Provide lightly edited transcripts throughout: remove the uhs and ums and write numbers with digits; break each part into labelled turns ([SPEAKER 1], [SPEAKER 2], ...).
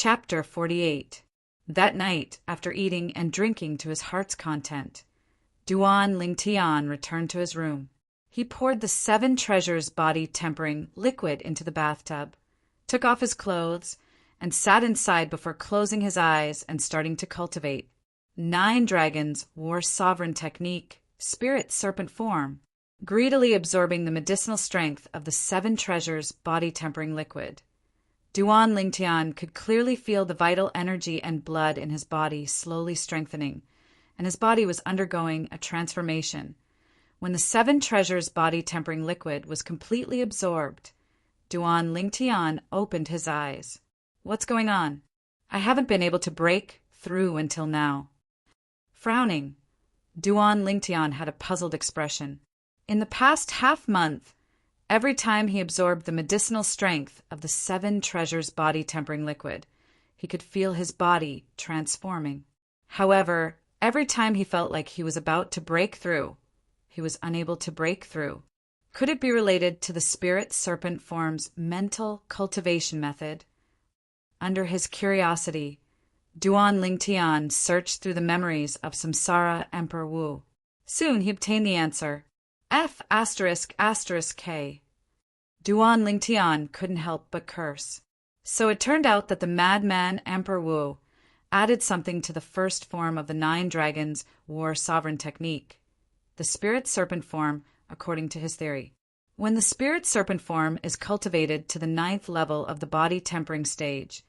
[SPEAKER 1] Chapter 48. That night, after eating and drinking to his heart's content, Duan Lingtian returned to his room. He poured the 7 treasures body-tempering liquid into the bathtub, took off his clothes, and sat inside before closing his eyes and starting to cultivate 9 dragons war sovereign technique, spirit serpent form, greedily absorbing the medicinal strength of the 7 treasures body-tempering liquid. Duan Lingtian could clearly feel the vital energy and blood in his body slowly strengthening, and his body was undergoing a transformation. When the 7 treasures body-tempering liquid was completely absorbed, Duan Lingtian opened his eyes. What's going on? I haven't been able to break through until now. Frowning, Duan Lingtian had a puzzled expression. In the past half-month, every time he absorbed the medicinal strength of the 7 treasures body-tempering liquid, he could feel his body transforming. However, every time he felt like he was about to break through, he was unable to break through. Could it be related to the spirit serpent form's mental cultivation method? Under his curiosity, Duan Lingtian searched through the memories of Samsara Emperor Wu. Soon he obtained the answer, F***K. Duan Lingtian couldn't help but curse. So it turned out that the madman Emperor Wu added something to the first form of the 9 dragons war sovereign technique, the spirit serpent form, according to his theory. When the spirit serpent form is cultivated to the 9th level of the body tempering stage,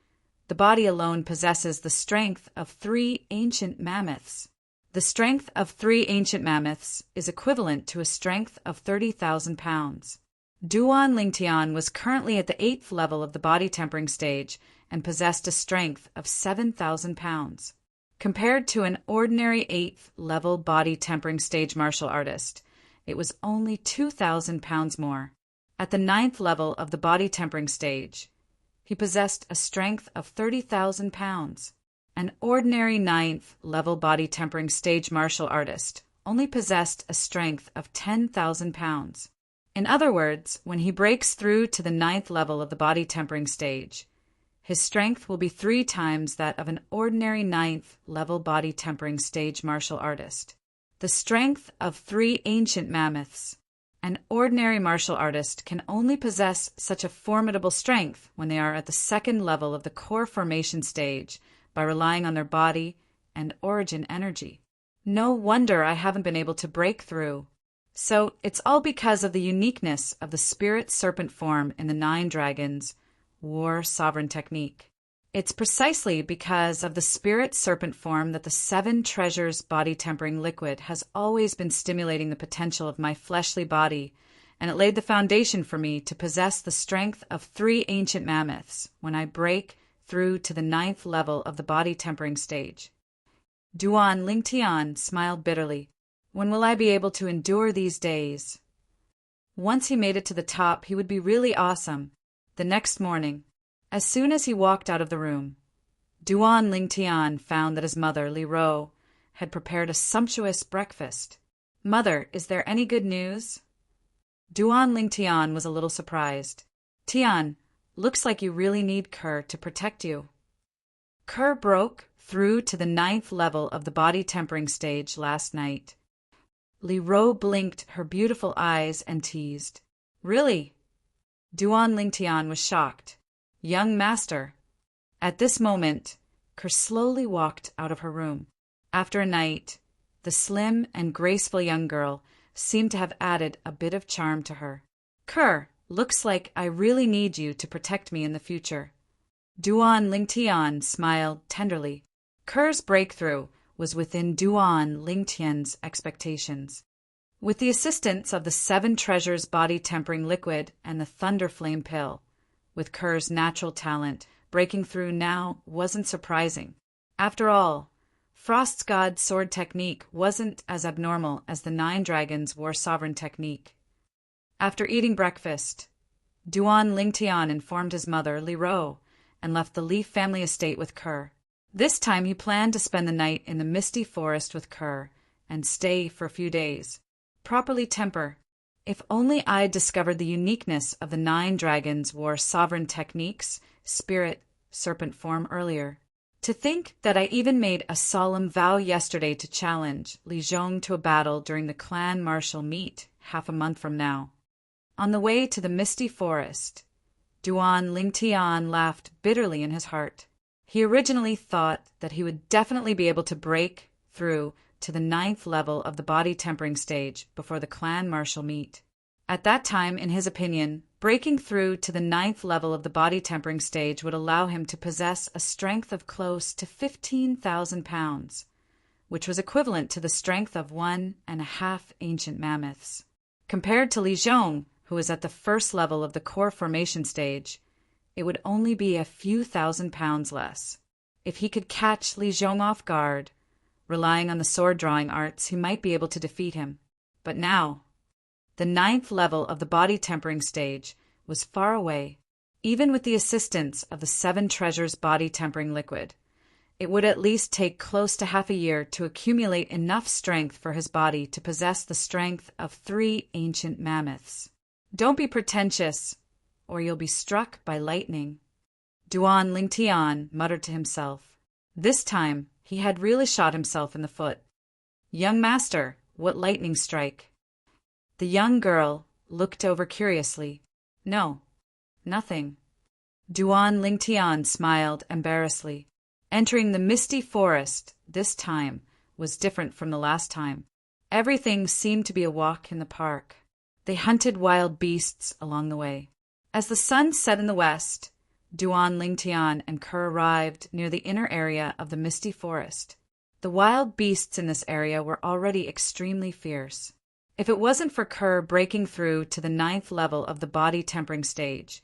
[SPEAKER 1] the body alone possesses the strength of 3 ancient mammoths. The strength of 3 ancient mammoths is equivalent to a strength of 30,000 pounds. Duan Lingtian was currently at the 8th level of the body tempering stage and possessed a strength of 7,000 pounds. Compared to an ordinary 8th level body tempering stage martial artist, it was only 2,000 pounds more. At the 9th level of the body tempering stage, he possessed a strength of 30,000 pounds. An ordinary 9th level body tempering stage martial artist only possessed a strength of 10,000 pounds. In other words, when he breaks through to the 9th level of the body tempering stage, his strength will be 3 times that of an ordinary 9th level body tempering stage martial artist. The strength of 3 ancient mammoths. An ordinary martial artist can only possess such a formidable strength when they are at the 2nd level of the core formation stage by relying on their body and origin energy. No wonder I haven't been able to break through. So it's all because of the uniqueness of the spirit serpent form in the 9 dragons war sovereign technique. It's precisely because of the spirit serpent form that the 7 treasures body tempering liquid has always been stimulating the potential of my fleshly body, and it laid the foundation for me to possess the strength of 3 ancient mammoths when I break through to the 9th level of the body tempering stage. Duan Lingtian smiled bitterly. When will I be able to endure these days? Once he made it to the top, he would be really awesome. The next morning, as soon as he walked out of the room, Duan Lingtian found that his mother, Li Ro, had prepared a sumptuous breakfast. Mother, is there any good news? Duan Lingtian was a little surprised. Tian, looks like you really need Kerr to protect you. Kerr broke through to the 9th level of the body tempering stage last night. Li Ro blinked her beautiful eyes and teased. Really? Duan Lingtian was shocked. Young master. At this moment, Kerr slowly walked out of her room. After a night, the slim and graceful young girl seemed to have added a bit of charm to her. Kerr, looks like I really need you to protect me in the future. Duan Lingtian smiled tenderly. Kerr's breakthrough was within Duan Lingtian's expectations. With the assistance of the 7 treasures body tempering liquid and the thunder flame pill, with Kerr's natural talent, breaking through now wasn't surprising. After all, Frost's God sword technique wasn't as abnormal as the 9 dragons war sovereign technique. After eating breakfast, Duan Lingtian informed his mother, Li Ro, and left the Leaf family estate with Kerr. This time he planned to spend the night in the misty forest with Kerr and stay for a few days. Properly temper. If only I'd discovered the uniqueness of the 9 dragons war sovereign techniques, spirit serpent form earlier. To think that I even made a solemn vow yesterday to challenge Li Zhong to a battle during the clan martial meet half a month from now. On the way to the misty forest, Duan Lingtian laughed bitterly in his heart. He originally thought that he would definitely be able to break through to the 9th level of the body tempering stage before the clan martial meet. At that time, in his opinion, breaking through to the 9th level of the body tempering stage would allow him to possess a strength of close to 15,000 pounds, which was equivalent to the strength of 1.5 ancient mammoths. Compared to Li Zhong, who was at the 1st level of the core formation stage, it would only be a few thousand pounds less. If he could catch Li Zhong off guard, relying on the sword-drawing arts, he might be able to defeat him. But now, the 9th level of the body tempering stage was far away. Even with the assistance of the 7 treasures body tempering liquid, it would at least take close to half a year to accumulate enough strength for his body to possess the strength of 3 ancient mammoths. Don't be pretentious, or you'll be struck by lightning, Duan Lingtian muttered to himself. This time he had really shot himself in the foot. Young master, what lightning strike? The young girl looked over curiously. No, nothing. Duan Lingtian smiled embarrassedly. Entering the misty forest this time was different from the last time. Everything seemed to be a walk in the park. They hunted wild beasts along the way. As the sun set in the west, Duan Lingtian and Kerr arrived near the inner area of the misty forest. The wild beasts in this area were already extremely fierce. If it wasn't for Kerr breaking through to the 9th level of the body tempering stage,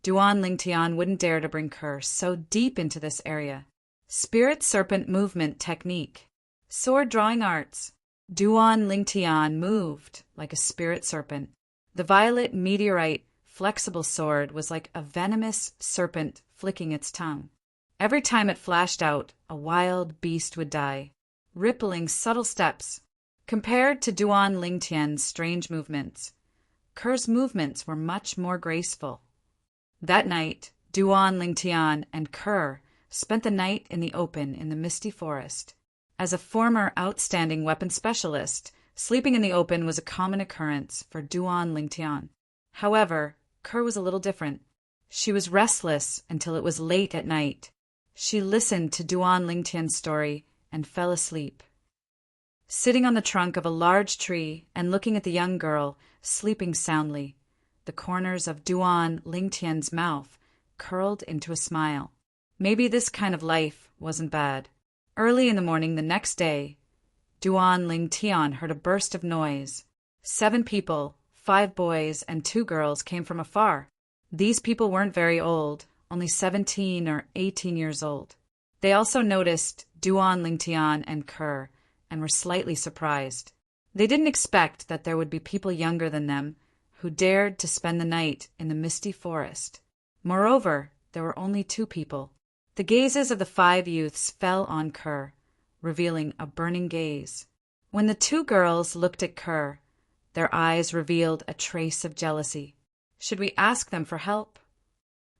[SPEAKER 1] Duan Lingtian wouldn't dare to bring Kerr so deep into this area. Spirit serpent movement technique. Sword drawing arts. Duan Lingtian moved like a spirit serpent. The violet meteorite flexible sword was like a venomous serpent flicking its tongue. Every time it flashed out, a wild beast would die. Rippling subtle steps. Compared to Duan Lingtian's strange movements, Kerr's movements were much more graceful. That night, Duan Lingtian and Kerr spent the night in the open in the misty forest. As a former outstanding weapon specialist, sleeping in the open was a common occurrence for Duan Lingtian. However, Kerr was a little different. She was restless until it was late at night. She listened to Duan Lingtian's story and fell asleep. Sitting on the trunk of a large tree and looking at the young girl sleeping soundly, the corners of Duan Lingtian's mouth curled into a smile. Maybe this kind of life wasn't bad. Early in the morning the next day, Duan Lingtian heard a burst of noise. 7 people, 5 boys and 2 girls came from afar. These people weren't very old, only 17 or 18 years old. They also noticed Duan Lingtian and Kerr and were slightly surprised. They didn't expect that there would be people younger than them who dared to spend the night in the misty forest. Moreover, there were only 2 people. The gazes of the 5 youths fell on Kerr, revealing a burning gaze. When the 2 girls looked at Kerr, their eyes revealed a trace of jealousy. Should we ask them for help?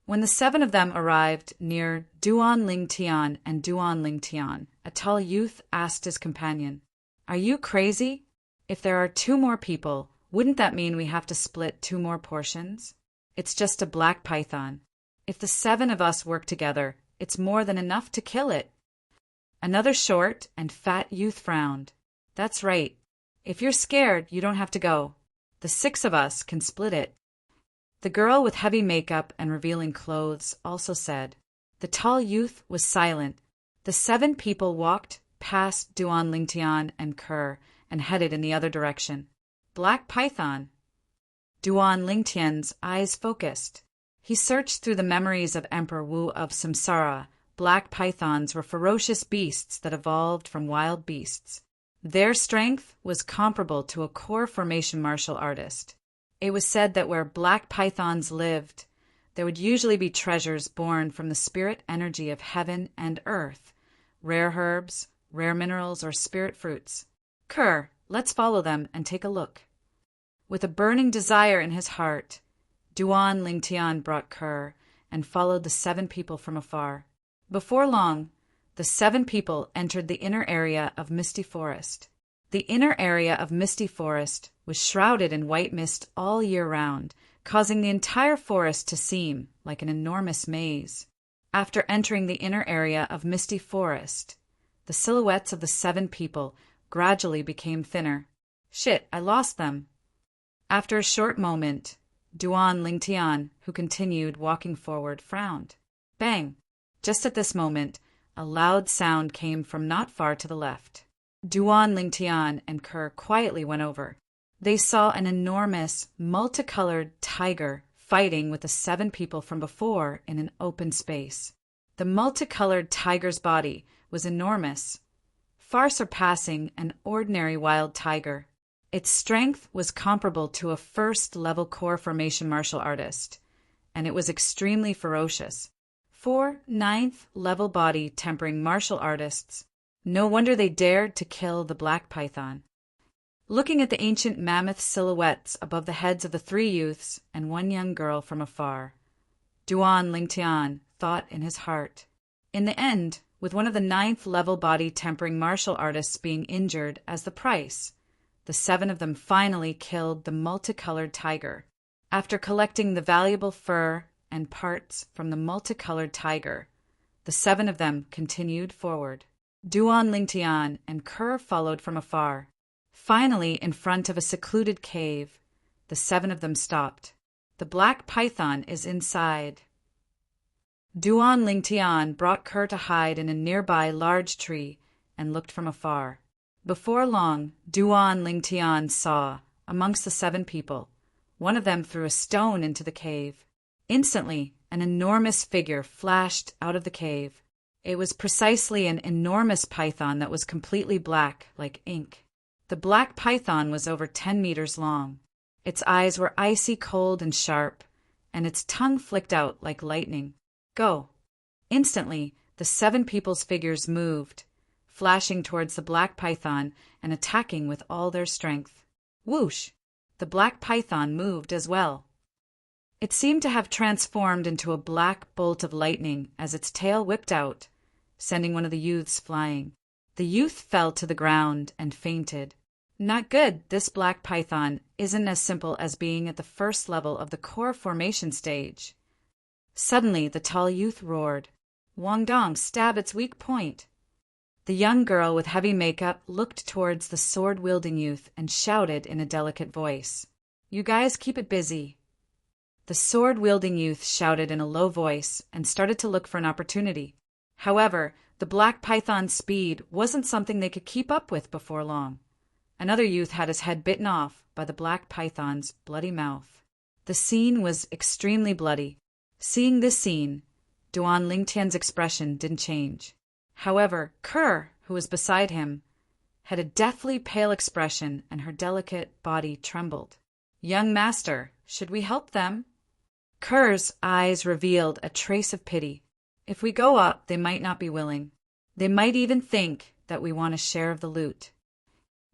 [SPEAKER 1] When the 7 of them arrived near Duan Lingtian and Duan Lingtian, a tall youth asked his companion, "Are you crazy? If there are 2 more people, wouldn't that mean we have to split 2 more portions? It's just a black python. If the 7 of us work together, it's more than enough to kill it." Another short and fat youth frowned. "That's right. If you're scared, you don't have to go. The 6 of us can split it." The girl with heavy makeup and revealing clothes also said. The tall youth was silent. The 7 people walked past Duan Lingtian and Kerr and headed in the other direction. Black python. Duan Lingtian's eyes focused. He searched through the memories of Emperor Wu of Samsara. Black pythons were ferocious beasts that evolved from wild beasts. Their strength was comparable to a core formation martial artist. It was said that where black pythons lived, there would usually be treasures born from the spirit energy of heaven and earth, rare herbs, rare minerals, or spirit fruits. Kerr, let's follow them and take a look. With a burning desire in his heart, Duan Lingtian brought Kerr and followed the 7 people from afar. Before long, the 7 people entered the inner area of Misty Forest. The inner area of Misty Forest was shrouded in white mist all year round, causing the entire forest to seem like an enormous maze. After entering the inner area of Misty Forest, the silhouettes of the 7 people gradually became thinner. Shit, I lost them. After a short moment, Duan Lingtian, who continued walking forward, frowned. Bang! Just at this moment, a loud sound came from not far to the left. Duan Lingtian and Kerr quietly went over. They saw an enormous, multicolored tiger fighting with the 7 people from before in an open space. The multicolored tiger's body was enormous, far surpassing an ordinary wild tiger. Its strength was comparable to a first-level core formation martial artist, and it was extremely ferocious. 4 9th-level body tempering martial artists. No wonder they dared to kill the black python. Looking at the ancient mammoth silhouettes above the heads of the 3 youths and 1 young girl from afar, Duan Lingtian thought in his heart. In the end, with one of the 9th-level body tempering martial artists being injured as the price, the 7 of them finally killed the multicolored tiger. After collecting the valuable fur and parts from the multicolored tiger, the 7 of them continued forward. Duan Lingtian and Kerr followed from afar. Finally, in front of a secluded cave, the 7 of them stopped. The black python is inside. Duan Lingtian brought Kerr to hide in a nearby large tree and looked from afar. Before long, Duan Lingtian saw, amongst the 7 people, one of them threw a stone into the cave. Instantly, an enormous figure flashed out of the cave. It was precisely an enormous python that was completely black, like ink. The black python was over 10 meters long. Its eyes were icy cold and sharp, and its tongue flicked out like lightning. Go! Instantly, the 7 people's figures moved, flashing towards the black python and attacking with all their strength. Whoosh! The black python moved as well. It seemed to have transformed into a black bolt of lightning as its tail whipped out, sending one of the youths flying. The youth fell to the ground and fainted. Not good, this black python isn't as simple as being at the first level of the core formation stage. Suddenly, the tall youth roared. Wang Dong, stab its weak point. The young girl with heavy makeup looked towards the sword-wielding youth and shouted in a delicate voice. You guys keep it busy. The sword-wielding youth shouted in a low voice and started to look for an opportunity. However, the black python's speed wasn't something they could keep up with before long. Another youth had his head bitten off by the black python's bloody mouth. The scene was extremely bloody. Seeing this scene, Duan Lingtian's expression didn't change. However, Kerr, who was beside him, had a deathly pale expression and her delicate body trembled. Young master, should we help them? Kerr's eyes revealed a trace of pity. If we go up, they might not be willing. They might even think that we want a share of the loot.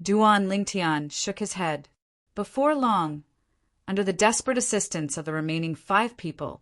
[SPEAKER 1] Duan Lingtian shook his head. Before long, under the desperate assistance of the remaining 5 people,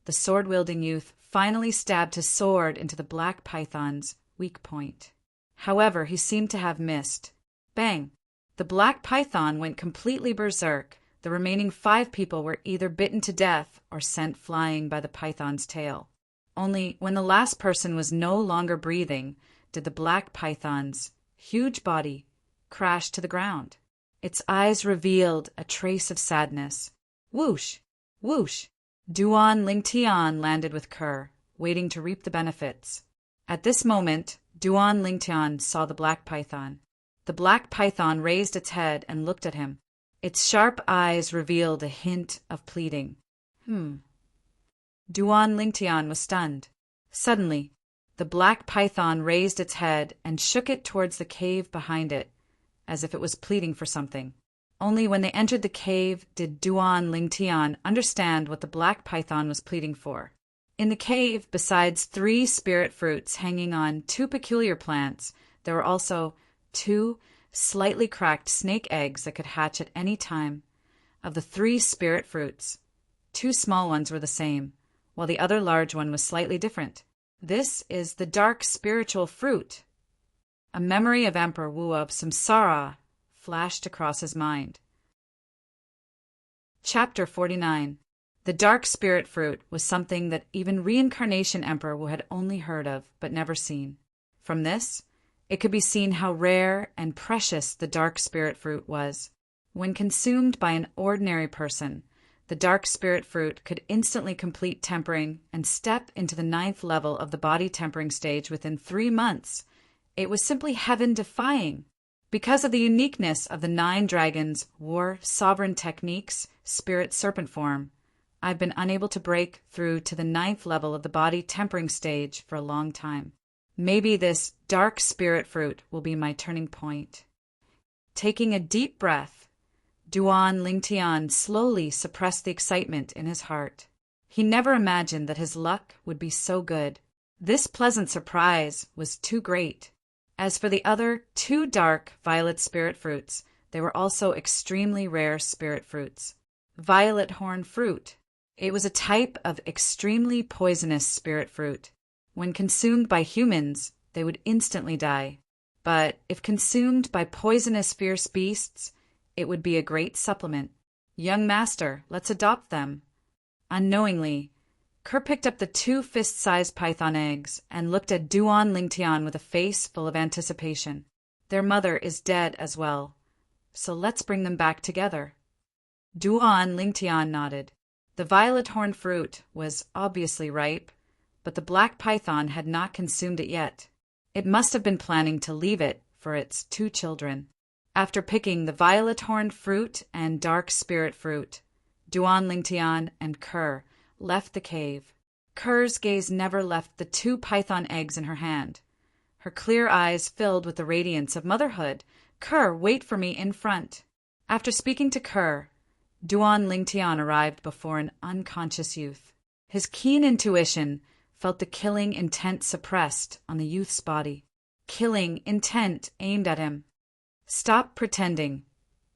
[SPEAKER 1] the sword-wielding youth finally stabbed his sword into the black python's weak point. However, he seemed to have missed. Bang! The black python went completely berserk. The remaining 5 people were either bitten to death or sent flying by the python's tail. Only when the last person was no longer breathing did the black python's huge body crash to the ground. Its eyes revealed a trace of sadness. Whoosh! Whoosh! Duan Lingtian landed with Kerr, waiting to reap the benefits. At this moment, Duan Lingtian saw the black python. The black python raised its head and looked at him. Its sharp eyes revealed a hint of pleading. Duan Lingtian was stunned. Suddenly, the black python raised its head and shook it towards the cave behind it, as if it was pleading for something. Only when they entered the cave did Duan Lingtian understand what the black python was pleading for. In the cave, besides 3 spirit fruits hanging on 2 peculiar plants, there were also 2 slightly cracked snake eggs that could hatch at any time. Of the 3 spirit fruits, 2 small ones were the same, while the other large one was slightly different. This is the dark spiritual fruit. A memory of Emperor Wu of Samsara flashed across his mind. Chapter 49. The dark spirit fruit was something that even reincarnation Emperor Wu had only heard of but never seen. From this, it could be seen how rare and precious the dark spirit fruit was. When consumed by an ordinary person, the dark spirit fruit could instantly complete tempering and step into the 9th level of the body tempering stage within 3 months. It was simply heaven-defying. Because of the uniqueness of the 9 dragons' war sovereign techniques, spirit serpent form, I've been unable to break through to the 9th level of the body tempering stage for a long time. Maybe this dark spirit fruit will be my turning point. Taking a deep breath, Duan Lingtian slowly suppressed the excitement in his heart. He never imagined that his luck would be so good. This pleasant surprise was too great. As for the other 2 dark violet spirit fruits, they were also extremely rare spirit fruits. Violet horn fruit. It was a type of extremely poisonous spirit fruit. When consumed by humans, they would instantly die. But if consumed by poisonous fierce beasts, it would be a great supplement. Young master, let's adopt them. Unknowingly, Kerr picked up the 2 fist-sized python eggs and looked at Duan Lingtian with a face full of anticipation. Their mother is dead as well, so let's bring them back together. Duan Lingtian nodded. The violet horn fruit was obviously ripe, but the black python had not consumed it yet. It must have been planning to leave it for its 2 children. After picking the violet horn fruit and dark spirit fruit, Duan Lingtian and Kerr left the cave. Kerr's gaze never left the 2 python eggs in her hand. Her clear eyes filled with the radiance of motherhood. Kerr, wait for me in front. After speaking to Kerr, Duan Lingtian arrived before an unconscious youth. His keen intuition felt the killing intent suppressed on the youth's body. Killing intent aimed at him. Stop pretending.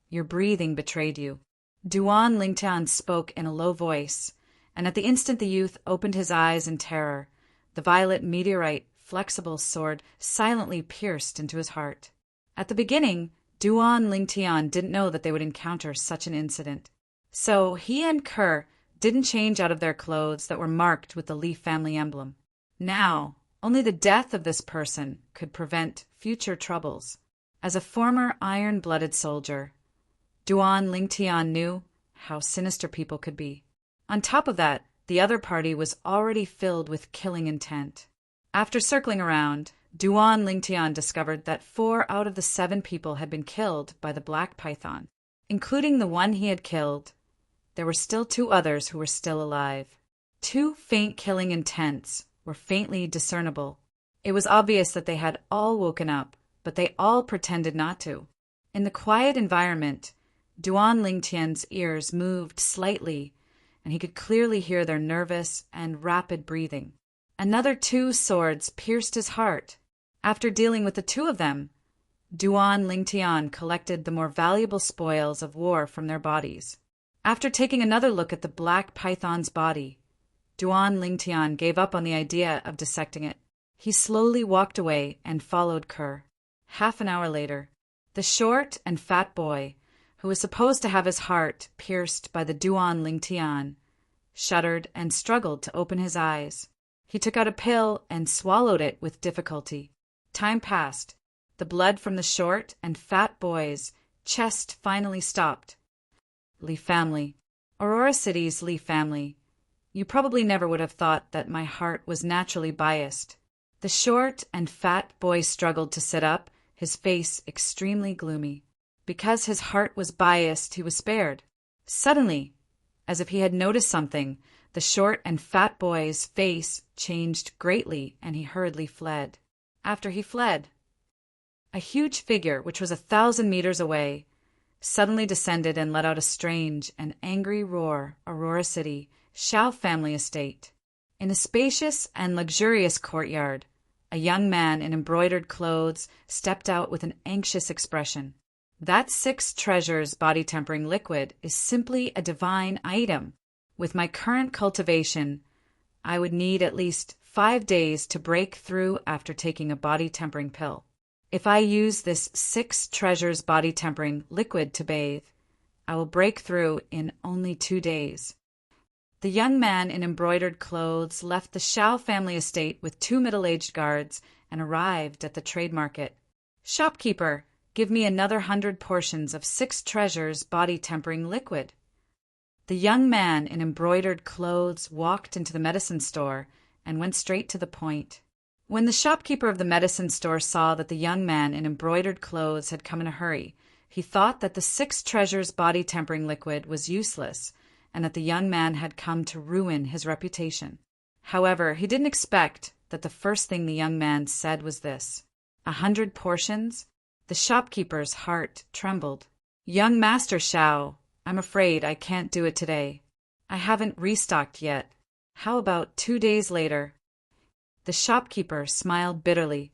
[SPEAKER 1] Your breathing betrayed you. Duan Lingtian spoke in a low voice, and at the instant the youth opened his eyes in terror, the violet meteorite flexible sword silently pierced into his heart. At the beginning, Duan Lingtian didn't know that they would encounter such an incident. So he and Kerr didn't change out of their clothes that were marked with the Leaf family emblem. Now, only the death of this person could prevent future troubles. As a former iron-blooded soldier, Duan Lingtian knew how sinister people could be. On top of that, the other party was already filled with killing intent. After circling around, Duan Lingtian discovered that 4 out of the 7 people had been killed by the black python. Including the one he had killed, there were still 2 others who were still alive. 2 faint killing intents were faintly discernible. It was obvious that they had all woken up, but they all pretended not to. In the quiet environment, Duan Lingtian's ears moved slightly, and he could clearly hear their nervous and rapid breathing. Another 2 swords pierced his heart. After dealing with the 2 of them, Duan Lingtian collected the more valuable spoils of war from their bodies. After taking another look at the black python's body, Duan Lingtian gave up on the idea of dissecting it. He slowly walked away and followed Kerr. Half an hour later, the short and fat boy, who was supposed to have his heart pierced by the Duan Lingtian, shuddered and struggled to open his eyes. He took out a pill and swallowed it with difficulty. Time passed. The blood from the short and fat boy's chest finally stopped. Leaf family. Aurora City's Leaf family. You probably never would have thought that my heart was naturally biased. The short and fat boy struggled to sit up, his face extremely gloomy. Because his heart was biased, he was spared. Suddenly, as if he had noticed something, the short and fat boy's face changed greatly, and he hurriedly fled. After he fled, a huge figure, which was 1,000 meters away, suddenly descended and let out a strange and angry roar. Aurora City, Shao family estate. In a spacious and luxurious courtyard, a young man in embroidered clothes stepped out with an anxious expression. That 6 treasures body tempering liquid is simply a divine item. With my current cultivation, I would need at least 5 days to break through after taking a body-tempering pill. If I use this 6 treasures body-tempering liquid to bathe, I will break through in only 2 days. The young man in embroidered clothes left the Shao family estate with 2 middle-aged guards and arrived at the trade market. "Shopkeeper, give me another 100 portions of 6 treasures body-tempering liquid." The young man in embroidered clothes walked into the medicine store and went straight to the point. When the shopkeeper of the medicine store saw that the young man in embroidered clothes had come in a hurry, he thought that the 6 treasures body-tempering liquid was useless and that the young man had come to ruin his reputation. However, he didn't expect that the first thing the young man said was this: 100 portions? The shopkeeper's heart trembled. "Young Master Shao, I'm afraid I can't do it today. I haven't restocked yet. How about 2 days later?" The shopkeeper smiled bitterly.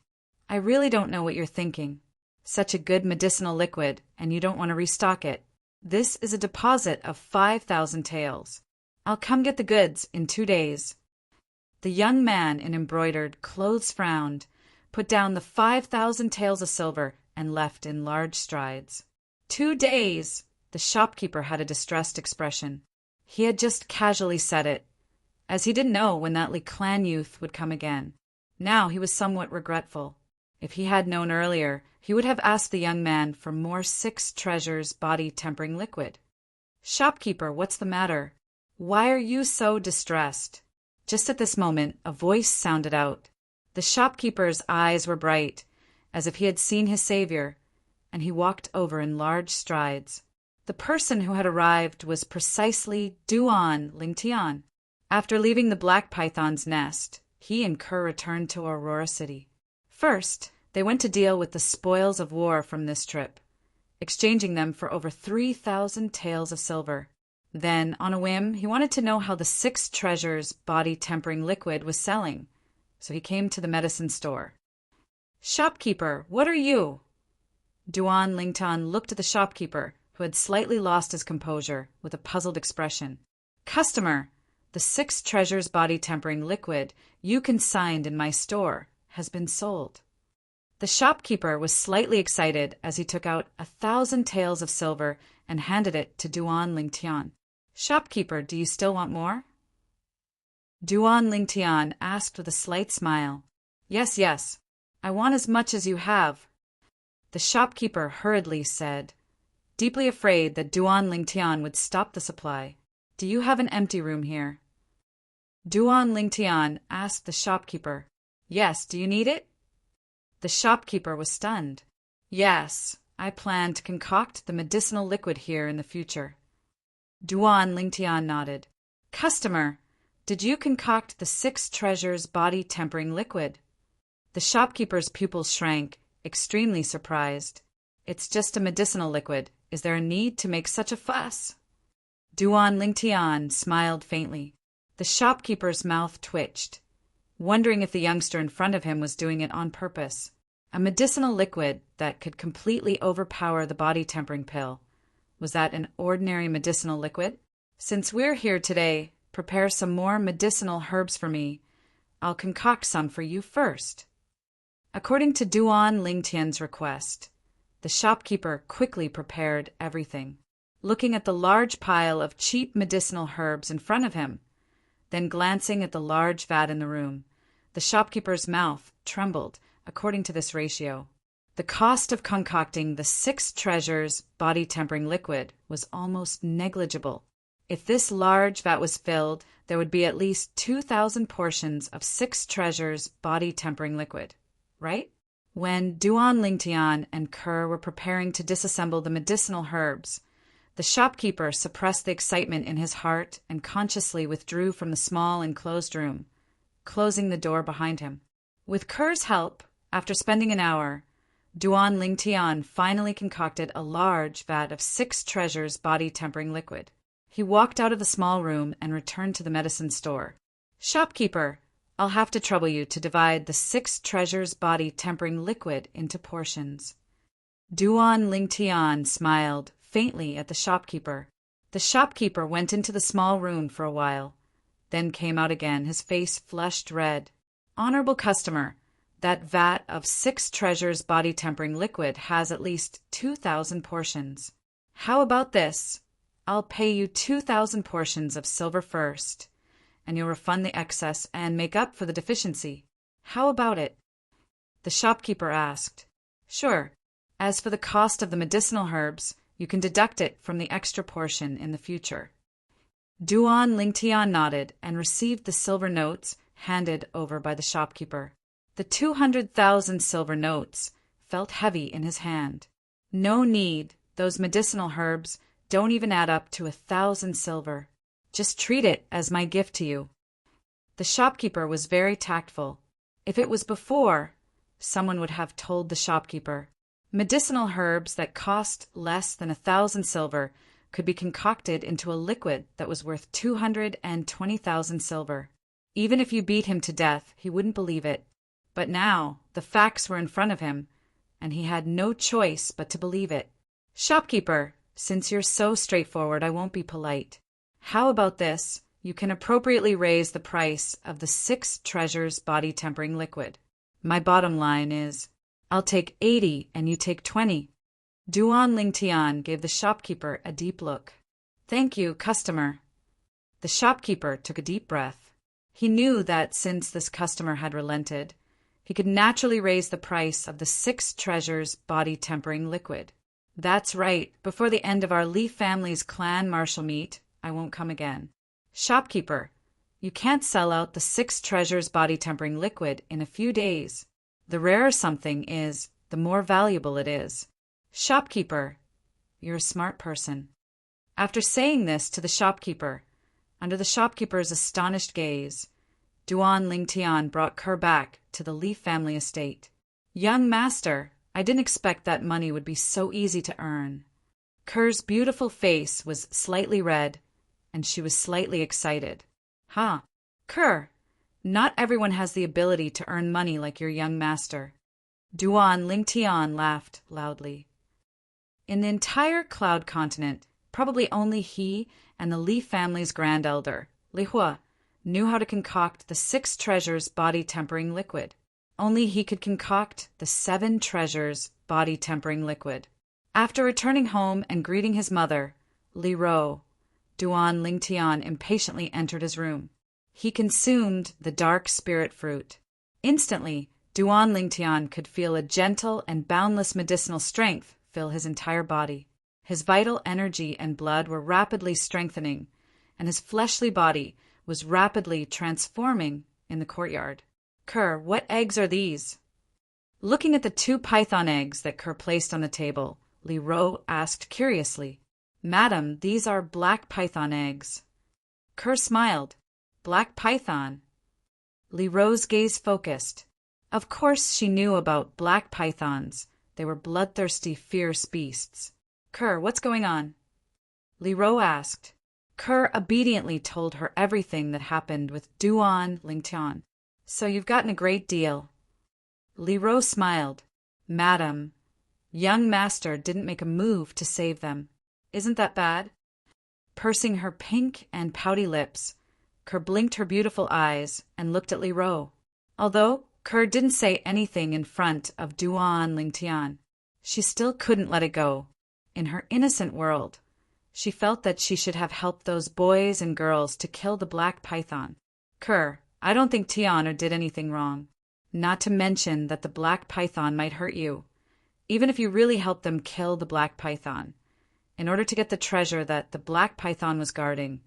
[SPEAKER 1] "I really don't know what you're thinking. Such a good medicinal liquid, and you don't want to restock it. This is a deposit of 5,000 taels. I'll come get the goods in 2 days." The young man in embroidered clothes frowned, put down the 5,000 taels of silver, and left in large strides. 2 days! The shopkeeper had a distressed expression. He had just casually said it, as he didn't know when that Li Clan youth would come again. Now he was somewhat regretful. If he had known earlier, he would have asked the young man for more 6 treasures body-tempering liquid. "Shopkeeper, what's the matter? Why are you so distressed?" Just at this moment, a voice sounded out. The shopkeeper's eyes were bright, as if he had seen his savior, and he walked over in large strides. The person who had arrived was precisely Duan Lingtian. After leaving the black python's nest, he and Kerr returned to Aurora City. First, they went to deal with the spoils of war from this trip, exchanging them for over 3,000 taels of silver. Then, on a whim, he wanted to know how the 6 treasures body-tempering liquid was selling, so he came to the medicine store. "Shopkeeper, what are you?" Duan Lingtan looked at the shopkeeper, who had slightly lost his composure, with a puzzled expression. "Customer, the 6 treasures body-tempering liquid you consigned in my store has been sold." The shopkeeper was slightly excited as he took out 1,000 taels of silver and handed it to Duan Lingtian. "Shopkeeper, do you still want more?" Duan Lingtian asked with a slight smile. Yes, I want as much as you have." The shopkeeper hurriedly said, deeply afraid that Duan Lingtian would stop the supply. "Do you have an empty room here?" Duan Lingtian asked the shopkeeper. "Yes, do you need it?" The shopkeeper was stunned. "Yes, I plan to concoct the medicinal liquid here in the future." Duan Lingtian nodded. "Customer, did you concoct the 6 treasures body-tempering liquid?" The shopkeeper's pupils shrank, extremely surprised. "It's just a medicinal liquid. Is there a need to make such a fuss?" Duan Lingtian smiled faintly. The shopkeeper's mouth twitched, wondering if the youngster in front of him was doing it on purpose. A medicinal liquid that could completely overpower the body-tempering pill. Was that an ordinary medicinal liquid? "Since we're here today, prepare some more medicinal herbs for me. I'll concoct some for you first." According to Duan Lingtian's request, the shopkeeper quickly prepared everything, looking at the large pile of cheap medicinal herbs in front of him, then glancing at the large vat in the room. The shopkeeper's mouth trembled according to this ratio. The cost of concocting the 6 treasures body-tempering liquid was almost negligible. If this large vat was filled, there would be at least 2,000 portions of 6 treasures body-tempering liquid, right? When Duan Lingtian and Kerr were preparing to disassemble the medicinal herbs, the shopkeeper suppressed the excitement in his heart and consciously withdrew from the small enclosed room, closing the door behind him. With Kerr's help, after spending an hour, Duan Lingtian finally concocted a large vat of 6 treasures body-tempering liquid. He walked out of the small room and returned to the medicine store. "Shopkeeper, I'll have to trouble you to divide the 6 treasures body-tempering liquid into portions." Duan Lingtian smiled faintly at the shopkeeper. The shopkeeper went into the small room for a while, then came out again, his face flushed red. "Honorable customer, that vat of 6 treasures body-tempering liquid has at least 2,000 portions. How about this? I'll pay you 2,000 portions of silver first, and you'll refund the excess and make up for the deficiency. How about it?" The shopkeeper asked. "Sure. As for the cost of the medicinal herbs, you can deduct it from the extra portion in the future." Duan Lingtian nodded and received the silver notes handed over by the shopkeeper. The 200,000 silver notes felt heavy in his hand. "No need. Those medicinal herbs don't even add up to 1,000 silver. Just treat it as my gift to you." The shopkeeper was very tactful. If it was before, someone would have told the shopkeeper. Medicinal herbs that cost less than 1,000 silver could be concocted into a liquid that was worth 220,000 silver. Even if you beat him to death, he wouldn't believe it. But now the facts were in front of him, and he had no choice but to believe it. "Shopkeeper, since you're so straightforward, I won't be polite. How about this? You can appropriately raise the price of the 6 treasures body-tempering liquid. My bottom line is, I'll take 80 and you take 20. Duan Lingtian gave the shopkeeper a deep look. "Thank you, customer." The shopkeeper took a deep breath. He knew that since this customer had relented, he could naturally raise the price of the 6 treasures body-tempering liquid. "That's right. Before the end of our Li family's clan martial meet, I won't come again. Shopkeeper, you can't sell out the 6 treasures body-tempering liquid in a few days. The rarer something is, the more valuable it is. Shopkeeper, you're a smart person." After saying this to the shopkeeper, under the shopkeeper's astonished gaze, Duan Lingtian brought Kerr back to the Li family estate. "Young master, I didn't expect that money would be so easy to earn." Kerr's beautiful face was slightly red, and she was slightly excited. "Huh, Kerr, not everyone has the ability to earn money like your young master." Duan Lingtian laughed loudly. In the entire Cloud Continent, probably only he and the Li family's grand elder, Li Hua, knew how to concoct the 6 treasures body-tempering liquid. Only he could concoct the 7 treasures body-tempering liquid. After returning home and greeting his mother, Li Ro, Duan Lingtian impatiently entered his room. He consumed the dark spirit fruit. Instantly, Duan Lingtian could feel a gentle and boundless medicinal strength fill his entire body. His vital energy and blood were rapidly strengthening, and his fleshly body was rapidly transforming in the courtyard. "Kerr, what eggs are these?" Looking at the 2 python eggs that Kerr placed on the table, Li Ro asked curiously. "Madam, these are black python eggs." Kerr smiled. "Black python?" Li Ro's gaze focused. Of course she knew about black pythons. They were bloodthirsty, fierce beasts. "Kerr, what's going on?" Li Ro asked. Kerr obediently told her everything that happened with Duan Lingtian. "So you've gotten a great deal." Li Ro smiled. "Madam, young master didn't make a move to save them. Isn't that bad?" Pursing her pink and pouty lips, Kerr blinked her beautiful eyes and looked at Li Ro. Although Kerr didn't say anything in front of Duan Lingtian, she still couldn't let it go. In her innocent world, she felt that she should have helped those boys and girls to kill the black python. "Kerr, I don't think Tiana did anything wrong. Not to mention that the black python might hurt you, even if you really helped them kill the black python. In order to get the treasure that the black python was guarding,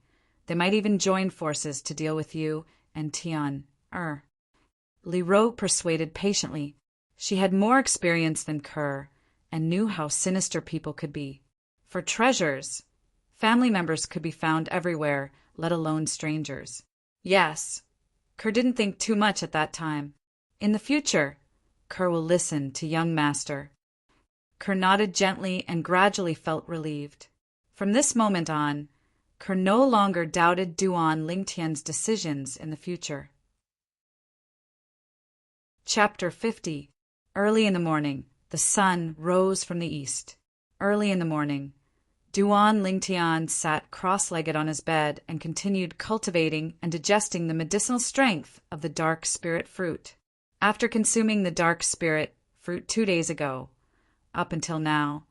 [SPEAKER 1] they might even join forces to deal with you and Tian. Li Ro persuaded patiently. She had more experience than Kerr and knew how sinister people could be. For treasures, family members could be found everywhere, let alone strangers. Yes, Kerr didn't think too much at that time. In the future, Kerr will listen to young master. Kerr nodded gently and gradually felt relieved. From this moment on, Kerr no longer doubted Duan Lingtian's decisions in the future. Chapter 50. Early in the morning, the sun rose from the east. Early in the morning, Duan Lingtian sat cross-legged on his bed and continued cultivating and digesting the medicinal strength of the dark spirit fruit. After consuming the dark spirit fruit 2 days ago, up until now,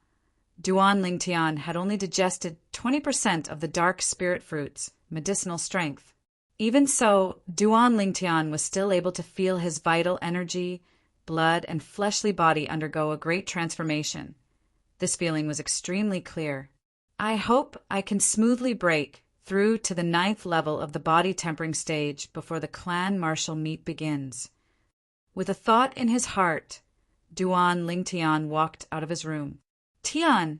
[SPEAKER 1] Duan Lingtian had only digested 20% of the dark spirit fruit's medicinal strength. Even so, Duan Lingtian was still able to feel his vital energy, blood, and fleshly body undergo a great transformation. This feeling was extremely clear. I hope I can smoothly break through to the 9th level of the body tempering stage before the clan martial meet begins. With a thought in his heart, Duan Lingtian walked out of his room. Tian,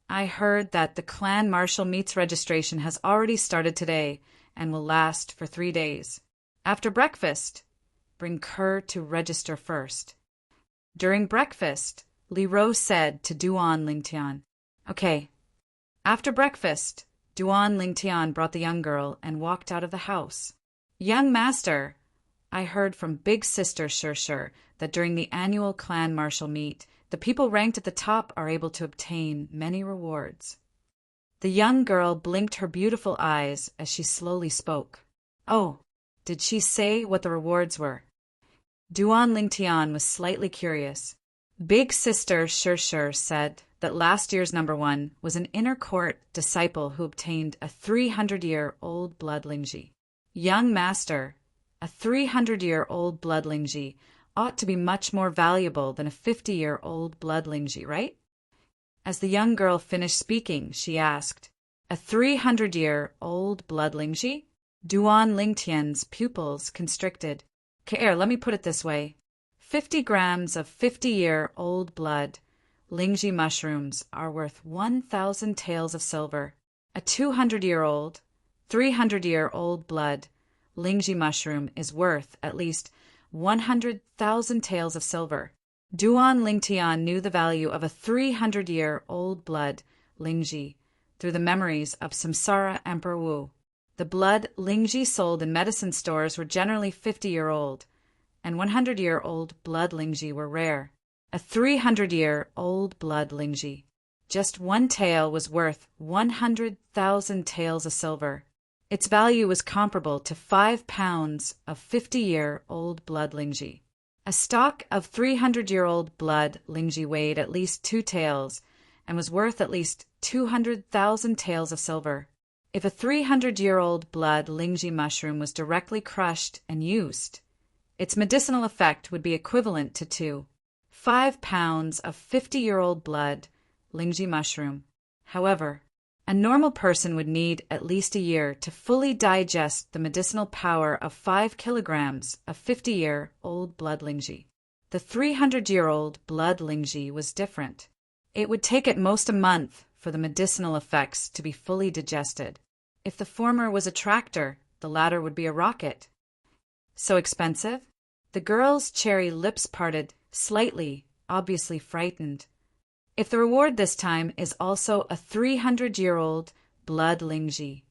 [SPEAKER 1] I heard that the clan martial meet's registration has already started today and will last for 3 days. After breakfast, bring Kerr to register first. During breakfast, Li Ro said to Duan Lingtian, Okay. After breakfast, Duan Lingtian brought the young girl and walked out of the house. Young master, I heard from big sister Shir that during the annual clan martial meet, the people ranked at the top are able to obtain many rewards. The young girl blinked her beautiful eyes as she slowly spoke. Oh, did she say what the rewards were? Duan Lingtian was slightly curious. Big sister Shir said that last year's number 1 was an inner court disciple who obtained a 300-year-old blood Lingji. Young master, a 300-year-old blood Lingji ought to be much more valuable than a 50-year-old blood Lingji, right? As the young girl finished speaking, she asked, A 300-year-old blood Lingji? Duan Lingtian's pupils constricted. Let me put it this way. 50 grams of 50-year-old blood Lingji mushrooms are worth 1,000 taels of silver. A 200-year-old, 300-year-old blood Lingji mushroom is worth at least 100,000 taels of silver. Duan Lingtian knew the value of a 300-year-old blood Lingji through the memories of Samsara Emperor Wu. The blood Lingji sold in medicine stores were generally 50-year-old, and 100-year-old blood Lingji were rare. A 300-year-old blood Lingji, just 1 tael was worth 100,000 taels of silver. Its value was comparable to 5 pounds of 50-year-old blood Lingji. A stock of 300-year-old blood Lingji weighed at least 2 taels and was worth at least 200,000 taels of silver. If a 300-year-old blood Lingji mushroom was directly crushed and used, its medicinal effect would be equivalent to 5 pounds of 50-year-old blood Lingji mushroom. However, a normal person would need at least a year to fully digest the medicinal power of 5 kilograms of 50-year-old blood Lingji. The 300-year-old blood Lingji was different. It would take at most a month for the medicinal effects to be fully digested. If the former was a tractor, the latter would be a rocket. So expensive? The girl's cherry lips parted slightly, obviously frightened. If the reward this time is also a 300-year-old blood Lingji.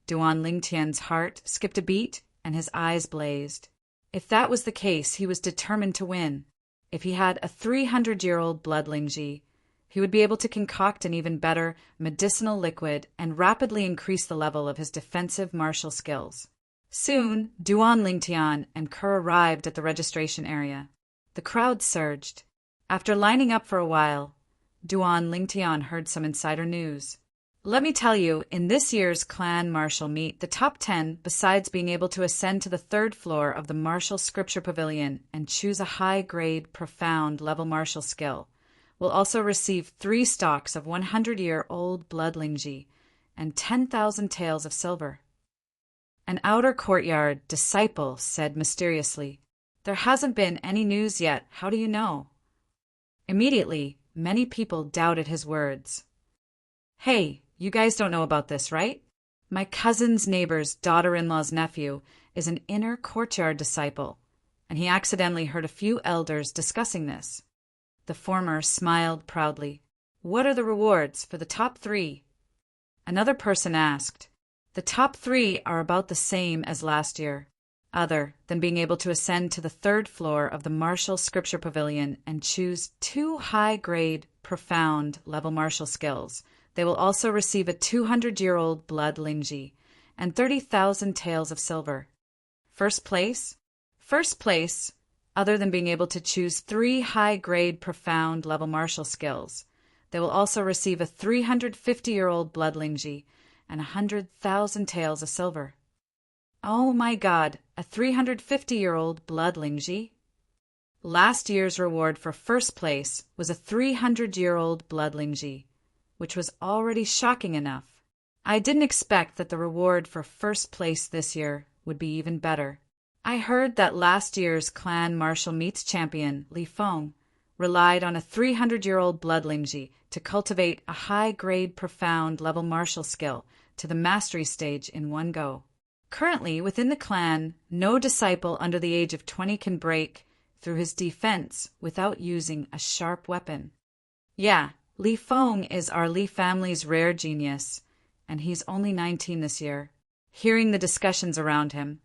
[SPEAKER 1] Duan Lingtian's heart skipped a beat and his eyes blazed. If that was the case, he was determined to win. If he had a 300-year-old blood Lingji, he would be able to concoct an even better medicinal liquid and rapidly increase the level of his defensive martial skills. Soon, Duan Lingtian and Kerr arrived at the registration area. The crowd surged. After lining up for a while, Duan Lingtian heard some insider news. Let me tell you, in this year's clan martial meet, the top 10, besides being able to ascend to the 3rd floor of the martial scripture pavilion and choose a high-grade, profound level martial skill, will also receive 3 stocks of 100-year-old blood Lingji and 10,000 taels of silver. An outer courtyard disciple said mysteriously, There hasn't been any news yet. How do you know? Immediately, many people doubted his words. Hey, you guys don't know about this, right? My cousin's neighbor's daughter-in-law's nephew is an inner courtyard disciple, and he accidentally heard a few elders discussing this. The former smiled proudly. What are the rewards for the top 3? Another person asked. The top 3 are about the same as last year, other than being able to ascend to the 3rd floor of the martial scripture pavilion and choose 2 high-grade, profound level martial skills. They will also receive a 200-year-old blood Lingji and 30,000 taels of silver. First place? First place, other than being able to choose 3 high-grade profound level martial skills. They will also receive a 350-year-old blood Lingji and 100,000 taels of silver. Oh my God, a 350-year-old blood Lingji? Last year's reward for first place was a 300-year-old blood Lingji, which was already shocking enough. I didn't expect that the reward for first place this year would be even better. I heard that last year's clan martial meets champion, Li Feng, relied on a 300-year-old blood Lingji to cultivate a high-grade profound level martial skill to the mastery stage in one go. Currently, within the clan, no disciple under the age of 20 can break through his defense without using a sharp weapon. Yeah, Li Feng is our Li family's rare genius, and he's only 19 this year. Hearing the discussions around him,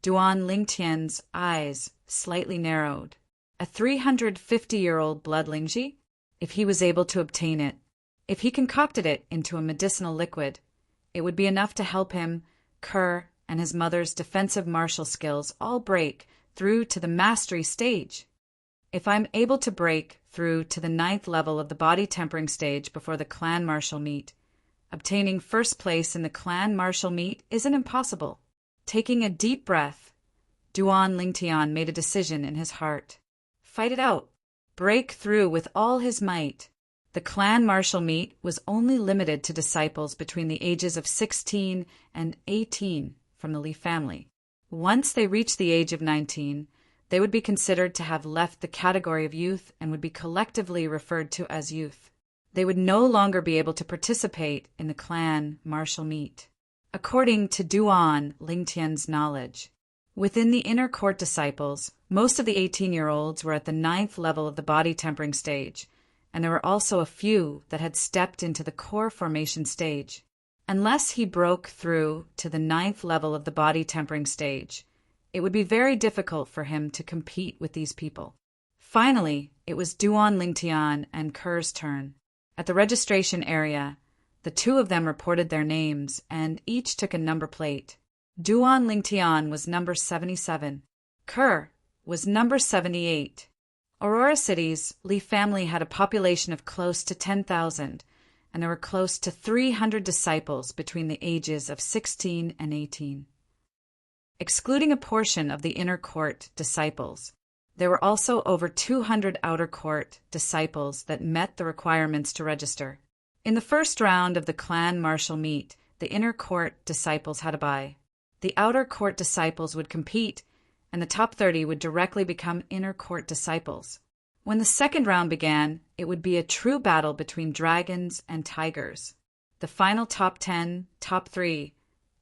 [SPEAKER 1] Duan Lingtian's eyes slightly narrowed. A 350-year-old blood Lingji? If he was able to obtain it, if he concocted it into a medicinal liquid, it would be enough to help him, Kerr, and his mother's defensive martial skills all break through to the mastery stage. If I'm able to break through to the 9th level of the body tempering stage before the clan martial meet, obtaining first place in the clan martial meet isn't impossible. Taking a deep breath, Duan Lingtian made a decision in his heart. Fight it out. Break through with all his might. The clan martial meet was only limited to disciples between the ages of 16 and 18 from the Li family. Once they reached the age of 19, they would be considered to have left the category of youth and would be collectively referred to as youth. They would no longer be able to participate in the clan martial meet. According to Duan Lingtian's knowledge, within the inner court disciples, most of the 18-year-olds were at the 9th level of the body tempering stage, and there were also a few that had stepped into the core formation stage. Unless he broke through to the 9th level of the body tempering stage, it would be very difficult for him to compete with these people. Finally, it was Duan Lingtian and Kerr's turn. At the registration area, the two of them reported their names, and each took a number plate. Duan Lingtian was number 77. Kerr was number 78. Aurora City's Li family had a population of close to 10,000, and there were close to 300 disciples between the ages of 16 and 18. Excluding a portion of the inner court disciples, there were also over 200 outer court disciples that met the requirements to register. In the first round of the clan martial meet, the inner court disciples had a bye. The outer court disciples would compete, and the top 30 would directly become inner court disciples. When the second round began, it would be a true battle between dragons and tigers. The final top 10, top 3,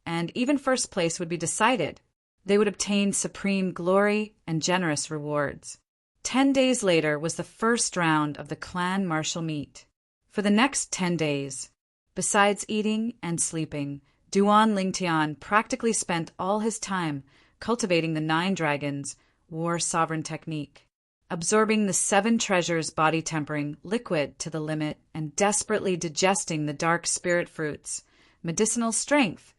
[SPEAKER 1] and even first place would be decided. They would obtain supreme glory and generous rewards. 10 days later was the first round of the clan martial meet. For the next 10 days, besides eating and sleeping, Duan Lingtian practically spent all his time cultivating the 9 dragons' war sovereign technique, absorbing the 7 treasures body tempering liquid to the limit and desperately digesting the dark spirit fruits, medicinal strength,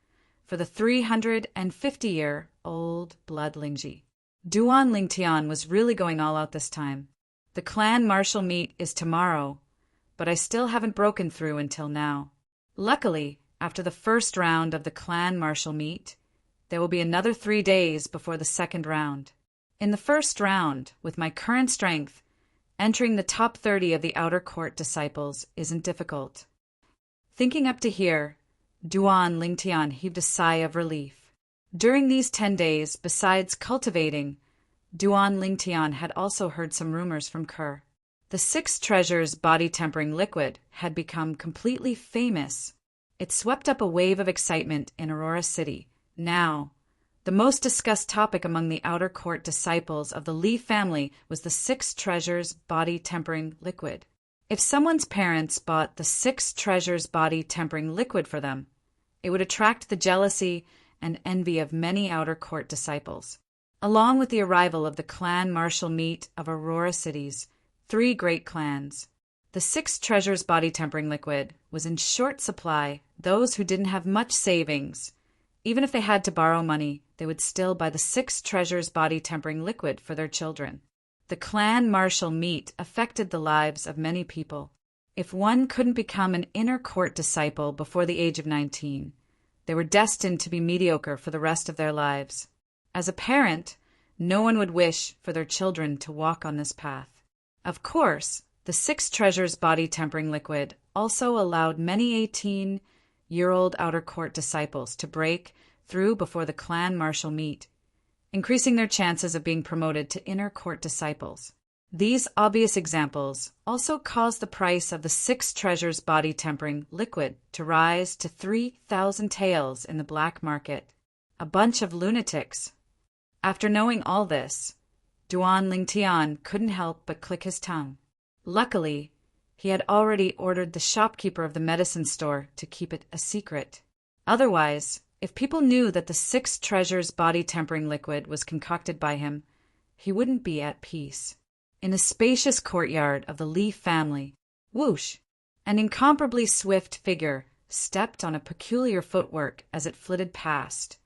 [SPEAKER 1] for the 350-year-old blood Lingji. Duan Lingtian was really going all out this time. The clan martial meet is tomorrow, but I still haven't broken through until now. Luckily, after the first round of the clan martial meet, there will be another 3 days before the second round. In the first round, with my current strength, entering the top 30 of the outer court disciples isn't difficult. Thinking up to here, Duan Lingtian heaved a sigh of relief. During these 10 days, besides cultivating, Duan Lingtian had also heard some rumors from Kerr. The 6 treasures body tempering liquid had become completely famous. It swept up a wave of excitement in Aurora City. Now, the most discussed topic among the outer court disciples of the Li family was the 6 treasures body tempering liquid. If someone's parents bought the 6 treasures body tempering liquid for them, it would attract the jealousy and envy of many outer court disciples. Along with the arrival of the clan martial meet of Aurora City's 3 great clans, The six treasures body tempering liquid was in short supply. Those who didn't have much savings, even if they had to borrow money, they would still buy the six treasures body tempering liquid for their children. The clan martial meet affected the lives of many people. If one couldn't become an inner court disciple before the age of 19, they were destined to be mediocre for the rest of their lives. As a parent, no one would wish for their children to walk on this path. Of course, the six treasures body tempering liquid also allowed many 18-year-old outer court disciples to break through before the clan martial meet, increasing their chances of being promoted to inner court disciples. These obvious examples also caused the price of the six treasures body tempering liquid to rise to 3,000 taels in the black market. A bunch of lunatics. After knowing all this, Duan Lingtian couldn't help but click his tongue. Luckily, he had already ordered the shopkeeper of the medicine store to keep it a secret. Otherwise, if people knew that the six treasures body tempering liquid was concocted by him, he wouldn't be at peace. In a spacious courtyard of the Li family, whoosh, an incomparably swift figure stepped on a peculiar footwork as it flitted past,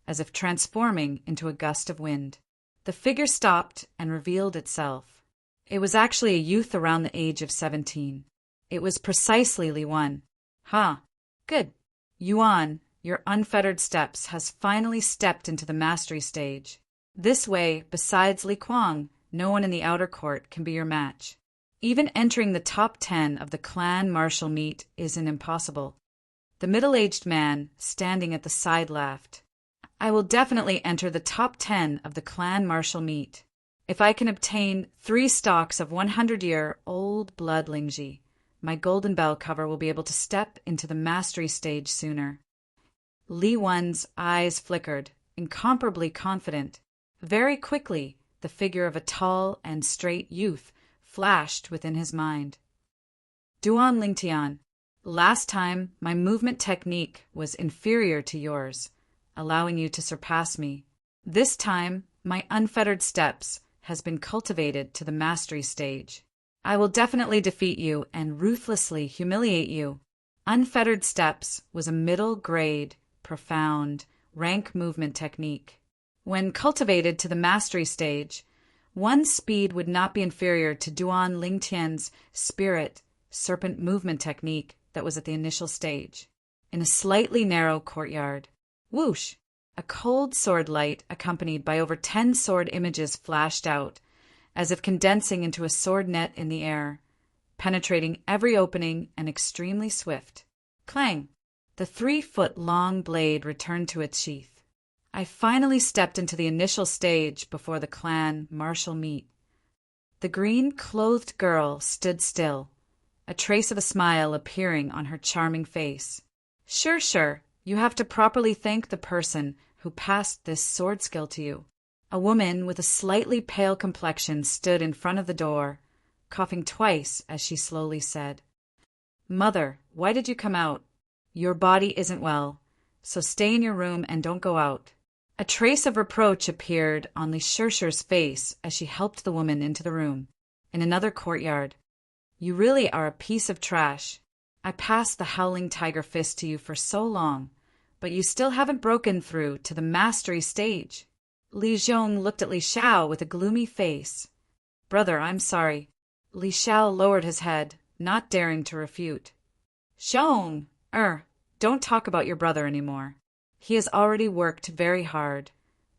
[SPEAKER 1] as if transforming into a gust of wind. The figure stopped and revealed itself. It was actually a youth around the age of 17. It was precisely Li Wan. Good. Yuan, your unfettered steps has finally stepped into the mastery stage. This way, besides Li Kuang, no one in the outer court can be your match. Even entering the top 10 of the clan martial meet isn't impossible. The middle-aged man, standing at the side, laughed. I will definitely enter the top 10 of the clan martial meet. If I can obtain 3 stalks of 100-year-old blood Lingji, my golden bell cover will be able to step into the mastery stage sooner. Li Wen's eyes flickered, incomparably confident. Very quickly, the figure of a tall and straight youth flashed within his mind. Duan Lingtian, last time my movement technique was inferior to yours, allowing you to surpass me. This time, my unfettered steps has been cultivated to the mastery stage. I will definitely defeat you and ruthlessly humiliate you. Unfettered steps was a middle-grade, profound, rank movement technique. When cultivated to the mastery stage, one's speed would not be inferior to Duan Lingtian's spirit serpent movement technique that was at the initial stage. In a slightly narrow courtyard, whoosh, a cold sword light accompanied by over 10 sword images flashed out, as if condensing into a sword net in the air, penetrating every opening and extremely swift. Clang! The 3-foot-long blade returned to its sheath. I finally stepped into the initial stage before the clan martial meet. The green-clothed girl stood still, a trace of a smile appearing on her charming face. Sure, you have to properly thank the person who passed this sword skill to you. A woman with a slightly pale complexion stood in front of the door, coughing twice as she slowly said, Mother, why did you come out? Your body isn't well, so stay in your room and don't go out. A trace of reproach appeared on Li Shirshir's face as she helped the woman into the room. In another courtyard, you really are a piece of trash. I passed the Howling Tiger Fist to you for so long, but you still haven't broken through to the mastery stage. Li Zhong looked at Li Xiao with a gloomy face. Brother, I'm sorry. Li Xiao lowered his head, not daring to refute. Zhong, don't talk about your brother anymore. He has already worked very hard,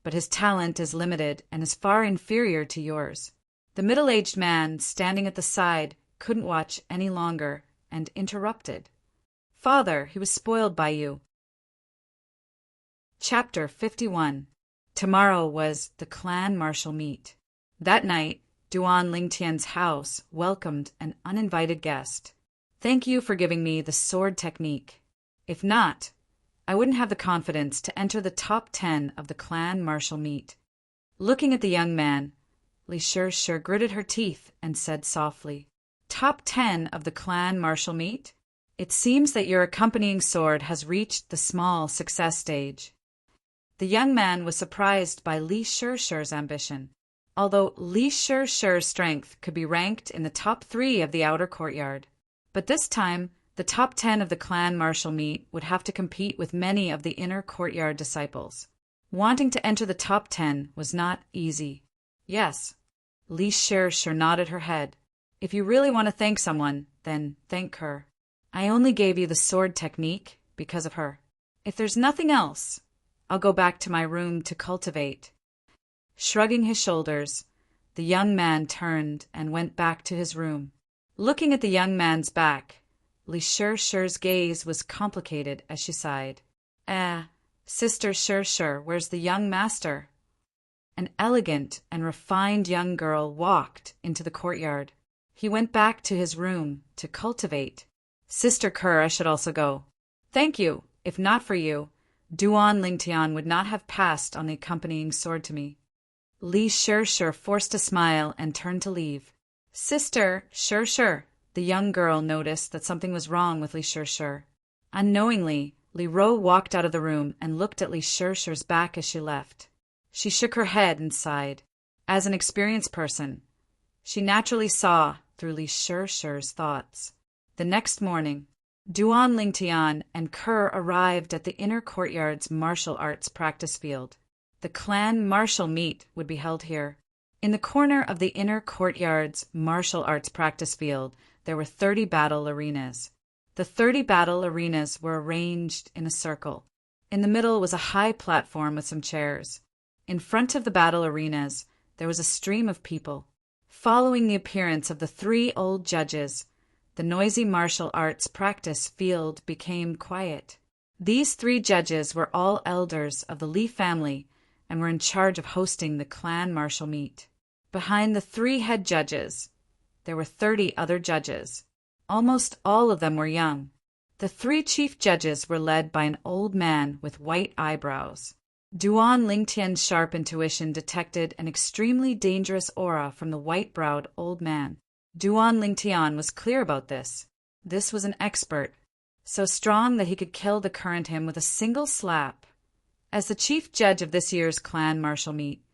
[SPEAKER 1] but his talent is limited and is far inferior to yours. The middle-aged man standing at the side couldn't watch any longer and interrupted. Father, he was spoiled by you. Chapter 51. Tomorrow was the clan martial meet. That night, Duan Lingtian's house welcomed an uninvited guest. Thank you for giving me the sword technique. If not, I wouldn't have the confidence to enter the top 10 of the clan martial meet. Looking at the young man, Li Shirshir gritted her teeth and said softly, Top 10 of the clan martial meet? It seems that your accompanying sword has reached the small success stage. The young man was surprised by Li Shirshir's ambition. although Li Shi's strength could be ranked in the top 3 of the outer courtyard. But this time, the top 10 of the clan martial meet would have to compete with many of the inner courtyard disciples. Wanting to enter the top 10 was not easy. Yes, Li Shi nodded her head. If you really want to thank someone, then thank her. I only gave you the sword technique because of her. If there's nothing else, I'll go back to my room to cultivate. Shrugging his shoulders, the young man turned and went back to his room. Looking at the young man's back, Li Shi's gaze was complicated as she sighed. Sister Shi, where's the young master? An elegant and refined young girl walked into the courtyard. He went back to his room to cultivate. Sister Kerr, I should also go. Thank you. If not for you, Duan Lingtian would not have passed on the accompanying sword to me. Li Shi forced a smile and turned to leave. Sister Shi. The young girl noticed that something was wrong with Li Shi. Unknowingly, Li Ro walked out of the room and looked at Li Shi's back as she left. She shook her head and sighed. As an experienced person, she naturally saw through Li Shi's thoughts. The next morning, Duan Lingtian and Kerr arrived at the inner courtyard's martial arts practice field. The clan martial meet would be held here. In the corner of the inner courtyard's martial arts practice field, there were 30 battle arenas. The 30 battle arenas were arranged in a circle. In the middle was a high platform with some chairs. In front of the battle arenas, there was a stream of people. Following the appearance of the 3 old judges, the noisy martial arts practice field became quiet. These 3 judges were all elders of the Li family and were in charge of hosting the clan martial meet. Behind the 3 head judges, there were 30 other judges. Almost all of them were young. The 3 chief judges were led by an old man with white eyebrows. Duan Lingtian's sharp intuition detected an extremely dangerous aura from the white-browed old man. Duan Lingtian was clear about this. This was an expert, so strong that he could kill the current him with a single slap. As the chief judge of this year's clan martial meet,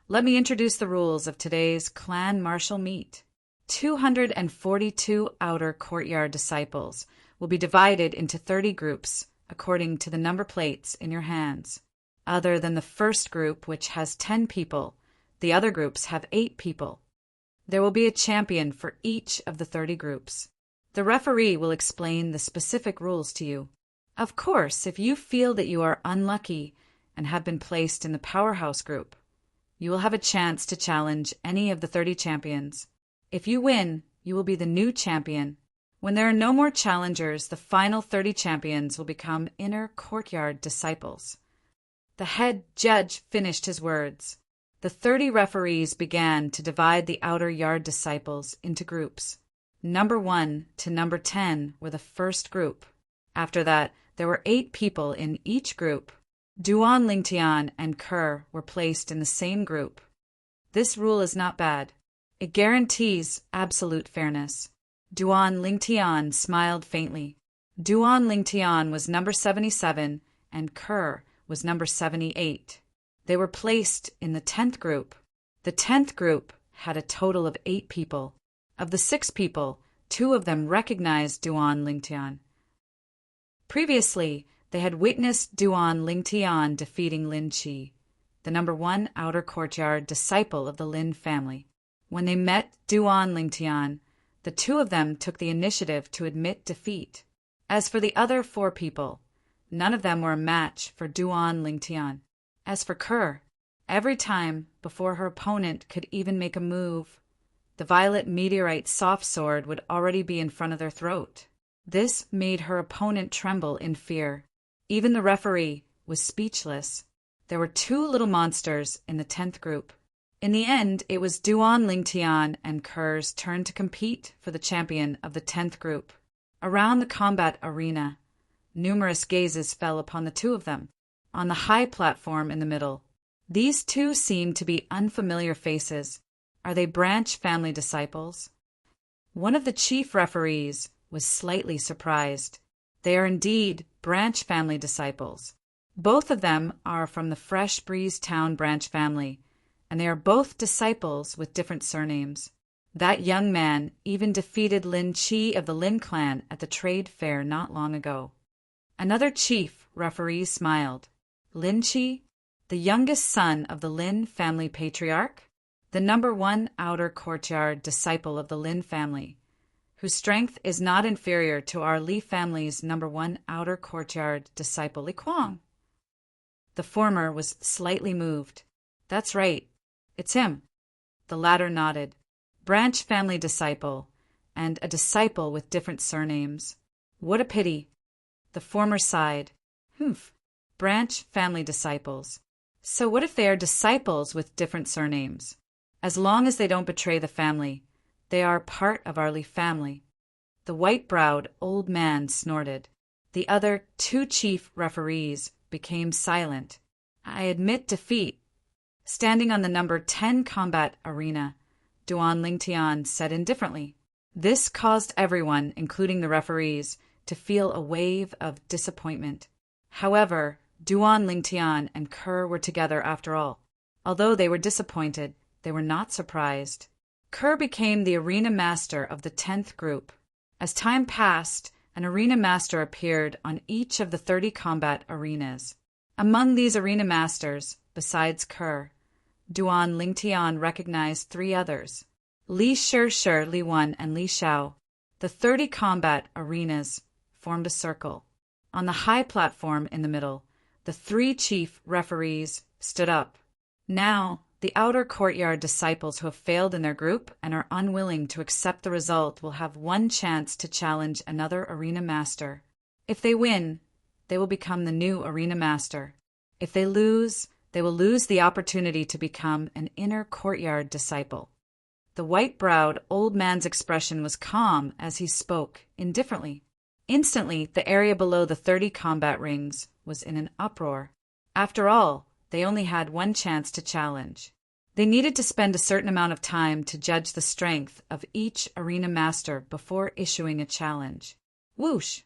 [SPEAKER 1] let me introduce the rules of today's clan martial meet. 242 outer courtyard disciples will be divided into 30 groups according to the number plates in your hands. Other than the first group, which has 10 people, the other groups have 8 people. There will be a champion for each of the 30 groups. The referee will explain the specific rules to you. Of course, if you feel that you are unlucky and have been placed in the powerhouse group, you will have a chance to challenge any of the 30 champions. If you win, you will be the new champion. When there are no more challengers, the final 30 champions will become inner courtyard disciples. The head judge finished his words. The 30 referees began to divide the outer yard disciples into groups. Number 1 to number 10 were the first group. After that, there were 8 people in each group. Duan Lingtian and Kerr were placed in the same group. This rule is not bad. It guarantees absolute fairness. Duan Lingtian smiled faintly. Duan Lingtian was number 77 and Kerr was number 78. They were placed in the 10th group. The 10th group had a total of 8 people. Of the 6 people, 2 of them recognized Duan Lingtian. Previously, they had witnessed Duan Lingtian defeating Lin Qi, the number 1 outer courtyard disciple of the Lin family. When they met Duan Lingtian, the 2 of them took the initiative to admit defeat. As for the other 4 people, none of them were a match for Duan Lingtian. As for Kerr, every time before her opponent could even make a move, the violet meteorite soft sword would already be in front of their throat. This made her opponent tremble in fear. Even the referee was speechless. There were 2 little monsters in the 10th group. In the end, it was Duan Lingtian and Kerr's turn to compete for the champion of the 10th group. Around the combat arena, numerous gazes fell upon the 2 of them. On the high platform in the middle, these 2 seemed to be unfamiliar faces. Are they branch family disciples? One of the chief referees was slightly surprised. They are indeed branch family disciples. Both of them are from the Fresh Breeze Town branch family, and they are both disciples with different surnames. That young man even defeated Lin Chi of the Lin clan at the trade fair not long ago. Another chief referee smiled. Lin Chi, the youngest son of the Lin family patriarch, the #1 outer courtyard disciple of the Lin family, whose strength is not inferior to our Li family's #1 outer courtyard disciple Li Kuang. The former was slightly moved. That's right, it's him. The latter nodded. Branch family disciple, and a disciple with different surnames. What a pity. The former sighed. Humph, branch family disciples. So what if they are disciples with different surnames? As long as they don't betray the family, they are part of our Li family. The white-browed old man snorted. The other 2 chief referees became silent. I admit defeat. Standing on the number 10 combat arena, Duan Lingtian said indifferently. This caused everyone, including the referees, to feel a wave of disappointment. However, Duan Lingtian and Kerr were together after all. Although they were disappointed, they were not surprised. Kerr became the arena master of the 10th group. As time passed, an arena master appeared on each of the 30 combat arenas. Among these arena masters, besides Kerr, Duan Lingtian recognized 3 others: Li Shishir, Li Wen, and Li Xiao. The 30 combat arenas formed a circle. On the high platform in the middle, the 3 chief referees stood up. Now, the outer courtyard disciples who have failed in their group and are unwilling to accept the result will have one chance to challenge another arena master. If they win, they will become the new arena master. If they lose, they will lose the opportunity to become an inner courtyard disciple. The white-browed old man's expression was calm as he spoke, indifferently. Instantly, the area below the 30 combat rings was in an uproar. After all, they only had one chance to challenge. They needed to spend a certain amount of time to judge the strength of each arena master before issuing a challenge. Whoosh!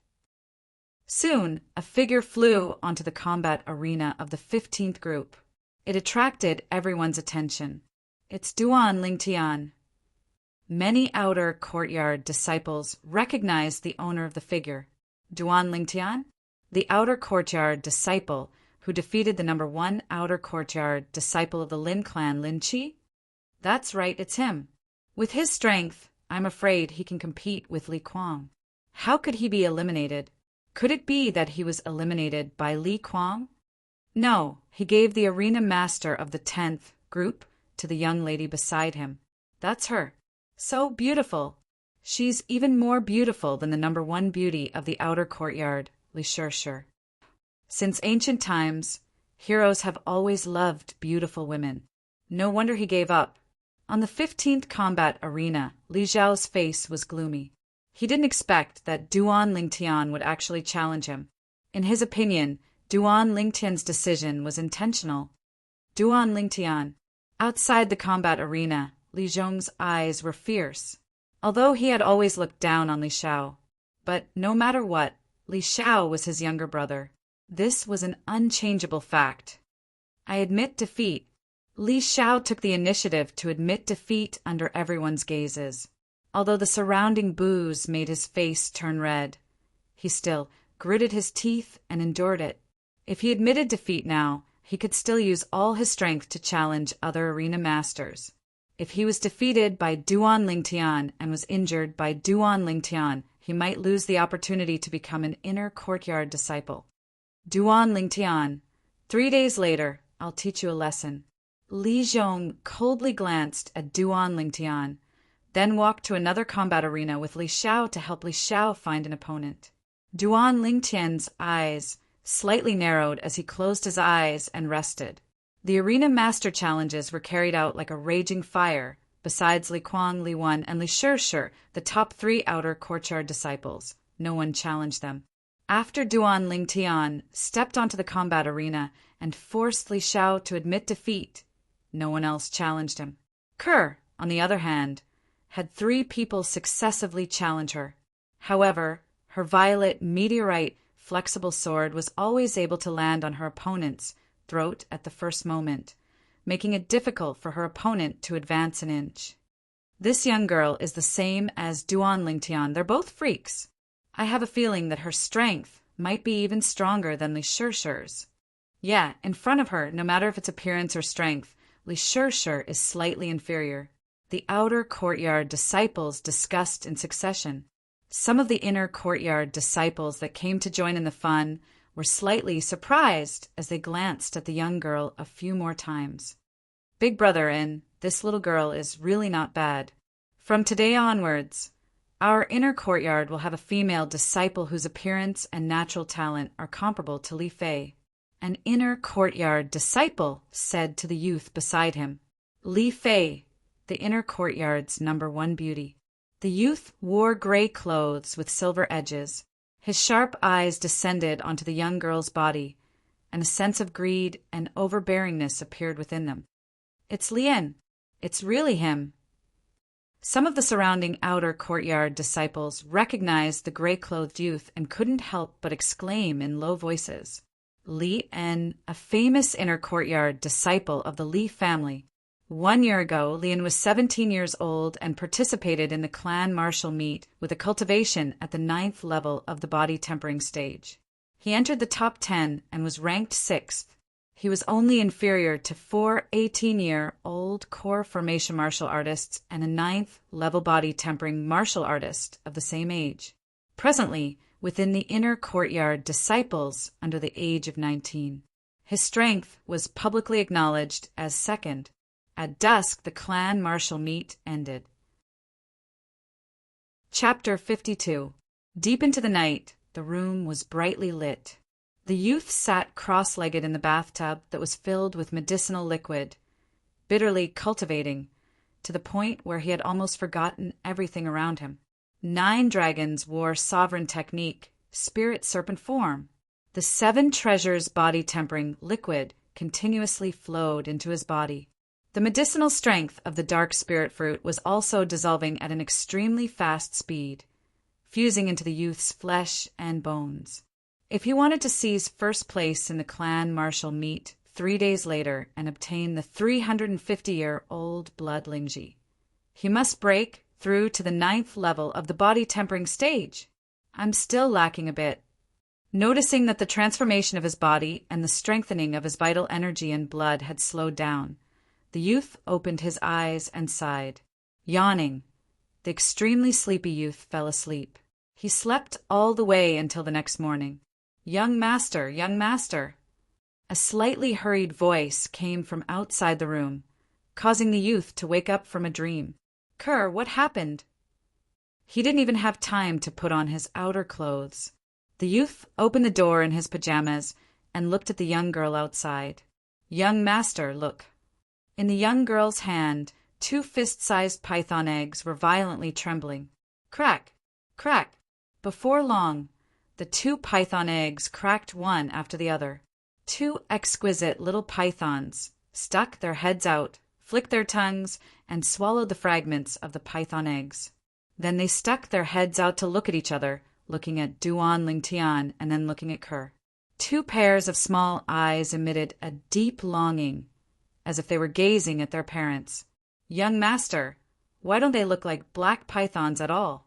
[SPEAKER 1] Soon, a figure flew onto the combat arena of the 15th group. It attracted everyone's attention. It's Duan Lingtian. Many outer courtyard disciples recognized the owner of the figure. Duan Lingtian, the outer courtyard disciple who defeated the #1 outer courtyard disciple of the Lin clan, Lin Chi? That's right, it's him. With his strength, I'm afraid he can compete with Li Kuang. How could he be eliminated? Could it be that he was eliminated by Li Kuang? No, he gave the arena master of the 10th group to the young lady beside him. That's her. So beautiful. She's even more beautiful than the #1 beauty of the outer courtyard, Li Shishir. Since ancient times, heroes have always loved beautiful women. No wonder he gave up. On the 15th combat arena, Li Zhao's face was gloomy. He didn't expect that Duan Lingtian would actually challenge him. In his opinion, Duan Lingtian's decision was intentional. Duan Lingtian. Outside the combat arena, Li Zhong's eyes were fierce, although he had always looked down on Li Xiao. But no matter what, Li Xiao was his younger brother. This was an unchangeable fact. I admit defeat. Li Xiao took the initiative to admit defeat under everyone's gazes. Although the surrounding boos made his face turn red, he still gritted his teeth and endured it. If he admitted defeat now, he could still use all his strength to challenge other arena masters. If he was defeated by Duan Lingtian and was injured by Duan Lingtian, he might lose the opportunity to become an inner courtyard disciple. Duan Lingtian. 3 days later, I'll teach you a lesson. Li Zhong coldly glanced at Duan Lingtian, then walked to another combat arena with Li Xiao to help Li Xiao find an opponent. Duan Lingtian's eyes slightly narrowed as he closed his eyes and rested. The arena master challenges were carried out like a raging fire. Besides Li Kuang, Li Wen, and Li Shishir, the top 3 outer courtyard disciples, no one challenged them. After Duan Lingtian stepped onto the combat arena and forced Li Xiao to admit defeat, no one else challenged him. Kerr, on the other hand, had 3 people successively challenge her. However, her violet meteorite flexible sword was always able to land on her opponent's throat at the first moment. making it difficult for her opponent to advance an inch. This young girl is the same as Duan Lingtian. They're both freaks. I have a feeling that her strength might be even stronger than Li Shishir's. Yeah, in front of her, no matter if it's appearance or strength, Li Shishir is slightly inferior. The outer courtyard disciples discussed in succession. Some of the inner courtyard disciples that came to join in the fun were slightly surprised as they glanced at the young girl a few more times. Big brother and this little girl is really not bad. From today onwards, our inner courtyard will have a female disciple whose appearance and natural talent are comparable to Li Fei. An inner courtyard disciple said to the youth beside him, Li Fei, the inner courtyard's #1 beauty. The youth wore gray clothes with silver edges. His sharp eyes descended onto the young girl's body, and a sense of greed and overbearingness appeared within them. It's Lien. It's really him. Some of the surrounding outer courtyard disciples recognized the gray-clothed youth and couldn't help but exclaim in low voices. Li En, a famous inner courtyard disciple of the Li family. 1 year ago, Lien was 17 years old and participated in the clan martial meet with a cultivation at the 9th level of the body tempering stage. He entered the top 10 and was ranked 6th. He was only inferior to 4 18-year-old core formation martial artists and a 9th level body tempering martial artist of the same age. Presently, within the inner courtyard disciples under the age of 19. His strength was publicly acknowledged as second. At dusk, the clan martial meet ended. Chapter 52. Deep into the night, the room was brightly lit. The youth sat cross-legged in the bathtub that was filled with medicinal liquid, bitterly cultivating, to the point where he had almost forgotten everything around him. 9 dragons wore sovereign technique, spirit serpent form. The 7 treasures body tempering liquid continuously flowed into his body. The medicinal strength of the dark spirit fruit was also dissolving at an extremely fast speed, fusing into the youth's flesh and bones. If he wanted to seize first place in the clan martial meet 3 days later and obtain the 350-year-old blood Lingji, he must break through to the 9th level of the body tempering stage. I'm still lacking a bit. Noticing that the transformation of his body and the strengthening of his vital energy and blood had slowed down, the youth opened his eyes and sighed. Yawning, the extremely sleepy youth fell asleep. He slept all the way until the next morning. Young master, young master. A slightly hurried voice came from outside the room, causing the youth to wake up from a dream. Kerr, what happened? He didn't even have time to put on his outer clothes. The youth opened the door in his pajamas and looked at the young girl outside. Young master, look. In the young girl's hand, 2 fist-sized python eggs were violently trembling. Crack! Crack! Before long, the 2 python eggs cracked one after the other. 2 exquisite little pythons stuck their heads out, flicked their tongues, and swallowed the fragments of the python eggs. Then they stuck their heads out to look at each other, looking at Duan Lingtian and then looking at Kerr. 2 pairs of small eyes emitted a deep longing, as if they were gazing at their parents. Young master, why don't they look like black pythons at all?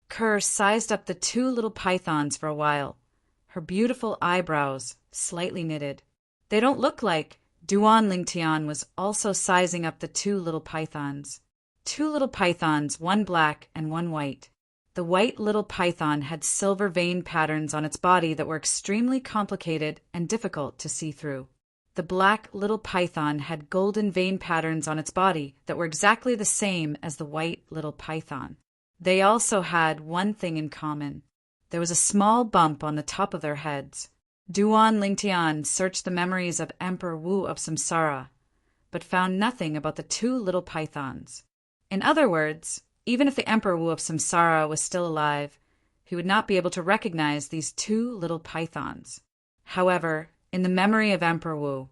[SPEAKER 1] Kerr sized up the 2 little pythons for a while, her beautiful eyebrows slightly knitted. They don't look like. Duan Lingtian was also sizing up the 2 little pythons. 2 little pythons, one black and one white. The white little python had silver vein patterns on its body that were extremely complicated and difficult to see through. The black little python had golden vein patterns on its body that were exactly the same as the white little python. They also had one thing in common. There was a small bump on the top of their heads. Duan Lingtian searched the memories of Emperor Wu of Samsara, but found nothing about the 2 little pythons. In other words, even if the Emperor Wu of Samsara was still alive, he would not be able to recognize these 2 little pythons. However, in the memory of Emperor Wu,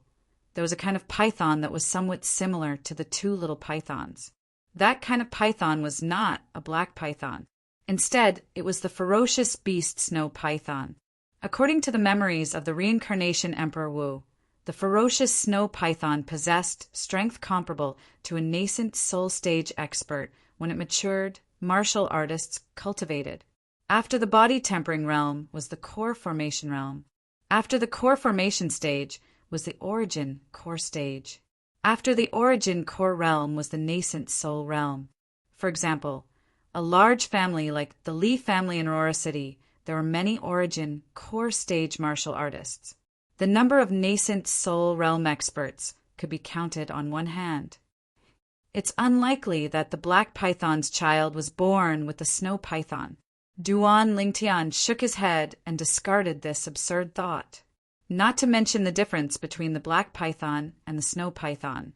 [SPEAKER 1] there was a kind of python that was somewhat similar to the 2 little pythons. That kind of python was not a black python. Instead, it was the ferocious beast snow python. According to the memories of the reincarnation Emperor Wu, The ferocious snow python possessed strength comparable to a nascent soul stage expert. When it matured, martial artists cultivated. After the body tempering realm was the core formation realm. After the core formation stage was the origin core stage. After the origin core realm was the nascent soul realm. For example, a large family like the Lee family in Aurora City, there were many origin core stage martial artists. The number of nascent soul realm experts could be counted on one hand. It's unlikely that the black python's child was born with the snow python. Duan Lingtian shook his head and discarded this absurd thought. Not to mention the difference between the black python and the snow python.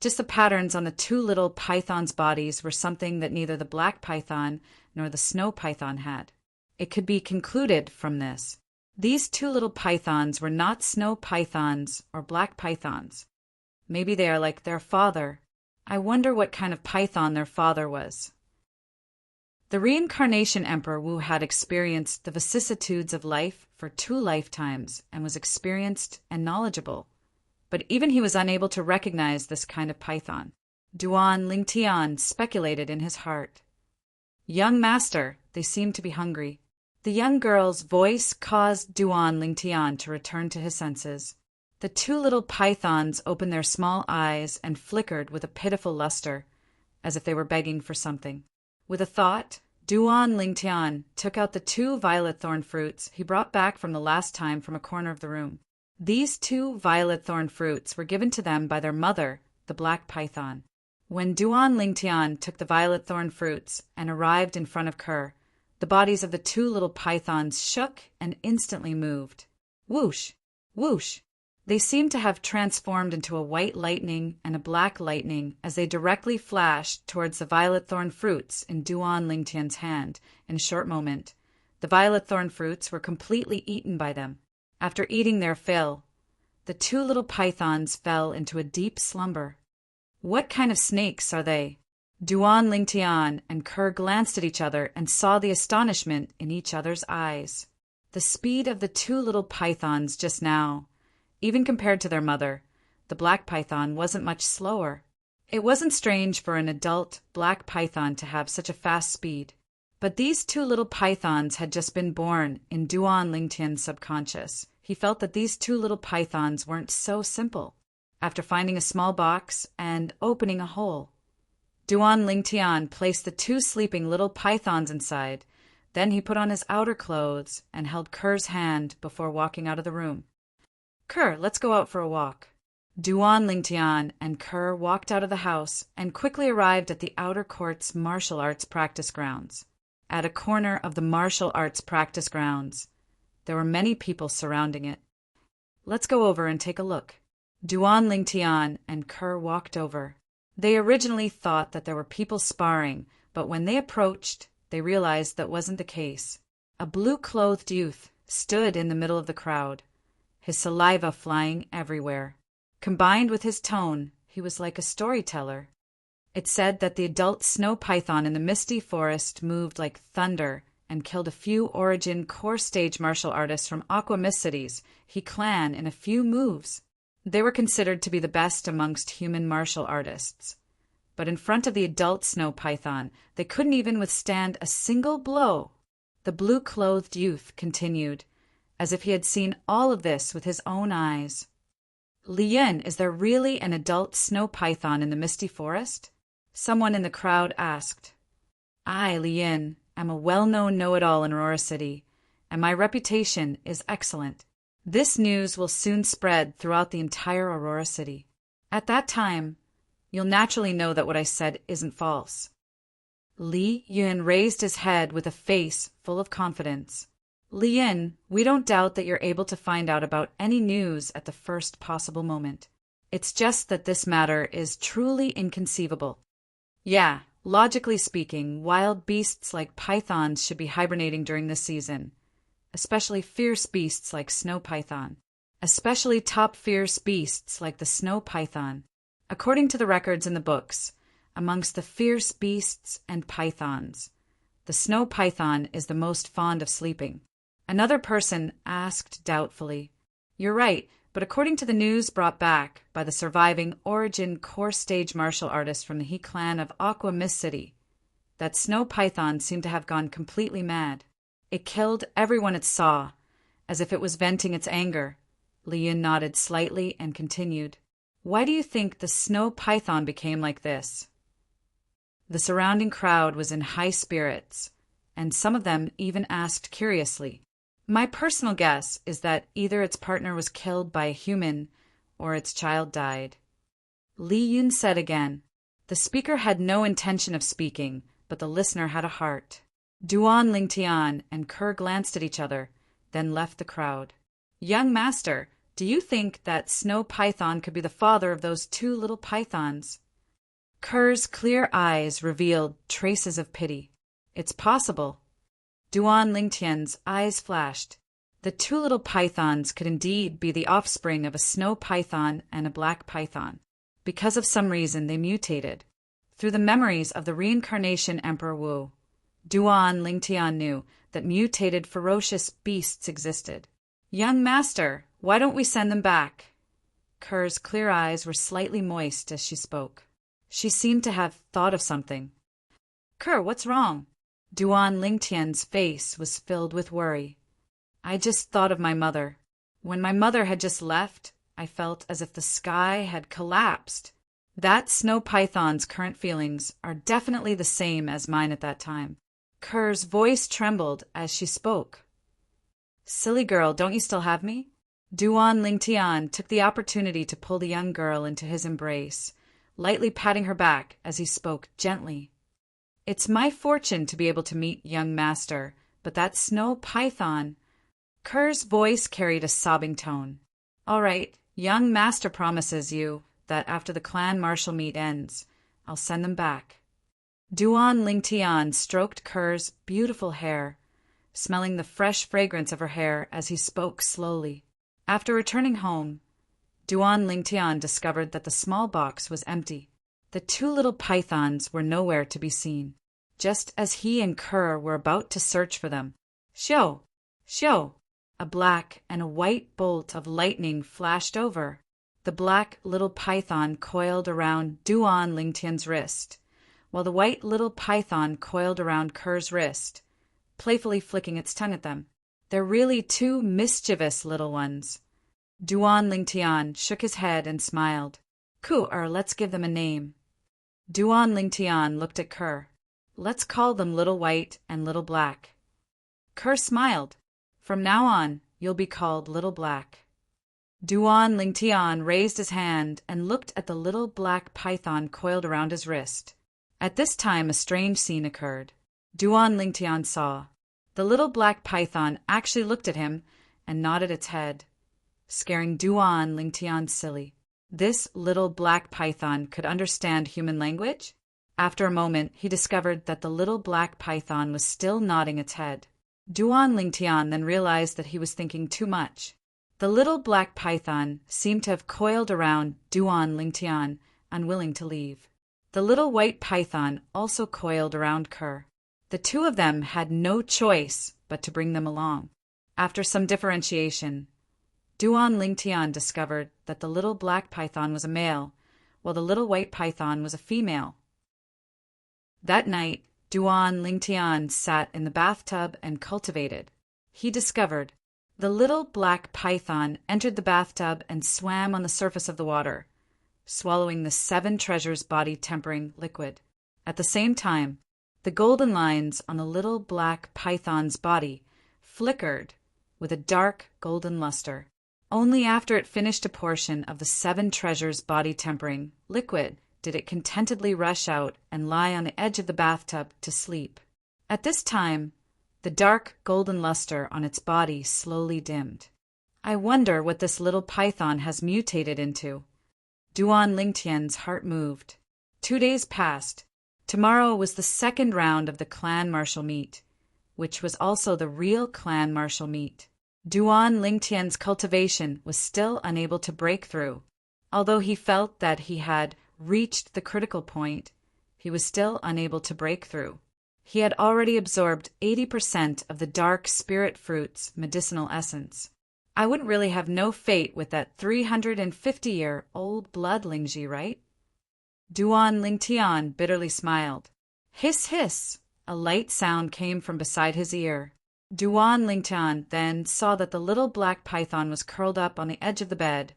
[SPEAKER 1] Just the patterns on the two little pythons' bodies were something that neither the black python nor the snow python had. It could be concluded from this. These two little pythons were not snow pythons or black pythons. Maybe they are like their father. I wonder what kind of python their father was. The reincarnation Emperor Wu had experienced the vicissitudes of life for 2 lifetimes and was experienced and knowledgeable. But even he was unable to recognize this kind of python. Duan Lingtian speculated in his heart. Young master, they seem to be hungry. The young girl's voice caused Duan Lingtian to return to his senses. The two little pythons opened their small eyes and flickered with a pitiful luster, as if they were begging for something. With a thought, Duan Lingtian took out the 2 violet thorn fruits he brought back from the last time from a corner of the room. These 2 violet thorn fruits were given to them by their mother, the black python. When Duan Lingtian took the violet thorn fruits and arrived in front of Kerr, the bodies of the 2 little pythons shook and instantly moved. Whoosh! Whoosh! They seemed to have transformed into a white lightning and a black lightning as they directly flashed towards the violet thorn fruits in Duan Lingtian's hand. In a short moment, the violet thorn fruits were completely eaten by them. After eating their fill, the 2 little pythons fell into a deep slumber. What kind of snakes are they? Duan Lingtian and Kerr glanced at each other and saw the astonishment in each other's eyes. The speed of the 2 little pythons just now, even compared to their mother, the black python wasn't much slower. It wasn't strange for an adult black python to have such a fast speed. But these 2 little pythons had just been born in Duan Lingtian's subconscious. He felt that these 2 little pythons weren't so simple. After finding a small box and opening a hole, Duan Lingtian placed the 2 sleeping little pythons inside. Then he put on his outer clothes and held Kerr's hand before walking out of the room. Kerr, let's go out for a walk. Duan Lingtian and Kerr walked out of the house and quickly arrived at the outer court's martial arts practice grounds. At a corner of the martial arts practice grounds, there were many people surrounding it. Let's go over and take a look. Duan Lingtian and Kerr walked over. They originally thought that there were people sparring, but when they approached, they realized that wasn't the case. A blue-clothed youth stood in the middle of the crowd, his saliva flying everywhere. Combined with his tone, he was like a storyteller. It said that the adult snow python in the misty forest moved like thunder and killed a few origin core stage martial artists from Aqua Mist City's He clan in a few moves. They were considered to be the best amongst human martial artists. But in front of the adult snow python, they couldn't even withstand a single blow. The blue-clothed youth continued, as if he had seen all of this with his own eyes. Lian, is there really an adult snow python in the misty forest? Someone in the crowd asked. I, Lian, am a well-known know-it-all in Aurora City, and my reputation is excellent. This news will soon spread throughout the entire Aurora City. At that time, you'll naturally know that what I said isn't false. Li Yun raised his head with a face full of confidence. Li Yun, we don't doubt that you're able to find out about any news at the first possible moment. It's just that this matter is truly inconceivable. Yeah, logically speaking, wild beasts like pythons should be hibernating during this season, especially fierce beasts like snow python, especially top fierce beasts like the snow python. According to the records in the books, amongst the fierce beasts and pythons, the snow python is the most fond of sleeping. Another person asked doubtfully, You're right, But according to the news brought back by the surviving Origin core stage martial artist from the He clan of Aqua Mist City, that snow python seemed to have gone completely mad. It killed everyone it saw, as if it was venting its anger. Li Yun nodded slightly and continued. Why do you think the snow python became like this? The surrounding crowd was in high spirits, and some of them even asked curiously. My personal guess is that either its partner was killed by a human or its child died. Li Yun said again. The speaker had no intention of speaking, but the listener had a heart. Duan Lingtian and Kerr glanced at each other, then left the crowd. Young master, do you think that snow python could be the father of those two little pythons? Kerr's clear eyes revealed traces of pity. It's possible. Duan Lingtian's eyes flashed. The two little pythons could indeed be the offspring of a snow python and a black python. Because of some reason they mutated. Through the memories of the reincarnation Emperor Wu, Duan Lingtian knew that mutated ferocious beasts existed. Young master, why don't we send them back? Kerr's clear eyes were slightly moist as she spoke. She seemed to have thought of something. Kerr, what's wrong? Duan Lingtian's face was filled with worry. I just thought of my mother. When my mother had just left, I felt as if the sky had collapsed. That snow python's current feelings are definitely the same as mine at that time. Kerr's voice trembled as she spoke. Silly girl, don't you still have me? Duan Lingtian took the opportunity to pull the young girl into his embrace, lightly patting her back as he spoke gently. It's my fortune to be able to meet young master, but that snow python... Kerr's voice carried a sobbing tone. All right, young master promises you that after the clan martial meet ends, I'll send them back. Duan Lingtian stroked Kerr's beautiful hair, smelling the fresh fragrance of her hair as he spoke slowly. After returning home, Duan Lingtian discovered that the small box was empty. The two little pythons were nowhere to be seen. Just as he and Kerr were about to search for them, Shoo! Shoo! A black and a white bolt of lightning flashed over. The black little python coiled around Duan Lingtian's wrist, while the white little python coiled around Kerr's wrist, playfully flicking its tongue at them. They're really two mischievous little ones. Duan Lingtian shook his head and smiled. Let's give them a name. Duan Lingtian looked at Kerr. Let's call them Little White and Little Black. Kerr smiled. From now on, you'll be called Little Black. Duan Lingtian raised his hand and looked at the little black python coiled around his wrist. At this time, a strange scene occurred. Duan Lingtian saw. The little black python actually looked at him and nodded its head, scaring Duan Lingtian silly. This little black python could understand human language? After a moment, he discovered that the little black python was still nodding its head. Duan Lingtian then realized that he was thinking too much. The little black python seemed to have coiled around Duan Lingtian, unwilling to leave. The little white python also coiled around Kerr. The two of them had no choice but to bring them along. After some differentiation, Duan Lingtian discovered that the little black python was a male, while the little white python was a female. That night, Duan Lingtian sat in the bathtub and cultivated. He discovered the little black python entered the bathtub and swam on the surface of the water, swallowing the 7 treasures body-tempering liquid. At the same time, the golden lines on the little black python's body flickered with a dark golden luster. Only after it finished a portion of the 7 treasures body-tempering liquid did it contentedly rush out and lie on the edge of the bathtub to sleep. At this time, the dark golden luster on its body slowly dimmed. I wonder what this little python has mutated into. Duan Lingtian's heart moved. 2 days passed. Tomorrow was the second round of the clan martial meet, which was also the real clan martial meet. Duan Lingtian's cultivation was still unable to break through. Although he felt that he had reached the critical point, he was still unable to break through. He had already absorbed 80% of the dark spirit fruit's medicinal essence. I wouldn't really have no fate with that 350-year-old blood Lingji, right? Duan Lingtian bitterly smiled. Hiss, hiss! A light sound came from beside his ear. Duan Lingtian then saw that the little black python was curled up on the edge of the bed,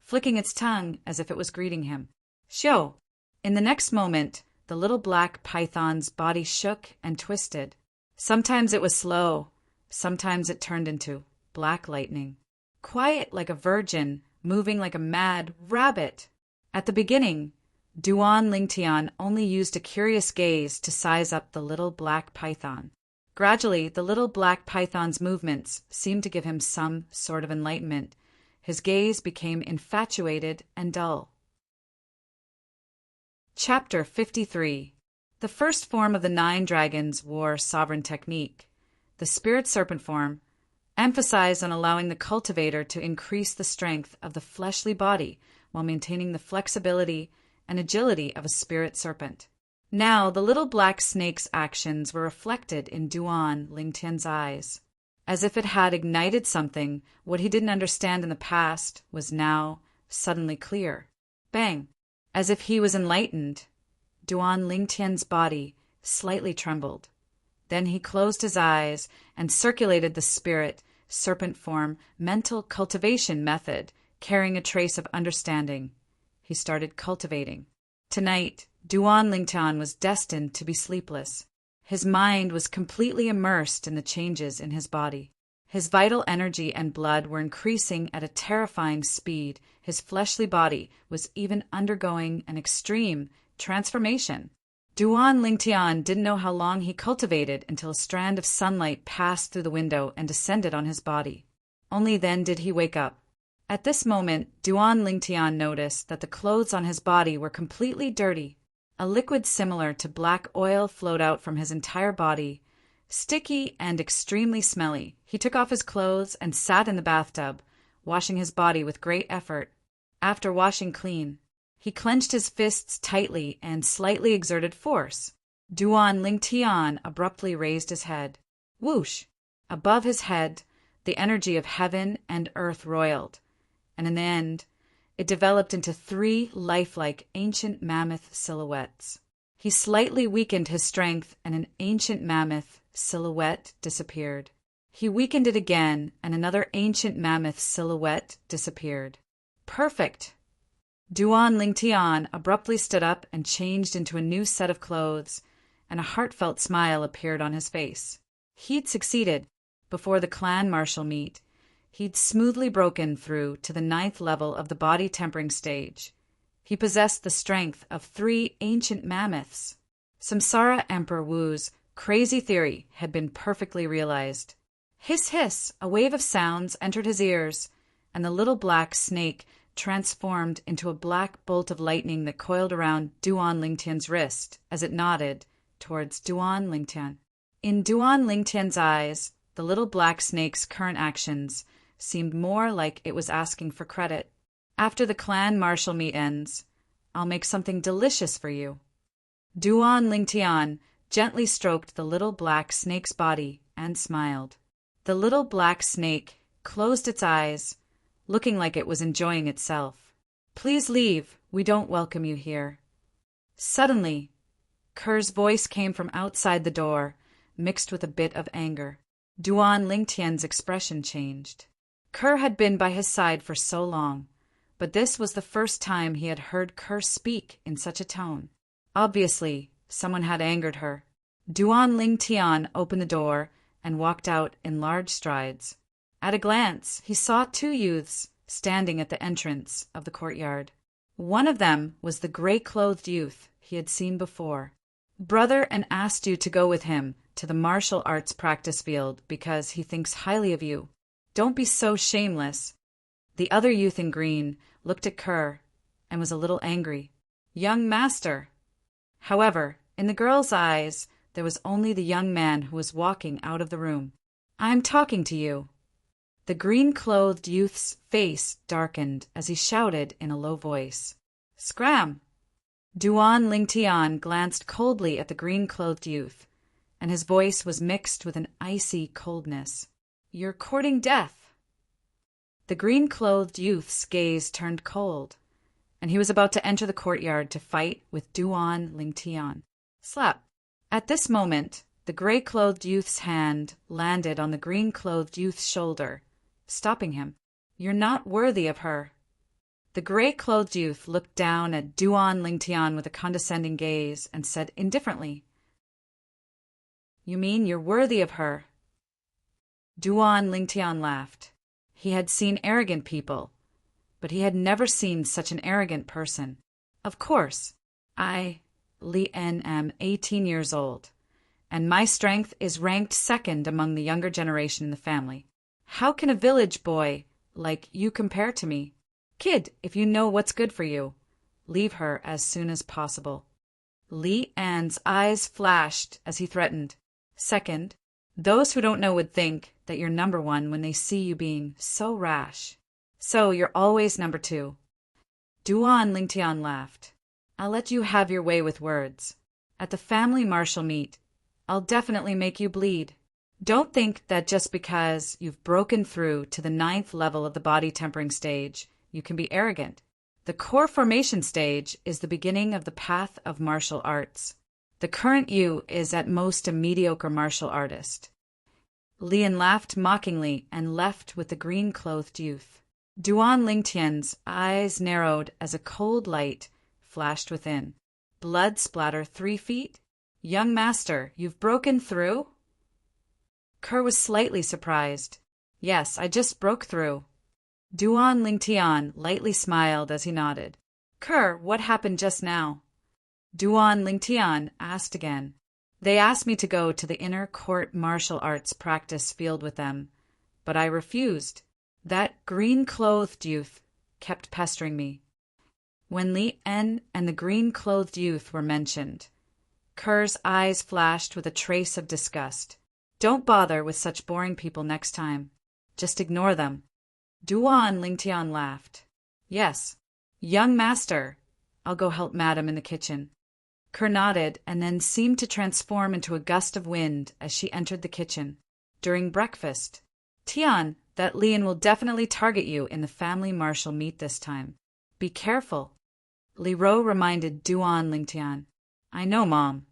[SPEAKER 1] flicking its tongue as if it was greeting him. Shio! In the next moment, the little black python's body shook and twisted. Sometimes it was slow, sometimes it turned into black lightning. Quiet like a virgin, moving like a mad rabbit. At the beginning, Duan Lingtian only used a curious gaze to size up the little black python. Gradually, the little black python's movements seemed to give him some sort of enlightenment. His gaze became infatuated and dull. Chapter 53. The first form of the 9 dragons' war sovereign technique, the spirit serpent form, emphasized on allowing the cultivator to increase the strength of the fleshly body while maintaining the flexibility and agility of a spirit serpent. Now, the little black snake's actions were reflected in Duan Lingtian's eyes. As if it had ignited something, what he didn't understand in the past was now suddenly clear. Bang! As if he was enlightened, Duan Lingtian's body slightly trembled. Then he closed his eyes and circulated the spirit serpent form mental cultivation method, carrying a trace of understanding. He started cultivating. Tonight, Duan Lingtian was destined to be sleepless. His mind was completely immersed in the changes in his body. His vital energy and blood were increasing at a terrifying speed. His fleshly body was even undergoing an extreme transformation. Duan Lingtian didn't know how long he cultivated until a strand of sunlight passed through the window and descended on his body. Only then did he wake up. At this moment, Duan Lingtian noticed that the clothes on his body were completely dirty. A liquid similar to black oil flowed out from his entire body, sticky and extremely smelly. He took off his clothes and sat in the bathtub, washing his body with great effort. After washing clean, he clenched his fists tightly and slightly exerted force. Duan Lingtian abruptly raised his head. Whoosh! Above his head, the energy of heaven and earth roiled, and in the end, it developed into 3 lifelike ancient mammoth silhouettes. He slightly weakened his strength, and an ancient mammoth silhouette disappeared. He weakened it again, and another ancient mammoth silhouette disappeared. Perfect! Duan Lingtian abruptly stood up and changed into a new set of clothes, and a heartfelt smile appeared on his face. He'd succeeded. Before the clan martial meet, he'd smoothly broken through to the 9th level of the body tempering stage. He possessed the strength of 3 ancient mammoths. Samsara Emperor Wu's crazy theory had been perfectly realized. Hiss, hiss! A wave of sounds entered his ears, and the little black snake transformed into a black bolt of lightning that coiled around Duan Lingtian's wrist as it nodded towards Duan Lingtian. In Duan Lingtian's eyes, the little black snake's current actions seemed more like it was asking for credit. After the clan martial meet ends, I'll make something delicious for you. Duan Lingtian gently stroked the little black snake's body and smiled. The little black snake closed its eyes, looking like it was enjoying itself. Please leave. We don't welcome you here. Suddenly, Kerr's voice came from outside the door, mixed with a bit of anger. Duan Lingtian's expression changed. Kerr had been by his side for so long, but this was the first time he had heard Kerr speak in such a tone. Obviously, someone had angered her. Duan Lingtian opened the door and walked out in large strides. At a glance, he saw 2 youths standing at the entrance of the courtyard. One of them was the gray-clothed youth he had seen before. Brother and asked you to go with him to the martial arts practice field because he thinks highly of you. Don't be so shameless. The other youth in green looked at Kerr and was a little angry. Young master. However, in the girl's eyes, there was only the young man who was walking out of the room. I'm talking to you. The green-clothed youth's face darkened as he shouted in a low voice. Scram! Duan Lingtian glanced coldly at the green-clothed youth, and his voice was mixed with an icy coldness. You're courting death. The green-clothed youth's gaze turned cold, and he was about to enter the courtyard to fight with Duan Lingtian. Slap! At this moment, the gray-clothed youth's hand landed on the green-clothed youth's shoulder, stopping him. "You're not worthy of her." The gray-clothed youth looked down at Duan Lingtian with a condescending gaze and said indifferently, "You mean you're worthy of her?" Duan Lingtian laughed. He had seen arrogant people, but he had never seen such an arrogant person. "Of course, I, Li En, am 18 years old, and my strength is ranked second among the younger generation in the family. How can a village boy like you compare to me? Kid, if you know what's good for you, leave her as soon as possible." Li An's eyes flashed as he threatened. "Second, those who don't know would think that you're number one when they see you being so rash. So you're always number two." Duan Lingtian laughed. "I'll let you have your way with words. At the family martial meet, I'll definitely make you bleed. Don't think that just because you've broken through to the 9th level of the body tempering stage, you can be arrogant. The core formation stage is the beginning of the path of martial arts. The current you is at most a mediocre martial artist." Lian laughed mockingly and left with the green-clothed youth. Duan Lingtian's eyes narrowed as a cold light flashed within. "Blood splatter 3 feet? Young master, you've broken through?" Kerr was slightly surprised. "Yes, I just broke through." Duan Lingtian lightly smiled as he nodded. "Kerr, what happened just now?" Duan Lingtian asked again. "They asked me to go to the inner court martial arts practice field with them, but I refused. That green-clothed youth kept pestering me." When Li En and the green-clothed youth were mentioned, Kerr's eyes flashed with a trace of disgust. "Don't bother with such boring people next time. Just ignore them." Duan Lingtian laughed. "Yes, young master, I'll go help madam in the kitchen." Kerr nodded and then seemed to transform into a gust of wind as she entered the kitchen. During breakfast, "Tian, that Lian will definitely target you in the family martial meet this time. Be careful." Li Ro reminded Duan Lingtian. "I know, Mom."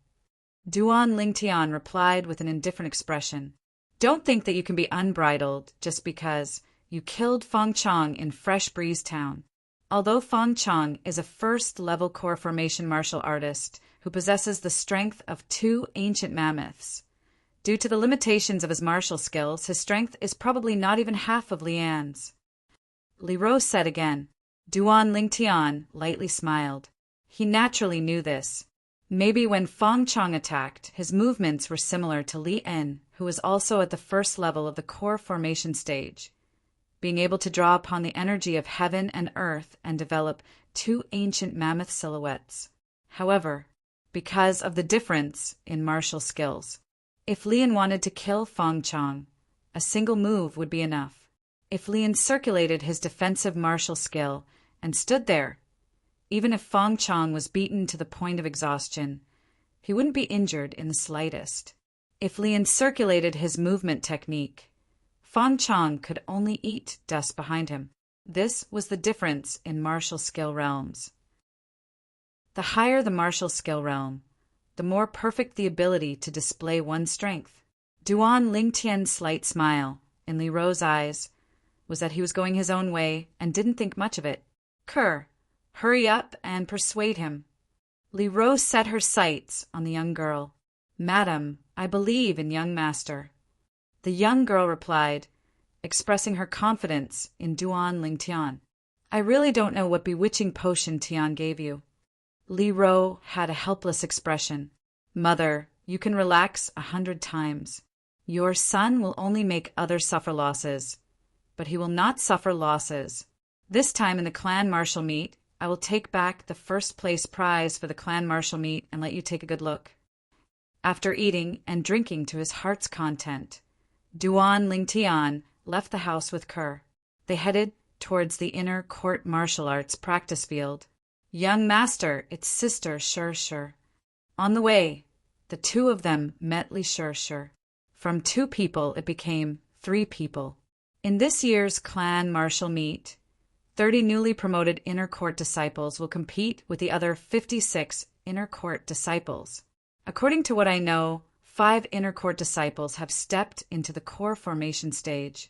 [SPEAKER 1] Duan Lingtian replied with an indifferent expression. "Don't think that you can be unbridled just because you killed Feng Chong in Fresh Breeze Town. Although Feng Chong is a first-level core formation martial artist who possesses the strength of 2 ancient mammoths, due to the limitations of his martial skills, his strength is probably not even half of Lian's." Li Ro said again. Duan Lingtian lightly smiled. He naturally knew this. Maybe when Feng Chong attacked, his movements were similar to Li En, who was also at the first level of the core formation stage, being able to draw upon the energy of heaven and earth and develop 2 ancient mammoth silhouettes. However, because of the difference in martial skills, if Lian wanted to kill Feng Chong, a single move would be enough. If Lian circulated his defensive martial skill and stood there, even if Feng Chong was beaten to the point of exhaustion, he wouldn't be injured in the slightest. If Lian circulated his movement technique, Feng Chong could only eat dust behind him. This was the difference in martial skill realms. The higher the martial skill realm, the more perfect the ability to display one's strength. Duan Lingtian's slight smile, in Li Ro's eyes, was that he was going his own way and didn't think much of it. "Kerr, hurry up and persuade him." Li Ro set her sights on the young girl. "Madam, I believe in young master." The young girl replied, expressing her confidence in Duan Lingtian. "I really don't know what bewitching potion Tian gave you." Li Ro had a helpless expression. "Mother, you can relax 100 times. Your son will only make others suffer losses, but he will not suffer losses. This time in the clan martial meet, I will take back the first place prize for the clan martial meet and let you take a good look." After eating and drinking to his heart's content, Duan Lingtian left the house with Kerr. They headed towards the inner court martial arts practice field. "Young master, it's sister Shir. On the way, the 2 of them met Li Shir. From 2 people it became 3 people. In this year's clan martial meet, 30 newly promoted inner court disciples will compete with the other 56 inner court disciples. According to what I know, 5 inner court disciples have stepped into the core formation stage.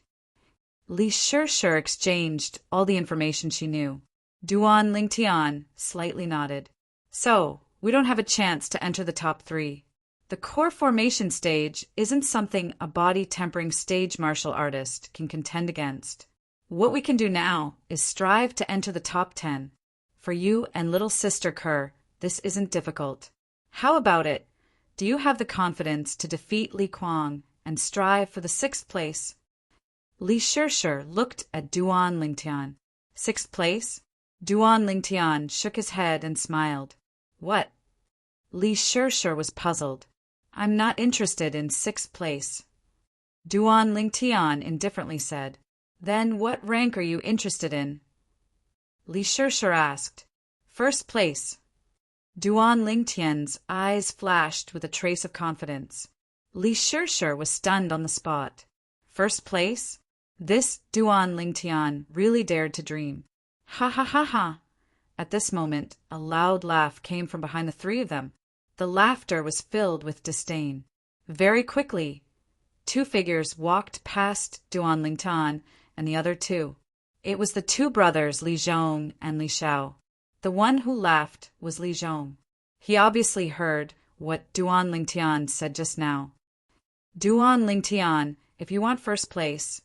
[SPEAKER 1] Li Shishir exchanged all the information she knew. Duan Lingtian slightly nodded. So, we don't have a chance to enter the top 3. The core formation stage isn't something a body-tempering stage martial artist can contend against. What we can do now is strive to enter the top 10. For you and little sister Kerr, this isn't difficult. How about it? Do you have the confidence to defeat Li Kuang and strive for the 6th place? Li Shishir looked at Duan Lingtian. 6th place? Duan Lingtian shook his head and smiled. What? Li Shishir was puzzled. I'm not interested in 6th place. Duan Lingtian indifferently said. Then what rank are you interested in? Li Shishir asked. 1st place. Duan Lingtian's eyes flashed with a trace of confidence. Li Shishir was stunned on the spot. 1st place? This Duan Lingtian really dared to dream. Ha ha ha ha! At this moment, a loud laugh came from behind the 3 of them. The laughter was filled with disdain. Very quickly, 2 figures walked past Duan Lingtian and the other 2. It was the 2 brothers Li Zhong and Li Xiao. The one who laughed was Li Zhong. He obviously heard what Duan Lingtian said just now. Duan Lingtian, if you want 1st place,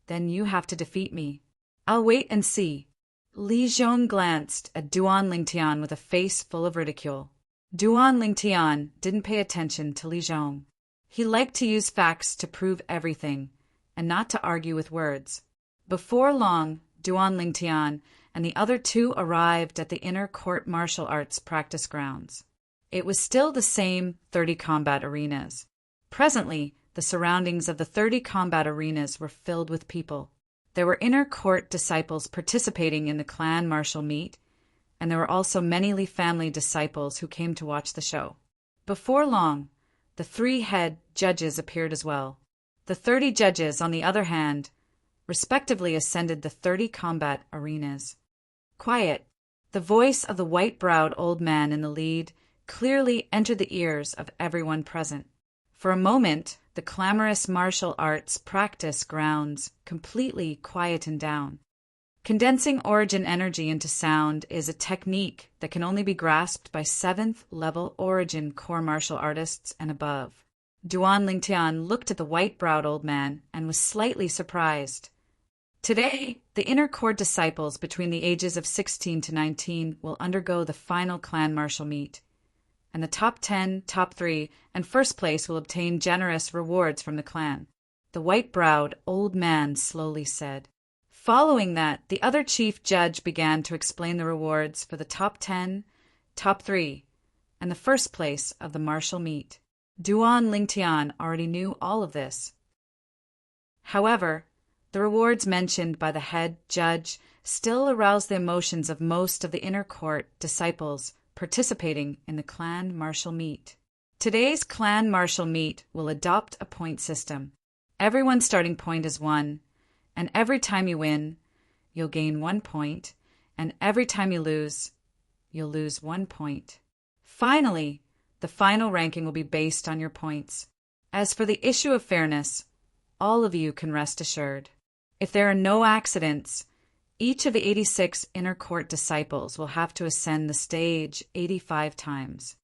[SPEAKER 1] then you have to defeat me. I'll wait and see. Li Zhong glanced at Duan Lingtian with a face full of ridicule. Duan Lingtian didn't pay attention to Li Zhong. He liked to use facts to prove everything, and not to argue with words. Before long, Duan Lingtian and the other 2 arrived at the inner court martial arts practice grounds. It was still the same 30 combat arenas. Presently, the surroundings of the 30 combat arenas were filled with people. There were inner court disciples participating in the clan martial meet, and there were also many Li family disciples who came to watch the show. Before long, the 3 head judges appeared as well. The 30 judges, on the other hand, respectively ascended the 30 combat arenas. Quiet! The voice of the white-browed old man in the lead clearly entered the ears of everyone present. For a moment, the clamorous martial arts practice grounds completely quietened down. Condensing origin energy into sound is a technique that can only be grasped by 7th-level origin core martial artists and above. Duan Lingtian looked at the white-browed old man and was slightly surprised. Today, the inner court disciples between the ages of 16 to 19 will undergo the final clan martial meet, and the top 10, top 3, and 1st place will obtain generous rewards from the clan. The white-browed old man slowly said. Following that, the other chief judge began to explain the rewards for the top 10, top 3, and the 1st place of the martial meet. Duan Lingtian already knew all of this. However, the rewards mentioned by the head judge still aroused the emotions of most of the inner court disciples participating in the clan martial meet. Today's clan martial meet will adopt a point system. Everyone's starting point is 1, and every time you win, you'll gain 1 point, and every time you lose, you'll lose 1 point. Finally, the final ranking will be based on your points. As for the issue of fairness, all of you can rest assured. If there are no accidents, each of the 86 inner court disciples will have to ascend the stage 85 times.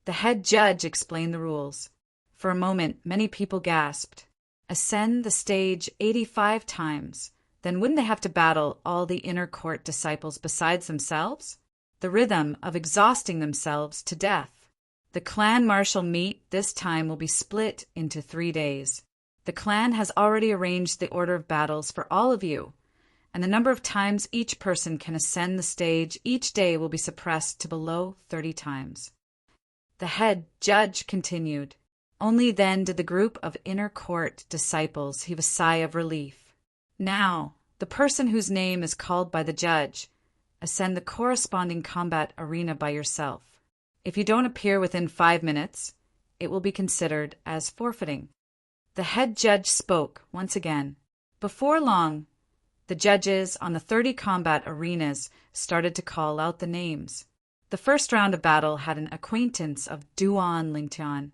[SPEAKER 1] The head judge explained the rules. For a moment, many people gasped. Ascend the stage 85 times, then wouldn't they have to battle all the inner court disciples besides themselves? The rhythm of exhausting themselves to death. The clan martial meet this time will be split into 3 days. The clan has already arranged the order of battles for all of you, and the number of times each person can ascend the stage each day will be suppressed to below 30 times. The head judge continued. Only then did the group of inner court disciples heave a sigh of relief. Now, the person whose name is called by the judge, ascend the corresponding combat arena by yourself. If you don't appear within 5 minutes, it will be considered as forfeiting. The head judge spoke once again. Before long, the judges on the 30 combat arenas started to call out the names. The first round of battle had an acquaintance of Duan Lingtian.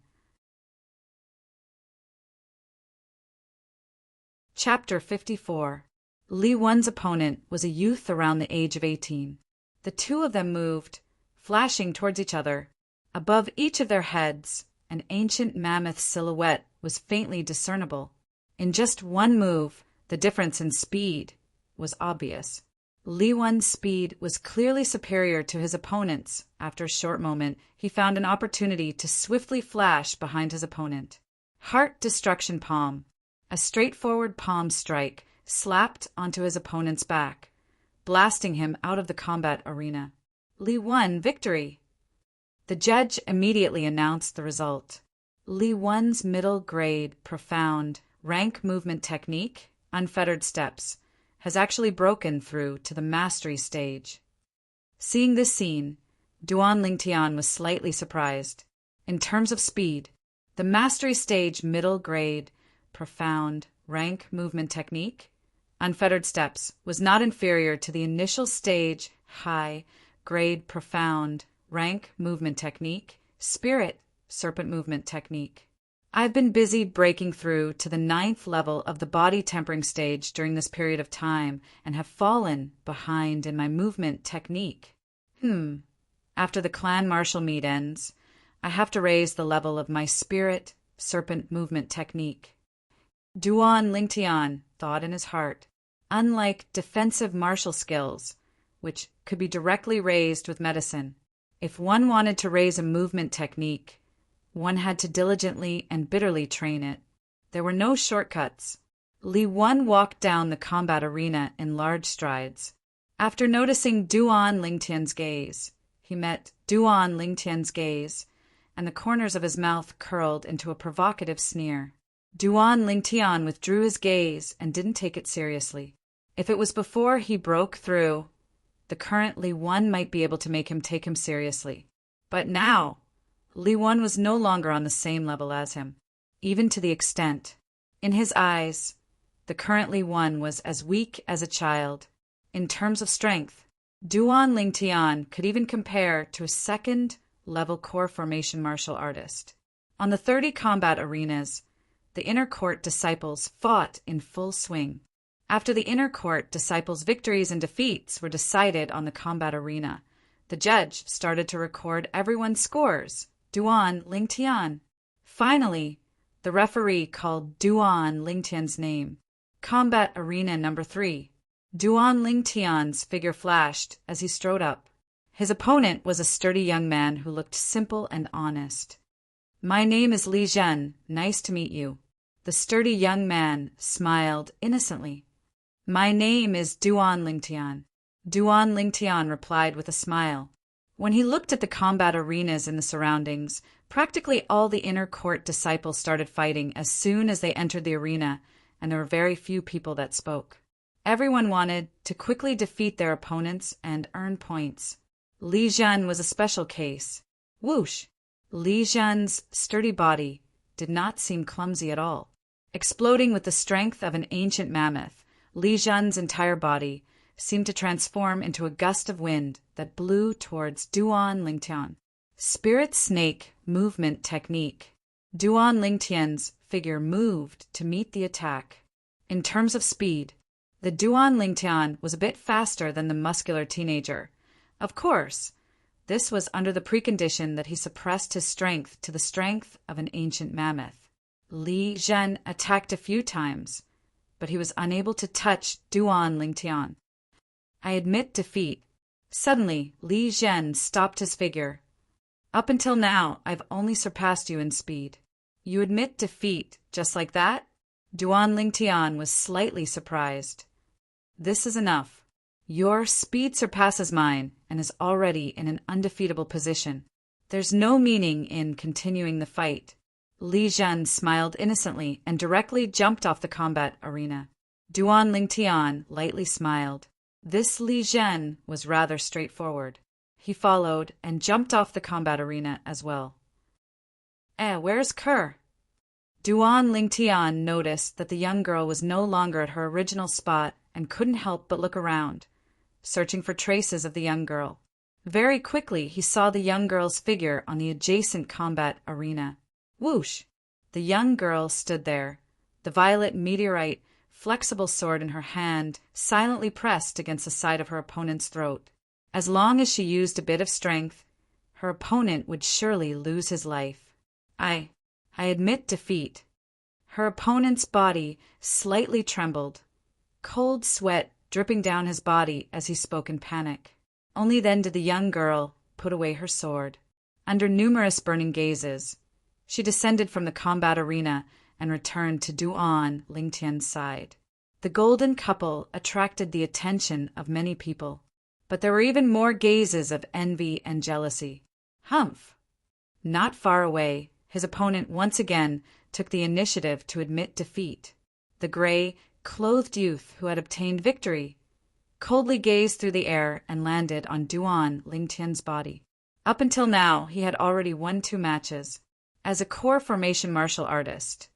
[SPEAKER 1] Chapter 54. Li Wen's opponent was a youth around the age of 18. The two of them moved, flashing towards each other. Above each of their heads, an ancient mammoth silhouette was faintly discernible. In just one move, the difference in speed was obvious. Li Wen's speed was clearly superior to his opponent's. After a short moment, he found an opportunity to swiftly flash behind his opponent. Heart Destruction Palm. A straightforward palm strike slapped onto his opponent's back, blasting him out of the combat arena. Li Wen victory! The judge immediately announced the result. Li Wen's middle grade, profound, rank movement technique, unfettered steps, has actually broken through to the mastery stage. Seeing this scene, Duan Lingtian was slightly surprised. In terms of speed, the mastery stage middle grade, profound, rank movement technique, unfettered steps, was not inferior to the initial stage high grade, profound, rank movement technique, spirit, serpent movement technique. I've been busy breaking through to the 9th level of the body tempering stage during this period of time and have fallen behind in my movement technique. After the clan martial meet ends, I have to raise the level of my spirit, serpent movement technique. Duan Lingtian thought in his heart, unlike defensive martial skills, which could be directly raised with medicine, if one wanted to raise a movement technique, one had to diligently and bitterly train it. There were no shortcuts. Li Wen walked down the combat arena in large strides. After noticing Duan Lingtian's gaze, he met Duan Lingtian's gaze, and the corners of his mouth curled into a provocative sneer. Duan Lingtian withdrew his gaze and didn't take it seriously. If it was before he broke through, the current Li Wen might be able to make him take him seriously. But now, Li Wen was no longer on the same level as him, even to the extent. In his eyes, the current Li Wen was as weak as a child. In terms of strength, Duan Lingtian could even compare to a second-level core formation martial artist. On the 30 combat arenas, the inner court disciples fought in full swing. After the inner court disciples' victories and defeats were decided on the combat arena, the judge started to record everyone's scores. Duan Lingtian. Finally, the referee called Duan Lingtian's name. Combat arena number 3. Duan Lingtian's figure flashed as he strode up. His opponent was a sturdy young man who looked simple and honest. "My name is Li Zhen. Nice to meet you." The sturdy young man smiled innocently. "My name is Duan Lingtian." Duan Lingtian replied with a smile. When he looked at the combat arenas in the surroundings, practically all the inner court disciples started fighting as soon as they entered the arena, and there were very few people that spoke. Everyone wanted to quickly defeat their opponents and earn points. Li Zhen was a special case. Whoosh! Li Zhen's sturdy body did not seem clumsy at all. Exploding with the strength of an ancient mammoth, Li Zhen's entire body seemed to transform into a gust of wind that blew towards Duan Lingtian. Spirit Snake movement technique. Duan Lingtian's figure moved to meet the attack. In terms of speed, the Duan Lingtian was a bit faster than the muscular teenager. Of course, this was under the precondition that he suppressed his strength to the strength of an ancient mammoth. Li Zhen attacked a few times, but he was unable to touch Duan Lingtian. "I admit defeat." Suddenly, Li Zhen stopped his figure. "Up until now, I've only surpassed you in speed." "You admit defeat just like that?" Duan Lingtian was slightly surprised. "This is enough. Your speed surpasses mine and is already in an undefeatable position. There's no meaning in continuing the fight." Li Zhen smiled innocently and directly jumped off the combat arena. Duan Lingtian lightly smiled. This Li Zhen was rather straightforward. He followed and jumped off the combat arena as well. Where's Kerr?" Duan Lingtian noticed that the young girl was no longer at her original spot and couldn't help but look around, searching for traces of the young girl. Very quickly, he saw the young girl's figure on the adjacent combat arena. Whoosh! The young girl stood there, the violet meteorite flexible sword in her hand silently pressed against the side of her opponent's throat. As long as she used a bit of strength, her opponent would surely lose his life. I admit defeat. Her opponent's body slightly trembled, cold sweat dripping down his body as he spoke in panic. Only then did the young girl put away her sword. Under numerous burning gazes, she descended from the combat arena and returned to Duan Lingtian's side. The golden couple attracted the attention of many people, but there were even more gazes of envy and jealousy. Humph! Not far away, his opponent once again took the initiative to admit defeat. The gray, clothed youth who had obtained victory coldly gazed through the air and landed on Duan Lingtian's body. Up until now, he had already won 2 matches. As a core formation martial artist,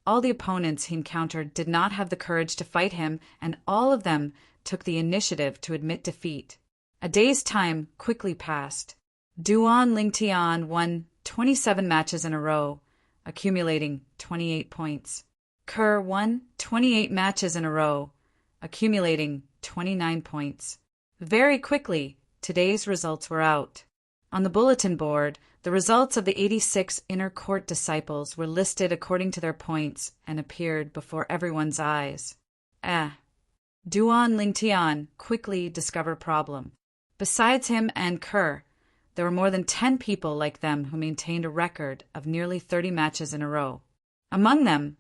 [SPEAKER 1] all the opponents he encountered did not have the courage to fight him, and all of them took the initiative to admit defeat. A day's time quickly passed. Duan Lingtian won 27 matches in a row, accumulating 28 points. Kerr won 28 matches in a row, accumulating 29 points. Very quickly, today's results were out. On the bulletin board, the results of the 86 inner court disciples were listed according to their points and appeared before everyone's eyes. Duan Lingtian quickly discovered problem. Besides him and Kerr, there were more than 10 people like them who maintained a record of nearly 30 matches in a row. Among them,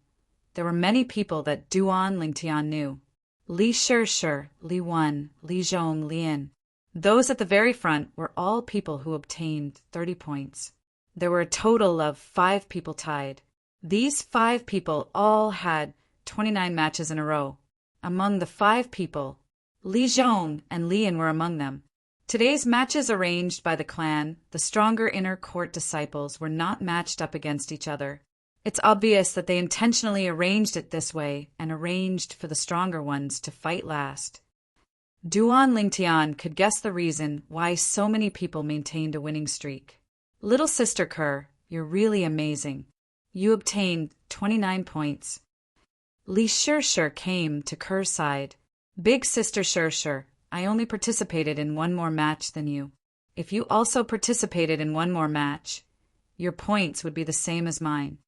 [SPEAKER 1] there were many people that Duan Lingtian knew. Li Shishir, Li Wen, Li Zhong, Lian. Those at the very front were all people who obtained 30 points. There were a total of 5 people tied. These 5 people all had 29 matches in a row. Among the 5 people, Li Zhong and Lian were among them. Today's matches arranged by the clan, the stronger inner court disciples were not matched up against each other. It's obvious that they intentionally arranged it this way and arranged for the stronger ones to fight last. Duan Lingtian could guess the reason why so many people maintained a winning streak. Little sister Kerr, you're really amazing. You obtained 29 points. Li Shishir came to Kerr's side. Big sister Shishir, I only participated in 1 more match than you. If you also participated in 1 more match, your points would be the same as mine.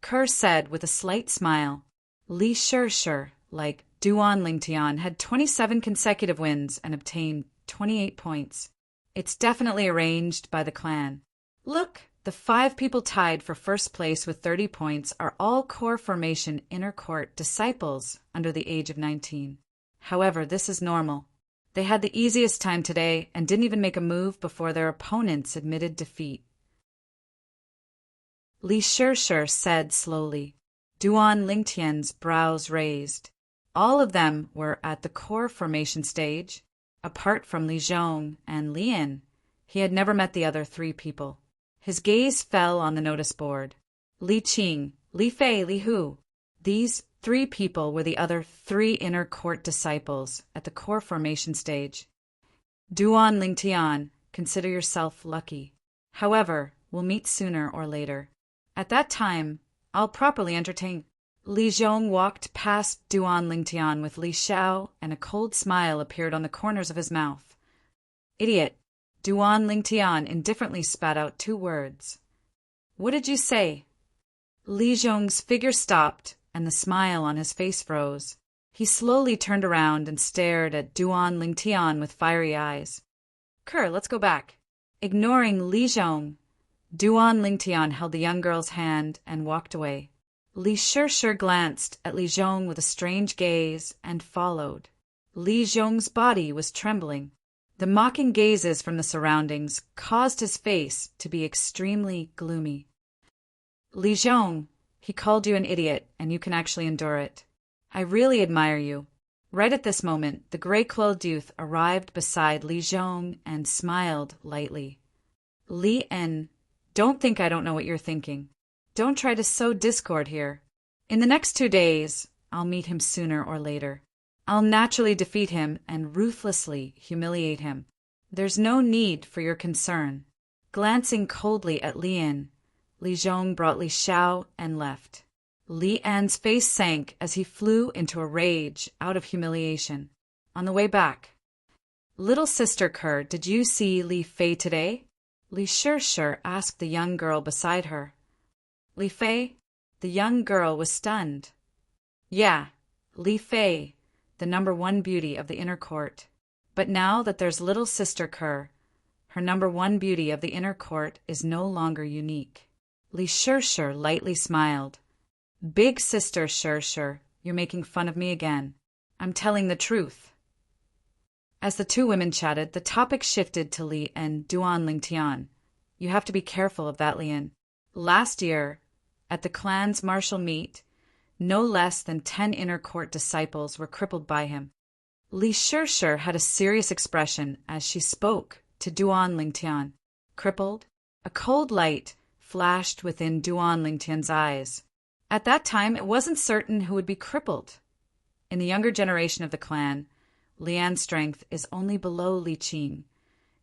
[SPEAKER 1] Kerr said with a slight smile. Li Shishir, like Duan Lingtian, had 27 consecutive wins and obtained 28 points. It's definitely arranged by the clan. Look, the 5 people tied for first place with 30 points are all core formation inner court disciples under the age of 19. However, this is normal. They had the easiest time today and didn't even make a move before their opponents admitted defeat. Li Shishir said slowly. Duan Lingtian's brows raised. All of them were at the core formation stage. Apart from Li Zhong and Lian, he had never met the other 3 people. His gaze fell on the notice board. Li Qing, Li Fei, Li Hu. These 3 people were the other 3 inner court disciples at the core formation stage. Duan Lingtian, consider yourself lucky. However, we'll meet sooner or later. At that time, I'll properly entertain. Li Zhong walked past Duan Lingtian with Li Xiao, and a cold smile appeared on the corners of his mouth. Idiot! Duan Lingtian indifferently spat out 2 words. What did you say? Li Zhong's figure stopped, and the smile on his face froze. He slowly turned around and stared at Duan Lingtian with fiery eyes. Kerr, let's go back. Ignoring Li Zhong, Duan Lingtian held the young girl's hand and walked away. Li Shishir glanced at Li Zhong with a strange gaze and followed. Li Zhong's body was trembling. The mocking gazes from the surroundings caused his face to be extremely gloomy. Li Zhong, he called you an idiot, and you can actually endure it. I really admire you. Right at this moment, the gray-clothed youth arrived beside Li Zhong and smiled lightly. Li En, don't think I don't know what you're thinking. Don't try to sow discord here. In the next 2 days, I'll meet him sooner or later. I'll naturally defeat him and ruthlessly humiliate him. There's no need for your concern." Glancing coldly at Li Yan, Li Zhong brought Li Xiao and left. Li Yan's face sank as he flew into a rage out of humiliation. On the way back, "Little sister Ker, did you see Li Fei today?" Li Shishir asked the young girl beside her. "Li Fei?" The young girl was stunned. "Yeah, Li Fei, the #1 beauty of the inner court. But now that there's little sister Ker, her #1 beauty of the inner court is no longer unique." Li Shishir lightly smiled. "Big sister Shishir, you're making fun of me again. I'm telling the truth." As the two women chatted, the topic shifted to Li and Duan Lingtian. "You have to be careful of that, Lian. Last year, at the clan's martial meet, no less than 10 inner court disciples were crippled by him." Li Shishir had a serious expression as she spoke to Duan Lingtian. Crippled? A cold light flashed within Duan Lingtian's eyes. At that time, it wasn't certain who would be crippled. In the younger generation of the clan, Lian's strength is only below Li Qing,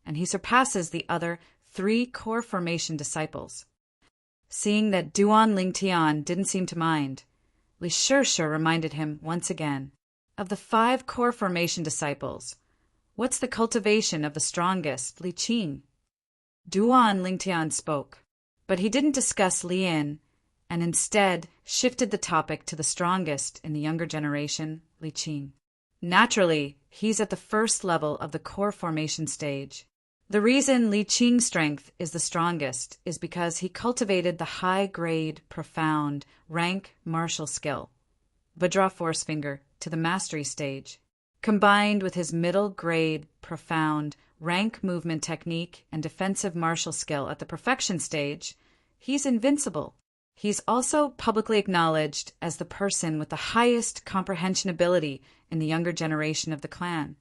[SPEAKER 1] and he surpasses the other 3 core formation disciples. Seeing that Duan Lingtian didn't seem to mind, Li Shishir reminded him once again. "Of the 5 core formation disciples, what's the cultivation of the strongest, Li Qing?" Duan Lingtian spoke, but he didn't discuss Li Yan, and instead shifted the topic to the strongest in the younger generation, Li Qing. Naturally, he's at the first level of the core formation stage. The reason Li Qing's strength is the strongest is because he cultivated the high-grade, profound, rank martial skill, Vajra Force Finger, to the mastery stage. Combined with his middle-grade, profound, rank movement technique and defensive martial skill at the perfection stage, he's invincible. He's also publicly acknowledged as the person with the highest comprehension ability in the younger generation of the clan.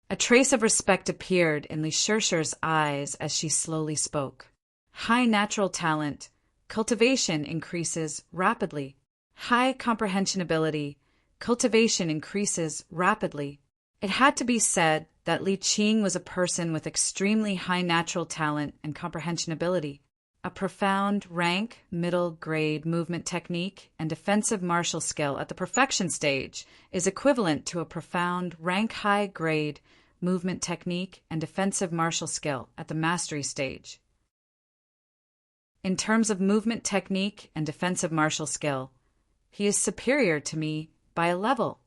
[SPEAKER 1] A trace of respect appeared in Li Shishir's eyes as she slowly spoke. High natural talent, cultivation increases rapidly. High comprehension ability, cultivation increases rapidly. It had to be said that Li Qing was a person with extremely high natural talent and comprehension ability. A profound rank, middle grade movement technique and defensive martial skill at the perfection stage is equivalent to a profound rank high grade movement technique and defensive martial skill at the mastery stage. In terms of movement technique and defensive martial skill, he is superior to me by a level.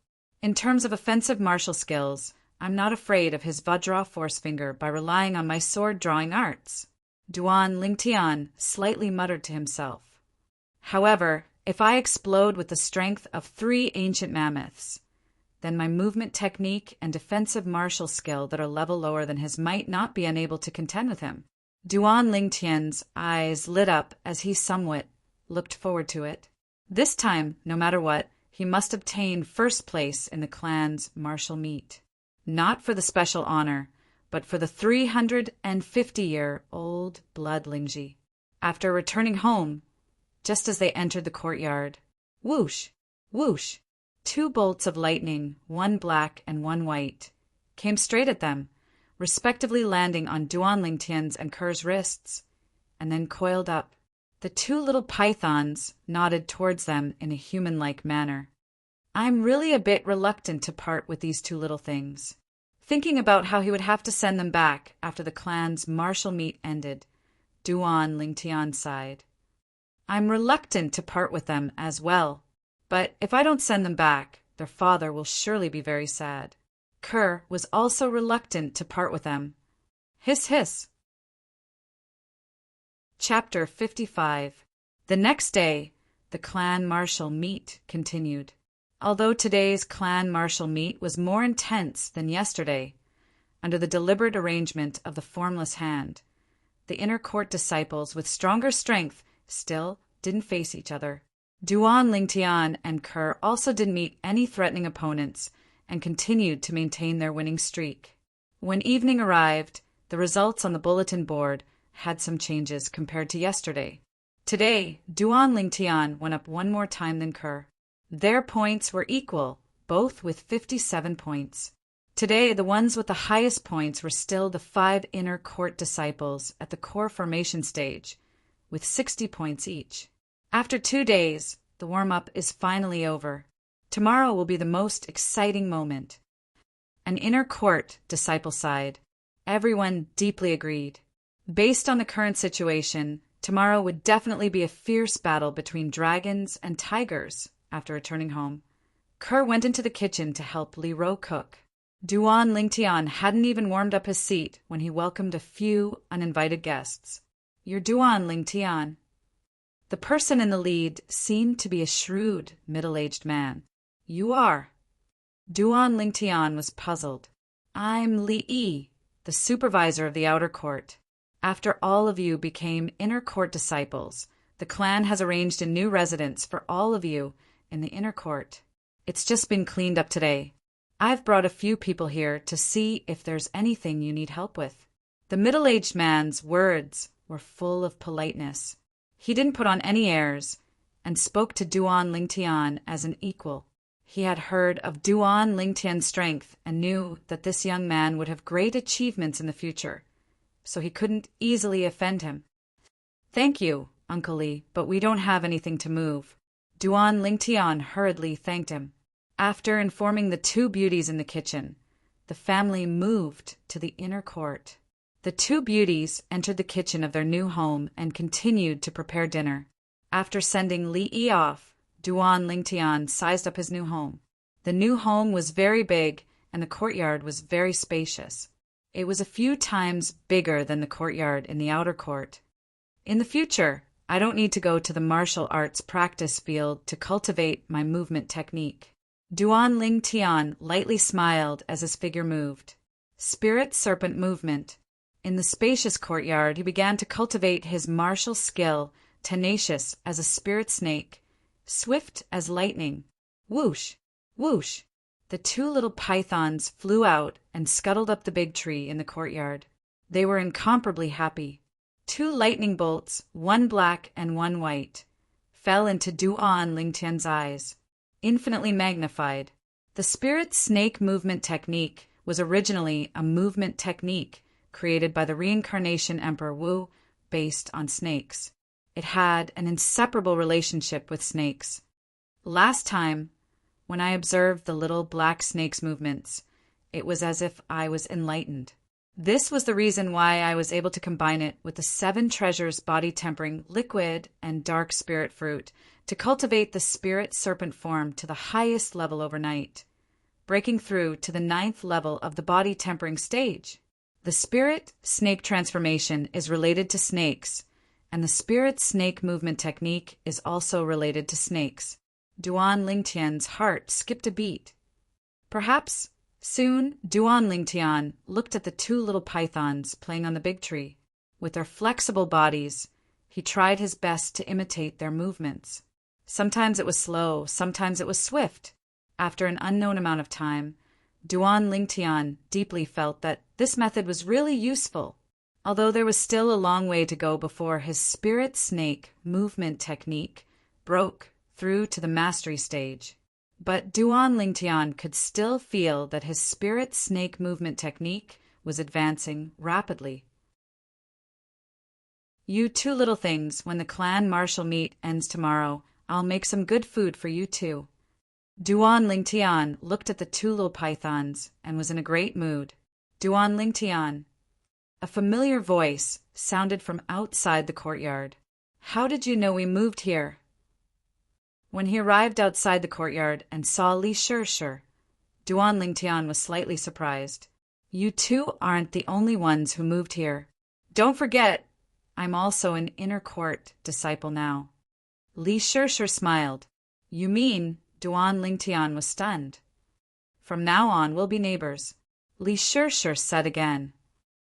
[SPEAKER 1] In terms of offensive martial skills, I'm not afraid of his Vajra Force Finger by relying on my sword-drawing arts. Duan Lingtian slightly muttered to himself. However, if I explode with the strength of 3 ancient mammoths, then my movement technique and defensive martial skill that are level lower than his might not be unable to contend with him. Duan Lingtian's eyes lit up as he somewhat looked forward to it. This time, no matter what, he must obtain first place in the clan's martial meet. Not for the special honor, but for the 350-year-old blood Lingji. After returning home, just as they entered the courtyard, whoosh, whoosh, 2 bolts of lightning, 1 black and 1 white, came straight at them, respectively landing on Duan Lingtian's and Ker's wrists, and then coiled up. The 2 little pythons nodded towards them in a human-like manner. I'm really a bit reluctant to part with these 2 little things. Thinking about how he would have to send them back after the clan's martial meet ended, Duan Lingtian sighed. I'm reluctant to part with them as well, but if I don't send them back, their father will surely be very sad. Ker was also reluctant to part with them. Hiss, hiss. Chapter 55. The next day, the clan martial meet continued. Although today's clan martial meet was more intense than yesterday, under the deliberate arrangement of the formless hand, the inner court disciples with stronger strength still didn't face each other. Duan Lingtian and Ker also didn't meet any threatening opponents and continued to maintain their winning streak. When evening arrived, the results on the bulletin board had some changes compared to yesterday. Today, Duan Lingtian went up one more time than Kerr. Their points were equal, both with 57 points. Today, the ones with the highest points were still the 5 inner court disciples at the core formation stage, with 60 points each. After 2 days, the warm-up is finally over. Tomorrow will be the most exciting moment. An inner court disciple sighed. Everyone deeply agreed. Based on the current situation, tomorrow would definitely be a fierce battle between dragons and tigers after returning home. Kerr went into the kitchen to help Li Ro cook. Duan Lingtian hadn't even warmed up his seat when he welcomed a few uninvited guests. "You're Duan Lingtian." The person in the lead seemed to be a shrewd, middle-aged man. "You are." Duan Lingtian was puzzled. "I'm Li Yi, the supervisor of the outer court. After all of you became inner court disciples, the clan has arranged a new residence for all of you in the inner court. It's just been cleaned up today. I've brought a few people here to see if there's anything you need help with." The middle-aged man's words were full of politeness. He didn't put on any airs and spoke to Duan Lingtian as an equal. He had heard of Duan Lingtian's strength and knew that this young man would have great achievements in the future, so he couldn't easily offend him. "Thank you, Uncle Li, but we don't have anything to move." Duan Lingtian hurriedly thanked him. After informing the 2 beauties in the kitchen, the family moved to the inner court. The 2 beauties entered the kitchen of their new home and continued to prepare dinner. After sending Li Yi off, Duan Lingtian sized up his new home. The new home was very big and the courtyard was very spacious. It was a few times bigger than the courtyard in the outer court. "In the future, I don't need to go to the martial arts practice field to cultivate my movement technique." Duan Lingtian lightly smiled as his figure moved. Spirit serpent movement. In the spacious courtyard, he began to cultivate his martial skill, tenacious as a spirit snake, swift as lightning. Whoosh! Whoosh! The 2 little pythons flew out and scuttled up the big tree in the courtyard. They were incomparably happy. 2 lightning bolts, one black and one white, fell into Duan Lingtian's eyes. Infinitely magnified. The spirit snake movement technique was originally a movement technique created by the reincarnation Emperor Wu based on snakes. It had an inseparable relationship with snakes. Last time, when I observed the little black snake's movements, it was as if I was enlightened. This was the reason why I was able to combine it with the 7 treasures body-tempering liquid and dark spirit fruit to cultivate the spirit serpent form to the highest level overnight, breaking through to the 9th level of the body-tempering stage. The spirit snake transformation is related to snakes, and the spirit snake movement technique is also related to snakes. Duan Lingtian's heart skipped a beat. Perhaps soon Duan Lingtian looked at the 2 little pythons playing on the big tree. With their flexible bodies, he tried his best to imitate their movements. Sometimes it was slow, sometimes it was swift. After an unknown amount of time, Duan Lingtian deeply felt that this method was really useful, although there was still a long way to go before his spirit snake movement technique broke through to the mastery stage. But Duan Lingtian could still feel that his spirit snake movement technique was advancing rapidly. "You 2 little things, when the clan martial meet ends tomorrow, I'll make some good food for you too." Duan Lingtian looked at the 2 little pythons and was in a great mood. "Duan Lingtian." A familiar voice sounded from outside the courtyard. "How did you know we moved here?" When he arrived outside the courtyard and saw Li Shishir, Duan Lingtian was slightly surprised. "You 2 aren't the only ones who moved here. Don't forget, I'm also an inner court disciple now." Li Shishir smiled. "You mean?" Duan Lingtian was stunned. "From now on, we'll be neighbors," Li Shishir said again.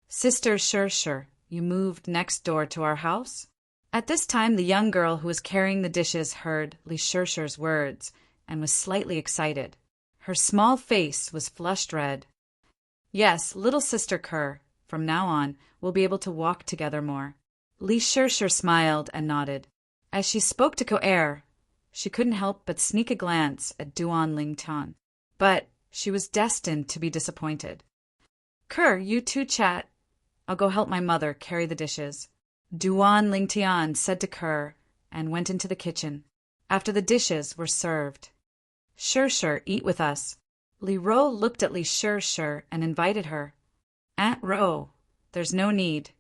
[SPEAKER 1] "Sister Shishir, you moved next door to our house?" At this time, the young girl who was carrying the dishes heard Li Shishir's words and was slightly excited. Her small face was flushed red. "Yes, little sister Kerr. From now on, we'll be able to walk together more." Li Shishir smiled and nodded. As she spoke to Ko-er, she couldn't help but sneak a glance at Duan Ling-tian. But she was destined to be disappointed. "Ker, you two chat. I'll go help my mother carry the dishes," Duan Ling-tian said to Ker, and went into the kitchen. After the dishes were served, "Sure, eat with us." Li Ro looked at Li Sure and invited her. "Aunt Ro, there's no need.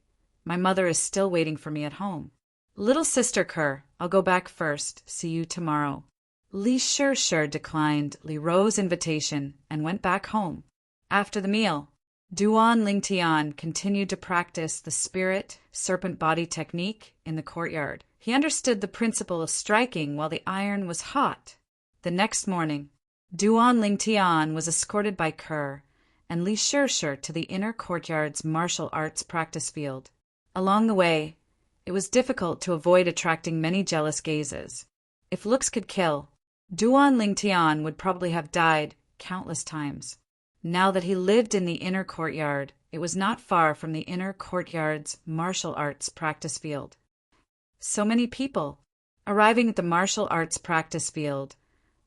[SPEAKER 1] My mother is still waiting for me at home." "Little sister Ker, I'll go back first. See you tomorrow." Li Sure declined Li Ro's invitation and went back home. After the meal, Duan Ling-tian continued to practice the spirit serpent body technique in the courtyard. He understood the principle of striking while the iron was hot. The next morning, Duan Ling-tian was escorted by Ker and Li Sure to the inner courtyard's martial arts practice field. Along the way, it was difficult to avoid attracting many jealous gazes. If looks could kill, Duan Ling-tian would probably have died countless times. Now that he lived in the inner courtyard, it was not far from the inner courtyard's martial arts practice field. So many people. Arriving at the martial arts practice field,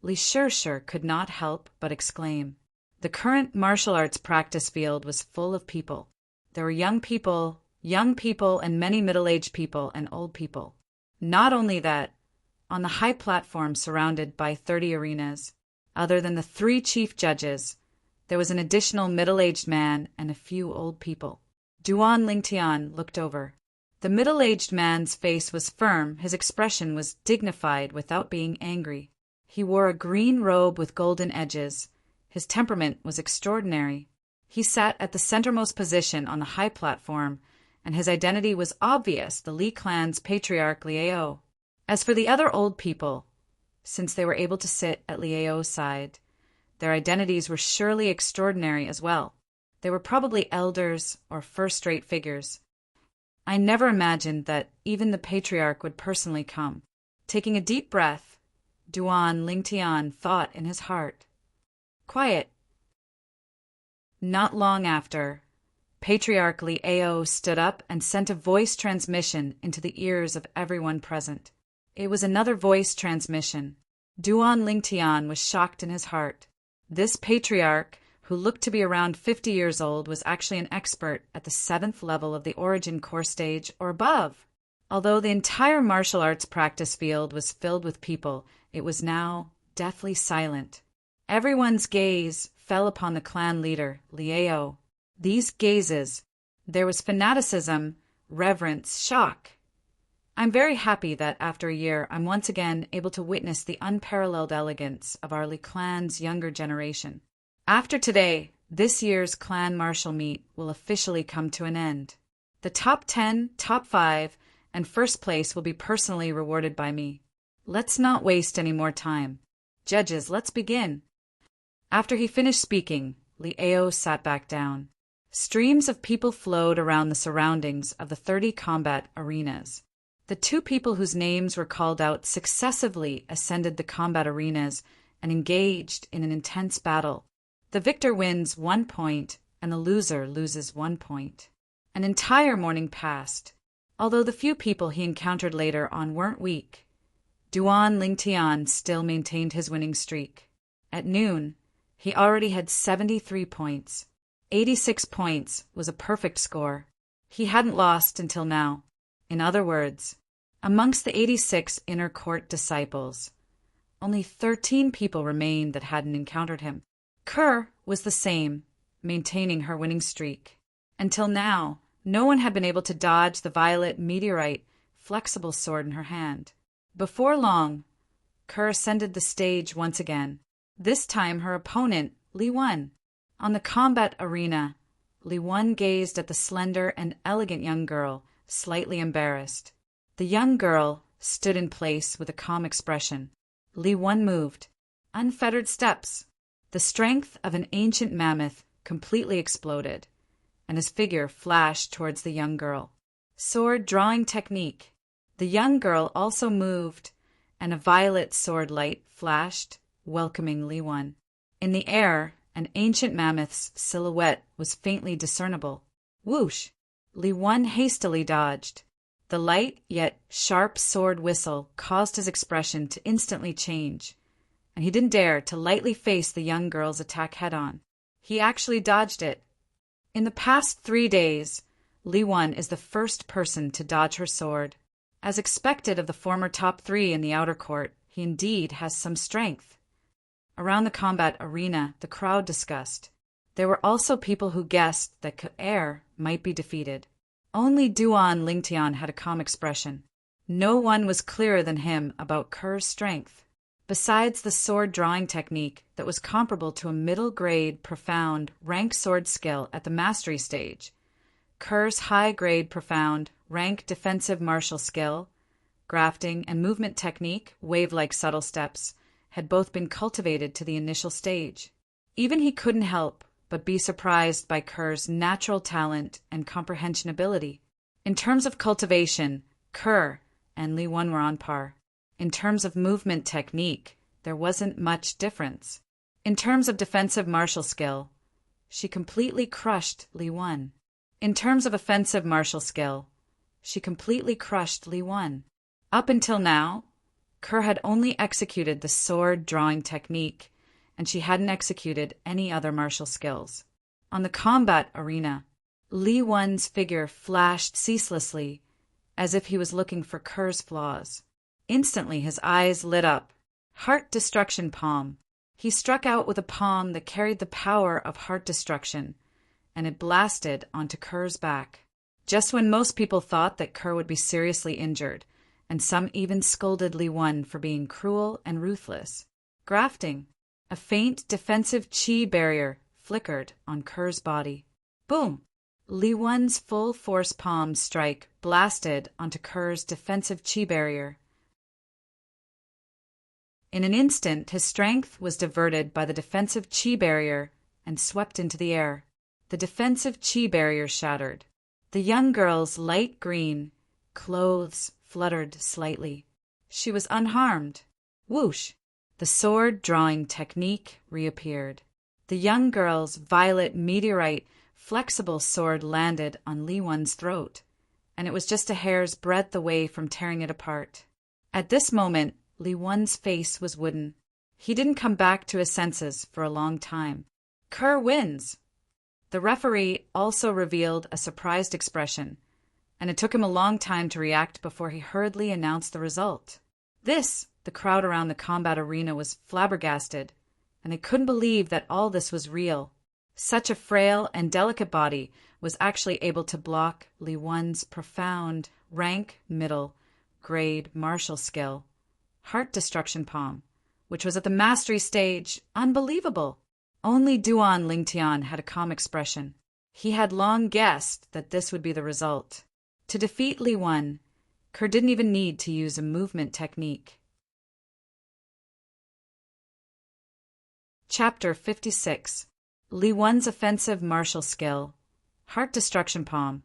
[SPEAKER 1] Li Sure could not help but exclaim. The current martial arts practice field was full of people. There were young people, and many middle-aged people and old people. Not only that, on the high platform surrounded by 30 arenas, other than the 3 chief judges, there was an additional middle-aged man and a few old people. Duan Ling-tian looked over. The middle-aged man's face was firm, his expression was dignified without being angry. He wore a green robe with golden edges. His temperament was extraordinary. He sat at the centermost position on the high platform, and his identity was obvious, the Li clan's patriarch Liao. As for the other old people, since they were able to sit at Liao's side, their identities were surely extraordinary as well. They were probably elders or first-rate figures. I never imagined that even the patriarch would personally come. Taking a deep breath, Duan Ling-tian thought in his heart. Quiet. Not long after, Patriarch Liao stood up and sent a voice transmission into the ears of everyone present. It was another voice transmission. Duan Ling-tian was shocked in his heart. This patriarch, who looked to be around 50 years old, was actually an expert at the 7th level of the Origin Core stage or above. Although the entire martial arts practice field was filled with people, it was now deathly silent. Everyone's gaze fell upon the clan leader, Liao. These gazes, there was fanaticism, reverence, shock. I'm very happy that after a year I'm once again able to witness the unparalleled elegance of our Li clan's younger generation. After today, this year's clan martial meet will officially come to an end. The top 10, top 5, and first place will be personally rewarded by me. Let's not waste any more time. Judges, let's begin. After he finished speaking, Liao sat back down. Streams of people flowed around the surroundings of the 30 combat arenas. The 2 people whose names were called out successively ascended the combat arenas and engaged in an intense battle. The victor wins 1 point, and the loser loses 1 point. An entire morning passed. Although the few people he encountered later on weren't weak, Duan Ling-tian still maintained his winning streak. At noon, he already had 73 points. 86 points was a perfect score. He hadn't lost until now. In other words, amongst the 86 inner court disciples, only 13 people remained that hadn't encountered him. Ker was the same, maintaining her winning streak. Until now, no one had been able to dodge the violet meteorite flexible sword in her hand. Before long, Ker ascended the stage once again. This time her opponent, Li Wen. On the combat arena, Li Wen gazed at the slender and elegant young girl, slightly embarrassed. The young girl stood in place with a calm expression. Li Wen moved. Unfettered steps. The strength of an ancient mammoth completely exploded, and his figure flashed towards the young girl. Sword drawing technique. The young girl also moved, and a violet sword light flashed, welcoming Li Wen. In the air, an ancient mammoth's silhouette was faintly discernible. Whoosh! Li Wen hastily dodged. The light yet sharp sword whistle caused his expression to instantly change, and he didn't dare to lightly face the young girl's attack head-on. He actually dodged it. In the past 3 days, Li Wan is the first person to dodge her sword. As expected of the former top 3 in the outer court, he indeed has some strength. Around the combat arena, the crowd discussed. There were also people who guessed that Kerr might be defeated. Only Duan Lingtian had a calm expression. No one was clearer than him about Kerr's strength. Besides the sword-drawing technique that was comparable to a middle-grade, profound, rank sword skill at the mastery stage, Kerr's high-grade, profound, rank defensive martial skill, grafting, and movement technique, wave-like subtle steps, had both been cultivated to the initial stage. Even he couldn't help but be surprised by Kerr's natural talent and comprehension ability. In terms of cultivation, Kerr and Li Wan were on par. In terms of movement technique, there wasn't much difference. In terms of defensive martial skill, she completely crushed Li Wan. In terms of offensive martial skill, she completely crushed Li Wan. Up until now, Kerr had only executed the sword-drawing technique, and she hadn't executed any other martial skills. On the combat arena, Li Wan's figure flashed ceaselessly, as if he was looking for Kerr's flaws. Instantly his eyes lit up. Heart Destruction Palm. He struck out with a palm that carried the power of heart destruction, and it blasted onto Kerr's back. Just when most people thought that Kerr would be seriously injured, and some even scolded Li Wan for being cruel and ruthless. Grafting. A faint defensive chi barrier flickered on Kerr's body. Boom! Li Wan's full-force palm strike blasted onto Kerr's defensive chi barrier. In an instant, his strength was diverted by the defensive chi barrier and swept into the air. The defensive chi barrier shattered. The young girl's light green clothes fluttered slightly. She was unharmed. Whoosh! The sword-drawing technique reappeared. The young girl's violet meteorite flexible sword landed on Li Wan's throat, and it was just a hair's breadth away from tearing it apart. At this moment, Li Wan's face was wooden. He didn't come back to his senses for a long time. Kerr wins! The referee also revealed a surprised expression, and it took him a long time to react before he hurriedly announced the result. The crowd around the combat arena was flabbergasted, and they couldn't believe that all this was real. Such a frail and delicate body was actually able to block Li Wan's profound, rank, middle, grade martial skill, Heart Destruction Palm, which was at the mastery stage. Unbelievable! Only Duan Lingtian had a calm expression. He had long guessed that this would be the result. To defeat Li Wan, Kerr didn't even need to use a movement technique. Chapter 56. Li Wan's offensive martial skill, Heart Destruction Palm,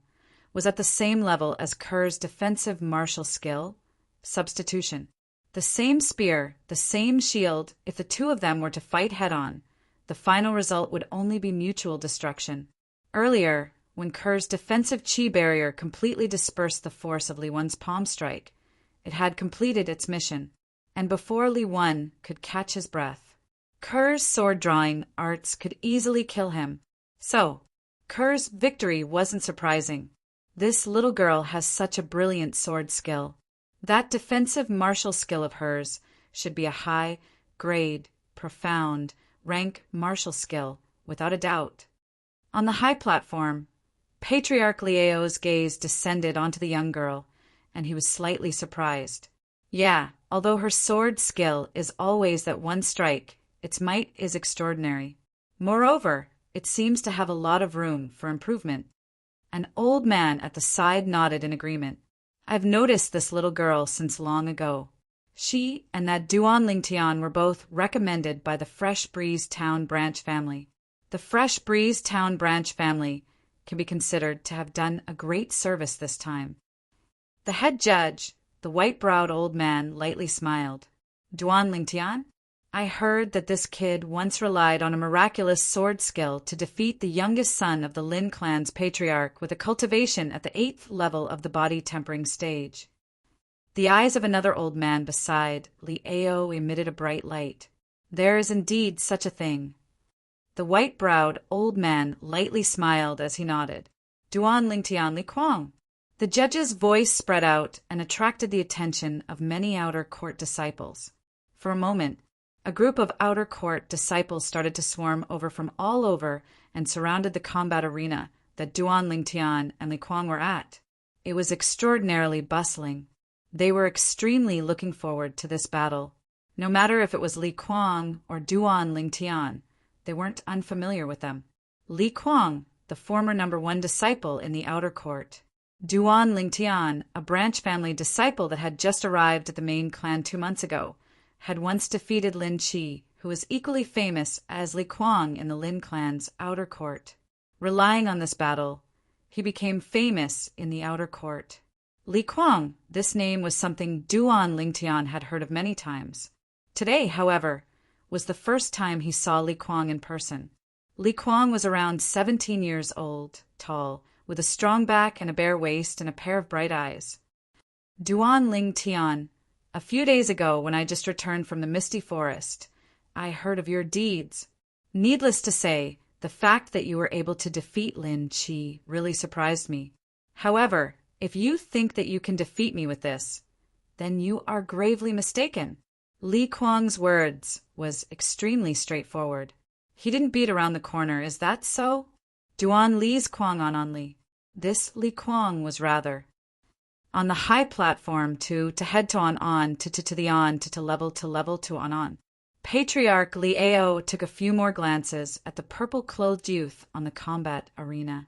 [SPEAKER 1] was at the same level as Kerr's defensive martial skill, Substitution. The same spear, the same shield. If the two of them were to fight head-on, the final result would only be mutual destruction. Earlier, when Kerr's defensive chi barrier completely dispersed the force of Li Wan's palm strike, it had completed its mission, and before Li Wan could catch his breath, Kerr's sword-drawing arts could easily kill him. So, Kerr's victory wasn't surprising. This little girl has such a brilliant sword skill. That defensive martial skill of hers should be a high-grade, profound, rank martial skill, without a doubt. On the high platform, Patriarch Lieo's gaze descended onto the young girl, and he was slightly surprised. Yeah, although her sword skill is always that one strike, its might is extraordinary. Moreover, it seems to have a lot of room for improvement. An old man at the side nodded in agreement. I've noticed this little girl since long ago. She and that Duan Lingtian were both recommended by the Fresh Breeze Town branch family. The Fresh Breeze Town branch family can be considered to have done a great service this time. The head judge, the white-browed old man, lightly smiled. Duan Lingtian? I heard that this kid once relied on a miraculous sword skill to defeat the youngest son of the Lin clan's patriarch with a cultivation at the 8th level of the body tempering stage. The eyes of another old man beside Liao emitted a bright light. There is indeed such a thing. The white-browed old man lightly smiled as he nodded. Duan Lingtian Li Kuang. The judge's voice spread out and attracted the attention of many outer court disciples. For a moment, a group of outer court disciples started to swarm over from all over and surrounded the combat arena that Duan Lingtian and Li Kuang were at. It was extraordinarily bustling. They were extremely looking forward to this battle. No matter if it was Li Kuang or Duan Lingtian, they weren't unfamiliar with them. Li Kuang, the former #1 disciple in the outer court. Duan Lingtian, a branch family disciple that had just arrived at the main clan 2 months ago, had once defeated Lin Qi, who was equally famous as Li Kuang in the Lin clan's outer court. Relying on this battle, he became famous in the outer court. Li Kuang, this name was something Duan Lingtian had heard of many times. Today, however, was the first time he saw Li Kuang in person. Li Kuang was around 17 years old, tall, with a strong back and a bare waist and a pair of bright eyes. Duan Lingtian, a few days ago, when I just returned from the misty forest, I heard of your deeds. Needless to say, the fact that you were able to defeat Lin Qi really surprised me. However, if you think that you can defeat me with this, then you are gravely mistaken. Li Kuang's words was extremely straightforward. He didn't beat around the corner, is that so? Duan Li's Kuang on Li. This Li Kuang was rather on the high platform to head to on to the on to level to on. Patriarch Liao took a few more glances at the purple-clothed youth on the combat arena.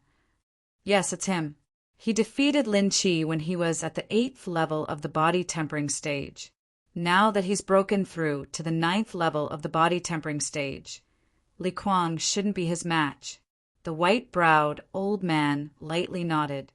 [SPEAKER 1] Yes, it's him. He defeated Lin Qi when he was at the 8th level of the body tempering stage. Now that he's broken through to the 9th level of the body tempering stage, Li Kuang shouldn't be his match. The white-browed old man lightly nodded.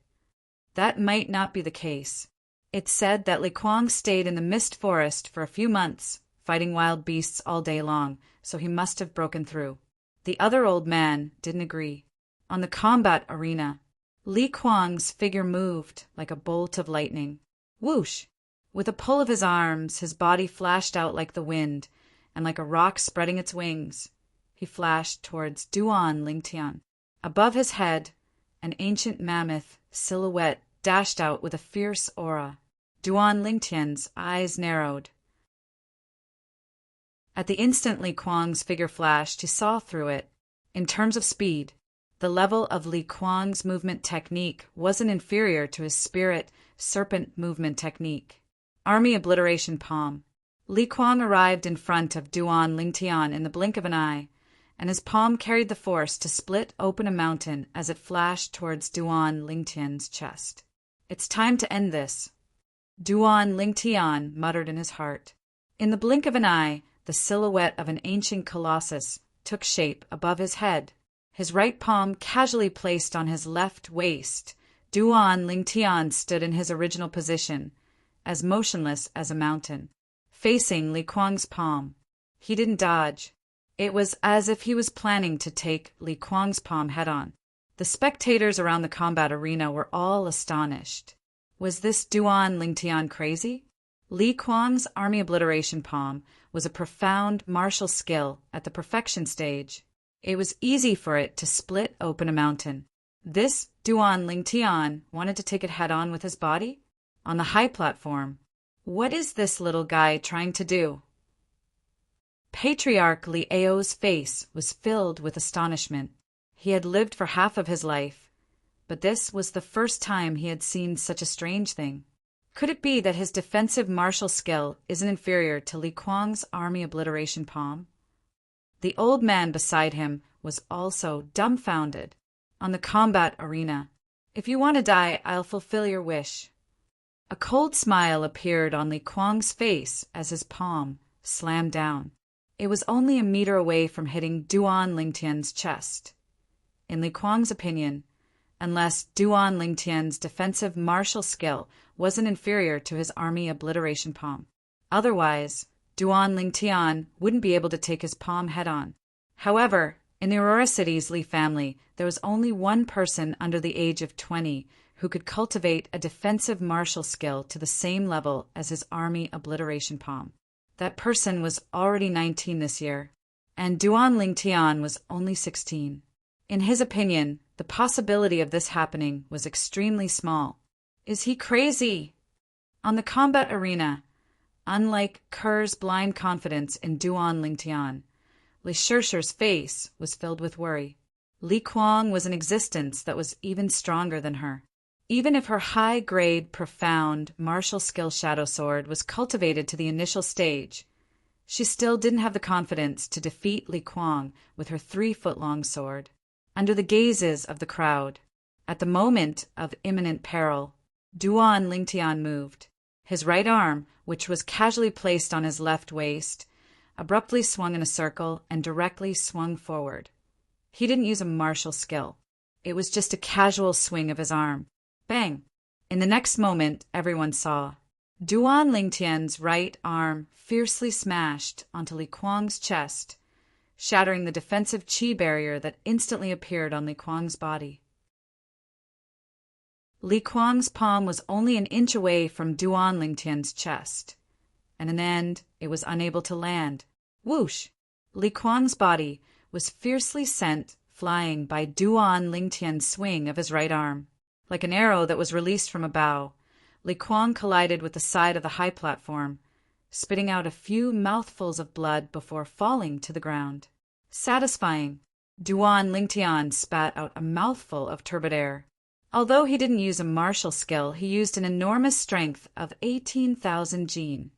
[SPEAKER 1] That might not be the case. It's said that Li Kuang stayed in the mist forest for a few months, fighting wild beasts all day long, so he must have broken through. The other old man didn't agree. On the combat arena, Li Kuang's figure moved like a bolt of lightning. Whoosh! With a pull of his arms, his body flashed out like the wind, and like a rock spreading its wings, he flashed towards Duan Lingtian. Above his head, an ancient mammoth silhouette dashed out with a fierce aura. Duan Lingtian's eyes narrowed. At the instant Li Kuang's figure flashed, he saw through it. In terms of speed, the level of Li Kuang's movement technique wasn't inferior to his spirit serpent movement technique. Army obliteration palm. Li Kuang arrived in front of Duan Lingtian in the blink of an eye, and his palm carried the force to split open a mountain as it flashed towards Duan Lingtian's chest. It's time to end this, Duan Lingtian muttered in his heart. In the blink of an eye, the silhouette of an ancient colossus took shape above his head. His right palm casually placed on his left waist, Duan Lingtian stood in his original position, as motionless as a mountain, facing Li Kuang's palm. He didn't dodge. It was as if he was planning to take Li Kuang's palm head-on. The spectators around the combat arena were all astonished. Was this Duan Lingtian crazy? Li Kuang's army obliteration palm was a profound martial skill at the perfection stage. It was easy for it to split open a mountain. This Duan Lingtian wanted to take it head-on with his body? On the high platform. What is this little guy trying to do? Patriarch Liao's face was filled with astonishment. He had lived for half of his life, but this was the first time he had seen such a strange thing. Could it be that his defensive martial skill isn't inferior to Li Kuang's army obliteration palm? The old man beside him was also dumbfounded. On the combat arena, if you want to die, I'll fulfill your wish. A cold smile appeared on Li Kuang's face as his palm slammed down. It was only a meter away from hitting Duan Lingtian's chest. In Li Kuang's opinion, unless Duan Lingtian's defensive martial skill wasn't inferior to his army obliteration palm. Otherwise, Duan Lingtian wouldn't be able to take his palm head-on. However, in the Aurora City's Li family, there was only one person under the age of 20 who could cultivate a defensive martial skill to the same level as his army obliteration palm. That person was already 19 this year, and Duan Lingtian was only 16. In his opinion, the possibility of this happening was extremely small. Is he crazy? On the combat arena, unlike Kerr's blind confidence in Duan Lingtian, Li Shishir's face was filled with worry. Li Kuang was an existence that was even stronger than her. Even if her high-grade, profound, martial skill shadow sword was cultivated to the initial stage, she still didn't have the confidence to defeat Li Kuang with her 3-foot-long sword. Under the gazes of the crowd, at the moment of imminent peril, Duan Lingtian moved. His right arm, which was casually placed on his left waist, abruptly swung in a circle and directly swung forward. He didn't use a martial skill. It was just a casual swing of his arm. Bang! In the next moment, everyone saw. Duan Lingtian's right arm fiercely smashed onto Li Kuang's chest, shattering the defensive qi barrier that instantly appeared on Li Kuang's body. Li Kuang's palm was only an inch away from Duan Lingtian's chest, and in the end, it was unable to land. Whoosh! Li Kuang's body was fiercely sent flying by Duan Lingtian's swing of his right arm. Like an arrow that was released from a bow, Li Kuang collided with the side of the high platform, spitting out a few mouthfuls of blood before falling to the ground. Satisfying, Duan Lingtian spat out a mouthful of turbid air. Although he didn't use a martial skill, he used an enormous strength of 18,000 jin.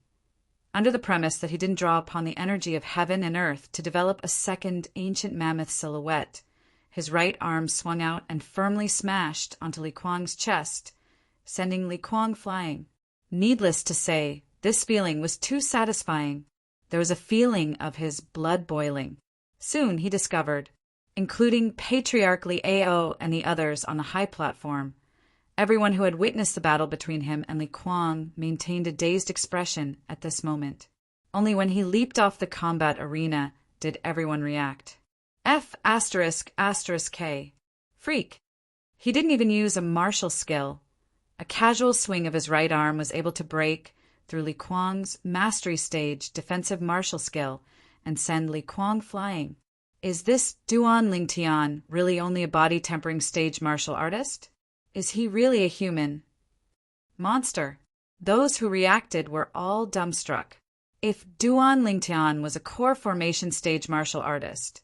[SPEAKER 1] Under the premise that he didn't draw upon the energy of heaven and earth to develop a second ancient mammoth silhouette, his right arm swung out and firmly smashed onto Li Kuang's chest, sending Li Kuang flying. Needless to say, this feeling was too satisfying. There was a feeling of his blood boiling. Soon he discovered, including Patriarch Li Ao and the others on the high platform, everyone who had witnessed the battle between him and Li Kuang maintained a dazed expression at this moment. Only when he leaped off the combat arena did everyone react. F***K. Freak. He didn't even use a martial skill. A casual swing of his right arm was able to break through Li Kuang's mastery stage defensive martial skill and send Li Kuang flying. Is this Duan Lingtian really only a body-tempering stage martial artist? Is he really a human monster? Those who reacted were all dumbstruck. If Duan Lingtian was a core formation stage martial artist,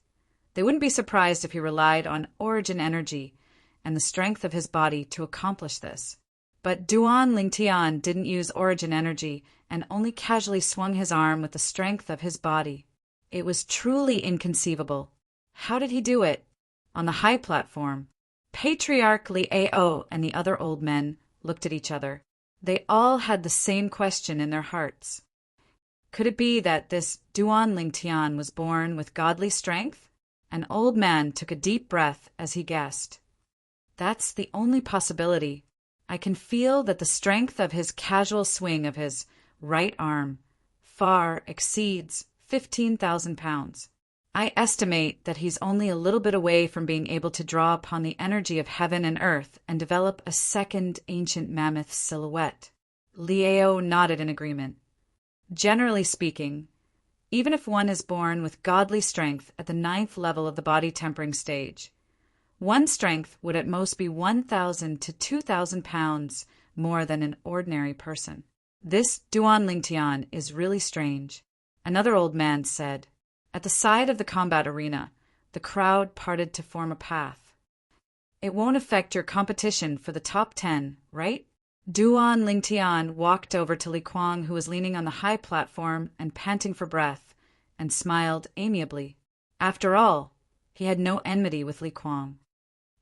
[SPEAKER 1] they wouldn't be surprised if he relied on origin energy and the strength of his body to accomplish this. But Duan Lingtian didn't use origin energy and only casually swung his arm with the strength of his body. It was truly inconceivable. How did he do it? On the high platform, Patriarch Li Ao and the other old men looked at each other. They all had the same question in their hearts. Could it be that this Duan Lingtian was born with godly strength? An old man took a deep breath as he guessed. That's the only possibility. I can feel that the strength of his casual swing of his right arm far exceeds 15,000 pounds. I estimate that he's only a little bit away from being able to draw upon the energy of heaven and earth and develop a second ancient mammoth silhouette. Liao nodded in agreement. Generally speaking, even if one is born with godly strength at the 9th level of the body-tempering stage, one's strength would at most be 1,000 to 2,000 pounds more than an ordinary person. This Duan Lingtian is really strange, another old man said. At the side of the combat arena, the crowd parted to form a path. It won't affect your competition for the top 10, right? Duan Lingtian walked over to Li Kuang, who was leaning on the high platform and panting for breath, and smiled amiably. After all, he had no enmity with Li Kuang.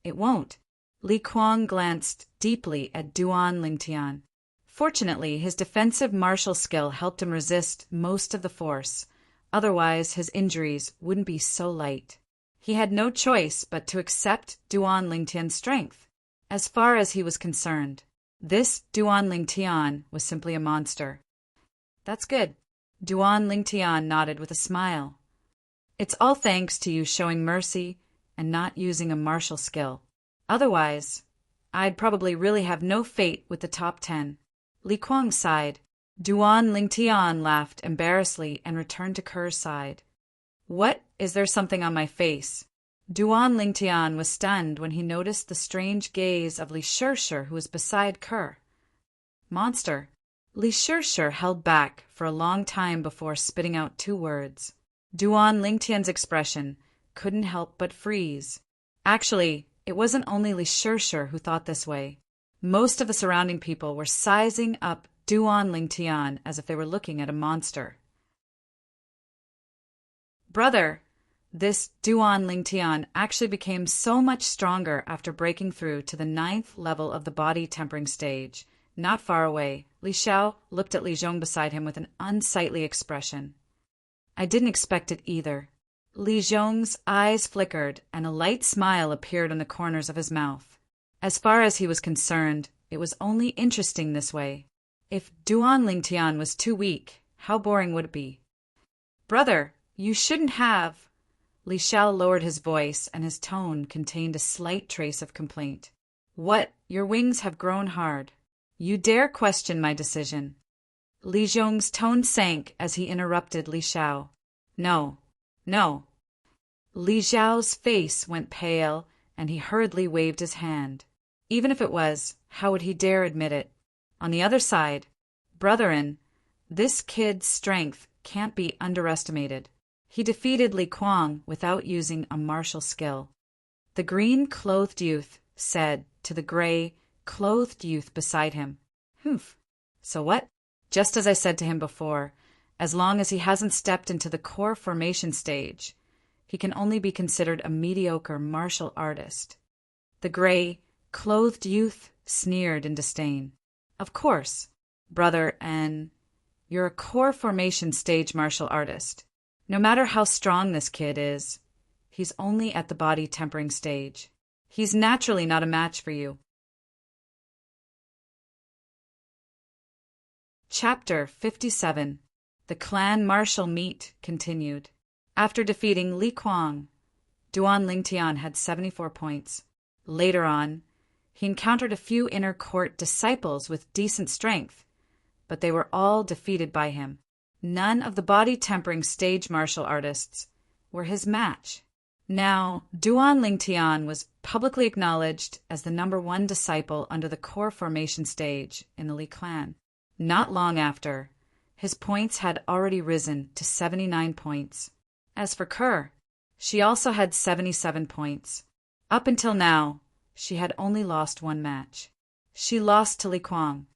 [SPEAKER 1] It won't. Li Kuang glanced deeply at Duan Lingtian. Fortunately, his defensive martial skill helped him resist most of the force. Otherwise, his injuries wouldn't be so light. He had no choice but to accept Duan Lingtian's strength. As far as he was concerned, this Duan Lingtian was simply a monster. That's good. Duan Lingtian nodded with a smile. It's all thanks to you showing mercy and not using a martial skill. Otherwise, I'd probably really have no fate with the top 10. Li Kuang sighed. Duan Lingtian laughed embarrassedly and returned to Ker's side. What? Is there something on my face? Duan Lingtian was stunned when he noticed the strange gaze of Li Shishir, who was beside Ker. Monster. Li Shishir held back for a long time before spitting out 2 words. Duan Lingtian's expression couldn't help but freeze. Actually, it wasn't only Li Shishir who thought this way. Most of the surrounding people were sizing up Duan Lingtian as if they were looking at a monster. Brother, this Duan Lingtian actually became so much stronger after breaking through to the 9th level of the body tempering stage. Not far away, Li Xiao looked at Li Zhong beside him with an unsightly expression. I didn't expect it either. Li Zhong's eyes flickered and a light smile appeared on the corners of his mouth. As far as he was concerned, it was only interesting this way. If Duan Lingtian was too weak, how boring would it be? Brother, you shouldn't have. Li Xiao lowered his voice and his tone contained a slight trace of complaint. What? Your wings have grown hard. You dare question my decision? Li Zhong's tone sank as he interrupted Li Xiao. No. Li Xiao's face went pale and he hurriedly waved his hand. Even if it was, how would he dare admit it? On the other side, brethren, this kid's strength can't be underestimated. He defeated Li Kuang without using a martial skill. The green-clothed youth said to the gray-clothed youth beside him. Humph. So what? Just as I said to him before, as long as he hasn't stepped into the core formation stage, he can only be considered a mediocre martial artist. The gray-clothed youth sneered in disdain. Of course, brother N, you're a core formation stage martial artist. No matter how strong this kid is, he's only at the body tempering stage. He's naturally not a match for you. Chapter 57. The Clan Martial Meet continued. After defeating Li Kuang, Duan Lingtian had 74 points. Later on, he encountered a few inner court disciples with decent strength, but they were all defeated by him. None of the body tempering stage martial artists were his match. Now, Duan Lingtian was publicly acknowledged as the #1 disciple under the core formation stage in the Li clan. Not long after, his points had already risen to 79 points. As for Ker, she also had 77 points. Up until now, she had only lost 1 match. She lost to Li Kuang.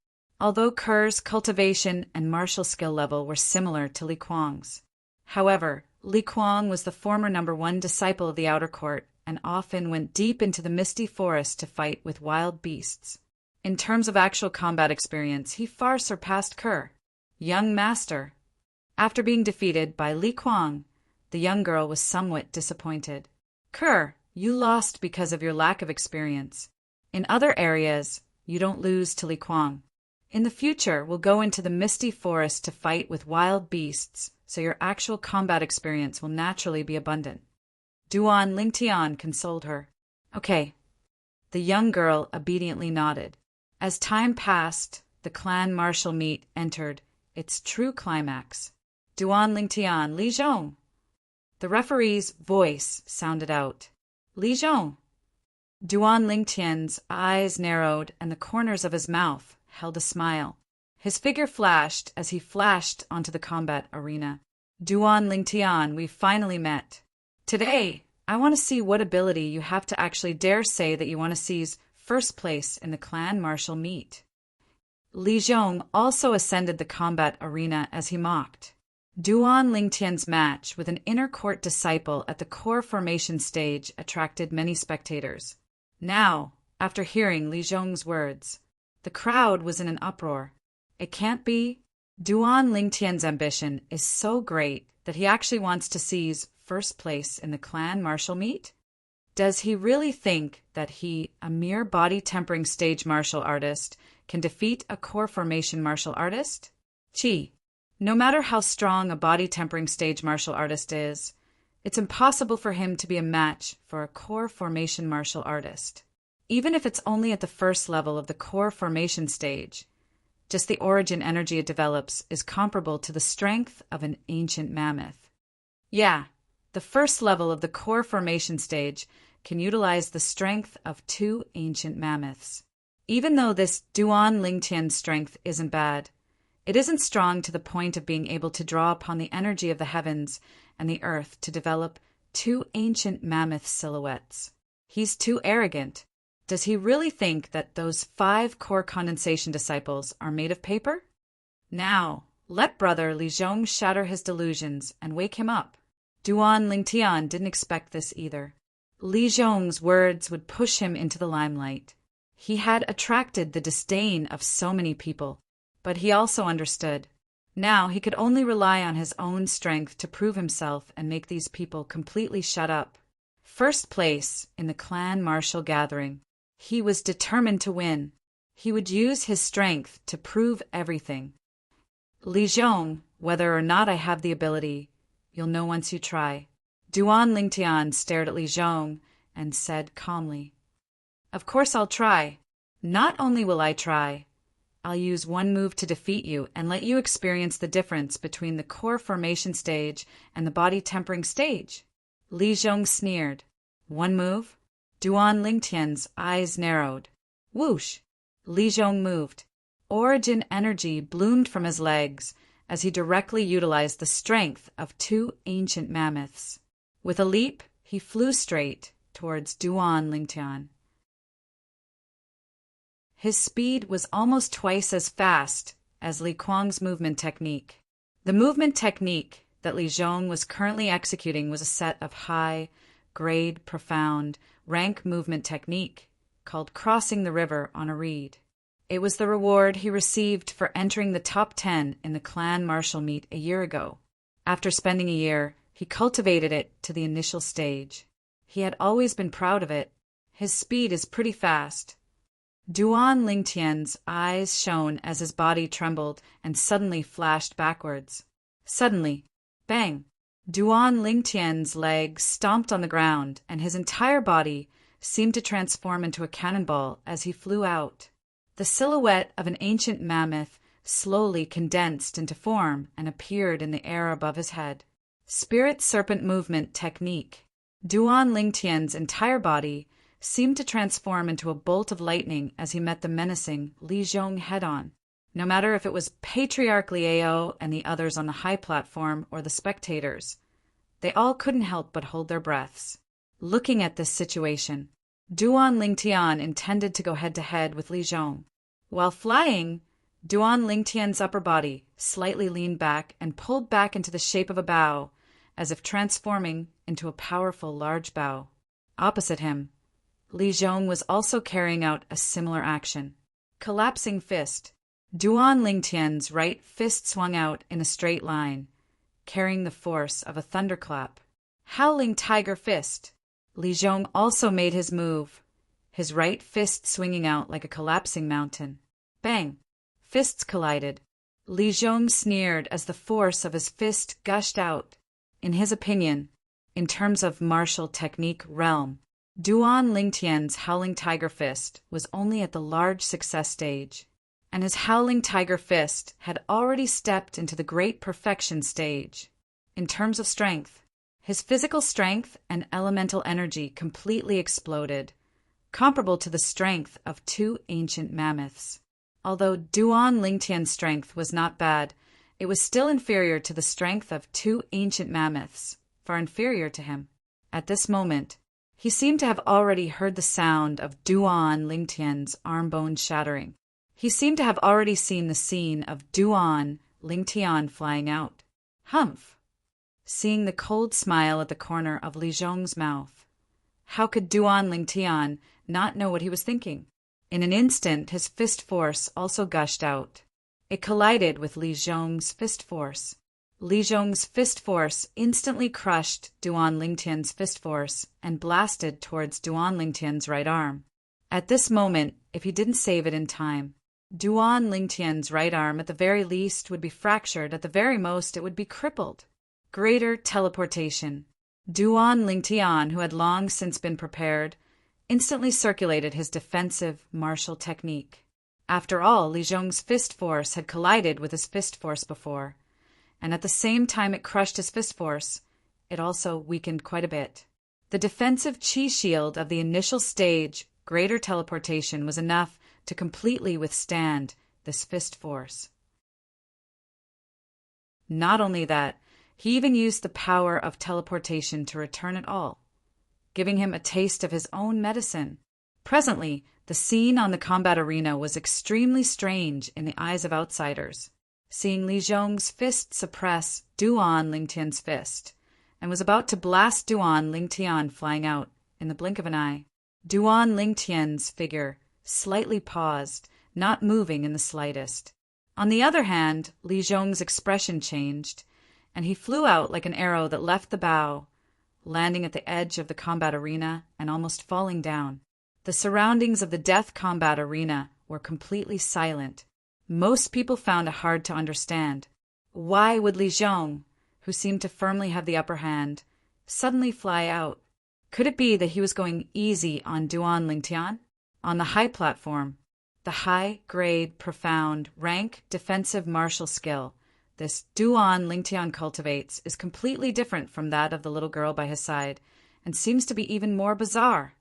[SPEAKER 1] Although Ker's cultivation and martial skill level were similar to Li Kuang's. However, Li Kuang was the former #1 disciple of the outer court and often went deep into the misty forest to fight with wild beasts. In terms of actual combat experience, he far surpassed Ker. Young master. After being defeated by Li Kuang, the young girl was somewhat disappointed. Ker, you lost because of your lack of experience. In other areas, you don't lose to Li Kuang. In the future, we'll go into the misty forest to fight with wild beasts, so your actual combat experience will naturally be abundant. Duan Lingtian consoled her. Okay. The young girl obediently nodded. As time passed, the clan martial meet entered its true climax. Duan Lingtian, Li Zhong. The referee's voice sounded out. Li Zhong. Duan Lingtian's eyes narrowed and the corners of his mouth held a smile. His figure flashed as he flashed onto the combat arena. Duan Lingtian, we've finally met. Today, I want to see what ability you have to actually dare say that you want to seize first place in the clan martial meet. Li Zhong also ascended the combat arena as he mocked. Duan Lingtian's match with an inner court disciple at the core formation stage attracted many spectators. Now, after hearing Li Zhong's words, the crowd was in an uproar. It can't be. Duan Lingtian's ambition is so great that he actually wants to seize first place in the clan martial meet? Does he really think that he, a mere body tempering stage martial artist, can defeat a core formation martial artist? Chi. No matter how strong a body-tempering stage martial artist is, it's impossible for him to be a match for a core formation martial artist. Even if it's only at the first level of the core formation stage, just the origin energy it develops is comparable to the strength of an ancient mammoth. Yeah, the first level of the core formation stage can utilize the strength of 2 ancient mammoths. Even though this Duan Lingtian strength isn't bad, it isn't strong to the point of being able to draw upon the energy of the heavens and the earth to develop 2 ancient mammoth silhouettes. He's too arrogant. Does he really think that those 5 core condensation disciples are made of paper? Now, let brother Li Zhong shatter his delusions and wake him up. Duan Lingtian didn't expect this either. Li Zhong's words would push him into the limelight. He had attracted the disdain of so many people, but he also understood. Now he could only rely on his own strength to prove himself and make these people completely shut up. First place in the clan martial gathering. He was determined to win. He would use his strength to prove everything. Li Zhong, whether or not I have the ability, you'll know once you try. Duan Lingtian stared at Li Zhong and said calmly, Of course I'll try. Not only will I try, I'll use one move to defeat you and let you experience the difference between the core formation stage and the body tempering stage. Li Zhong sneered. One move? Duan Lingtian's eyes narrowed. Whoosh! Li Zhong moved. Origin energy bloomed from his legs as he directly utilized the strength of 2 ancient mammoths. With a leap, he flew straight towards Duan Lingtian. His speed was almost twice as fast as Li Kuang's movement technique. The movement technique that Li Zhong was currently executing was a set of high, grade, profound, rank movement technique called crossing the river on a reed. It was the reward he received for entering the top 10 in the clan martial meet a year ago. After spending a year, he cultivated it to the initial stage. He had always been proud of it. His speed is pretty fast. Duan Lingtian's eyes shone as his body trembled and suddenly flashed backwards. Suddenly, bang! Duan Lingtian's legs stomped on the ground, and his entire body seemed to transform into a cannonball as he flew out. The silhouette of an ancient mammoth slowly condensed into form and appeared in the air above his head. Spirit serpent movement technique. Duan Lingtian's entire body seemed to transform into a bolt of lightning as he met the menacing Li Zhong head-on. No matter if it was Patriarch Liao and the others on the high platform or the spectators, they all couldn't help but hold their breaths. Looking at this situation, Duan Lingtian intended to go head-to-head with Li Zhong. While flying, Duan Lingtian's upper body slightly leaned back and pulled back into the shape of a bow, as if transforming into a powerful large bow. Opposite him, Li Zhong was also carrying out a similar action. Collapsing fist. Duan Lingtian's right fist swung out in a straight line, carrying the force of a thunderclap. Howling tiger fist. Li Zhong also made his move, his right fist swinging out like a collapsing mountain. Bang! Fists collided. Li Zhong sneered as the force of his fist gushed out. In his opinion, in terms of martial technique realm, Duan Lingtian's Howling Tiger Fist was only at the large success stage, and his Howling Tiger Fist had already stepped into the Great Perfection stage. In terms of strength, his physical strength and elemental energy completely exploded, comparable to the strength of 2 ancient mammoths. Although Duan Lingtian's strength was not bad, it was still inferior to the strength of 2 ancient mammoths, far inferior to him. At this moment, he seemed to have already heard the sound of Duan Lingtian's arm bone shattering. He seemed to have already seen the scene of Duan Lingtian flying out. Humph! Seeing the cold smile at the corner of Li Zhong's mouth. How could Duan Lingtian not know what he was thinking? In an instant, his fist force also gushed out. It collided with Li Zhong's fist force. Li Zhong's fist force instantly crushed Duan Lingtian's fist force and blasted towards Duan Lingtian's right arm. At this moment, if he didn't save it in time, Duan Lingtian's right arm at the very least would be fractured, at the very most it would be crippled. Greater teleportation. Duan Lingtian, who had long since been prepared, instantly circulated his defensive martial technique. After all, Li Zhong's fist force had collided with his fist force before, and at the same time it crushed his fist force, it also weakened quite a bit. The defensive chi shield of the initial stage, greater teleportation, was enough to completely withstand this fist force. Not only that, he even used the power of teleportation to return it all, giving him a taste of his own medicine. Presently, the scene on the combat arena was extremely strange in the eyes of outsiders. Seeing Li Zhong's fist suppress Duan Lingtian's fist, and was about to blast Duan Lingtian flying out in the blink of an eye. Duan Lingtian's figure slightly paused, not moving in the slightest. On the other hand, Li Zhong's expression changed, and he flew out like an arrow that left the bow, landing at the edge of the combat arena and almost falling down. The surroundings of the death combat arena were completely silent. Most people found it hard to understand. Why would Li Zhong, who seemed to firmly have the upper hand, suddenly fly out? Could it be that he was going easy on Duan Lingtian? On the high platform, the high-grade, profound, rank defensive martial skill this Duan Lingtian cultivates is completely different from that of the little girl by his side, and seems to be even more bizarre.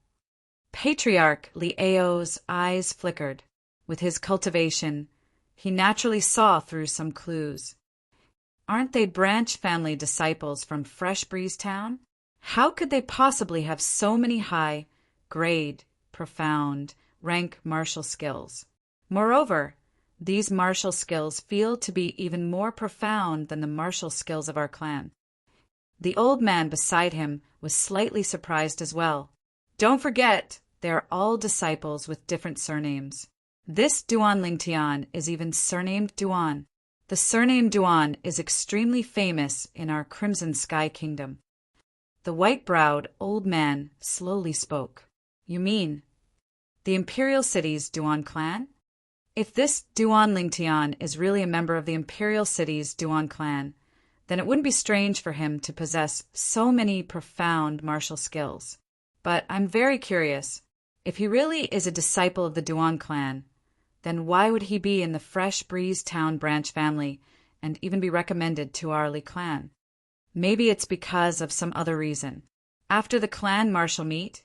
[SPEAKER 1] Patriarch Li Ao's eyes flickered. With his cultivation, he naturally saw through some clues. Aren't they branch family disciples from Fresh Breeze Town? How could they possibly have so many high-grade, profound, rank martial skills? Moreover, these martial skills feel to be even more profound than the martial skills of our clan. The old man beside him was slightly surprised as well. Don't forget, they are all disciples with different surnames. This Duan Lingtian is even surnamed Duan. The surname Duan is extremely famous in our Crimson Sky Kingdom. The white-browed old man slowly spoke. You mean the Imperial City's Duan clan? If this Duan Lingtian is really a member of the Imperial City's Duan clan, then it wouldn't be strange for him to possess so many profound martial skills. But I'm very curious. If he really is a disciple of the Duan clan, then why would he be in the Fresh Breeze Town branch family and even be recommended to our Li clan? Maybe it's because of some other reason. After the clan martial meet,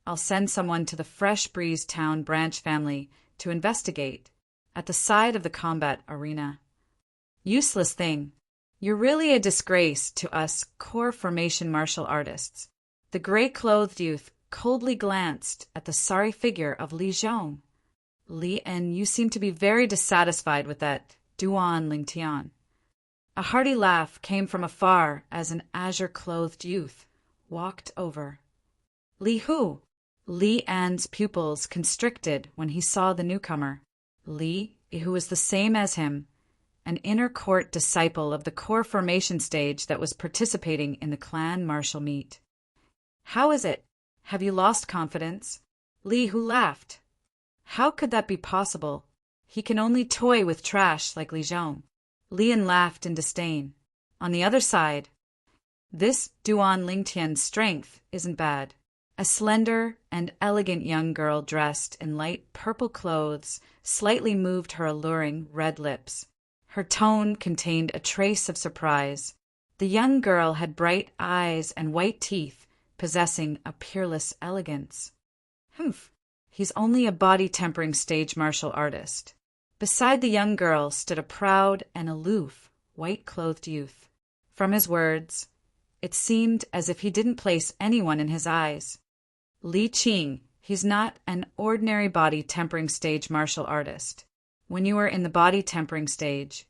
[SPEAKER 1] I'll send someone to the Fresh Breeze Town branch family to investigate at the side of the combat arena. Useless thing. You're really a disgrace to us core formation martial artists. The gray-clothed youth coldly glanced at the sorry figure of Li Zhong. Li, and you seem to be very dissatisfied with that Duan Lingtian. A hearty laugh came from afar as an azure-clothed youth walked over. Li who? Li An's pupils constricted when he saw the newcomer. Li, who was the same as him, an inner court disciple of the core formation stage that was participating in the clan martial meet. How is it? Have you lost confidence? Li who laughed. How could that be possible? He can only toy with trash like Li Zhong. Lian laughed in disdain. On the other side, this Duan Lingtian's strength isn't bad. A slender and elegant young girl dressed in light purple clothes slightly moved her alluring red lips. Her tone contained a trace of surprise. The young girl had bright eyes and white teeth, possessing a peerless elegance. Humph, he's only a body-tempering stage martial artist. Beside the young girl stood a proud and aloof, white-clothed youth. From his words, it seemed as if he didn't place anyone in his eyes. Li Qing, he's not an ordinary body-tempering stage martial artist. When you were in the body-tempering stage,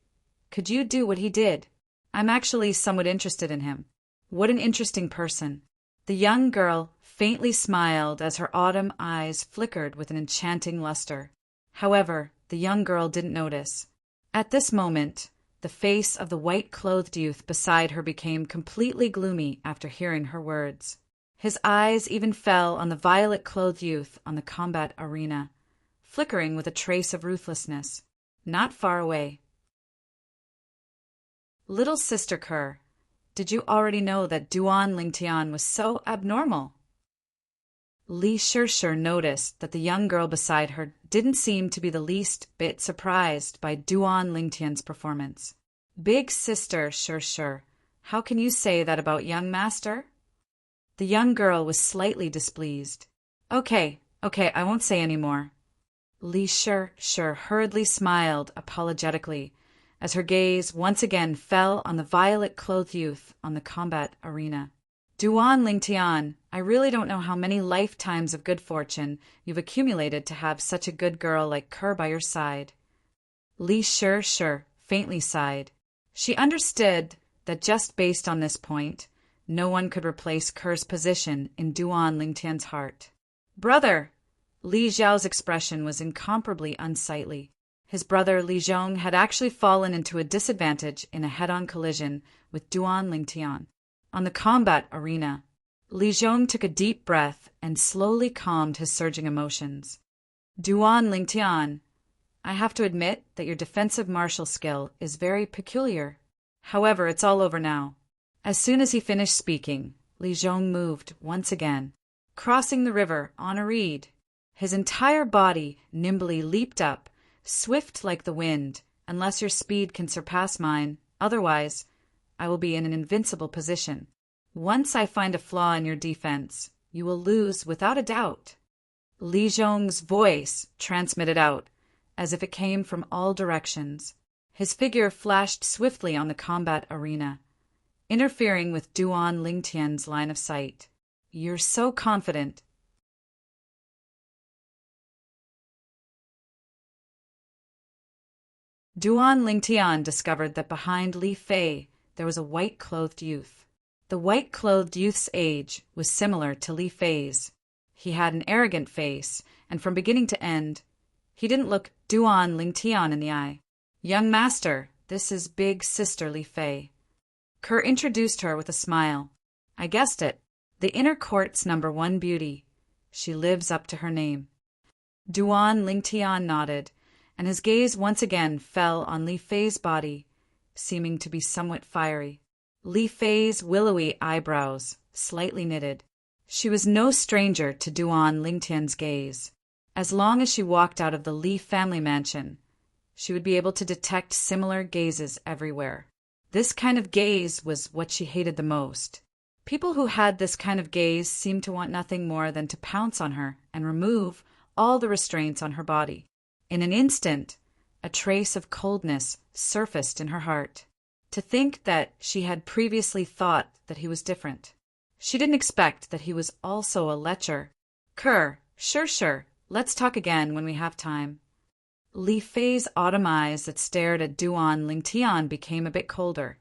[SPEAKER 1] could you do what he did? I'm actually somewhat interested in him. What an interesting person. The young girl faintly smiled as her autumn eyes flickered with an enchanting luster. However, the young girl didn't notice. At this moment, the face of the white-clothed youth beside her became completely gloomy after hearing her words. His eyes even fell on the violet-clothed youth on the combat arena. flickering with a trace of ruthlessness. Not far away. Little Sister Kerr, did you already know that Duan Lingtian was so abnormal? Li Shirshir noticed that the young girl beside her didn't seem to be the least bit surprised by Duan Lingtian's performance. Big Sister Shirshir, how can you say that about young master? The young girl was slightly displeased. Okay, I won't say any more. Li Shirshir hurriedly smiled apologetically as her gaze once again fell on the violet-clothed youth on the combat arena. Duan Lingtian, I really don't know how many lifetimes of good fortune you've accumulated to have such a good girl like Kerr by your side. Li Shirshir faintly sighed. She understood that just based on this point, no one could replace Kerr's position in Duan Lingtian's heart. Brother! Li Zhao's expression was incomparably unsightly. His brother Li Zhong had actually fallen into a disadvantage in a head-on collision with Duan Lingtian. On the combat arena, Li Zhong took a deep breath and slowly calmed his surging emotions. Duan Lingtian, I have to admit that your defensive martial skill is very peculiar. However, it's all over now. As soon as he finished speaking, Li Zhong moved once again, crossing the river on a reed. His entire body nimbly leaped up, swift like the wind, unless your speed can surpass mine. Otherwise, I will be in an invincible position. Once I find a flaw in your defense, you will lose without a doubt. Li Zhong's voice transmitted out, as if it came from all directions. His figure flashed swiftly on the combat arena, interfering with Duan Lingtian's line of sight. You're so confident. Duan Lingtian discovered that behind Li Fei there was a white-clothed youth. The white-clothed youth's age was similar to Li Fei's. He had an arrogant face, and from beginning to end, he didn't look Duan Lingtian in the eye. Young master, this is big sister Li Fei. Kerr introduced her with a smile. I guessed it. The inner court's #1 beauty. She lives up to her name. Duan Lingtian nodded, and his gaze once again fell on Li Fei's body, seeming to be somewhat fiery. Li Fei's willowy eyebrows slightly knitted. She was no stranger to Duan Lingtian's gaze. As long as she walked out of the Li family mansion, she would be able to detect similar gazes everywhere. This kind of gaze was what she hated the most. People who had this kind of gaze seemed to want nothing more than to pounce on her and remove all the restraints on her body. In an instant, a trace of coldness surfaced in her heart. To think that she had previously thought that he was different. She didn't expect that he was also a lecher. Kerr, sure, let's talk again when we have time. Li Fei's autumn eyes that stared at Duan Lingtian became a bit colder,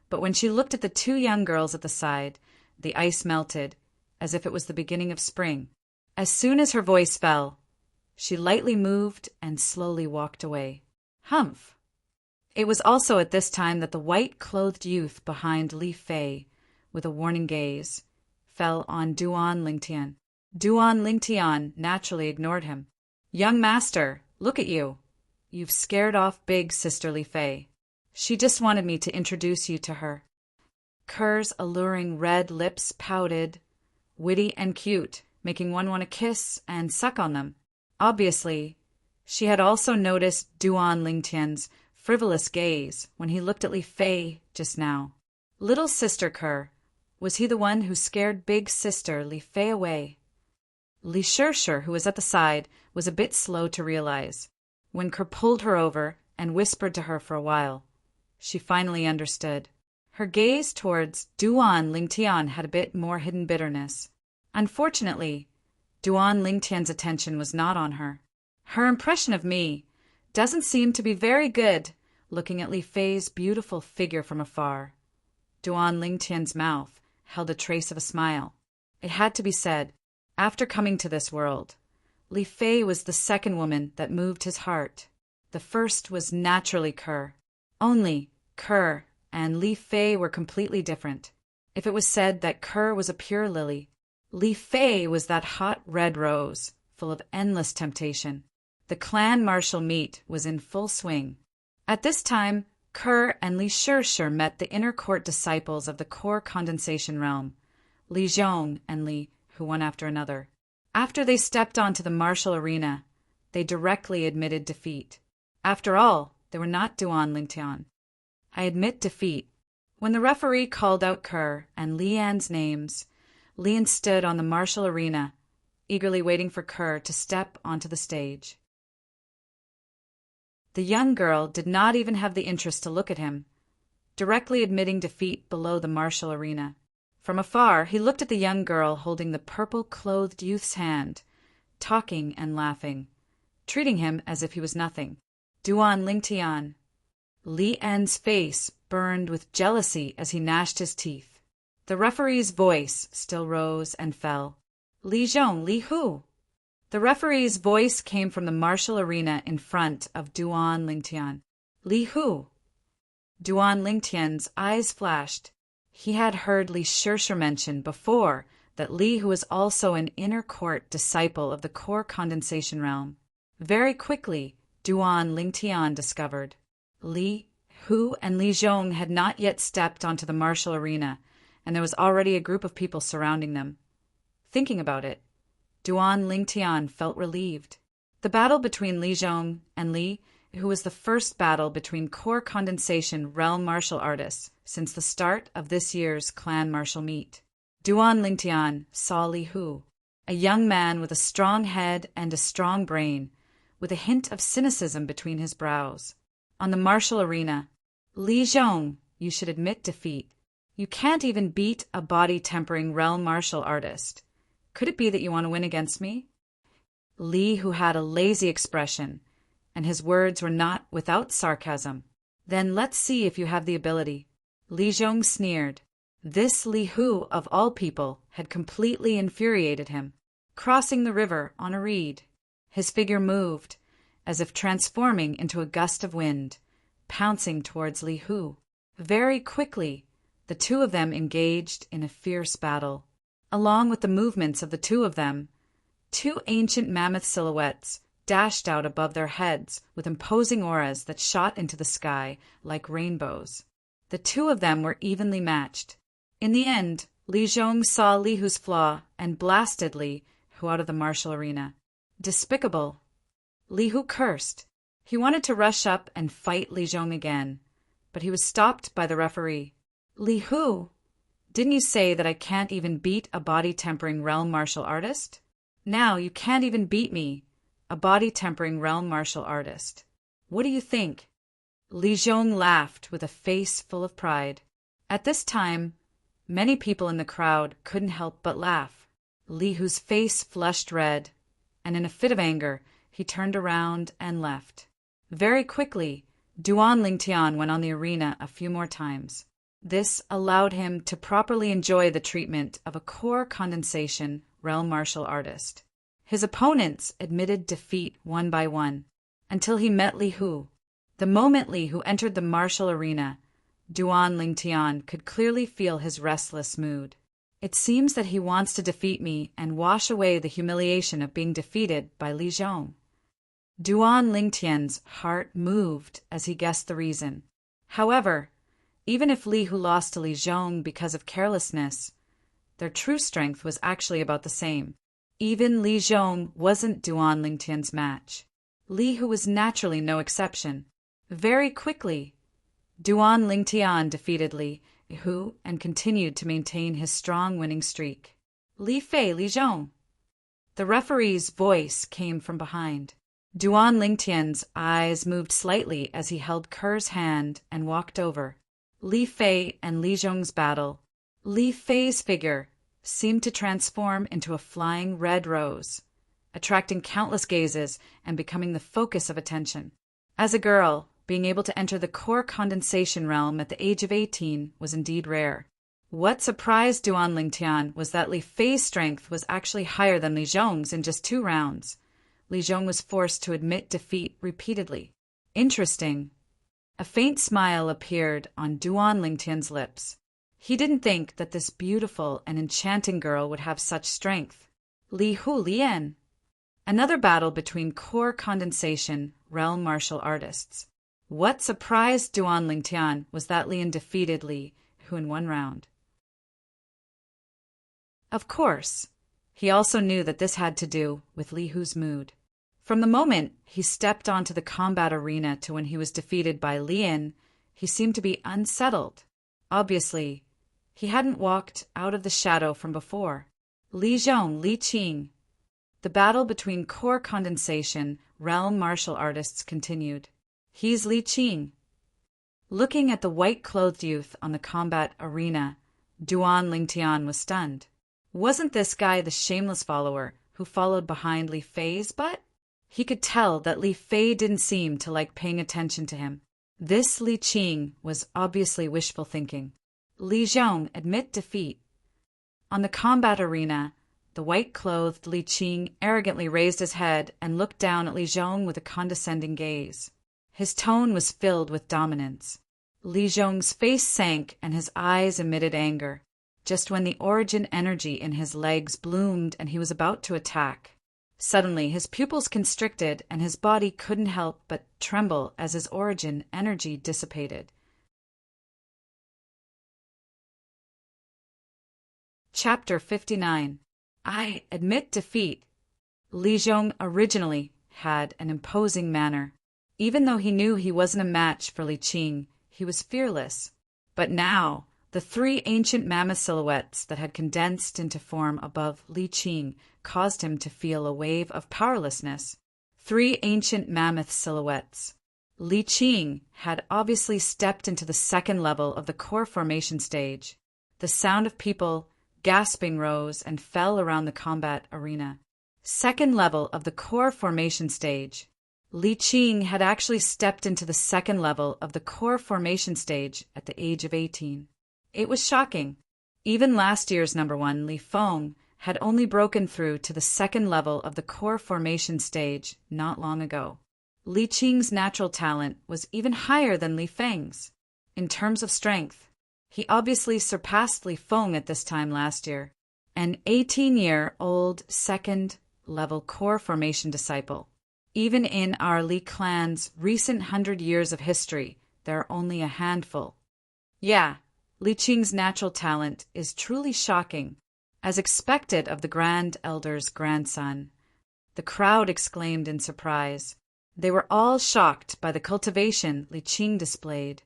[SPEAKER 1] but when she looked at the two young girls at the side, the ice melted, as if it was the beginning of spring. As soon as her voice fell, she lightly moved and slowly walked away. Humph! It was also at this time that the white-clothed youth behind Li Fei, with a warning gaze, fell on Duan Lingtian. Duan Lingtian naturally ignored him. Young master, look at you. You've scared off big sister Li Fei. She just wanted me to introduce you to her. Kerr's alluring red lips pouted, witty and cute, making one want to kiss and suck on them. Obviously, she had also noticed Duan Lingtian's frivolous gaze when he looked at Li Fei just now. Little Sister Kerr, was he the one who scared big sister Li Fei away? Li Shirshir, who was at the side, was a bit slow to realize. When Kerr pulled her over and whispered to her for a while, she finally understood. Her gaze towards Duan Lingtian had a bit more hidden bitterness. Unfortunately, Duan Lingtian's attention was not on her. Her impression of me doesn't seem to be very good, looking at Li Fei's beautiful figure from afar. Duan Lingtian's mouth held a trace of a smile. It had to be said, after coming to this world, Li Fei was the second woman that moved his heart. The first was naturally Kerr. Only Kerr and Li Fei were completely different. If it was said that Kerr was a pure lily, Li Fei was that hot red rose, full of endless temptation. The clan martial meet was in full swing. At this time, Kerr and Li Shishir met the inner court disciples of the core condensation realm, Li Zhong and Li, who one after another. After they stepped onto the martial arena, they directly admitted defeat. After all, they were not Duan Lingtian. I admit defeat. When the referee called out Kerr and Lian's names, Lian stood on the martial arena, eagerly waiting for Kerr to step onto the stage. The young girl did not even have the interest to look at him, directly admitting defeat below the martial arena. From afar, he looked at the young girl holding the purple-clothed youth's hand, talking and laughing, treating him as if he was nothing. Duan Lingtian. Li En's face burned with jealousy as he gnashed his teeth. The referee's voice still rose and fell. Li Zhong, Li Hu. The referee's voice came from the martial arena in front of Duan Lingtian. Li Hu. Duan Lingtian's eyes flashed. He had heard Li Shishir mention before that Li, who was also an inner court disciple of the core condensation realm. Very quickly, Duan Lingtian discovered Li Hu and Li Zhong had not yet stepped onto the martial arena, and there was already a group of people surrounding them. Thinking about it, Duan Lingtian felt relieved. The battle between Li Zhong and Li, who was the first battle between core condensation realm martial artists since the start of this year's clan martial meet. Duan Lingtian saw Li Hu, a young man with a strong head and a strong brain, with a hint of cynicism between his brows. On the martial arena, Li Zhong, you should admit defeat. You can't even beat a body-tempering realm martial artist. Could it be that you want to win against me? Li, who had a lazy expression, and his words were not without sarcasm. Then let's see if you have the ability. Li Zhong sneered. This Li Hu, of all people, had completely infuriated him. Crossing the river on a reed, his figure moved, as if transforming into a gust of wind, pouncing towards Li Hu. Very quickly, the two of them engaged in a fierce battle. Along with the movements of the two of them, two ancient mammoth silhouettes dashed out above their heads with imposing auras that shot into the sky like rainbows. The two of them were evenly matched. In the end, Li Zhong saw Li Hu's flaw and blasted Li Hu out of the martial arena. Despicable. Li Hu cursed. He wanted to rush up and fight Li Zhong again, but he was stopped by the referee. Li Hu, didn't you say that I can't even beat a body-tempering realm martial artist? Now you can't even beat me, a body-tempering realm martial artist. What do you think? Li Zhong laughed with a face full of pride. At this time, many people in the crowd couldn't help but laugh. Li Hu's face flushed red, and in a fit of anger, he turned around and left. Very quickly, Duan Lingtian went on the arena a few more times. This allowed him to properly enjoy the treatment of a core condensation realm martial artist. His opponents admitted defeat one by one, until he met Li Hu. The moment Li Hu entered the martial arena, Duan Lingtian could clearly feel his restless mood. It seems that he wants to defeat me and wash away the humiliation of being defeated by Li Zhong. Duan Lingtian's heart moved as he guessed the reason. However, even if Li Hu lost to Li Zhong because of carelessness, their true strength was actually about the same. Even Li Zhong wasn't Duan Lingtian's match. Li Hu was naturally no exception. Very quickly, Duan Lingtian defeated Li Hu and continued to maintain his strong winning streak. Li Fei, Li Zhong. The referee's voice came from behind. Duan Lingtian's eyes moved slightly as he held Kerr's hand and walked over. Li Fei and Li Zhong's battle. Li Fei's figure seemed to transform into a flying red rose, attracting countless gazes and becoming the focus of attention. As a girl, being able to enter the core condensation realm at the age of 18 was indeed rare. What surprised Duan Lingtian was that Li Fei's strength was actually higher than Li Zhong's in just 2 rounds. Li Zhong was forced to admit defeat repeatedly. Interesting. A faint smile appeared on Duan Lingtian's lips. He didn't think that this beautiful and enchanting girl would have such strength. Li Hu Lian. Another battle between core condensation realm martial artists. What surprised Duan Lingtian was that Lian defeated Li Hu in one round. Of course, he also knew that this had to do with Li Hu's mood. From the moment he stepped onto the combat arena to when he was defeated by Lian, he seemed to be unsettled. Obviously, he hadn't walked out of the shadow from before. Li Zhong, Li Qing. The battle between core condensation realm martial artists continued. He's Li Qing. Looking at the white-clothed youth on the combat arena, Duan Lingtian was stunned. Wasn't this guy the shameless follower who followed behind Li Fei's butt? He could tell that Li Fei didn't seem to like paying attention to him. This Li Qing was obviously wishful thinking. Li Zhong admit defeat. On the combat arena, the white-clothed Li Qing arrogantly raised his head and looked down at Li Zhong with a condescending gaze. His tone was filled with dominance. Li Zhong's face sank and his eyes emitted anger, just when the origin energy in his legs bloomed and he was about to attack. Suddenly, his pupils constricted and his body couldn't help but tremble as his origin energy dissipated. Chapter 59. I admit defeat. Li Zhong originally had an imposing manner. Even though he knew he wasn't a match for Li Qing, he was fearless. But now, the three ancient mammoth silhouettes that had condensed into form above Li Qing caused him to feel a wave of powerlessness. Three ancient mammoth silhouettes. Li Qing had obviously stepped into the second level of the core formation stage. The sound of people gasping rose and fell around the combat arena. Second level of the core formation stage. Li Qing had actually stepped into the second level of the core formation stage at the age of 18. It was shocking. Even last year's number one, Li Feng, had only broken through to the second level of the core formation stage not long ago. Li Qing's natural talent was even higher than Li Feng's. In terms of strength, he obviously surpassed Li Feng at this time last year, an 18-year-old second-level core formation disciple. Even in our Li clan's recent 100 years of history, there are only a handful. Yeah, Li Qing's natural talent is truly shocking. As expected of the Grand Elder's grandson, the crowd exclaimed in surprise. They were all shocked by the cultivation Li Qing displayed.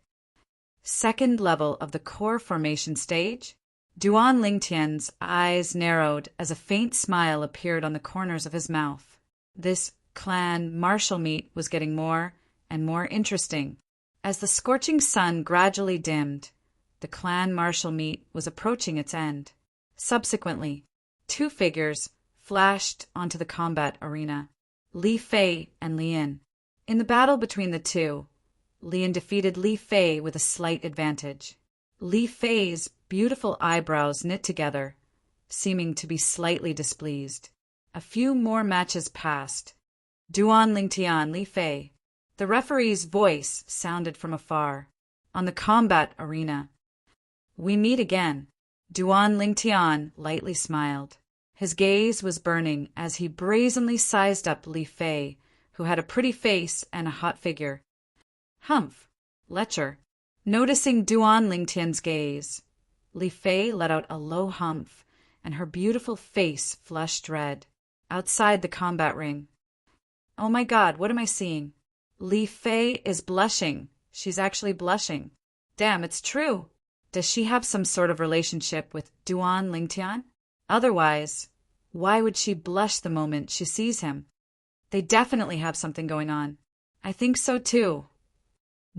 [SPEAKER 1] Second level of the core formation stage? Duan Lingtian's eyes narrowed as a faint smile appeared on the corners of his mouth. This clan martial meet was getting more and more interesting. As the scorching sun gradually dimmed, the clan martial meet was approaching its end. Subsequently, two figures flashed onto the combat arena, Li Fei and Lian. In the battle between the two, Lian defeated Li Fei with a slight advantage. Li Fei's beautiful eyebrows knit together, seeming to be slightly displeased. A few more matches passed. Duan Lingtian, Li Fei. The referee's voice sounded from afar. On the combat arena. We meet again. Duan Lingtian lightly smiled. His gaze was burning as he brazenly sized up Li Fei, who had a pretty face and a hot figure. Humph! Lecher. Noticing Duan Lingtian's gaze, Li Fei let out a low humph, and her beautiful face flushed red. Outside the combat ring. Oh my God, what am I seeing? Li Fei is blushing. She's actually blushing. Damn, it's true. Does she have some sort of relationship with Duan Lingtian? Otherwise, why would she blush the moment she sees him? They definitely have something going on. I think so too.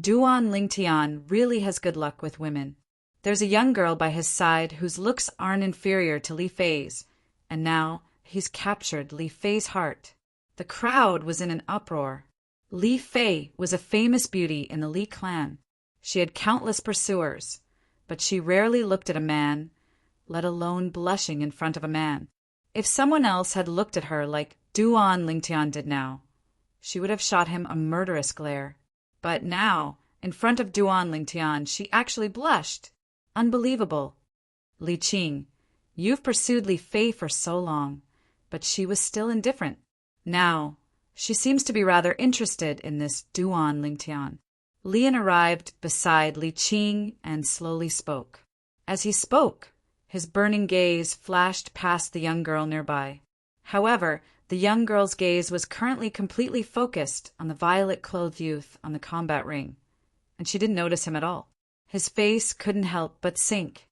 [SPEAKER 1] Duan Lingtian really has good luck with women. There's a young girl by his side whose looks aren't inferior to Li Fei's, and now he's captured Li Fei's heart. The crowd was in an uproar. Li Fei was a famous beauty in the Li clan. She had countless pursuers, but she rarely looked at a man, let alone blushing in front of a man. If someone else had looked at her like Duan Lingtian did now, she would have shot him a murderous glare. But now, in front of Duan Lingtian, she actually blushed. Unbelievable. Li Qing, you've pursued Li Fei for so long, but she was still indifferent. Now, she seems to be rather interested in this Duan Lingtian. Lian arrived beside Li Qing and slowly spoke. As he spoke, his burning gaze flashed past the young girl nearby. However, the young girl's gaze was currently completely focused on the violet-clothed youth on the combat ring, and she didn't notice him at all. His face couldn't help but sink.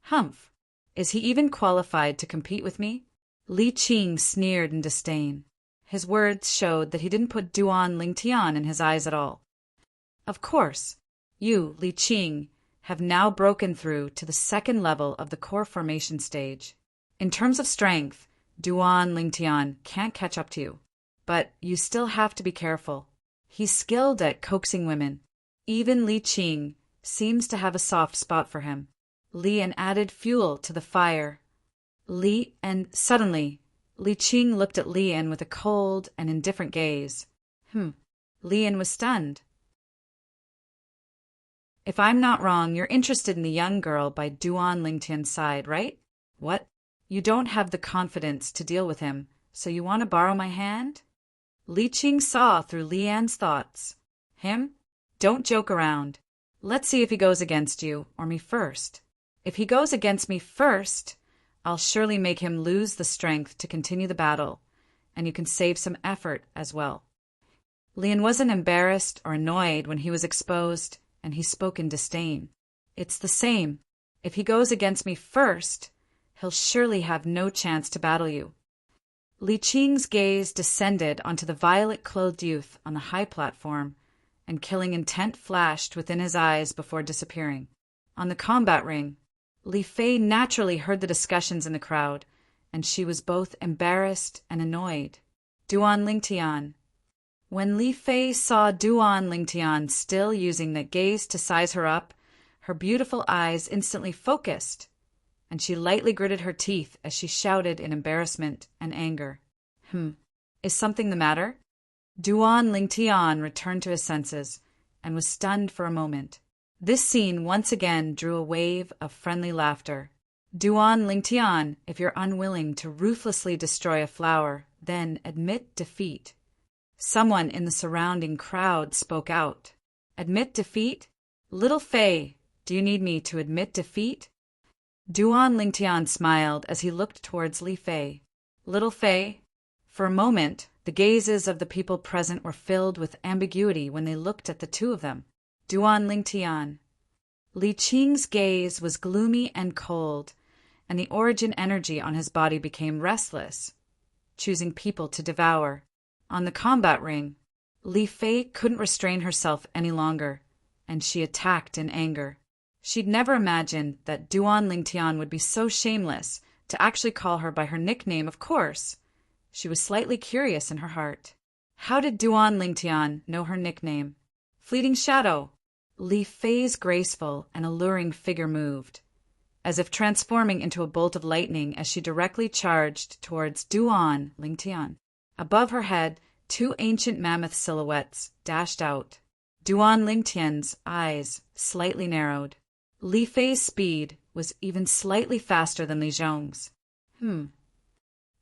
[SPEAKER 1] Humph! Is he even qualified to compete with me? Li Qing sneered in disdain. His words showed that he didn't put Duan Lingtian in his eyes at all. Of course, you, Li Qing, have now broken through to the second level of the core formation stage. In terms of strength, Duan Lingtian can't catch up to you, but you still have to be careful. He's skilled at coaxing women. Even Li Qing seems to have a soft spot for him. Lian added fuel to the fire. Suddenly, Li Qing looked at Lian with a cold and indifferent gaze. Lian was stunned. If I'm not wrong, you're interested in the young girl by Duan Lingtian's side, right? What? You don't have the confidence to deal with him, so you want to borrow my hand? Li Qing saw through Lian's thoughts. Him? Don't joke around. Let's see if he goes against you, or me first. If he goes against me first, I'll surely make him lose the strength to continue the battle, and you can save some effort as well. Lian wasn't embarrassed or annoyed when he was exposed, and he spoke in disdain. It's the same. If he goes against me first, he'll surely have no chance to battle you. Li Qing's gaze descended onto the violet-clothed youth on the high platform, and killing intent flashed within his eyes before disappearing. On the combat ring, Li Fei naturally heard the discussions in the crowd, and she was both embarrassed and annoyed. Duan Lingtian. When Li Fei saw Duan Lingtian still using the gaze to size her up, her beautiful eyes instantly focused, and she lightly gritted her teeth as she shouted in embarrassment and anger. Is something the matter? Duan Lingtian returned to his senses and was stunned for a moment. This scene once again drew a wave of friendly laughter. Duan Lingtian, if you're unwilling to ruthlessly destroy a flower, then admit defeat. Someone in the surrounding crowd spoke out. Admit defeat? Little Fei, do you need me to admit defeat? Duan Lingtian smiled as he looked towards Li Fei. Little Fei? For a moment, the gazes of the people present were filled with ambiguity when they looked at the two of them. Duan Lingtian. Li Qing's gaze was gloomy and cold, and the origin energy on his body became restless, choosing people to devour. On the combat ring, Li Fei couldn't restrain herself any longer, and she attacked in anger. She'd never imagined that Duan Lingtian would be so shameless to actually call her by her nickname, of course. She was slightly curious in her heart. How did Duan Lingtian know her nickname? Fleeting Shadow. Li Fei's graceful and alluring figure moved, as if transforming into a bolt of lightning as she directly charged towards Duan Lingtian. Above her head, two ancient mammoth silhouettes dashed out. Duan Lingtian's eyes slightly narrowed. Li Fei's speed was even slightly faster than Li Zhong's. In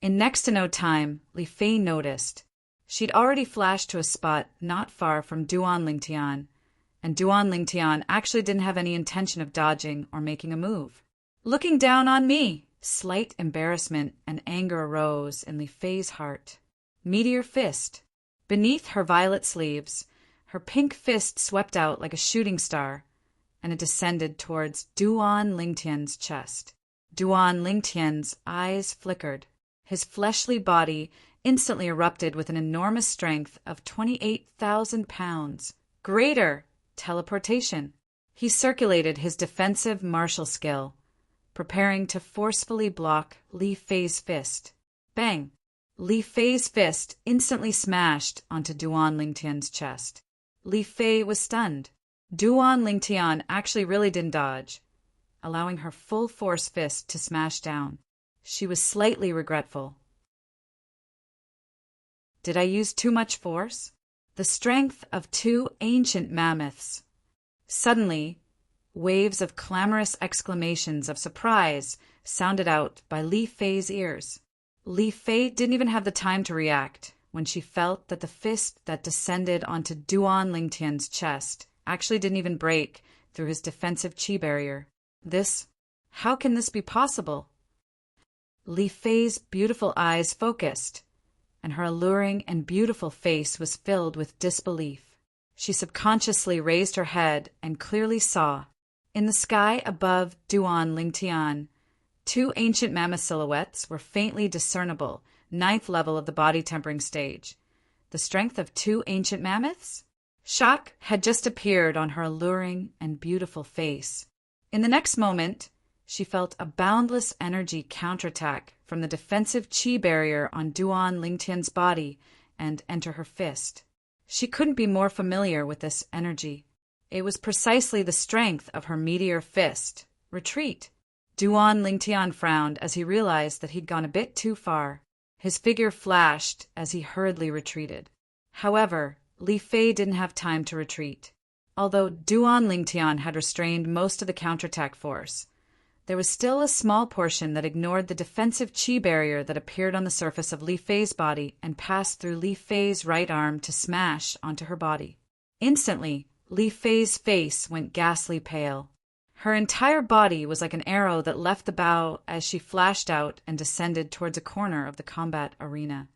[SPEAKER 1] next to no time, Li Fei noticed. She'd already flashed to a spot not far from Duan Lingtian, and Duan Lingtian actually didn't have any intention of dodging or making a move. Looking down on me! Slight embarrassment and anger arose in Li Fei's heart. Meteor fist. Beneath her violet sleeves, her pink fist swept out like a shooting star, and it descended towards Duan Lingtian's chest. Duan Lingtian's eyes flickered. His fleshly body instantly erupted with an enormous strength of 28,000 pounds. Greater teleportation. He circulated his defensive martial skill, preparing to forcefully block Li Fei's fist. Bang! Li Fei's fist instantly smashed onto Duan Lingtian's chest. Li Fei was stunned. Duan Lingtian actually really didn't dodge, allowing her full force fist to smash down. She was slightly regretful. Did I use too much force? The strength of two ancient mammoths. Suddenly, waves of clamorous exclamations of surprise sounded out by Li Fei's ears. Li Fei didn't even have the time to react when she felt that the fist that descended onto Duan Lingtian's chest actually didn't even break through his defensive chi barrier. How can this be possible? Li Fei's beautiful eyes focused, and her alluring and beautiful face was filled with disbelief. She subconsciously raised her head and clearly saw, in the sky above Duan Lingtian, two ancient mammoth silhouettes were faintly discernible, ninth level of the body tempering stage. The strength of two ancient mammoths? Shock had just appeared on her alluring and beautiful face. In the next moment, she felt a boundless energy counterattack from the defensive chi barrier on Duan Lingtian's body and enter her fist. She couldn't be more familiar with this energy. It was precisely the strength of her meteor fist. Retreat. Duan Lingtian frowned as he realized that he'd gone a bit too far. His figure flashed as he hurriedly retreated. However, Li Fei didn't have time to retreat. Although Duan Lingtian had restrained most of the counterattack force, there was still a small portion that ignored the defensive chi barrier that appeared on the surface of Li Fei's body and passed through Li Fei's right arm to smash onto her body. Instantly, Li Fei's face went ghastly pale. Her entire body was like an arrow that left the bow as she flashed out and descended towards a corner of the combat arena.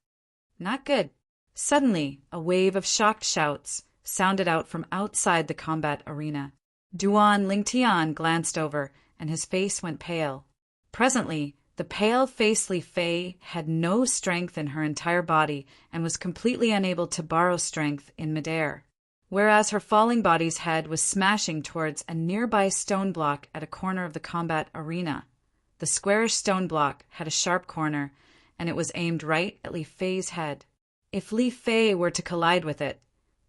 [SPEAKER 1] Not good. Suddenly, a wave of shocked shouts sounded out from outside the combat arena. Duan Lingtian glanced over, and his face went pale. Presently, the pale-faced Li Fei had no strength in her entire body and was completely unable to borrow strength in midair, whereas her falling body's head was smashing towards a nearby stone block at a corner of the combat arena. The squarish stone block had a sharp corner, and it was aimed right at Li Fei's head. If Li Fei were to collide with it,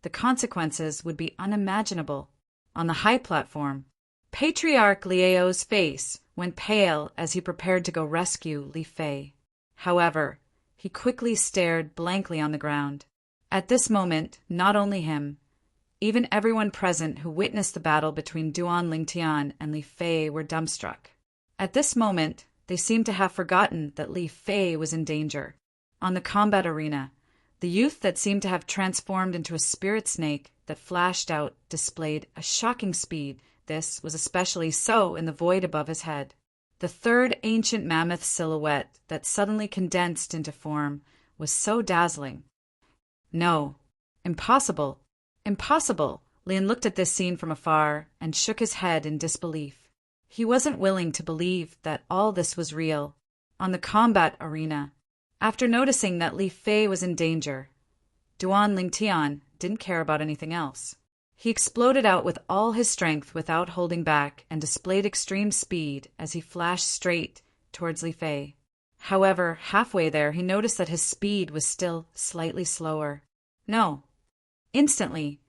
[SPEAKER 1] the consequences would be unimaginable. On the high platform, Patriarch Liao's face went pale as he prepared to go rescue Li Fei. However, he quickly stared blankly on the ground. At this moment, not only him, even everyone present who witnessed the battle between Duan Lingtian and Li Fei were dumbstruck. At this moment, they seemed to have forgotten that Li Fei was in danger. On the combat arena, the youth that seemed to have transformed into a spirit snake that flashed out displayed a shocking speed. This was especially so in the void above his head. The third ancient mammoth silhouette that suddenly condensed into form was so dazzling. No, impossible. Impossible! Lin looked at this scene from afar and shook his head in disbelief. He wasn't willing to believe that all this was real. On the combat arena, after noticing that Li Fei was in danger, Duan Lingtian didn't care about anything else. He exploded out with all his strength without holding back and displayed extreme speed as he flashed straight towards Li Fei. However, halfway there, he noticed that his speed was still slightly slower. No. Instantly,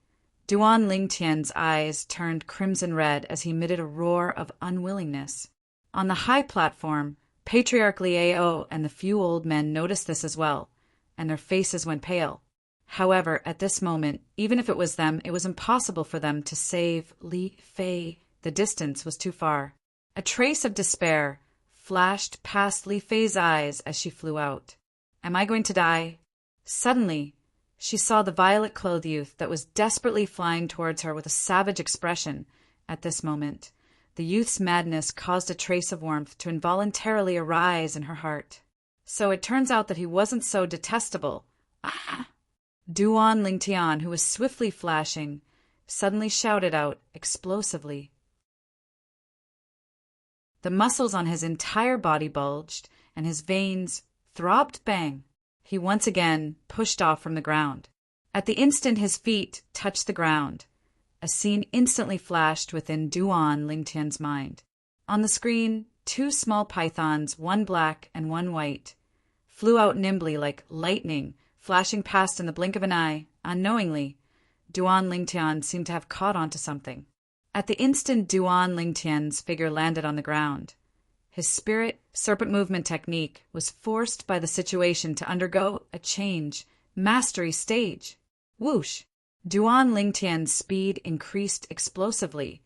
[SPEAKER 1] Duan Lingtian's eyes turned crimson red as he emitted a roar of unwillingness. On the high platform, Patriarch Liao and the few old men noticed this as well, and their faces went pale. However, at this moment, even if it was them, it was impossible for them to save Li Fei. The distance was too far. A trace of despair flashed past Li Fei's eyes as she flew out. Am I going to die? Suddenly, she saw the violet-clothed youth that was desperately flying towards her with a savage expression. At this moment, the youth's madness caused a trace of warmth to involuntarily arise in her heart. So it turns out that he wasn't so detestable. Ah! Duan Lingtian, who was swiftly flashing, suddenly shouted out explosively. The muscles on his entire body bulged, and his veins throbbed. Bang! He once again pushed off from the ground. At the instant his feet touched the ground, a scene instantly flashed within Duan Lingtian's mind. On the screen, two small pythons, one black and one white, flew out nimbly like lightning, flashing past in the blink of an eye. Unknowingly, Duan Lingtian seemed to have caught onto something. At the instant Duan Lingtian's figure landed on the ground, his spirit serpent movement technique was forced by the situation to undergo a change. Mastery stage. Whoosh! Duan Lingtian's speed increased explosively,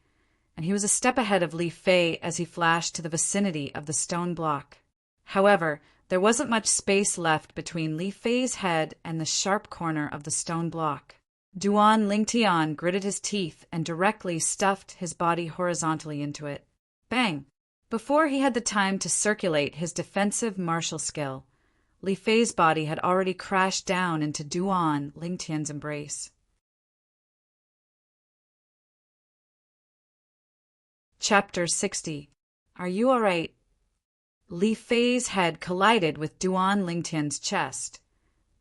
[SPEAKER 1] and he was a step ahead of Li Fei as he flashed to the vicinity of the stone block. However, There wasn't much space left between Li Fei's head and the sharp corner of the stone block. Duan Lingtian gritted his teeth and directly stuffed his body horizontally into it. Bang! Before he had the time to circulate his defensive martial skill, Li Fei's body had already crashed down into Duan Lingtian's embrace. Chapter 60. Are you all right? Li Fei's head collided with Duan Lingtian's chest,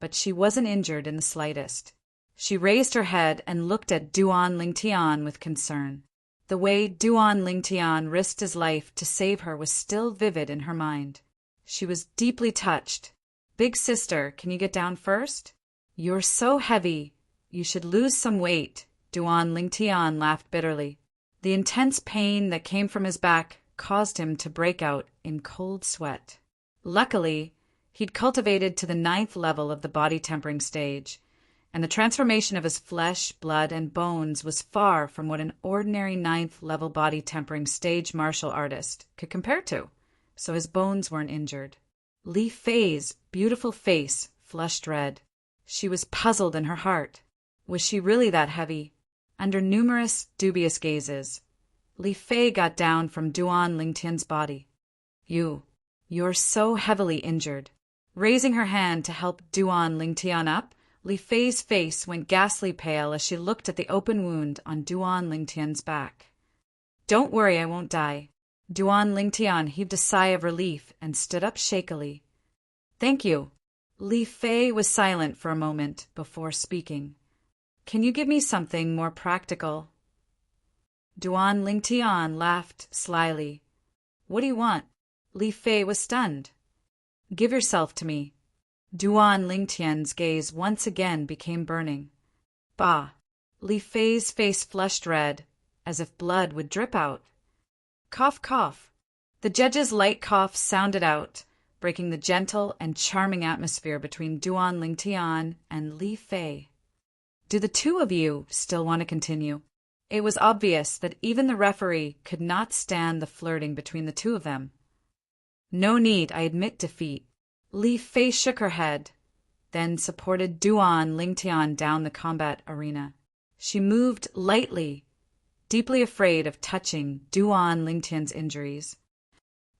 [SPEAKER 1] but she wasn't injured in the slightest. She raised her head and looked at Duan Lingtian with concern. The way Duan Lingtian risked his life to save her was still vivid in her mind. She was deeply touched. Big sister, can you get down first? You're so heavy. You should lose some weight. Duan Lingtian laughed bitterly. The intense pain that came from his back caused him to break out in cold sweat. Luckily, he'd cultivated to the 9th level of the body tempering stage, and the transformation of his flesh, blood, and bones was far from what an ordinary 9th level body tempering stage martial artist could compare to, so his bones weren't injured. Li Fei's beautiful face flushed red. She was puzzled in her heart. Was she really that heavy? Under numerous dubious gazes, Li Fei got down from Duan Lingtian's body. You're so heavily injured. Raising her hand to help Duan Lingtian up, Li Fei's face went ghastly pale as she looked at the open wound on Duan Lingtian's back. Don't worry, I won't die. Duan Lingtian heaved a sigh of relief and stood up shakily. Thank you. Li Fei was silent for a moment before speaking. Can you give me something more practical? Duan Lingtian laughed slyly. What do you want? Li Fei was stunned. Give yourself to me. Duan Lingtian's gaze once again became burning. Bah! Li Fei's face flushed red, as if blood would drip out. Cough, cough. The judge's light cough sounded out, breaking the gentle and charming atmosphere between Duan Lingtian and Li Fei. Do the two of you still want to continue? It was obvious that even the referee could not stand the flirting between the two of them. No need, I admit defeat. Li Fei shook her head, then supported Duan Lingtian down the combat arena. She moved lightly, deeply afraid of touching Duan Lingtian's injuries.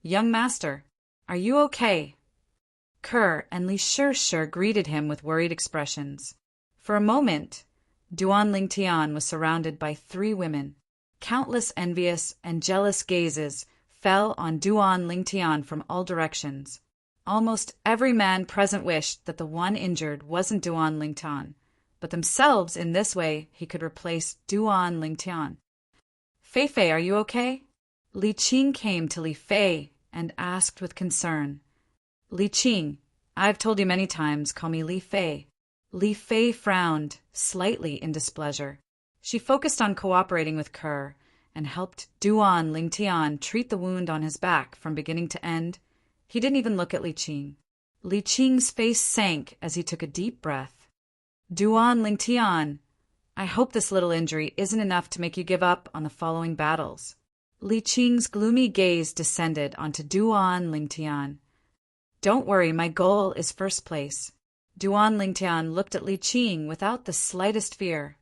[SPEAKER 1] Young master, are you okay? Kerr and Li Shishir greeted him with worried expressions. For a moment, Duan Lingtian was surrounded by 3 women. Countless envious and jealous gazes fell on Duan Lingtian from all directions. Almost every man present wished that the one injured wasn't Duan Lingtian, but themselves in this way he could replace Duan Lingtian. Fei, are you okay? Li Qing came to Li Fei and asked with concern. Li Qing, I've told you many times, call me Li Fei. Li Fei frowned, slightly in displeasure. She focused on cooperating with Kerr and helped Duan Lingtian treat the wound on his back from beginning to end. He didn't even look at Li Qing. Li Qing's face sank as he took a deep breath. Duan Lingtian, I hope this little injury isn't enough to make you give up on the following battles. Li Qing's gloomy gaze descended onto Duan Lingtian. Don't worry, my goal is first place. Duan Lingtian looked at Li Qing without the slightest fear.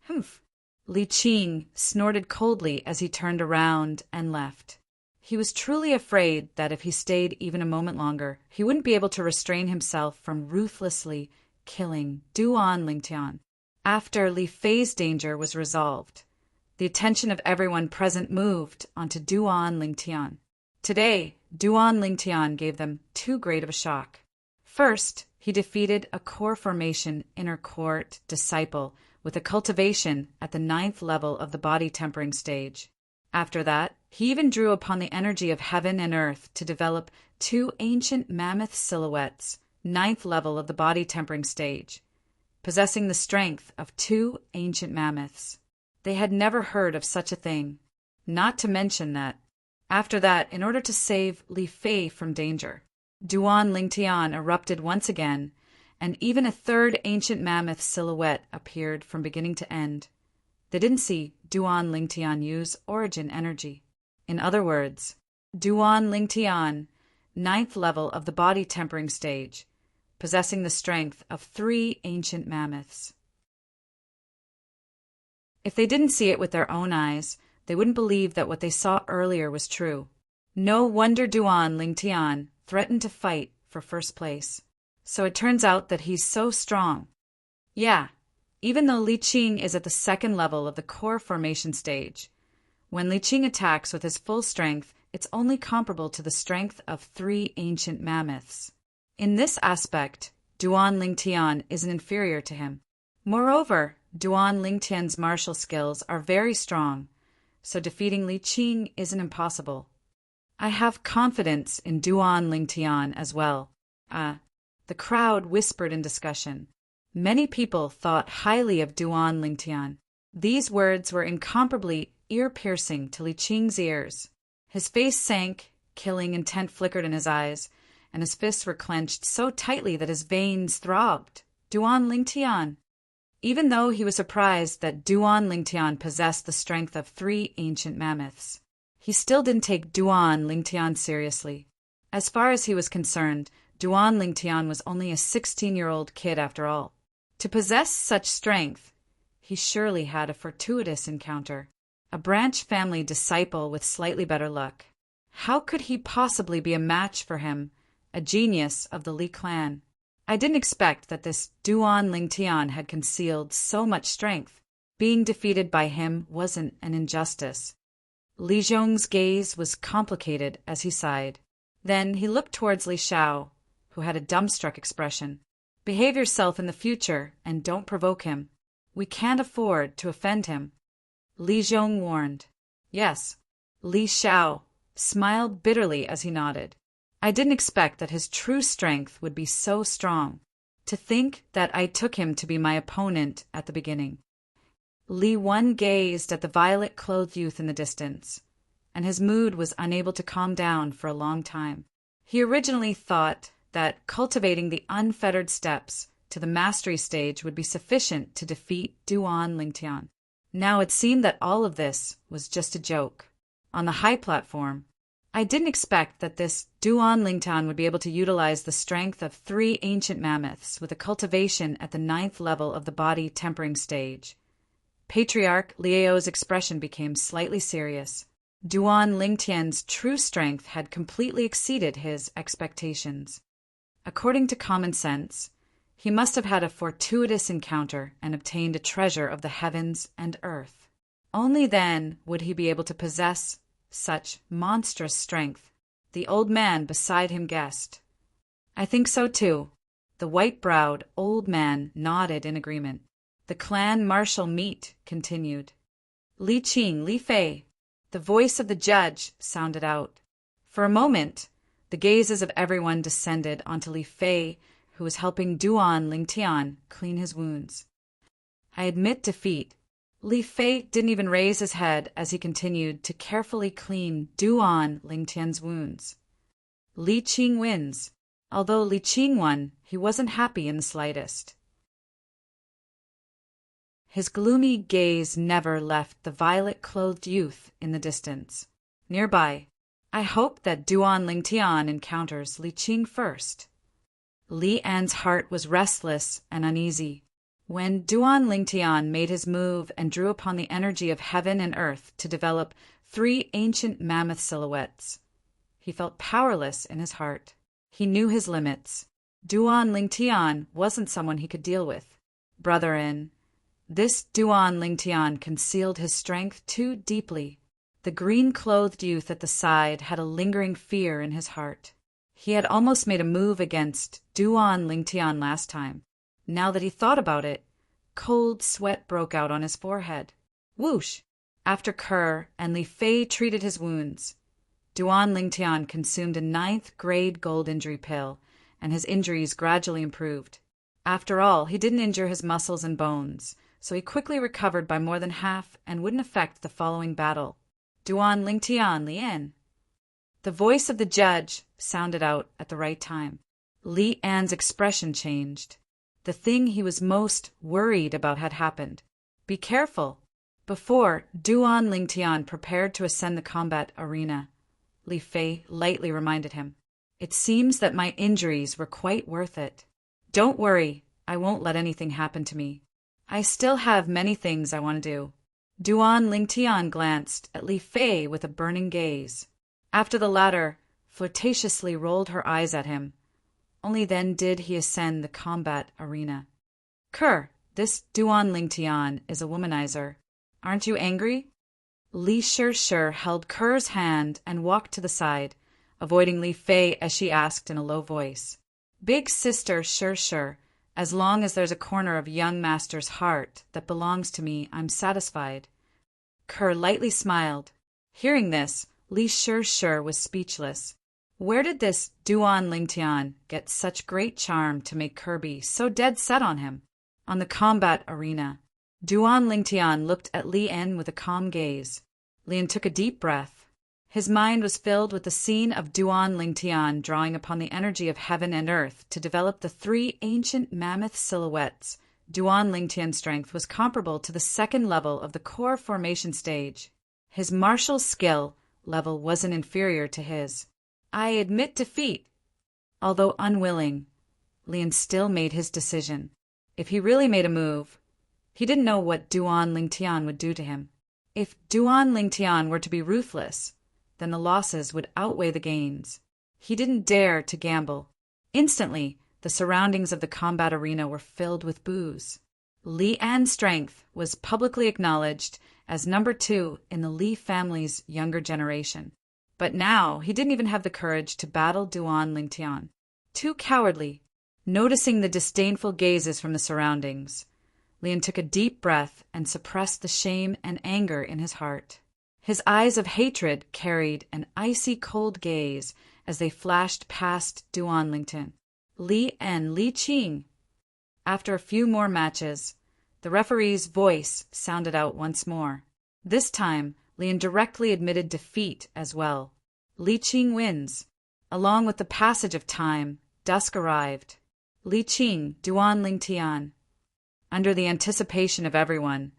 [SPEAKER 1] Humph! Li Qing snorted coldly as he turned around and left. He was truly afraid that if he stayed even a moment longer, he wouldn't be able to restrain himself from ruthlessly killing Duan Lingtian. After Li Fei's danger was resolved, the attention of everyone present moved onto Duan Lingtian. Today, Duan Lingtian gave them too great of a shock. First, he defeated a core formation inner court disciple with a cultivation at the 9th level of the body tempering stage. After that, he even drew upon the energy of heaven and earth to develop 2 ancient mammoth silhouettes, 9th level of the body tempering stage, possessing the strength of 2 ancient mammoths. They had never heard of such a thing, not to mention that, after that, in order to save Li Fei from danger, Duan Lingtian erupted once again, and even a 3rd ancient mammoth silhouette appeared from beginning to end. They didn't see Duan Lingtian use origin energy. In other words, Duan Lingtian ninth level of the body tempering stage, possessing the strength of 3 ancient mammoths. If they didn't see it with their own eyes, they wouldn't believe that what they saw earlier was true. No wonder Duan Lingtian threatened to fight for first place. So it turns out that he's so strong. Yeah, even though Li Qing is at the second level of the core formation stage, when Li Qing attacks with his full strength, it's only comparable to the strength of 3 ancient mammoths. In this aspect, Duan Lingtian isn't inferior to him. Moreover, Duan Lingtian's martial skills are very strong, so defeating Li Qing isn't impossible. I have confidence in Duan Lingtian as well. The crowd whispered in discussion. Many people thought highly of Duan Lingtian. These words were incomparably ear-piercing to Li Qing's ears. His face sank, killing intent flickered in his eyes, and his fists were clenched so tightly that his veins throbbed. Duan Lingtian! Even though he was surprised that Duan Lingtian possessed the strength of 3 ancient mammoths, he still didn't take Duan Lingtian seriously. As far as he was concerned, Duan Lingtian was only a 16-year-old kid after all. To possess such strength, he surely had a fortuitous encounter. A branch family disciple with slightly better luck. How could he possibly be a match for him, a genius of the Li clan? I didn't expect that this Duan Lingtian had concealed so much strength. Being defeated by him wasn't an injustice. Li Zhong's gaze was complicated as he sighed. Then he looked towards Li Shao, who had a dumbstruck expression. Behave yourself in the future and don't provoke him. We can't afford to offend him. Li Zhong warned. Yes. Li Shao smiled bitterly as he nodded. I didn't expect that his true strength would be so strong. To think that I took him to be my opponent at the beginning. Li Wen gazed at the violet-clothed youth in the distance, and his mood was unable to calm down for a long time. He originally thought that cultivating the unfettered steps to the mastery stage would be sufficient to defeat Duan Lingtian. Now it seemed that all of this was just a joke. On the high platform, I didn't expect that this Duan Lingtian would be able to utilize the strength of 3 ancient mammoths with a cultivation at the 9th level of the body tempering stage. Patriarch Liao's expression became slightly serious. Duan Lingtian's true strength had completely exceeded his expectations. According to common sense, he must have had a fortuitous encounter and obtained a treasure of the heavens and earth. Only then would he be able to possess such monstrous strength. The old man beside him guessed. I think so too. The white-browed old man nodded in agreement. The clan martial meet continued. Li Qing, Li Fei. The voice of the judge sounded out. For a moment, the gazes of everyone descended onto Li Fei, who was helping Duan Lingtian clean his wounds. I admit defeat. Li Fei didn't even raise his head as he continued to carefully clean Duan Lingtian's wounds. Li Qing wins. Although Li Qing won, he wasn't happy in the slightest. His gloomy gaze never left the violet-clothed youth in the distance. Nearby, I hope that Duan Lingtian encounters Li Qing first. Li An's heart was restless and uneasy. When Duan Lingtian made his move and drew upon the energy of heaven and earth to develop 3 ancient mammoth silhouettes, he felt powerless in his heart. He knew his limits. Duan Lingtian wasn't someone he could deal with. Brother-in, this Duan Lingtian concealed his strength too deeply. The green-clothed youth at the side had a lingering fear in his heart. He had almost made a move against Duan Lingtian last time. Now that he thought about it, cold sweat broke out on his forehead. Whoosh! After Kerr and Li Fei treated his wounds, Duan Lingtian consumed a 9th-grade gold injury pill, and his injuries gradually improved. After all, he didn't injure his muscles and bones, so he quickly recovered by more than half and wouldn't affect the following battle. Duan Lingtian, Lian. The voice of the judge sounded out at the right time. Li An's expression changed. The thing he was most worried about had happened. Be careful. Before Duan Lingtian prepared to ascend the combat arena, Li Fei lightly reminded him. It seems that my injuries were quite worth it. Don't worry, I won't let anything happen to me. I still have many things I want to do. Duan Lingtian glanced at Li Fei with a burning gaze. After the latter flirtatiously rolled her eyes at him, only then did he ascend the combat arena. Kerr, this Duan Lingtian is a womanizer. Aren't you angry? Li Shih held Kerr's hand and walked to the side, avoiding Li Fei as she asked in a low voice. Big sister Shih, as long as there's a corner of young master's heart that belongs to me, I'm satisfied. Kerr lightly smiled. Hearing this, Li Shih was speechless. Where did this Duan Lingtian get such great charm to make Kirby so dead set on him? On the combat arena, Duan Lingtian looked at Li En with a calm gaze. Li En took a deep breath. His mind was filled with the scene of Duan Lingtian drawing upon the energy of heaven and earth to develop the three ancient mammoth silhouettes. Duan Lingtian's strength was comparable to the second level of the core formation stage. His martial skill level wasn't inferior to his. I admit defeat. Although unwilling, Li En still made his decision. If he really made a move, he didn't know what Duan Lingtian would do to him. If Duan Lingtian were to be ruthless, then the losses would outweigh the gains. He didn't dare to gamble. Instantly, the surroundings of the combat arena were filled with boos. Li An's strength was publicly acknowledged as number 2 in the Li family's younger generation. But now he didn't even have the courage to battle Duan Lingtian. Too cowardly. Noticing the disdainful gazes from the surroundings, Li En took a deep breath and suppressed the shame and anger in his heart. His eyes of hatred carried an icy cold gaze as they flashed past Duan Lingtian. Li En Li Qing. After a few more matches, the referee's voice sounded out once more. This time, Li En directly admitted defeat as well. Li Qing wins. Along with the passage of time, dusk arrived. Li Qing, Duan Lingtian. Under the anticipation of everyone,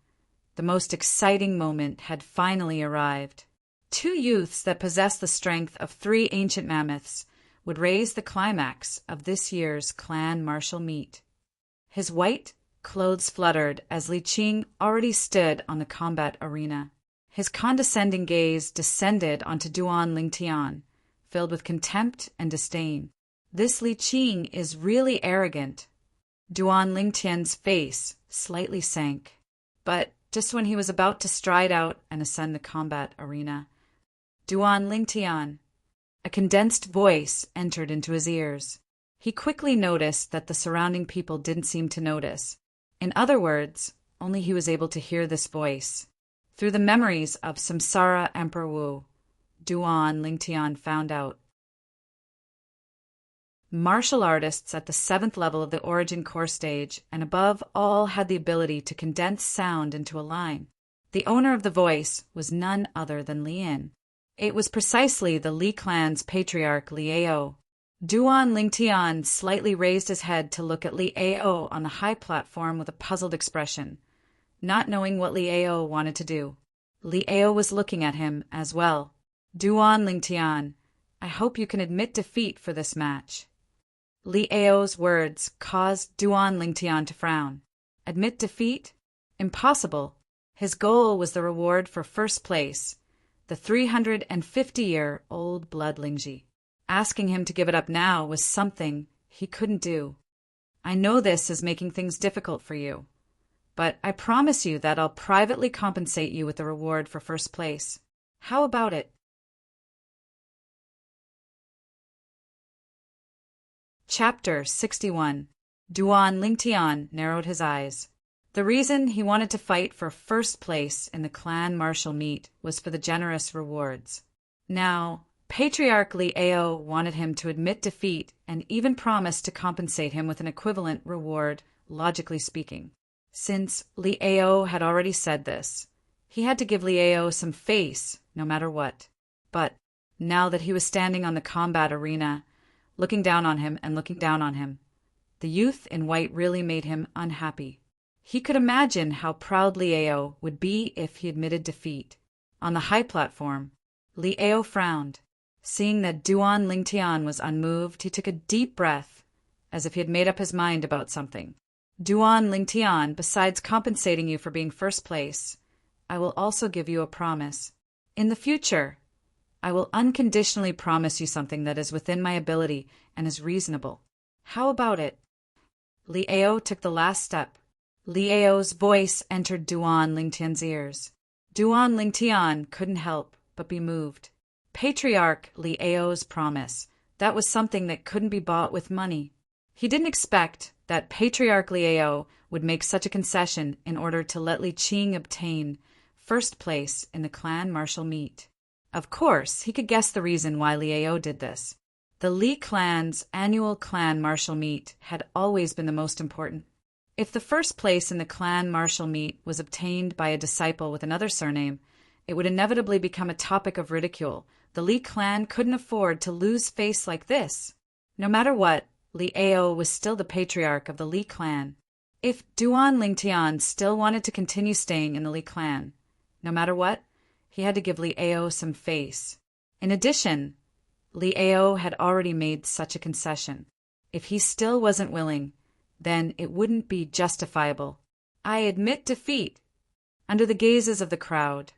[SPEAKER 1] the most exciting moment had finally arrived. Two youths that possessed the strength of 3 ancient mammoths would raise the climax of this year's clan martial meet. His white clothes fluttered as Li Qing already stood on the combat arena. His condescending gaze descended onto Duan Lingtian, filled with contempt and disdain. This Li Qing is really arrogant. Duan Lingtian's face slightly sank. But just when he was about to stride out and ascend the combat arena, Duan Lingtian, a condensed voice entered into his ears. He quickly noticed that the surrounding people didn't seem to notice. In other words, only he was able to hear this voice. Through the memories of Samsara Emperor Wu, Duan Lingtian found out. Martial artists at the 7th level of the origin core stage and above all had the ability to condense sound into a line. The owner of the voice was none other than Li En. It was precisely the Li clan's patriarch Li Ao. Duan Lingtian slightly raised his head to look at Li Ao on the high platform with a puzzled expression, not knowing what Li Ao wanted to do. Li Ao was looking at him as well. Duan Lingtian, I hope you can admit defeat for this match. Li Ao's words caused Duan Lingtian to frown. Admit defeat? Impossible. His goal was the reward for first place, the 350-year-old blood Lingji. Asking him to give it up now was something he couldn't do. I know this is making things difficult for you, but I promise you that I'll privately compensate you with the reward for first place. How about it? Chapter 61. Duan Lingtian narrowed his eyes. The reason he wanted to fight for first place in the clan martial meet was for the generous rewards. Now, Patriarch Li Ao wanted him to admit defeat and even promised to compensate him with an equivalent reward, logically speaking. Since Li Ao had already said this, he had to give Li Ao some face, no matter what. But now that he was standing on the combat arena, looking down on him and looking down on him, the youth in white really made him unhappy. He could imagine how proud Li Ao would be if he admitted defeat. On the high platform, Li Ao frowned. Seeing that Duan Lingtian was unmoved, he took a deep breath, as if he had made up his mind about something. Duan Lingtian, besides compensating you for being first place, I will also give you a promise. In the future, I will unconditionally promise you something that is within my ability and is reasonable. How about it? Li Ao took the last step. Li Ao's voice entered Duan Lingtian's ears. Duan Lingtian couldn't help but be moved. Patriarch Li Ao's promise. That was something that couldn't be bought with money. He didn't expect that Patriarch Li Ao would make such a concession in order to let Li Qing obtain first place in the clan martial meet. Of course, he could guess the reason why Li Ao did this. The Li clan's annual clan martial meet had always been the most important. If the first place in the clan martial meet was obtained by a disciple with another surname, it would inevitably become a topic of ridicule. The Li clan couldn't afford to lose face like this. No matter what, Li Ao was still the patriarch of the Li clan. If Duan Lingtian still wanted to continue staying in the Li clan, no matter what, he had to give Li Ao some face. In addition, Li Ao had already made such a concession. If he still wasn't willing, then it wouldn't be justifiable. I admit defeat. Under the gazes of the crowd,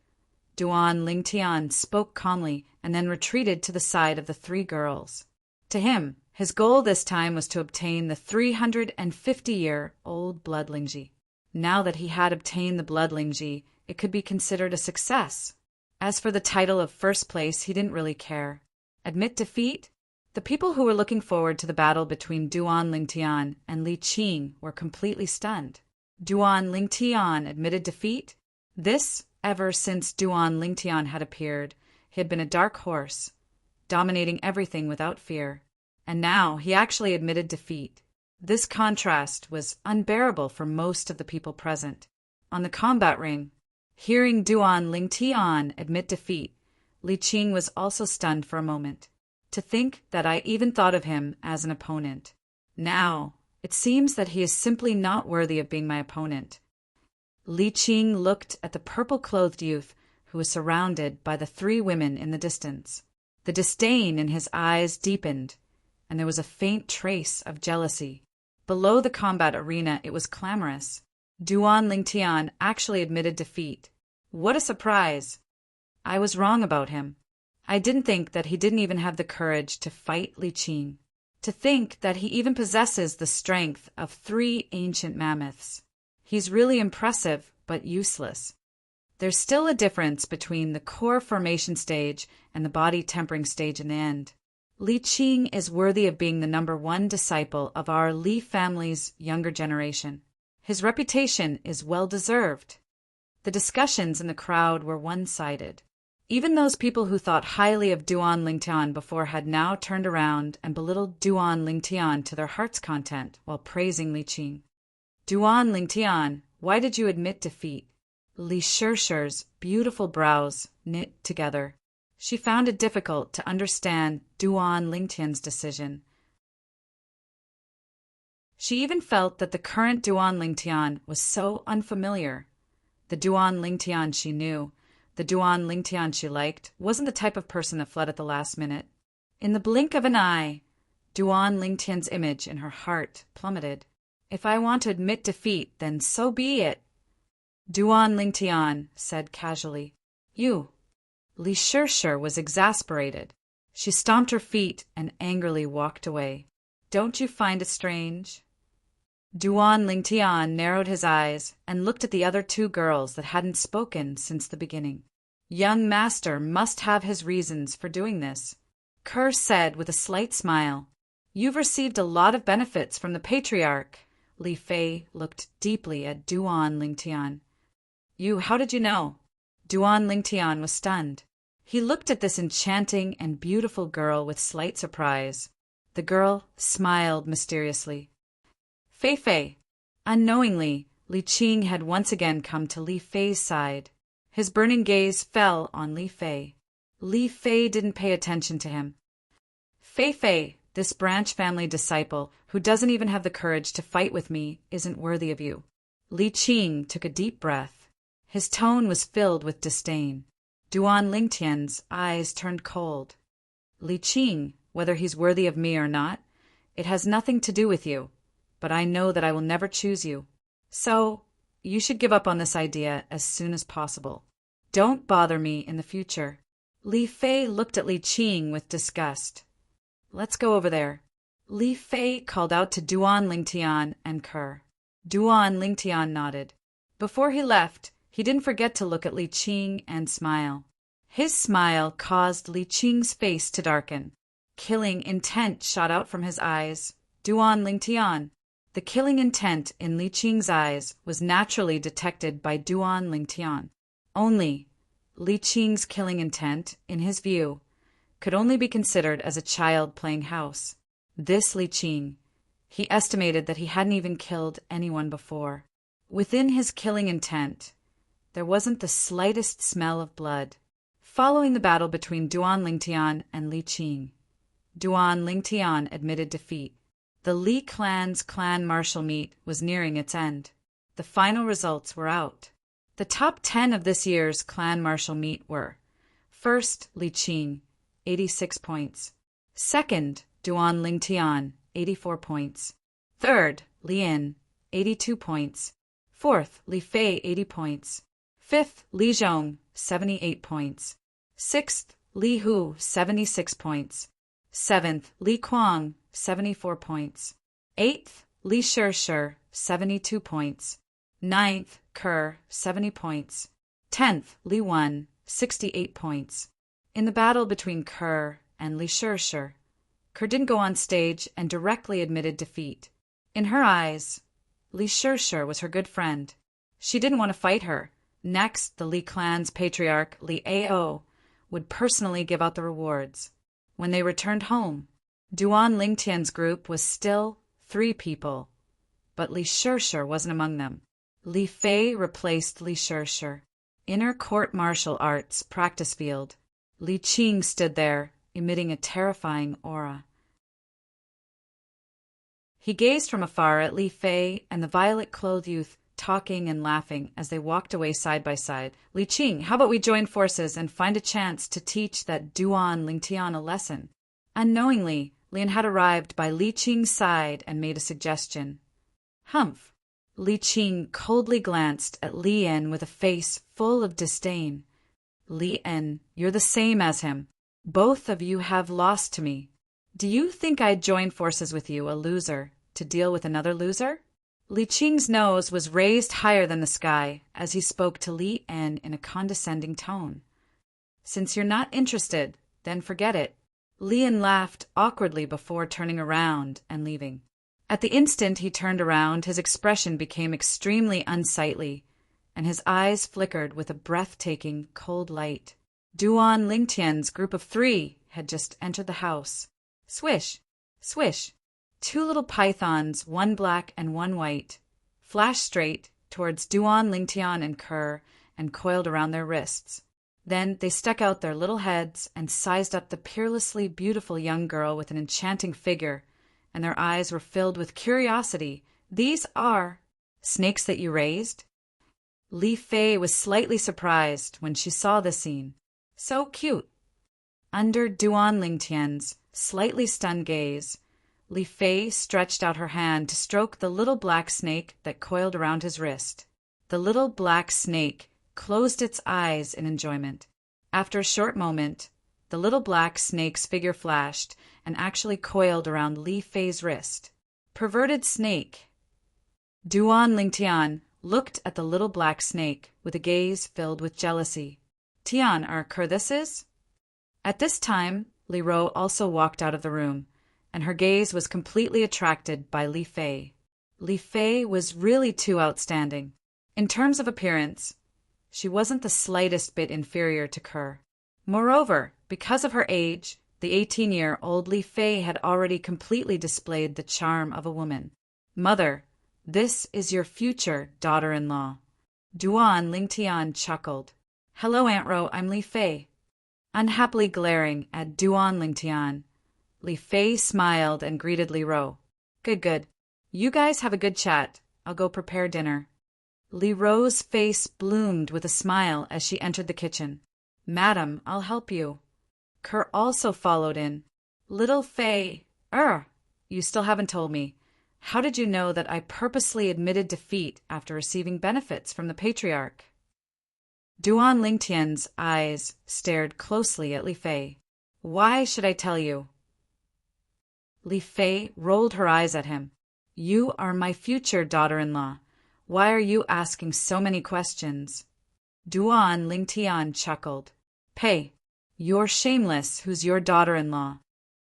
[SPEAKER 1] Duan Lingtian spoke calmly and then retreated to the side of the three girls. To him, his goal this time was to obtain the 350-year-old blood Lingji. Now that he had obtained the blood Lingji, it could be considered a success. As for the title of first place, he didn't really care. Admit defeat? The people who were looking forward to the battle between Duan Lingtian and Li Qing were completely stunned. Duan Lingtian admitted defeat? This, ever since Duan Lingtian had appeared, he had been a dark horse, dominating everything without fear. And now he actually admitted defeat. This contrast was unbearable for most of the people present. On the combat ring, hearing Duan Lingtian admit defeat, Li Qing was also stunned for a moment. To think that I even thought of him as an opponent. Now, it seems that he is simply not worthy of being my opponent. Li Qing looked at the purple-clothed youth who was surrounded by the three women in the distance. The disdain in his eyes deepened, and there was a faint trace of jealousy. Below the combat arena, it was clamorous. Duan Lingtian actually admitted defeat. What a surprise! I was wrong about him. I didn't think that he didn't even have the courage to fight Li Qing. To think that he even possesses the strength of 3 ancient mammoths. He's really impressive, but useless. There's still a difference between the core formation stage and the body tempering stage in the end. Li Qing is worthy of being the #1 disciple of our Li family's younger generation. His reputation is well-deserved. The discussions in the crowd were one-sided. Even those people who thought highly of Duan Lingtian before had now turned around and belittled Duan Lingtian to their heart's content while praising Li Qing. Duan Lingtian, why did you admit defeat? Li Shishir's beautiful brows knit together. She found it difficult to understand Duan Lingtian's decision. She even felt that the current Duan Lingtian was so unfamiliar. The Duan Lingtian she knew, the Duan Lingtian she liked, wasn't the type of person that fled at the last minute. In the blink of an eye, Duan Lingtian's image in her heart plummeted. If I want to admit defeat, then so be it. Duan Lingtian said casually. You. Li Shishir was exasperated. She stomped her feet and angrily walked away. Don't you find it strange? Duan Lingtian narrowed his eyes and looked at the other 2 girls that hadn't spoken since the beginning. Young master must have his reasons for doing this. Kerr said with a slight smile. You've received a lot of benefits from the patriarch. Li Fei looked deeply at Duan Lingtian. How did you know? Duan Lingtian was stunned. He looked at this enchanting and beautiful girl with slight surprise. The girl smiled mysteriously. Fei. Unknowingly, Li Qing had once again come to Li Fei's side. His burning gaze fell on Li Fei. Li Fei didn't pay attention to him. Fei, this branch family disciple who doesn't even have the courage to fight with me isn't worthy of you. Li Qing took a deep breath. His tone was filled with disdain. Duan Lingtian's eyes turned cold. Li Qing, whether he's worthy of me or not, it has nothing to do with you, but I know that I will never choose you. So, you should give up on this idea as soon as possible. Don't bother me in the future." Li Fei looked at Li Qing with disgust. "Let's go over there." Li Fei called out to Duan Lingtian and Kerr. Duan Lingtian nodded. Before he left, he didn't forget to look at Li Qing and smile. His smile caused Li Qing's face to darken. Killing intent shot out from his eyes. Duan Lingtian. The killing intent in Li Qing's eyes was naturally detected by Duan Lingtian. Only, Li Qing's killing intent, in his view, could only be considered as a child playing house. This Li Qing, he estimated that he hadn't even killed anyone before. Within his killing intent, there wasn't the slightest smell of blood. Following the battle between Duan Lingtian and Li Qing, Duan Lingtian admitted defeat. The Li clan's clan martial meet was nearing its end. The final results were out. The top 10 of this year's clan martial meet were: first, Li Qing, 86 points. Second, Duan Lingtian, 84 points. Third, Li Yin, 82 points. Fourth, Li Fei, 80 points. Fifth, Li Zhong, 78 points. Sixth, Li Hu, 76 points. Seventh, Li Kuang, 74 points. Eighth, Li Shishir, 72 points. Ninth, Kerr, 70 points. 10th, Li Wen, 68 points. In the battle between Kerr and Li Shishir, Kerr didn't go on stage and directly admitted defeat. In her eyes, Li Shishir was her good friend. She didn't want to fight her. Next, the Li clan's patriarch, Li Ao, would personally give out the rewards. When they returned home, Duan Lingtian's group was still 3 people, but Li Shishir wasn't among them. Li Fei replaced Li Shishir. In her court martial arts practice field, Li Qing stood there, emitting a terrifying aura. He gazed from afar at Li Fei and the violet-clothed youth talking and laughing as they walked away side by side. "Li Qing, how about we join forces and find a chance to teach that Duan Lingtian a lesson?" Unknowingly, Lian had arrived by Li Qing's side and made a suggestion. "Humph." Li Qing coldly glanced at Li Yin with a face full of disdain. "Li Yin, you're the same as him. Both of you have lost to me. Do you think I'd join forces with you, a loser, to deal with another loser?" Li Qing's nose was raised higher than the sky as he spoke to Li Yin in a condescending tone. "Since you're not interested, then forget it." Li Yin laughed awkwardly before turning around and leaving. At the instant he turned around, his expression became extremely unsightly, and his eyes flickered with a breathtaking, cold light. Duan Lingtian's group of 3 had just entered the house. Swish! Swish! 2 little pythons, one black and one white, flashed straight towards Duan Lingtian and Kerr and coiled around their wrists. Then they stuck out their little heads and sized up the peerlessly beautiful young girl with an enchanting figure, and their eyes were filled with curiosity. "These are snakes that you raised?" Li Fei was slightly surprised when she saw this scene. So cute. Under Duan Lingtian's slightly stunned gaze, Li Fei stretched out her hand to stroke the little black snake that coiled around his wrist. The little black snake closed its eyes in enjoyment. After a short moment, the little black snake's figure flashed and actually coiled around Li Fei's wrist. Perverted snake. Duan Lingtian looked at the little black snake with a gaze filled with jealousy. "Tian, are Kerr this is?" At this time, Li Ro also walked out of the room, and her gaze was completely attracted by Li Fei. Li Fei was really too outstanding. In terms of appearance, she wasn't the slightest bit inferior to Kerr. Moreover, because of her age, the 18-year-old Li Fei had already completely displayed the charm of a woman. "Mother, this is your future daughter-in-law." Duan Lingtian chuckled. "Hello, Aunt Ro, I'm Li Fei." Unhappily glaring at Duan Lingtian, Li Fei smiled and greeted Li Ro. Good, good. You guys have a good chat. I'll go prepare dinner." Li Ro's face bloomed with a smile as she entered the kitchen. "Madam, I'll help you." Kerr also followed in. Little Fei, you still haven't told me. How did you know that I purposely admitted defeat after receiving benefits from the patriarch? Duan Lingtian's eyes stared closely at Li Fei. Why should I tell you? Li Fei rolled her eyes at him. You are my future daughter-in-law. Why are you asking so many questions? Duan Lingtian chuckled. Pei, you're shameless who's your daughter-in-law.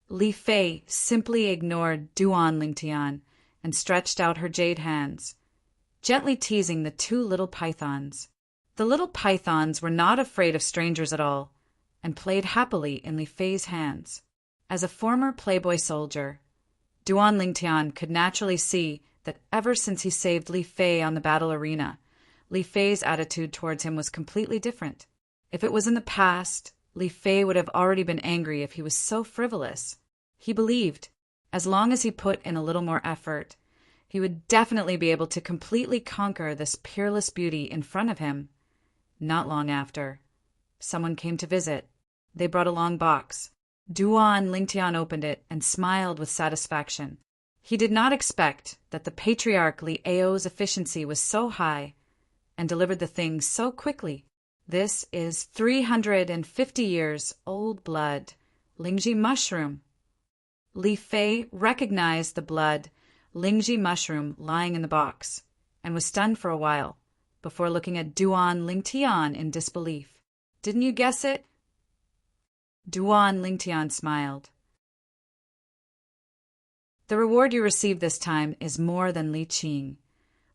[SPEAKER 1] Li Fei simply ignored Duan Lingtian and stretched out her jade hands, gently teasing the two little pythons. The little pythons were not afraid of strangers at all, and played happily in Li Fei's hands. As a former playboy soldier, Duan Lingtian could naturally see that ever since he saved Li Fei on the battle arena, Li Fei's attitude towards him was completely different. If it was in the past, Li Fei would have already been angry if he was so frivolous. He believed, as long as he put in a little more effort, he would definitely be able to completely conquer this peerless beauty in front of him. Not long after, someone came to visit. They brought a long box. Duan Lingtian opened it and smiled with satisfaction. He did not expect that the patriarch Li Ao's efficiency was so high and delivered the thing so quickly. This is 350 years old blood, Lingji mushroom. Li Fei recognized the blood Lingji mushroom lying in the box and was stunned for a while before looking at Duan Lingtian in disbelief. Didn't you guess it? Duan Lingtian smiled. The reward you received this time is more than Li Qing.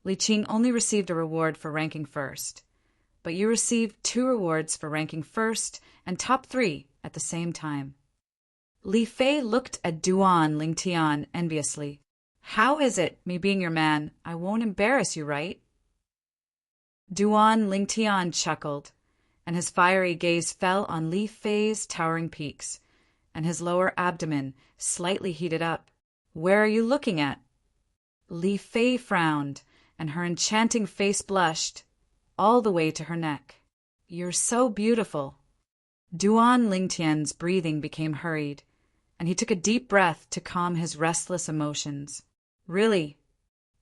[SPEAKER 1] Li Qing only received a reward for ranking first, but you received 2 rewards for ranking first and top 3 at the same time. Li Fei looked at Duan Lingtian enviously. How is it, me being your man, I won't embarrass you, right? Duan Lingtian chuckled, and his fiery gaze fell on Li Fei's towering peaks, and his lower abdomen slightly heated up. Where are you looking at? Li Fei frowned, and her enchanting face blushed, all the way to her neck. You're so beautiful. Duan Lingtian's breathing became hurried, and he took a deep breath to calm his restless emotions. Really,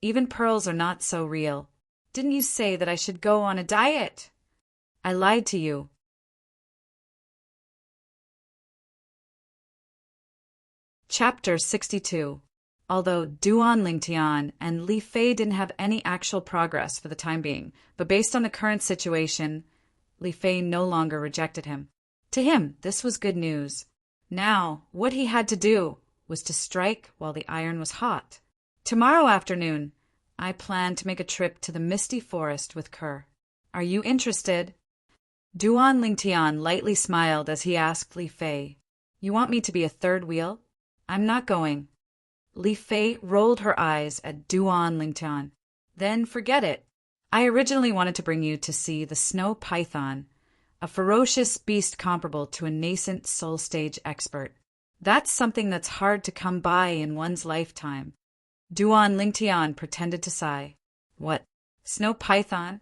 [SPEAKER 1] even pearls are not so real. Didn't you say that I should go on a diet? I lied to you. Chapter 62. Although Duan Lingtian and Li Fei didn't have any actual progress for the time being, but based on the current situation, Li Fei no longer rejected him. To him, this was good news. Now, what he had to do was to strike while the iron was hot. Tomorrow afternoon, I plan to make a trip to the misty forest with Kerr. Are you interested? Duan Lingtian lightly smiled as he asked Li Fei, You want me to be a third wheel? I'm not going. Li Fei rolled her eyes at Duan Lingtian. Then forget it. I originally wanted to bring you to see the snow python, a ferocious beast comparable to a nascent soul stage expert. That's something that's hard to come by in one's lifetime. Duan Lingtian pretended to sigh. What, snow python?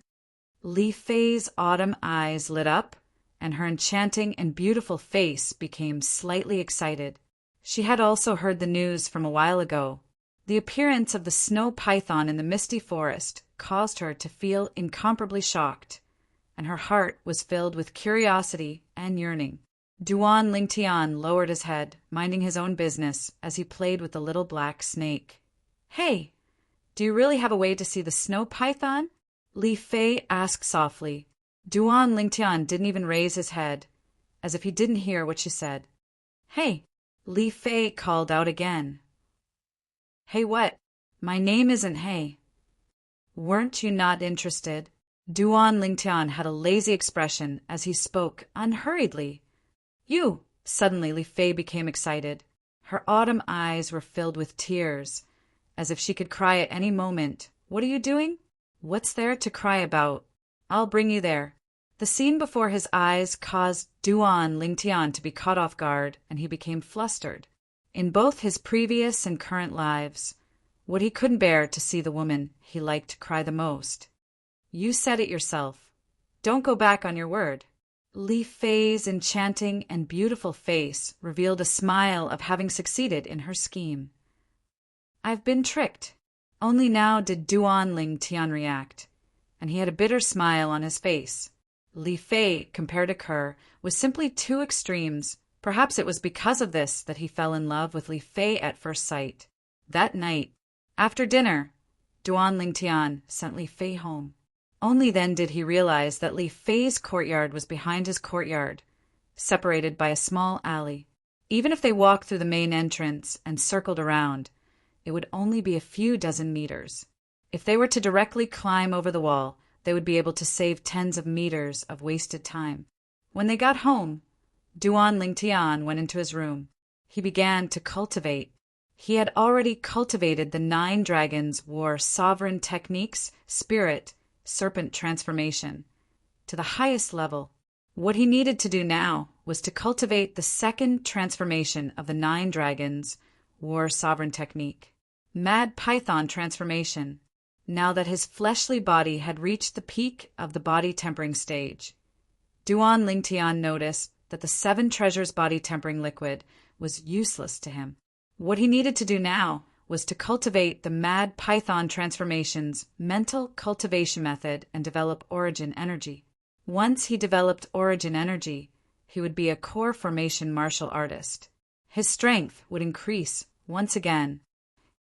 [SPEAKER 1] Li Fei's autumn eyes lit up, and her enchanting and beautiful face became slightly excited. She had also heard the news from a while ago. The appearance of the snow python in the misty forest caused her to feel incomparably shocked, and her heart was filled with curiosity and yearning. Duan Lingtian lowered his head, minding his own business as he played with the little black snake. Hey, do you really have a way to see the snow python? Li Fei asked softly. Duan Lingtian didn't even raise his head, as if he didn't hear what she said. Hey, Li Fei called out again. Hey what? My name isn't Hey. Weren't you not interested? Duan Lingtian had a lazy expression as he spoke unhurriedly. You! Suddenly Li Fei became excited. Her autumn eyes were filled with tears, as if she could cry at any moment. What are you doing? What's there to cry about? I'll bring you there. The scene before his eyes caused Duan Lingtian to be caught off guard, and he became flustered. In both his previous and current lives, what he couldn't bear to see the woman he liked cry the most. You said it yourself. Don't go back on your word. Li Fei's enchanting and beautiful face revealed a smile of having succeeded in her scheme. "I've been tricked." Only now did Duan Ling Tian react, and he had a bitter smile on his face. Li Fei, compared to Kerr, was simply two extremes. Perhaps it was because of this that he fell in love with Li Fei at first sight. That night, after dinner, Duan Ling Tian sent Li Fei home. Only then did he realize that Li Fei's courtyard was behind his courtyard, separated by a small alley. Even if they walked through the main entrance and circled around, it would only be a few dozen meters. If they were to directly climb over the wall, they would be able to save tens of meters of wasted time. When they got home, Duan Ling Tian went into his room. He began to cultivate. He had already cultivated the 9 dragons' war sovereign techniques, spirit, serpent transformation, to the highest level. What he needed to do now was to cultivate the second transformation of the 9 dragons' war sovereign technique, Mad Python transformation. Now that his fleshly body had reached the peak of the body tempering stage, Duan Ling Tian noticed that the 7 treasures body tempering liquid was useless to him. What he needed to do now was to cultivate the Mad Python transformation's mental cultivation method and develop origin energy. Once he developed origin energy, he would be a core formation martial artist. His strength would increase once again.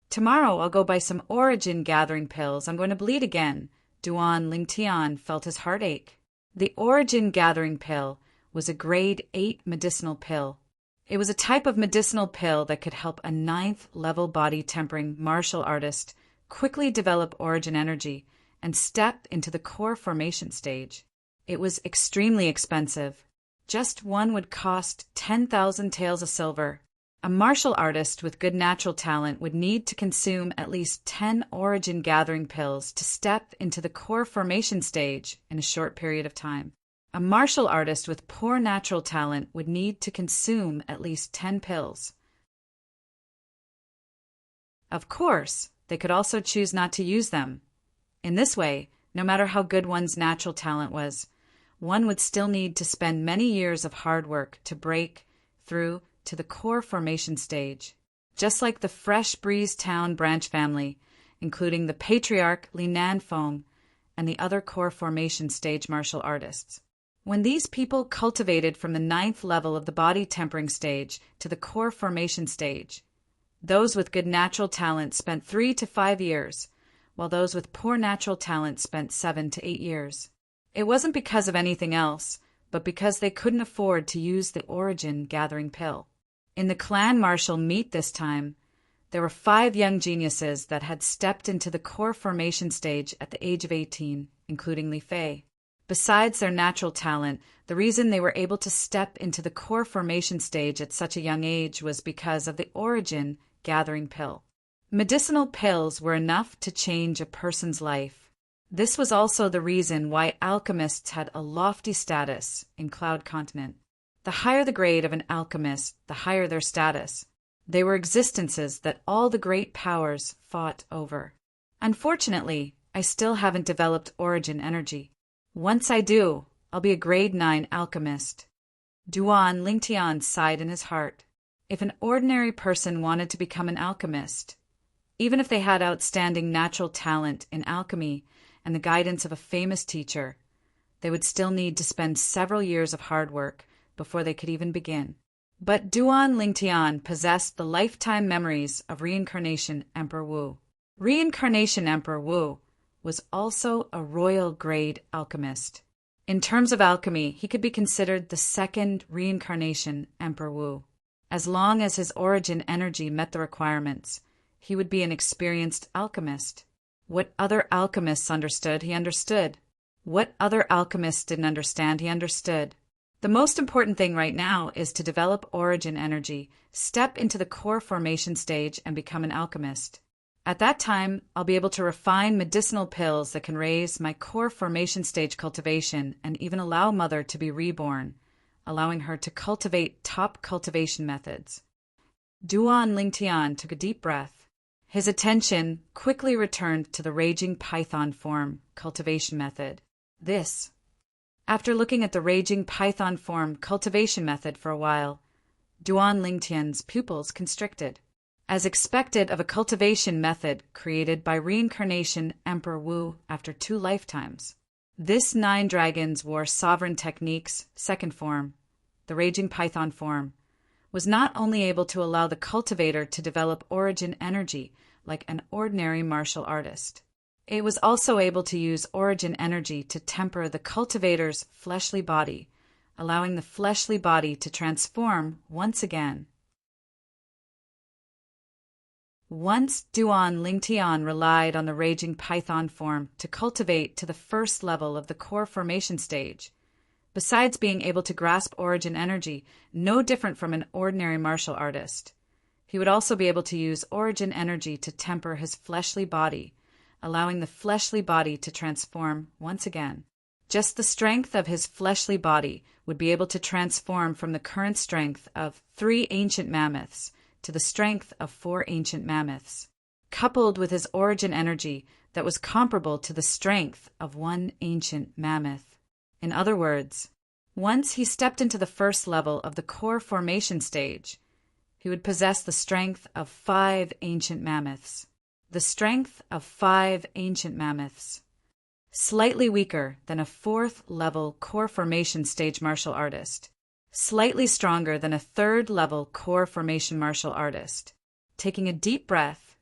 [SPEAKER 1] "Tomorrow I'll go buy some origin gathering pills. I'm going to bleed again." Duan Ling Tian felt his heart ache. The origin gathering pill was a grade 8 medicinal pill. It was a type of medicinal pill that could help a 9th level body tempering martial artist quickly develop origin energy and step into the core formation stage. It was extremely expensive. Just one would cost 10,000 taels of silver. A martial artist with good natural talent would need to consume at least 10 origin gathering pills to step into the core formation stage in a short period of time. A martial artist with poor natural talent would need to consume at least 10 pills. Of course, they could also choose not to use them. In this way, no matter how good one's natural talent was, one would still need to spend many years of hard work to break through to the core formation stage. Just like the Fresh Breeze Town branch family, including the patriarch Li Nanfeng and the other core formation stage martial artists. When these people cultivated from the 9th level of the body tempering stage to the core formation stage, those with good natural talent spent 3 to 5 years, while those with poor natural talent spent 7 to 8 years. It wasn't because of anything else, but because they couldn't afford to use the origin gathering pill. In the clan martial meet this time, there were 5 young geniuses that had stepped into the core formation stage at the age of 18, including Li Fei. Besides their natural talent, the reason they were able to step into the core formation stage at such a young age was because of the origin gathering pill. Medicinal pills were enough to change a person's life. This was also the reason why alchemists had a lofty status in Cloud Continent. The higher the grade of an alchemist, the higher their status. They were existences that all the great powers fought over. Unfortunately, I still haven't developed origin energy. Once I do, I'll be a grade 9 alchemist. Duan Ling Tian sighed in his heart. If an ordinary person wanted to become an alchemist, even if they had outstanding natural talent in alchemy and the guidance of a famous teacher, they would still need to spend several years of hard work before they could even begin. But Duan Ling Tian possessed the lifetime memories of Reincarnation Emperor Wu. Reincarnation Emperor Wu was also a royal grade alchemist. In terms of alchemy, he could be considered the second Reincarnation Emperor Wu. As long as his origin energy met the requirements, he would be an experienced alchemist. What other alchemists understood, he understood. What other alchemists didn't understand, he understood. The most important thing right now is to develop origin energy, step into the core formation stage, and become an alchemist. At that time, I'll be able to refine medicinal pills that can raise my core formation stage cultivation and even allow Mother to be reborn, allowing her to cultivate top cultivation methods. Duan Ling Tian took a deep breath. His attention quickly returned to the raging python form cultivation method. This, After looking at the raging python form cultivation method for a while, Duan Lingtian's pupils constricted. As expected of a cultivation method created by reincarnation Emperor Wu after 2 lifetimes. This 9 dragons war sovereign techniques, second form, the raging python form, was not only able to allow the cultivator to develop origin energy like an ordinary martial artist. It was also able to use origin energy to temper the cultivator's fleshly body, allowing the fleshly body to transform once again. Once Duan Lingtian relied on the raging python form to cultivate to the first level of the core formation stage. Besides being able to grasp origin energy, no different from an ordinary martial artist, he would also be able to use origin energy to temper his fleshly body, allowing the fleshly body to transform once again. Just the strength of his fleshly body would be able to transform from the current strength of 3 ancient mammoths to the strength of 4 ancient mammoths, coupled with his origin energy that was comparable to the strength of 1 ancient mammoth. In other words, once he stepped into the first level of the core formation stage, he would possess the strength of 5 ancient mammoths. The strength of 5 ancient mammoths. Slightly weaker than a 4th level core formation stage martial artist. Slightly stronger than a 3rd level core formation martial artist. Taking a deep breath,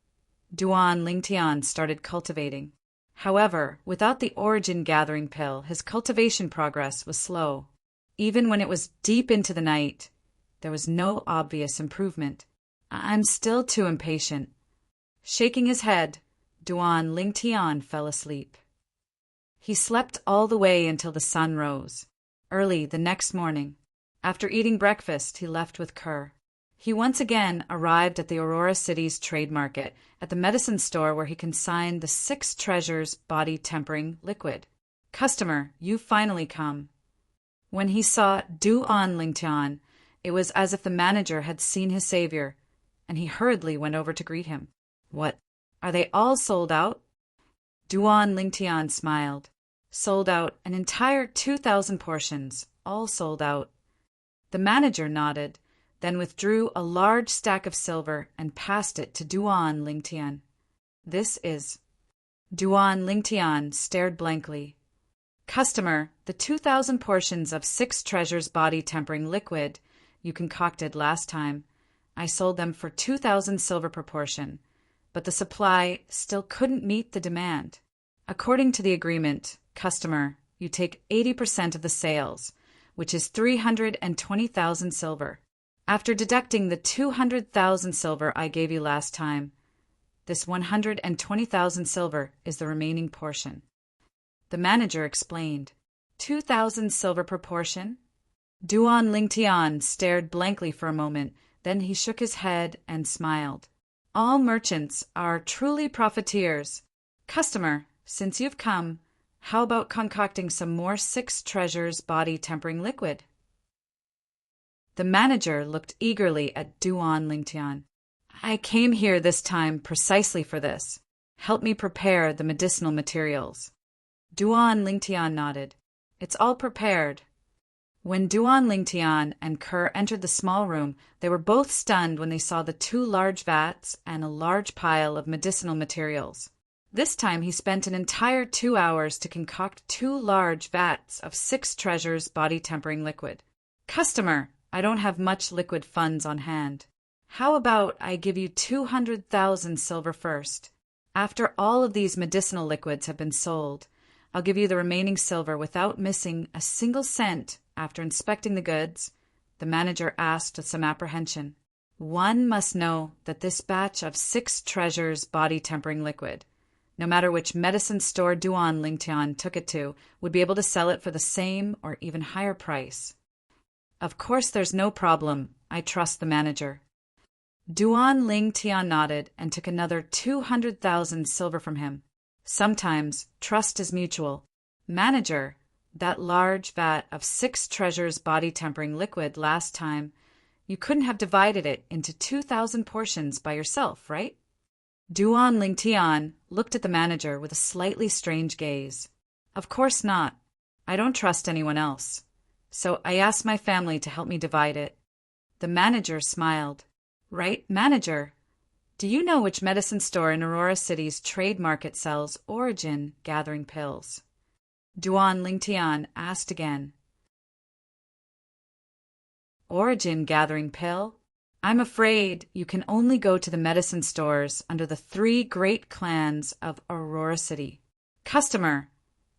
[SPEAKER 1] Duan Lingtian started cultivating. However, without the origin gathering pill, his cultivation progress was slow. Even when it was deep into the night, there was no obvious improvement. I'm still too impatient. Shaking his head, Duan Lingtian fell asleep. He slept all the way until the sun rose. Early the next morning, after eating breakfast, he left with Kerr. He once again arrived at the Aurora City's trade market, at the medicine store where he consigned the 6 treasures body tempering liquid. Customer, you finally come. When he saw Duan Lingtian, it was as if the manager had seen his savior, and he hurriedly went over to greet him. What? Are they all sold out? Duan Lingtian smiled. Sold out, an entire 2,000 portions, all sold out. The manager nodded, then withdrew a large stack of silver and passed it to Duan Lingtian. This is. Duan Lingtian stared blankly. Customer, the 2,000 portions of 6 treasures body tempering liquid you concocted last time. I sold them for 2,000 silver per portion, but the supply still couldn't meet the demand. According to the agreement, customer, you take 80% of the sales, which is 320,000 silver. After deducting the 200,000 silver I gave you last time, this 120,000 silver is the remaining portion. The manager explained. 2,000 silver per portion? Duan Lingtian stared blankly for a moment, then he shook his head and smiled. All merchants are truly profiteers. Customer, since you've come, how about concocting some more 6 treasures body tempering liquid? The manager looked eagerly at Duan Lingtian. I came here this time precisely for this. Help me prepare the medicinal materials. Duan Lingtian nodded. It's all prepared. When Duan Lingtian and Kerr entered the small room, they were both stunned when they saw the 2 large vats and a large pile of medicinal materials. This time he spent an entire 2 hours to concoct 2 large vats of 6 treasures body tempering liquid. Customer, I don't have much liquid funds on hand. How about I give you 200,000 silver first? After all of these medicinal liquids have been sold, I'll give you the remaining silver without missing a single cent. After inspecting the goods, the manager asked with some apprehension. One must know that this batch of 6 treasures body tempering liquid, no matter which medicine store Duan Lingtian took it to, would be able to sell it for the same or even higher price. Of course there's no problem. I trust the manager. Duan Lingtian nodded and took another 200,000 silver from him. Sometimes trust is mutual. Manager, that large vat of 6 treasures body tempering liquid last time, you couldn't have divided it into 2,000 portions by yourself, right? Duan Lingtian looked at the manager with a slightly strange gaze. Of course not. I don't trust anyone else, so I asked my family to help me divide it. The manager smiled. Right, manager. Do you know which medicine store in Aurora City's trade market sells Origin Gathering Pills? Duan Lingtian asked again. Origin Gathering Pill? I'm afraid you can only go to the medicine stores under the 3 great clans of Aurora City. Customer,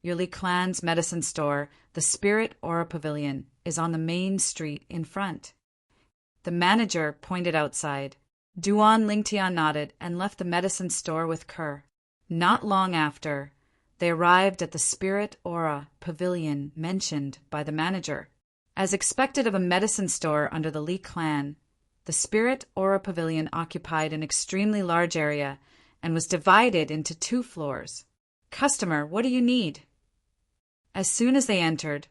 [SPEAKER 1] your Li clan's medicine store, the Spirit Aura Pavilion, is on the main street in front. The manager pointed outside. Duan Lingtian nodded and left the medicine store with Kerr. Not long after, they arrived at the Spirit Aura Pavilion mentioned by the manager. As expected of a medicine store under the Li clan, the Spirit Aura Pavilion occupied an extremely large area and was divided into 2 floors. Customer, what do you need? As soon as they entered,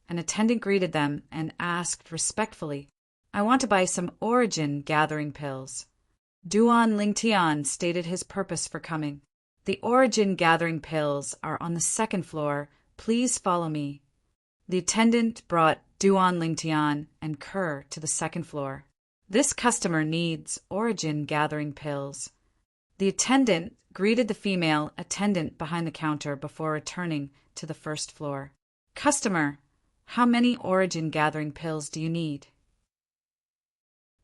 [SPEAKER 1] an attendant greeted them and asked respectfully, I want to buy some Origin Gathering Pills. Duan Lingtian stated his purpose for coming. The Origin Gathering Pills are on the 2nd floor. Please follow me. The attendant brought Duan Lingtian and Kerr to the 2nd floor. This customer needs Origin Gathering Pills. The attendant greeted the female attendant behind the counter before returning to the 1st floor. Customer, how many Origin Gathering Pills do you need?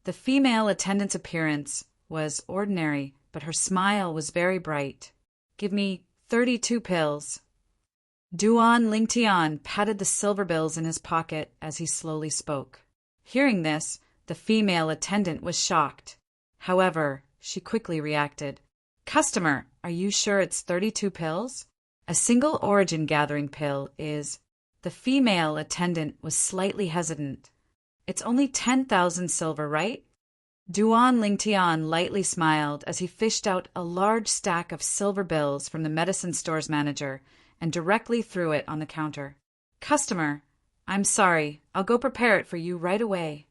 [SPEAKER 1] The female attendant's appearance was ordinary, but her smile was very bright. Give me 32 pills. Duan Lingtian patted the silver bills in his pocket as he slowly spoke. Hearing this, the female attendant was shocked. However, she quickly reacted. Customer, are you sure it's 32 pills? A single Origin Gathering Pill is... The female attendant was slightly hesitant. It's only 10,000 silver, right? Duan Lingtian lightly smiled as he fished out a large stack of silver bills from the medicine store's manager and directly threw it on the counter. Customer, I'm sorry, I'll go prepare it for you right away.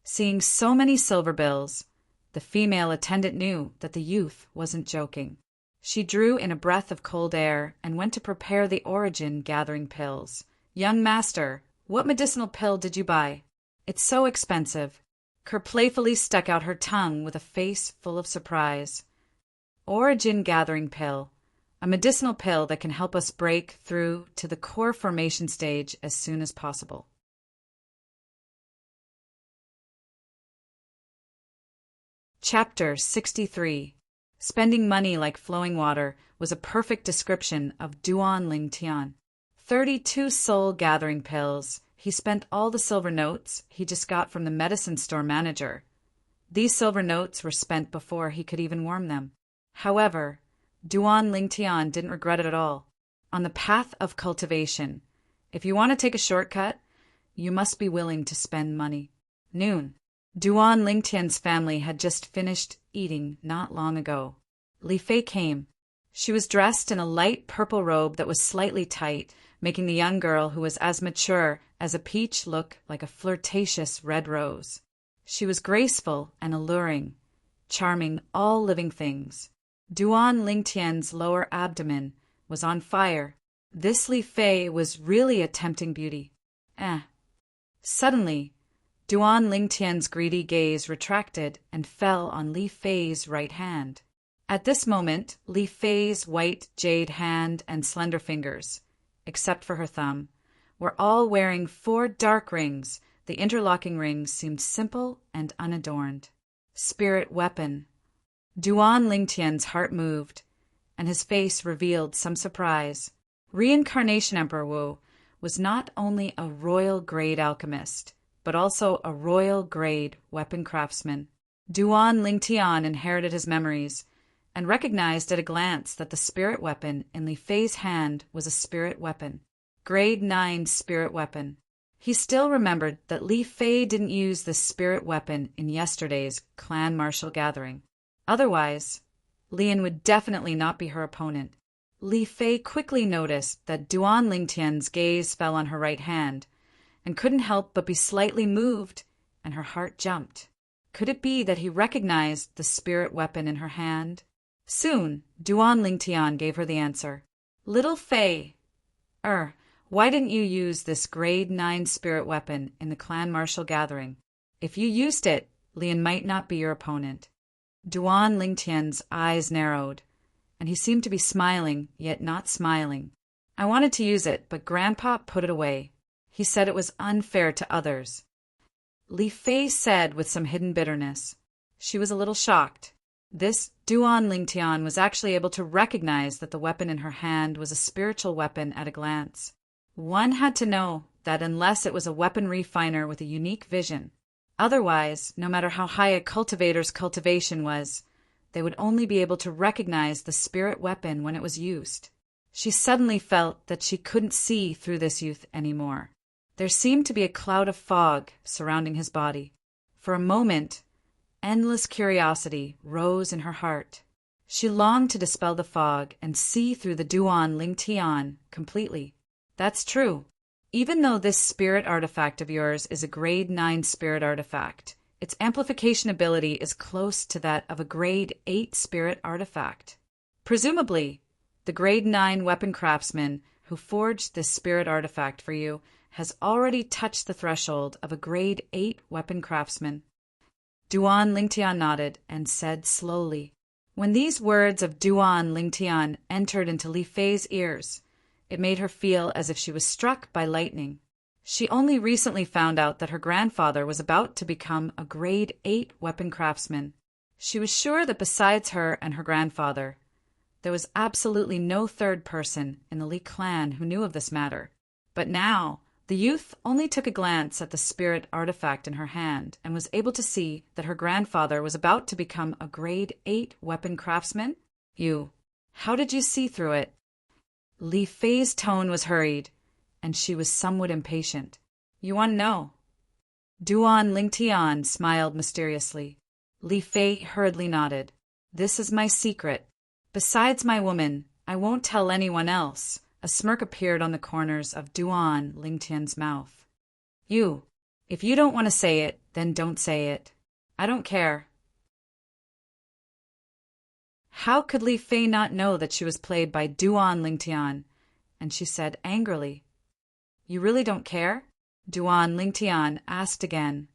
[SPEAKER 1] Seeing so many silver bills, the female attendant knew that the youth wasn't joking. She drew in a breath of cold air and went to prepare the Origin Gathering Pills. Young master, what medicinal pill did you buy? It's so expensive. Kerr playfully stuck out her tongue with a face full of surprise. Origin Gathering Pill, a medicinal pill that can help us break through to the core formation stage as soon as possible. Chapter 63. Spending money like flowing water was a perfect description of Duan Lingtian. 32 soul gathering pills. He spent all the silver notes he just got from the medicine store manager. These silver notes were spent before he could even warm them. However, Duan Lingtian didn't regret it at all. On the path of cultivation, if you want to take a shortcut, you must be willing to spend money. Noon. Duan Lingtian's family had just finished eating not long ago. Li Fei came. She was dressed in a light purple robe that was slightly tight, making the young girl who was as mature as a peach look like a flirtatious red rose. She was graceful and alluring, charming all living things. Duan Lingtian's lower abdomen was on fire. This Li Fei was really a tempting beauty. Suddenly, Duan Lingtian's greedy gaze retracted and fell on Li Fei's right hand. At this moment, Li Fei's white jade hand and slender fingers, except for her thumb, were all wearing 4 dark rings. The interlocking rings seemed simple and unadorned. Spirit weapon. Duan Lingtian's heart moved, and his face revealed some surprise. Reincarnation Emperor Wu was not only a royal-grade alchemist, but also a royal-grade weapon craftsman. Duan Lingtian inherited his memories and recognized at a glance that the spirit weapon in Li Fei's hand was a spirit weapon. Grade 9 spirit weapon. He still remembered that Li Fei didn't use this spirit weapon in yesterday's clan martial gathering. Otherwise, Lian would definitely not be her opponent. Li Fei quickly noticed that Duan Lingtian's gaze fell on her right hand and couldn't help but be slightly moved, and her heart jumped. Could it be that he recognized the spirit weapon in her hand? Soon, Duan Lingtian gave her the answer. Little Fei, Why didn't you use this grade 9 spirit weapon in the clan martial gathering? If you used it, Lian might not be your opponent. Duan Lingtian's eyes narrowed, and he seemed to be smiling, yet not smiling. I wanted to use it, but Grandpa put it away. He said it was unfair to others. Li Fei said with some hidden bitterness. She was a little shocked. This Duan Lingtian was actually able to recognize that the weapon in her hand was a spiritual weapon at a glance. One had to know that unless it was a weapon refiner with a unique vision. Otherwise, no matter how high a cultivator's cultivation was, they would only be able to recognize the spirit weapon when it was used. She suddenly felt that she couldn't see through this youth anymore. There seemed to be a cloud of fog surrounding his body. For a moment, endless curiosity rose in her heart. She longed to dispel the fog and see through the Duan Lingtian completely. That's true. Even though this spirit artifact of yours is a grade 9 spirit artifact, its amplification ability is close to that of a grade 8 spirit artifact. Presumably, the grade 9 weapon craftsman who forged this spirit artifact for you has already touched the threshold of a grade 8 weapon craftsman. Duan Lingtian nodded and said slowly. When these words of Duan Lingtian entered into Li Fei's ears, it made her feel as if she was struck by lightning. She only recently found out that her grandfather was about to become a grade 8 weapon craftsman. She was sure that besides her and her grandfather, there was absolutely no third person in the Li clan who knew of this matter. But now, the youth only took a glance at the spirit artifact in her hand and was able to see that her grandfather was about to become a grade 8 weapon craftsman. How did you see through it? Li Fei's tone was hurried, and she was somewhat impatient. You want to know? Duan Lingtian smiled mysteriously. Li Fei hurriedly nodded. This is my secret. Besides my woman, I won't tell anyone else. A smirk appeared on the corners of Duan Lingtian's mouth. If you don't want to say it, then don't say it. I don't care. How could Li Fei not know that she was played by Duan Lingtian? And she said angrily, You really don't care? Duan Lingtian asked again.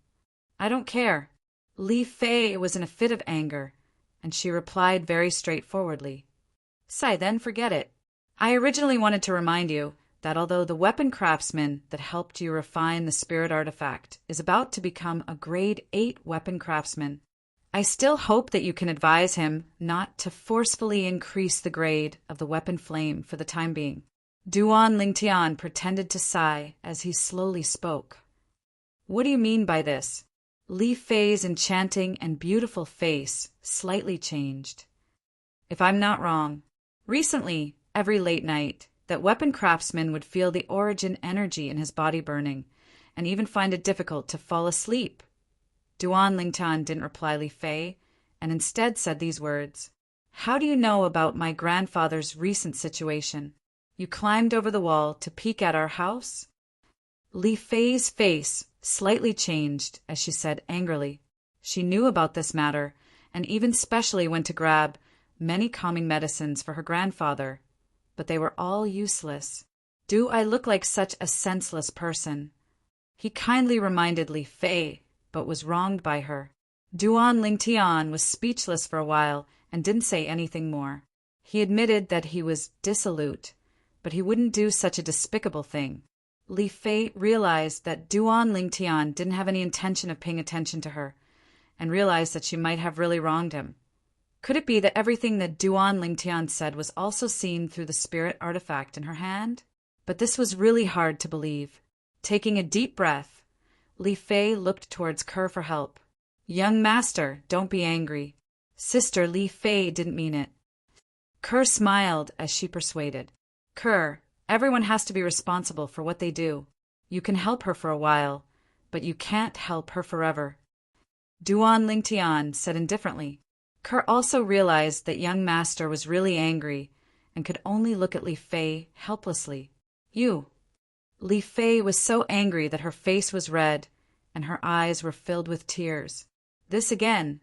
[SPEAKER 1] I don't care. Li Fei was in a fit of anger, and she replied very straightforwardly. Then forget it. I originally wanted to remind you that although the weapon craftsman that helped you refine the spirit artifact is about to become a grade 8 weapon craftsman, I still hope that you can advise him not to forcefully increase the grade of the weapon flame for the time being. Duan Lingtian pretended to sigh as he slowly spoke. What do you mean by this? Li Fei's enchanting and beautiful face slightly changed. If I'm not wrong, recently, every late night, that weapon craftsman would feel the origin energy in his body burning, and even find it difficult to fall asleep. Duan Lingtian didn't reply Li Fei, and instead said these words. How do you know about my grandfather's recent situation? You climbed over the wall to peek at our house? Li Fei's face slightly changed as she said angrily. She knew about this matter, and even specially went to grab many calming medicines for her grandfather, but they were all useless. Do I look like such a senseless person? He kindly reminded Li Fei, but was wronged by her. Duan Lingtian was speechless for a while and didn't say anything more. He admitted that he was dissolute, but he wouldn't do such a despicable thing. Li Fei realized that Duan Lingtian didn't have any intention of paying attention to her, and realized that she might have really wronged him. Could it be that everything that Duan Lingtian said was also seen through the spirit artifact in her hand? But this was really hard to believe. Taking a deep breath, Li Fei looked towards Kerr for help. Young master, don't be angry. Sister Li Fei didn't mean it. Kerr smiled as she persuaded. Kerr, everyone has to be responsible for what they do. You can help her for a while, but you can't help her forever. Duan Lingtian said indifferently. Kerr also realized that young master was really angry and could only look at Li Fei helplessly. Li Fei was so angry that her face was red and her eyes were filled with tears. This again.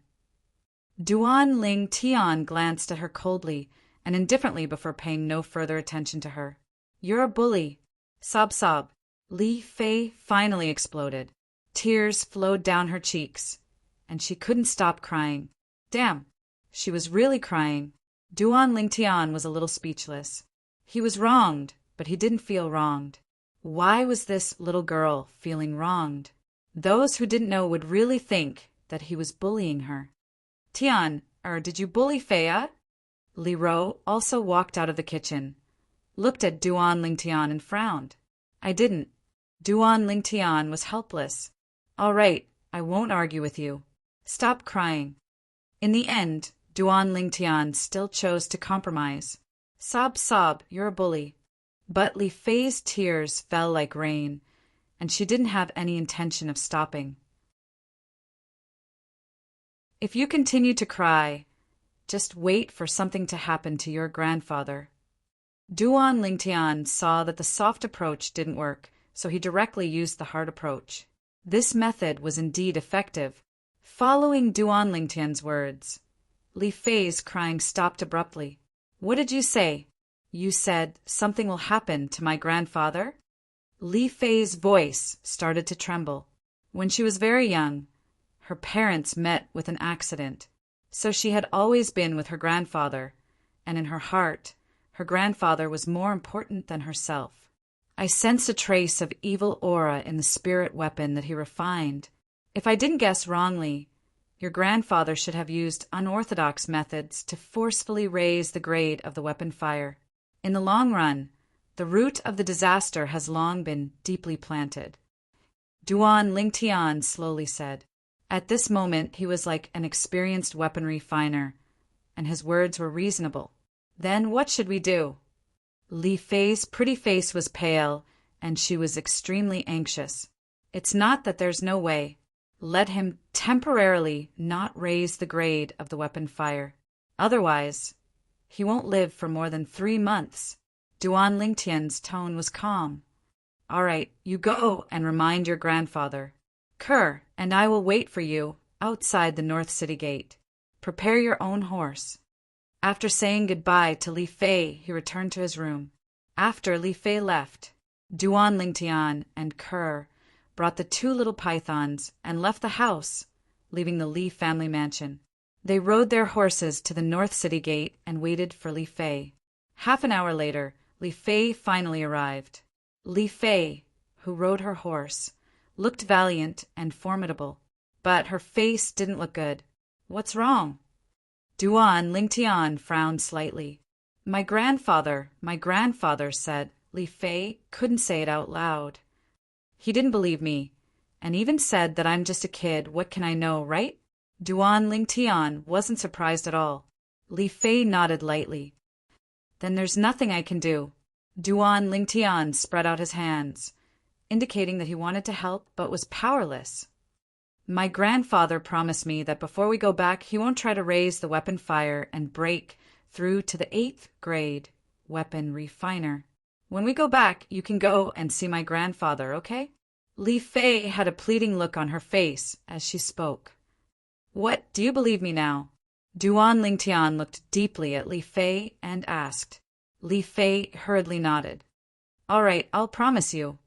[SPEAKER 1] Duan Lingtian glanced at her coldly and indifferently before paying no further attention to her. You're a bully. Sob, sob. Li Fei finally exploded. Tears flowed down her cheeks, and she couldn't stop crying. Damn, she was really crying. Duan Lingtian was a little speechless. He was wronged, but he didn't feel wronged. Why was this little girl feeling wronged? Those who didn't know would really think that he was bullying her. Tian, did you bully Feiya? Li Ro also walked out of the kitchen, looked at Duan Lingtian and frowned. I didn't. Duan Lingtian was helpless. All right, I won't argue with you. Stop crying. In the end, Duan Lingtian still chose to compromise. Sob, sob, you're a bully. But Li Fei's tears fell like rain, and she didn't have any intention of stopping. If you continue to cry, just wait for something to happen to your grandfather. Duan Lingtian saw that the soft approach didn't work, so he directly used the hard approach. This method was indeed effective. Following Duan Lingtian's words, Li Fei's crying stopped abruptly. What did you say? You said something will happen to my grandfather? Li Fei's voice started to tremble. When she was very young, her parents met with an accident, so she had always been with her grandfather, and in her heart, her grandfather was more important than herself. I sense a trace of evil aura in the spirit weapon that he refined. If I didn't guess wrongly, your grandfather should have used unorthodox methods to forcefully raise the grade of the weapon fire. In the long run, the root of the disaster has long been deeply planted. Duan Lingtian slowly said. At this moment, he was like an experienced weapon refiner, and his words were reasonable. Then what should we do? Li Fei's pretty face was pale, and she was extremely anxious. It's not that there's no way. Let him temporarily not raise the grade of the weapon fire. Otherwise, he won't live for more than 3 months. Duan Lingtian's tone was calm. All right, you go and remind your grandfather. Kerr and I will wait for you outside the North City Gate. Prepare your own horse. After saying goodbye to Li Fei, he returned to his room. After Li Fei left, Duan Lingtian and Kerr brought the 2 little pythons and left the house, leaving the Li family mansion. They rode their horses to the North City Gate and waited for Li Fei. Half an hour later, Li Fei finally arrived. Li Fei, who rode her horse, looked valiant and formidable, but her face didn't look good. What's wrong? Duan Lingtian frowned slightly. My grandfather, said. Li Fei couldn't say it out loud. He didn't believe me, and even said that I'm just a kid, what can I know, right? Duan Lingtian wasn't surprised at all. Li Fei nodded lightly. Then there's nothing I can do. Duan Lingtian spread out his hands, indicating that he wanted to help but was powerless. My grandfather promised me that before we go back, he won't try to raise the weapon fire and break through to the 8th grade weapon refiner. When we go back, you can go and see my grandfather, okay? Li Fei had a pleading look on her face as she spoke. What, do you believe me now? Duan Lingtian looked deeply at Li Fei and asked. Li Fei hurriedly nodded. All right, I'll promise you.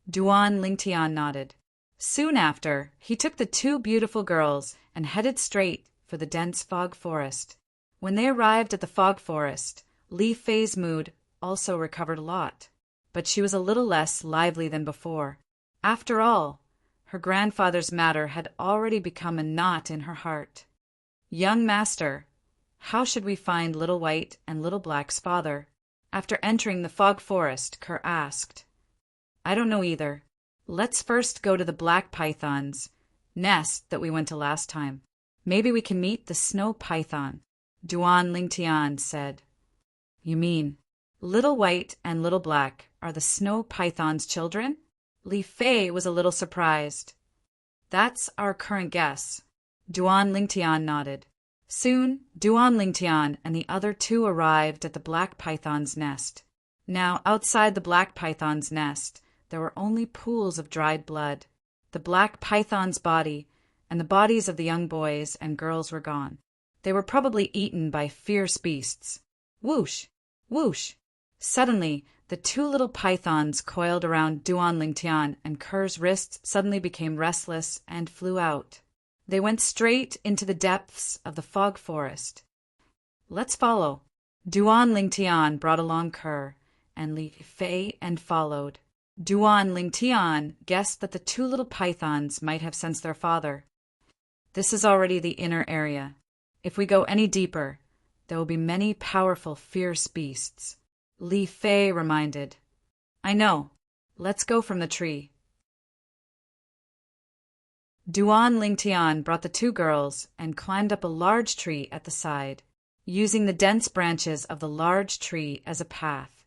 [SPEAKER 1] Duan Lingtian nodded. Soon after, he took the 2 beautiful girls and headed straight for the dense fog forest. When they arrived at the fog forest, Li Fei's mood also recovered a lot, but she was a little less lively than before. After all, her grandfather's matter had already become a knot in her heart. Young master, how should we find Little White and Little Black's father? After entering the fog forest, Kerr asked. I don't know either. Let's first go to the black python's nest that we went to last time. Maybe we can meet the snow python. Duan Lingtian said. You mean Little White and Little Black are the snow python's children? Li Fei was a little surprised. That's our current guess. Duan Lingtian nodded. Soon, Duan Lingtian and the other 2 arrived at the black python's nest. Now, outside the black python's nest, there were only pools of dried blood. The black python's body and the bodies of the young boys and girls were gone. They were probably eaten by fierce beasts. Whoosh! Whoosh! Suddenly, The two little pythons coiled around Duan Lingtian, and Kerr's wrists suddenly became restless and flew out. They went straight into the depths of the fog forest. Let's follow. Duan Lingtian brought along Kerr, and Li Fei and followed. Duan Lingtian guessed that the two little pythons might have sensed their father. This is already the inner area. If we go any deeper, there will be many powerful, fierce beasts. Li Fei reminded. I know. Let's go from the tree. Duan Lingtian brought the two girls and climbed up a large tree at the side. Using the dense branches of the large tree as a path,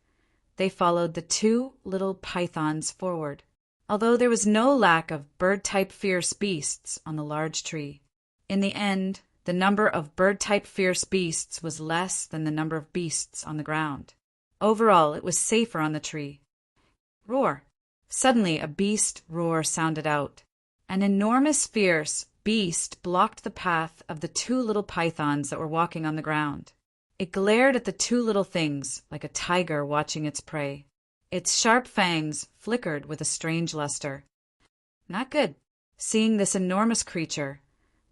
[SPEAKER 1] they followed the two little pythons forward, although there was no lack of bird-type fierce beasts on the large tree. In the end, the number of bird-type fierce beasts was less than the number of beasts on the ground. Overall, it was safer on the tree. Roar! Suddenly, a beast roar sounded out. An enormous, fierce beast blocked the path of the two little pythons that were walking on the ground. It glared at the two little things like a tiger watching its prey. Its sharp fangs flickered with a strange luster. Not good. Seeing this enormous creature,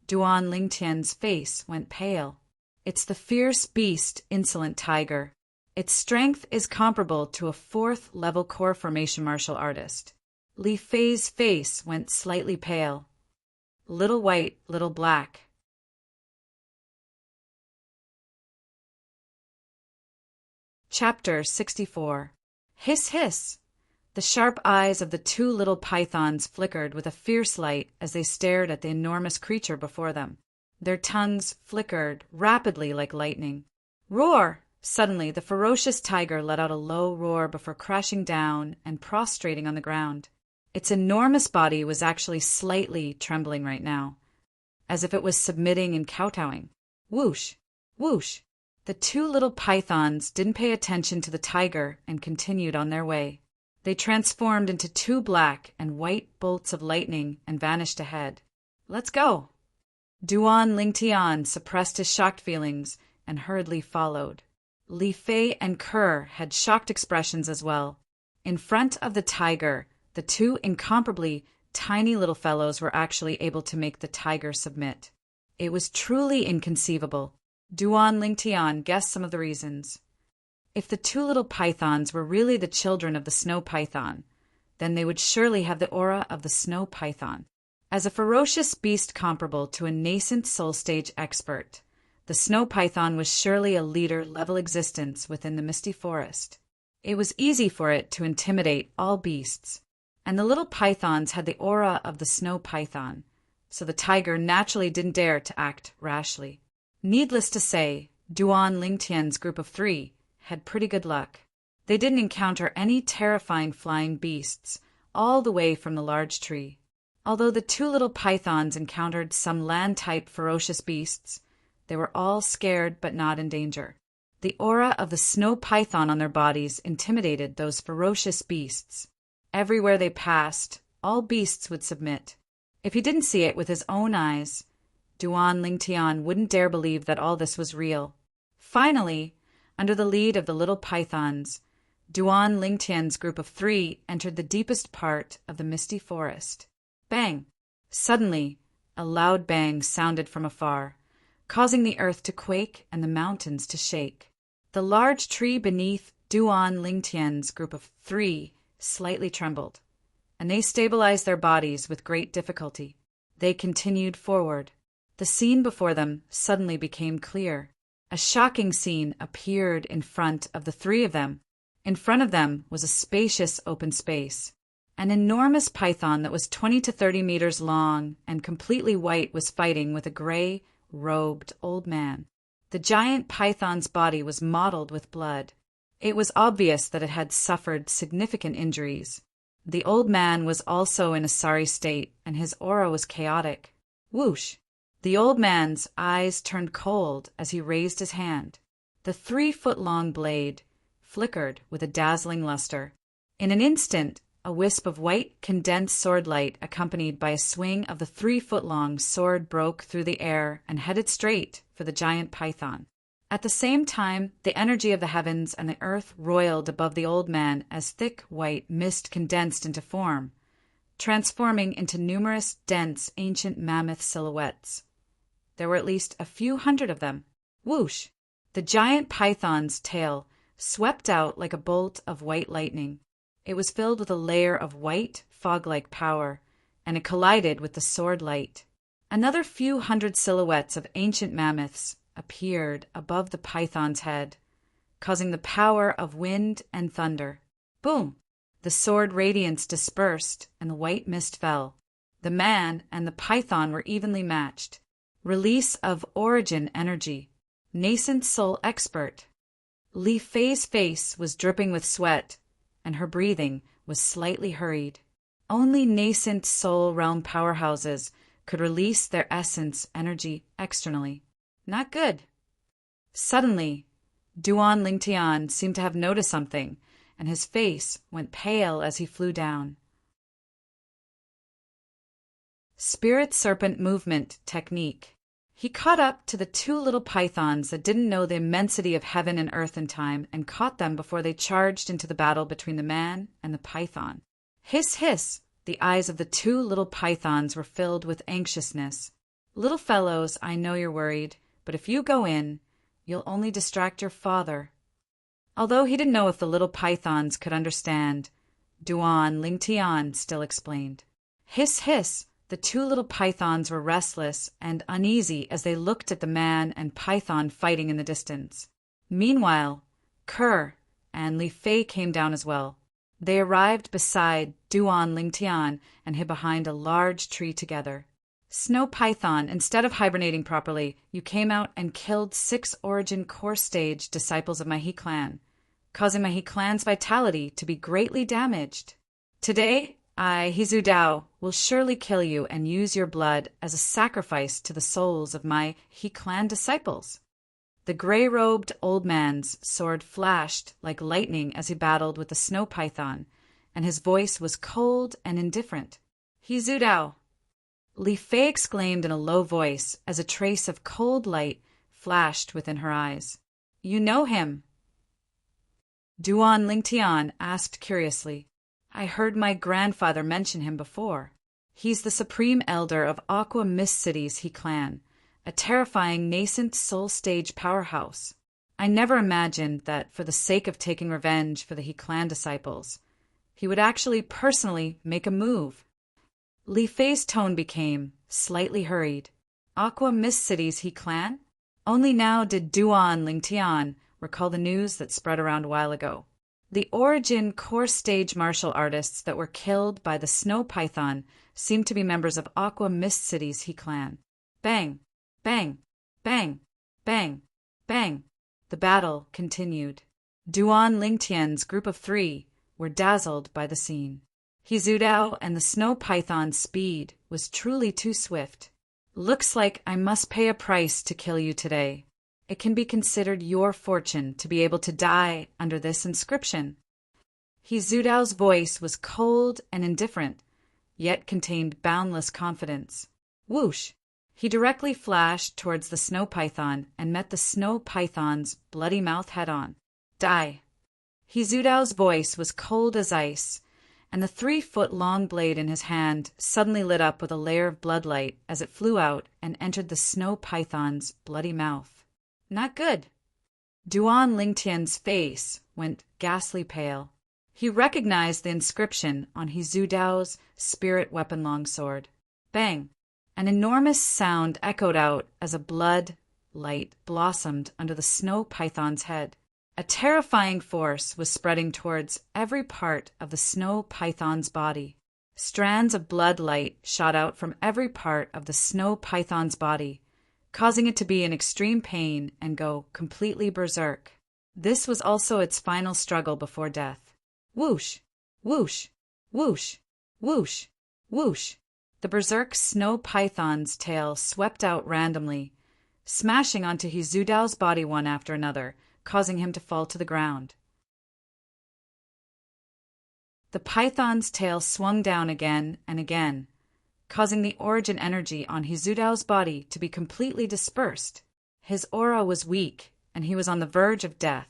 [SPEAKER 1] Duan Lingtian's face went pale. It's the fierce beast, insolent tiger. Its strength is comparable to a 4th-level core formation martial artist. Li Fei's face went slightly pale. Little white, little black. Chapter 64. Hiss, hiss! The sharp eyes of the two little pythons flickered with a fierce light as they stared at the enormous creature before them. Their tongues flickered rapidly like lightning. Roar! Suddenly, the ferocious tiger let out a low roar before crashing down and prostrating on the ground. Its enormous body was actually slightly trembling right now, as if it was submitting and kowtowing. Whoosh! Whoosh! The two little pythons didn't pay attention to the tiger and continued on their way. They transformed into two black and white bolts of lightning and vanished ahead. Let's go! Duan Lingtian suppressed his shocked feelings and hurriedly followed. Li Fei and Kerr had shocked expressions as well. In front of the tiger, the two incomparably tiny little fellows were actually able to make the tiger submit. It was truly inconceivable. Duan Lingtian guessed some of the reasons. If the two little pythons were really the children of the snow python, then they would surely have the aura of the snow python. As a ferocious beast comparable to a nascent soul stage expert, the snow python was surely a leader-level existence within the misty forest. It was easy for it to intimidate all beasts, and the little pythons had the aura of the snow python, so the tiger naturally didn't dare to act rashly. Needless to say, Duan Lingtian's group of 3 had pretty good luck. They didn't encounter any terrifying flying beasts all the way from the large tree. Although the two little pythons encountered some land-type ferocious beasts, they were all scared but not in danger. The aura of the snow python on their bodies intimidated those ferocious beasts. Everywhere they passed, all beasts would submit. If he didn't see it with his own eyes, Duan Lingtian wouldn't dare believe that all this was real. Finally, under the lead of the little pythons, Duan Lingtian's group of 3 entered the deepest part of the misty forest. Bang! Suddenly, a loud bang sounded from afar, causing the earth to quake and the mountains to shake. The large tree beneath Duan Lingtian's group of 3 slightly trembled, and they stabilized their bodies with great difficulty. They continued forward. The scene before them suddenly became clear. A shocking scene appeared in front of the 3 of them. In front of them was a spacious open space. An enormous python that was 20 to 30 meters long and completely white was fighting with a gray-robed old man. The giant python's body was mottled with blood. It was obvious that it had suffered significant injuries. The old man was also in a sorry state, and his aura was chaotic. Whoosh! The old man's eyes turned cold as he raised his hand. The 3-foot-long blade flickered with a dazzling luster. In an instant, a wisp of white condensed sword light accompanied by a swing of the 3-foot-long sword broke through the air and headed straight for the giant python. At the same time, the energy of the heavens and the earth roiled above the old man as thick white mist condensed into form, transforming into numerous dense ancient mammoth silhouettes. There were at least a few hundred of them. Whoosh! The giant python's tail swept out like a bolt of white lightning. It was filled with a layer of white, fog-like power, and it collided with the sword light. Another few hundred silhouettes of ancient mammoths appeared above the python's head, causing the power of wind and thunder. Boom! The sword radiance dispersed, and the white mist fell. The man and the python were evenly matched. Release of origin energy. Nascent soul expert. Li Fei's face was dripping with sweat, and her breathing was slightly hurried. Only nascent soul realm powerhouses could release their essence energy externally. Not good. Suddenly, Duan Lingtian seemed to have noticed something, and his face went pale as he flew down. Spirit Serpent Movement Technique. He caught up to the two little pythons that didn't know the immensity of heaven and earth and time and caught them before they charged into the battle between the man and the python. Hiss, hiss! The eyes of the two little pythons were filled with anxiousness. Little fellows, I know you're worried, but if you go in, you'll only distract your father. Although he didn't know if the little pythons could understand, Duan Lingtian still explained. Hiss, hiss! The two little pythons were restless and uneasy as they looked at the man and python fighting in the distance. Meanwhile, Kerr and Li Fei came down as well. They arrived beside Duan Lingtian and hid behind a large tree together. Snow Python, instead of hibernating properly, you came out and killed 6 Origin Core Stage disciples of my He clan, causing my He clan's vitality to be greatly damaged. Today, I, Hizu Dao, will surely kill you and use your blood as a sacrifice to the souls of my He clan disciples. The gray-robed old man's sword flashed like lightning as he battled with the snow python, and his voice was cold and indifferent. Hizu Dao! Li Fei exclaimed in a low voice as a trace of cold light flashed within her eyes. You know him? Duan Lingtian asked curiously. I heard my grandfather mention him before. He's the supreme elder of Aqua Mist City's He clan, a terrifying nascent soul stage powerhouse. I never imagined that for the sake of taking revenge for the He clan disciples, he would actually personally make a move. Li Fei's tone became slightly hurried. Aqua Mist City's He clan? Only now did Duan Lingtian recall the news that spread around a while ago. The Origin Core Stage martial artists that were killed by the Snow Python seemed to be members of Aqua Mist City's He clan. Bang! Bang! Bang! Bang! Bang! The battle continued. Duan Lingtian's group of 3 were dazzled by the scene. Hizu Dao and the Snow Python's speed was truly too swift. Looks like I must pay a price to kill you today. It can be considered your fortune to be able to die under this inscription. Hizu Dao's voice was cold and indifferent, yet contained boundless confidence. Whoosh! He directly flashed towards the snow python and met the snow python's bloody mouth head-on. Die! Hizu Dao's voice was cold as ice, and the 3-foot-long blade in his hand suddenly lit up with a layer of bloodlight as it flew out and entered the snow python's bloody mouth. Not good. Duan Lingtian's face went ghastly pale. He recognized the inscription on Hizu Dao's spirit weapon longsword. Bang! An enormous sound echoed out as a blood light blossomed under the snow python's head. A terrifying force was spreading towards every part of the snow python's body. Strands of blood light shot out from every part of the snow python's body, causing it to be in extreme pain and go completely berserk. This was also its final struggle before death. Whoosh! Whoosh! Whoosh! Whoosh! Whoosh! The berserk snow python's tail swept out randomly, smashing onto Hizu Dao's body one after another, causing him to fall to the ground. The python's tail swung down again and again, causing the origin energy on Hizu Dao's body to be completely dispersed. His aura was weak and he was on the verge of death.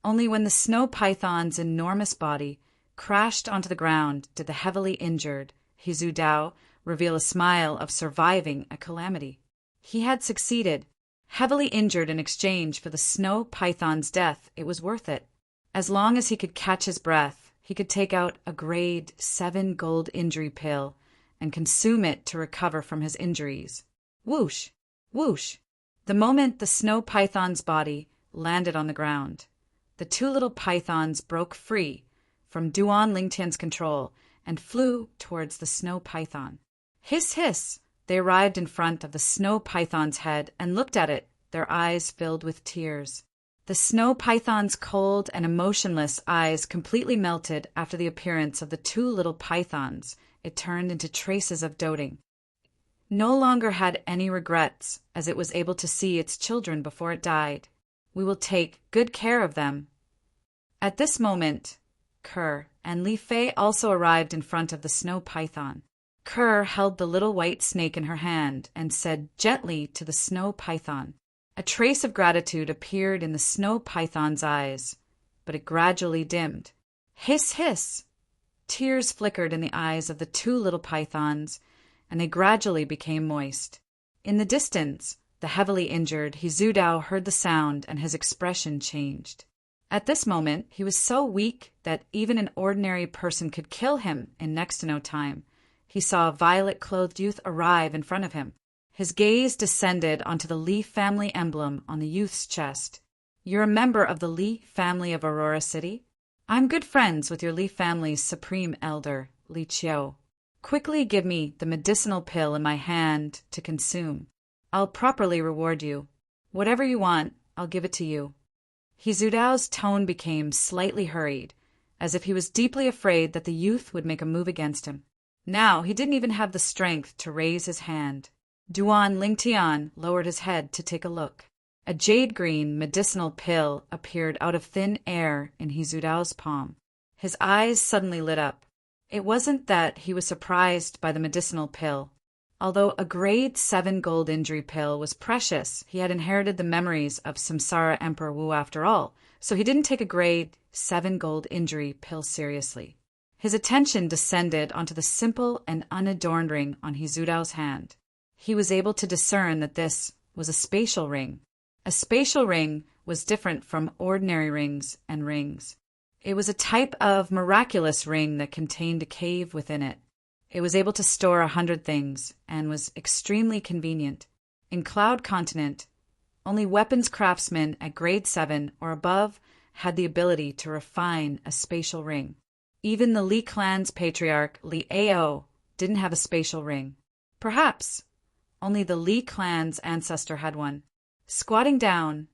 [SPEAKER 1] Only when the snow python's enormous body crashed onto the ground did the heavily injured Hizhu Dao reveal a smile of surviving a calamity. He had succeeded. Heavily injured in exchange for the snow python's death, it was worth it. As long as he could catch his breath, he could take out a grade 7 gold injury pill and consume it to recover from his injuries. Whoosh! Whoosh! The moment the snow python's body landed on the ground, the two little pythons broke free from Duan Lingtian's control and flew towards the snow python. Hiss, hiss! They arrived in front of the snow python's head and looked at it, their eyes filled with tears. The snow python's cold and emotionless eyes completely melted after the appearance of the two little pythons. It turned into traces of doting. No longer had any regrets, as it was able to see its children before it died. We will take good care of them. At this moment, Kerr and Li Fei also arrived in front of the snow python. Kerr held the little white snake in her hand and said gently to the snow python. A trace of gratitude appeared in the snow python's eyes, but it gradually dimmed. Hiss, hiss! Tears flickered in the eyes of the two little pythons, and they gradually became moist. In the distance, the heavily injured Hizhu Dao heard the sound and his expression changed. At this moment, he was so weak that even an ordinary person could kill him in next to no time. He saw a violet-clothed youth arrive in front of him. His gaze descended onto the Li family emblem on the youth's chest. You're a member of the Li family of Aurora City? I'm good friends with your Li family's supreme elder, Li Qiu. Quickly give me the medicinal pill in my hand to consume. I'll properly reward you. Whatever you want, I'll give it to you. Hizhu Dao's tone became slightly hurried, as if he was deeply afraid that the youth would make a move against him. Now he didn't even have the strength to raise his hand. Duan Lingtian lowered his head to take a look. A jade-green medicinal pill appeared out of thin air in Hizhu Dao's palm. His eyes suddenly lit up. It wasn't that he was surprised by the medicinal pill. Although a grade 7 gold injury pill was precious, he had inherited the memories of Samsara Emperor Wu after all, so he didn't take a grade 7 gold injury pill seriously. His attention descended onto the simple and unadorned ring on Hizhu Dao's hand. He was able to discern that this was a spatial ring. A spatial ring was different from ordinary rings and rings. It was a type of miraculous ring that contained a cave within it. It was able to store 100 things and was extremely convenient. In Cloud Continent, only weapons craftsmen at grade 7 or above had the ability to refine a spatial ring. Even the Li clan's patriarch, Li Ao, didn't have a spatial ring. Perhaps only the Li clan's ancestor had one. Squatting down,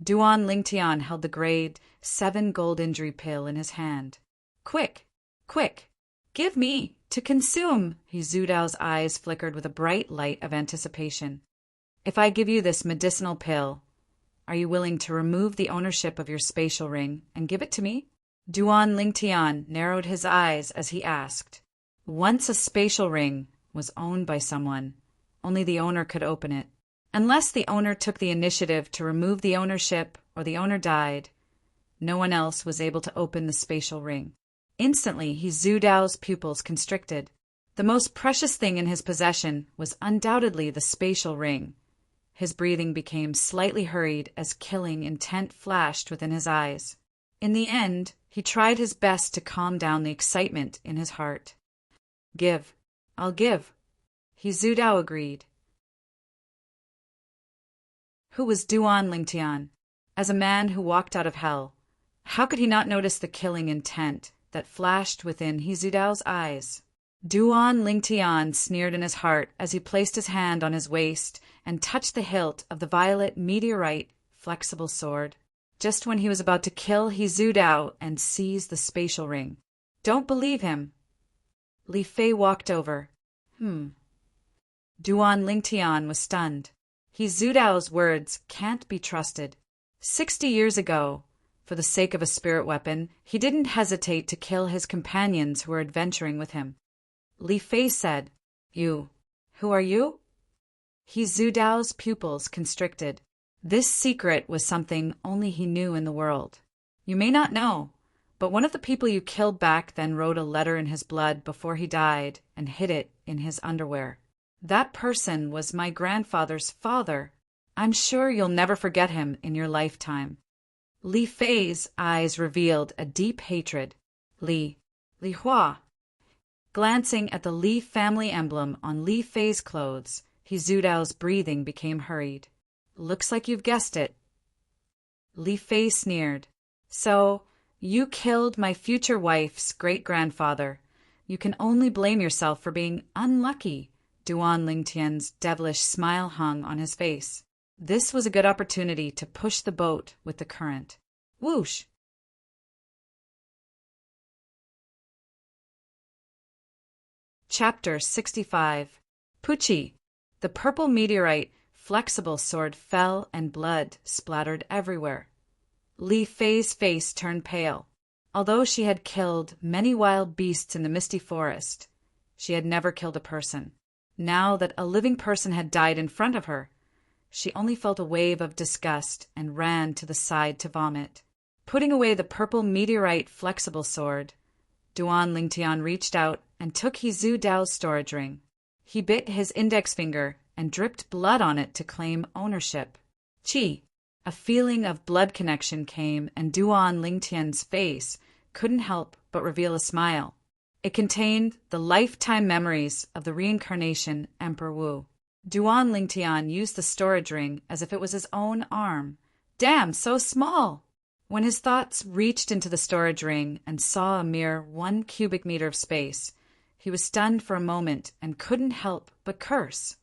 [SPEAKER 1] Duan Lingtian held the grade 7 gold injury pill in his hand. Quick! Quick! Give me! To consume! Hizhu Dao's eyes flickered with a bright light of anticipation. If I give you this medicinal pill, are you willing to remove the ownership of your spatial ring and give it to me? Duan Lingtian narrowed his eyes as he asked. Once a spatial ring was owned by someone, only the owner could open it. Unless the owner took the initiative to remove the ownership or the owner died, no one else was able to open the spatial ring. Instantly, Hizhu Dao's pupils constricted. The most precious thing in his possession was undoubtedly the spatial ring. His breathing became slightly hurried as killing intent flashed within his eyes. In the end, he tried his best to calm down the excitement in his heart. Give. I'll give. Hizhu Dao agreed. Who was Duan Lingtian? As a man who walked out of hell, how could he not notice the killing intent that flashed within Hizhu Dao's eyes? Duan Lingtian sneered in his heart as he placed his hand on his waist and touched the hilt of the violet meteorite flexible sword, just when he was about to kill Hizhu Dao and seize the spatial ring. Don't believe him. Li Fei walked over. Duan Lingtian was stunned. Hizhu Dao's words can't be trusted. 60 years ago, for the sake of a spirit weapon, he didn't hesitate to kill his companions who were adventuring with him. Li Fei said, You. Who are you? Hizhu Dao's pupils constricted. This secret was something only he knew in the world. You may not know, but one of the people you killed back then wrote a letter in his blood before he died and hid it in his underwear. That person was my grandfather's father. I'm sure you'll never forget him in your lifetime. Li Fei's eyes revealed a deep hatred. Li Hua. Glancing at the Li family emblem on Li Fei's clothes, He Zudao's breathing became hurried. Looks like you've guessed it. Li Fei sneered. So, you killed my future wife's great-grandfather. You can only blame yourself for being unlucky. Duan Lingtian's devilish smile hung on his face. This was a good opportunity to push the boat with the current. Whoosh! Chapter 65. Pucci. The purple meteorite flexible sword fell and blood splattered everywhere. Li Fei's face turned pale. Although she had killed many wild beasts in the misty forest, she had never killed a person. Now that a living person had died in front of her, she only felt a wave of disgust and ran to the side to vomit. Putting away the purple meteorite flexible sword, Duan Lingtian reached out and took He Zudao's storage ring. He bit his index finger and dripped blood on it to claim ownership. Qi. A feeling of blood connection came, and Duan Lingtian's face couldn't help but reveal a smile. It contained the lifetime memories of the reincarnation Emperor Wu. Duan Lingtian used the storage ring as if it was his own arm. Damn, so small! When his thoughts reached into the storage ring and saw a mere 1 cubic meter of space, he was stunned for a moment and couldn't help but curse.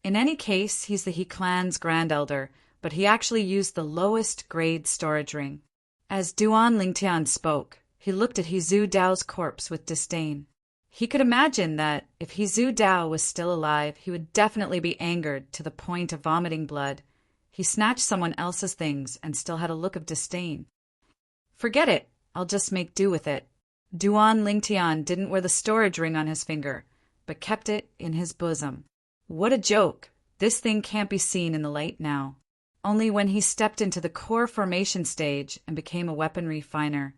[SPEAKER 1] In any case, he's the He clan's grand elder, but he actually used the lowest grade storage ring. As Duan Lingtian spoke, he looked at He Zudao's corpse with disdain. He could imagine that if He Zudao was still alive, he would definitely be angered to the point of vomiting blood. He snatched someone else's things and still had a look of disdain. Forget it, I'll just make do with it. Duan Lingtian didn't wear the storage ring on his finger, but kept it in his bosom. What a joke! This thing can't be seen in the light now. Only when he stepped into the core formation stage and became a weapon refiner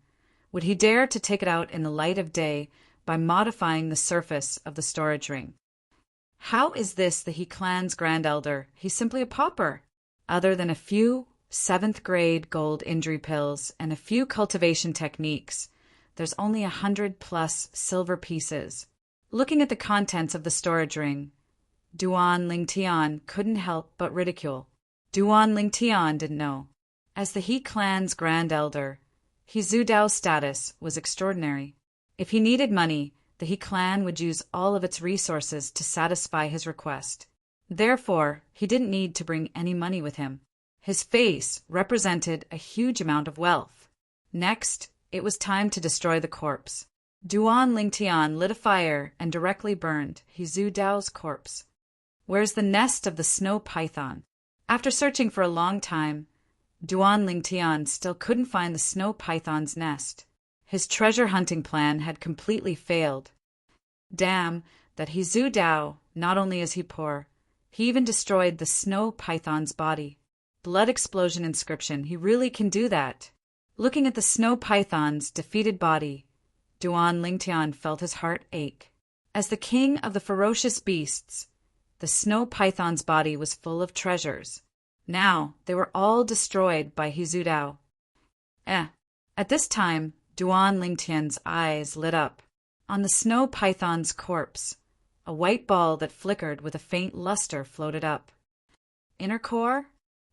[SPEAKER 1] would he dare to take it out in the light of day by modifying the surface of the storage ring. How is this the He clan's grand elder? He's simply a pauper. Other than a few 7th grade gold injury pills and a few cultivation techniques, there's only 100+ silver pieces. Looking at the contents of the storage ring, Duan Lingtian couldn't help but ridicule. Duan Lingtian didn't know. As the He clan's grand elder, He Zudao's status was extraordinary. If he needed money, the He clan would use all of its resources to satisfy his request. Therefore, he didn't need to bring any money with him. His face represented a huge amount of wealth. Next, it was time to destroy the corpse. Duan Lingtian lit a fire and directly burned He Zudao's corpse. Where's the nest of the snow python? After searching for a long time, Duan Lingtian still couldn't find the snow python's nest. His treasure hunting plan had completely failed. Damn, that He Zudao, not only is he poor, he even destroyed the snow python's body. Blood explosion inscription, he really can do that. Looking at the snow python's defeated body, Duan Lingtian felt his heart ache. As the king of the ferocious beasts, the snow python's body was full of treasures. Now they were all destroyed by He Zudao. At this time, Duan Lingtian's eyes lit up. On the snow python's corpse, a white ball that flickered with a faint luster floated up. Inner core?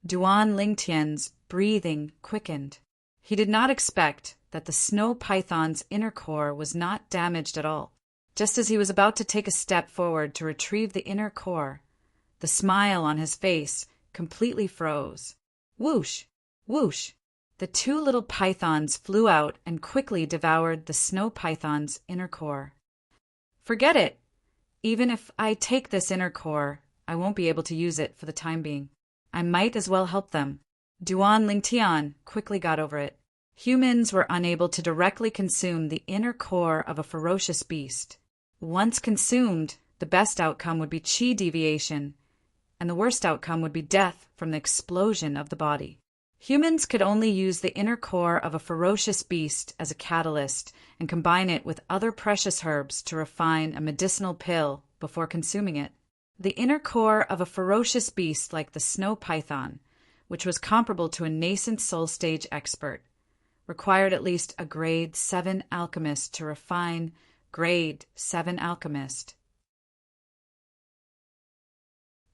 [SPEAKER 1] Duan Lingtian's breathing quickened. He did not expect that the snow python's inner core was not damaged at all. Just as he was about to take a step forward to retrieve the inner core, the smile on his face completely froze. Whoosh! Whoosh! The two little pythons flew out and quickly devoured the snow python's inner core. Forget it! Even if I take this inner core, I won't be able to use it for the time being. I might as well help them. Duan Lingtian quickly got over it. Humans were unable to directly consume the inner core of a ferocious beast. Once consumed, the best outcome would be qi deviation, and the worst outcome would be death from the explosion of the body. Humans could only use the inner core of a ferocious beast as a catalyst and combine it with other precious herbs to refine a medicinal pill before consuming it. The inner core of a ferocious beast like the snow python, which was comparable to a nascent soul stage expert, required at least a grade 7 alchemist to refine grade 7 alchemist.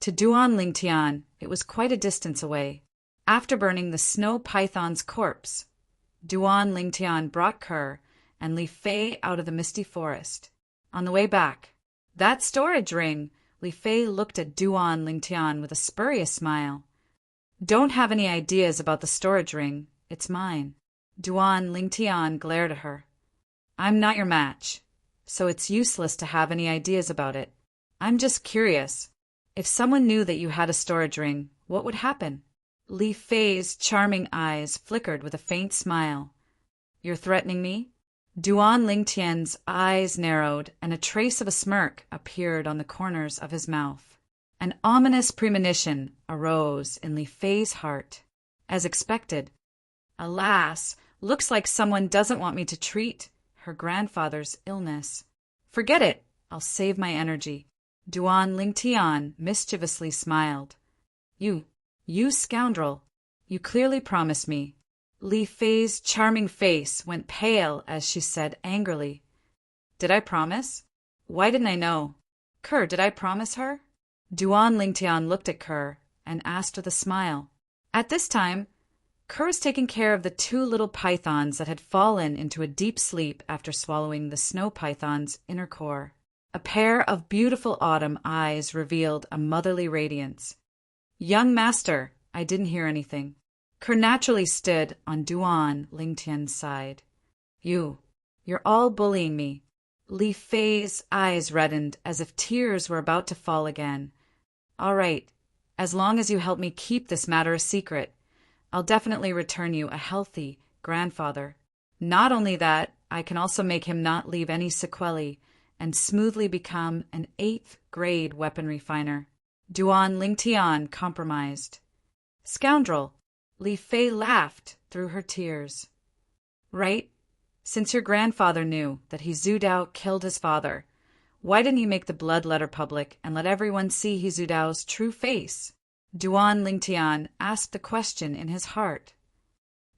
[SPEAKER 1] To Duan Lingtian, it was quite a distance away. After burning the snow python's corpse, Duan Lingtian brought Kerr and Li Fei out of the misty forest. On the way back, that storage ring, Li Fei looked at Duan Lingtian with a spurious smile. Don't have any ideas about the storage ring. It's mine. Duan Lingtian glared at her. I'm not your match, so it's useless to have any ideas about it. I'm just curious. If someone knew that you had a storage ring, what would happen? Li Fei's charming eyes flickered with a faint smile. You're threatening me? Duan Lingtian's eyes narrowed, and a trace of a smirk appeared on the corners of his mouth. An ominous premonition arose in Li Fei's heart. As expected. Alas, looks like someone doesn't want me to treat her grandfather's illness. Forget it. I'll save my energy. Duan Lingtian mischievously smiled. You scoundrel. You clearly promised me. Li Fei's charming face went pale as she said angrily. Did I promise? Why didn't I know? Kerr, did I promise her? Duan Lingtian looked at Kerr and asked with a smile. At this time, Kerr was taking care of the two little pythons that had fallen into a deep sleep after swallowing the snow python's inner core. A pair of beautiful autumn eyes revealed a motherly radiance. Young master, I didn't hear anything. Kerr naturally stood on Duan Lingtian's side. You're all bullying me. Li Fei's eyes reddened as if tears were about to fall again. All right, as long as you help me keep this matter a secret, I'll definitely return you a healthy grandfather. Not only that, I can also make him not leave any sequelae and smoothly become an 8th grade weapon refiner. Duan Lingtian compromised. Scoundrel! Li Fei laughed through her tears. Right? Since your grandfather knew that Hizudao killed his father, why didn't you make the blood letter public and let everyone see Hizudao's true face? Duan Lingtian asked the question in his heart.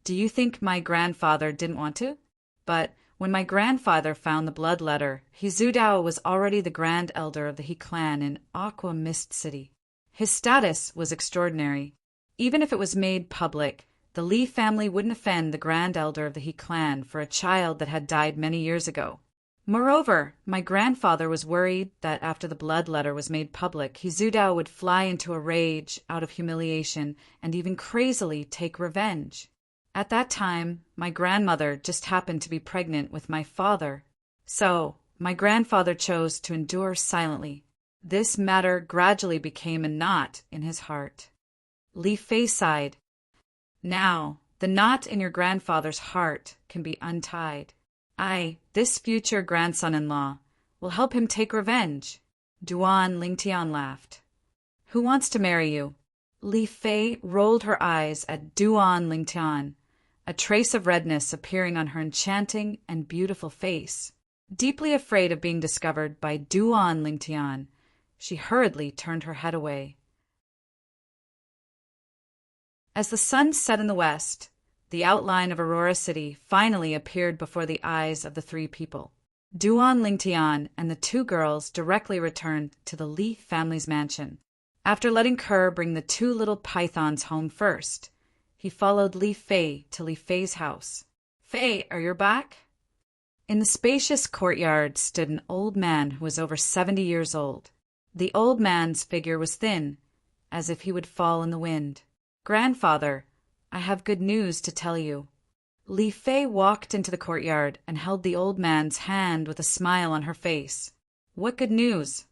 [SPEAKER 1] Do you think my grandfather didn't want to? But when my grandfather found the blood letter, Hizudao was already the Grand Elder of the He clan in Aqua Mist City. His status was extraordinary. Even if it was made public, the Li family wouldn't offend the Grand Elder of the He clan for a child that had died many years ago. Moreover, my grandfather was worried that after the blood letter was made public, Hizudao would fly into a rage out of humiliation and even crazily take revenge. At that time, my grandmother just happened to be pregnant with my father. So, my grandfather chose to endure silently. This matter gradually became a knot in his heart. Li Fei sighed. Now, the knot in your grandfather's heart can be untied. This future grandson-in-law, will help him take revenge. Duan Lingtian laughed. Who wants to marry you? Li Fei rolled her eyes at Duan Lingtian, a trace of redness appearing on her enchanting and beautiful face. Deeply afraid of being discovered by Duan Lingtian, she hurriedly turned her head away. As the sun set in the west, the outline of Aurora City finally appeared before the eyes of the three people. Duan Lingtian and the two girls directly returned to the Li family's mansion. After letting Kerr bring the two little pythons home first, he followed Li Fei to Li Fei's house. Fei, are you back? In the spacious courtyard stood an old man who was over 70 years old. The old man's figure was thin, as if he would fall in the wind. Grandfather, I have good news to tell you. Li Fei walked into the courtyard and held the old man's hand with a smile on her face. What good news?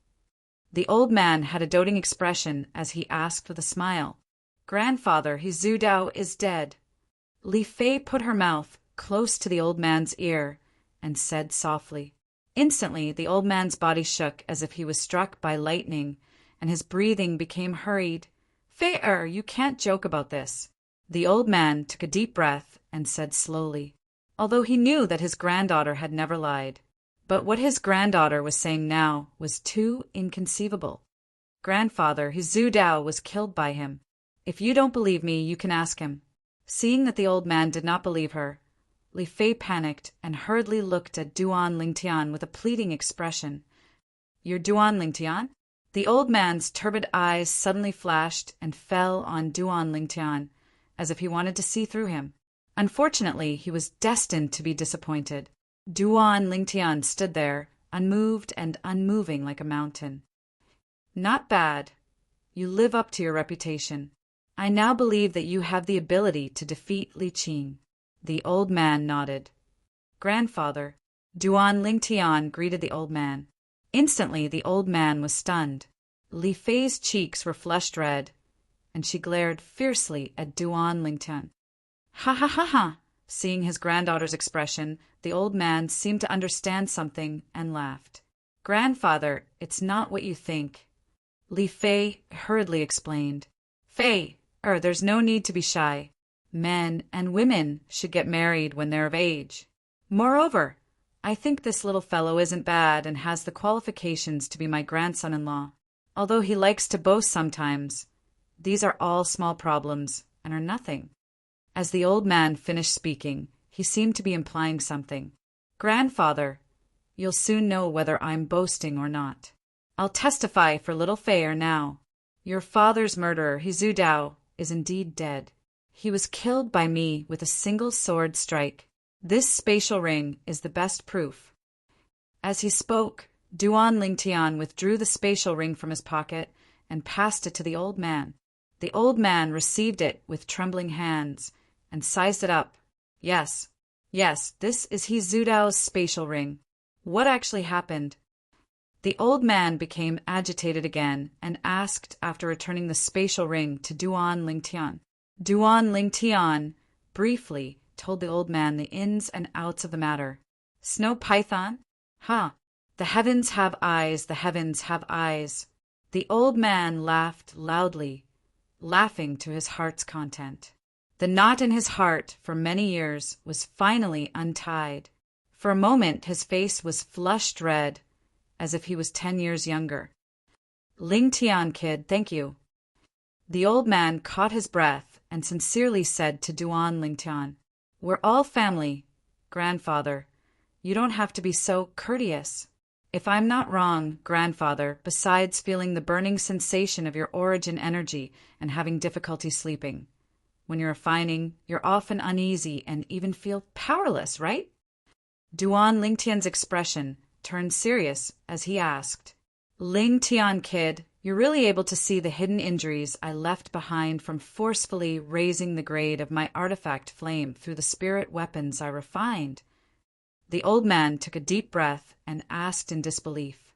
[SPEAKER 1] The old man had a doting expression as he asked with a smile. Grandfather, Hizudao is dead. Li Fei put her mouth close to the old man's ear and said softly. Instantly, the old man's body shook as if he was struck by lightning, and his breathing became hurried. "Fei, you can't joke about this." The old man took a deep breath and said slowly, although he knew that his granddaughter had never lied. But what his granddaughter was saying now was too inconceivable. "Grandfather, his Zhu Dao was killed by him. If you don't believe me, you can ask him." Seeing that the old man did not believe her, Li Fei panicked and hurriedly looked at Duan Lingtian with a pleading expression. "You're Duan Lingtian?" The old man's turbid eyes suddenly flashed and fell on Duan Lingtian, as if he wanted to see through him. Unfortunately, he was destined to be disappointed. Duan Lingtian stood there, unmoved and unmoving like a mountain. "Not bad. You live up to your reputation. I now believe that you have the ability to defeat Li Qing." The old man nodded. "Grandfather." Duan Lingtian greeted the old man. Instantly, the old man was stunned. Li Fei's cheeks were flushed red, and she glared fiercely at Duan Lingtian. "Ha ha ha ha!" Seeing his granddaughter's expression, the old man seemed to understand something and laughed. "Grandfather, it's not what you think." Li Fei hurriedly explained. "Fei, there's no need to be shy. Men and women should get married when they're of age. Moreover, I think this little fellow isn't bad and has the qualifications to be my grandson-in-law. Although he likes to boast sometimes, these are all small problems and are nothing." As the old man finished speaking, he seemed to be implying something. "Grandfather, you'll soon know whether I'm boasting or not. I'll testify for little Fei now. Your father's murderer, Zhu Dao, is indeed dead. He was killed by me with a single sword strike. This spatial ring is the best proof." As he spoke, Duan Lingtian withdrew the spatial ring from his pocket and passed it to the old man. The old man received it with trembling hands and sized it up. Yes, this is Zhu Dao's spatial ring. What actually happened?" The old man became agitated again and asked after returning the spatial ring to Duan Lingtian. Duan Lingtian briefly told the old man the ins and outs of the matter. "Snow python? Ha! The heavens have eyes, the heavens have eyes." The old man laughed loudly, laughing to his heart's content. The knot in his heart for many years was finally untied. For a moment his face was flushed red, as if he was 10 years younger. "Lingtian kid, thank you." The old man caught his breath and sincerely said to Duan Lingtian, "We're all family, grandfather. You don't have to be so courteous. If I'm not wrong, grandfather, besides feeling the burning sensation of your origin energy and having difficulty sleeping, when you're refining, you're often uneasy and even feel powerless, right?" Duan Lingtian's expression turned serious as he asked, "Lingtian kid, you're really able to see the hidden injuries I left behind from forcefully raising the grade of my artifact flame through the spirit weapons I refined?" The old man took a deep breath and asked in disbelief.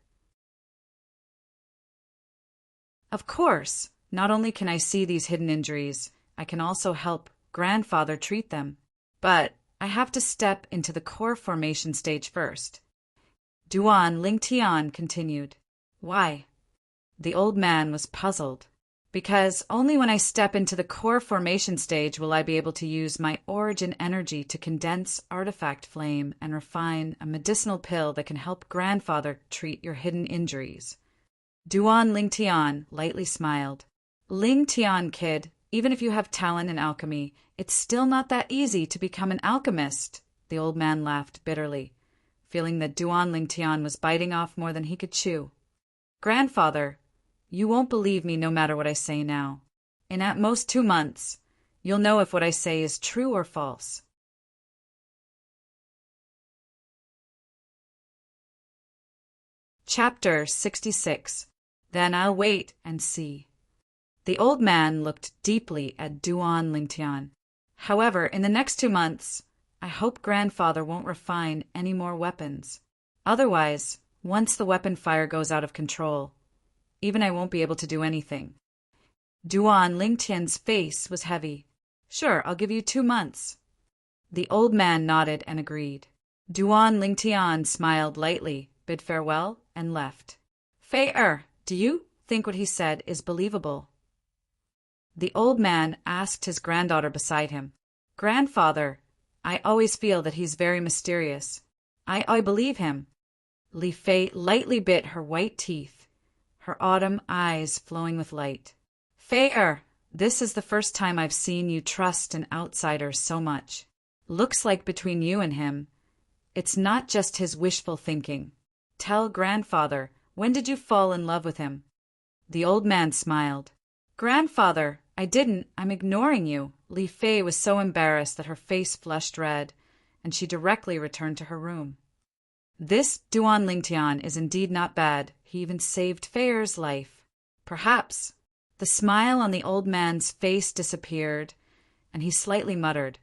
[SPEAKER 1] "Of course, not only can I see these hidden injuries, I can also help grandfather treat them. But I have to step into the core formation stage first." Duan Lingtian continued. "Why?" The old man was puzzled. "Because only when I step into the core formation stage will I be able to use my origin energy to condense artifact flame and refine a medicinal pill that can help grandfather treat your hidden injuries." Duan Lingtian lightly smiled. "Lingtian kid, even if you have talent in alchemy, it's still not that easy to become an alchemist." The old man laughed bitterly, feeling that Duan Lingtian was biting off more than he could chew. "Grandfather, you won't believe me no matter what I say now. In at most 2 months, you'll know if what I say is true or false." Chapter 66. Then I'll wait and see. The old man looked deeply at Duan Lingtian. "However, in the next 2 months, I hope grandfather won't refine any more weapons. Otherwise, once the weapon fire goes out of control, even I won't be able to do anything." Duan Lingtian's face was heavy. "Sure, I'll give you 2 months." The old man nodded and agreed. Duan Lingtian smiled lightly, bid farewell, and left. "Fei, do you?" think what he said is believable. The old man asked his granddaughter beside him, "Grandfather, I always feel that he's very mysterious. I believe him." Li Fei lightly bit her white teeth, her autumn eyes flowing with light. "Fei, this is the first time I've seen you trust an outsider so much. Looks like between you and him, it's not just his wishful thinking. Tell grandfather, when did you fall in love with him?" The old man smiled. "Grandfather, I didn't. I'm ignoring you." Li Fei was so embarrassed that her face flushed red, and she directly returned to her room. This Duan Lingtian is indeed not bad. He even saved Fei's life. Perhaps. The smile on the old man's face disappeared, and he slightly muttered,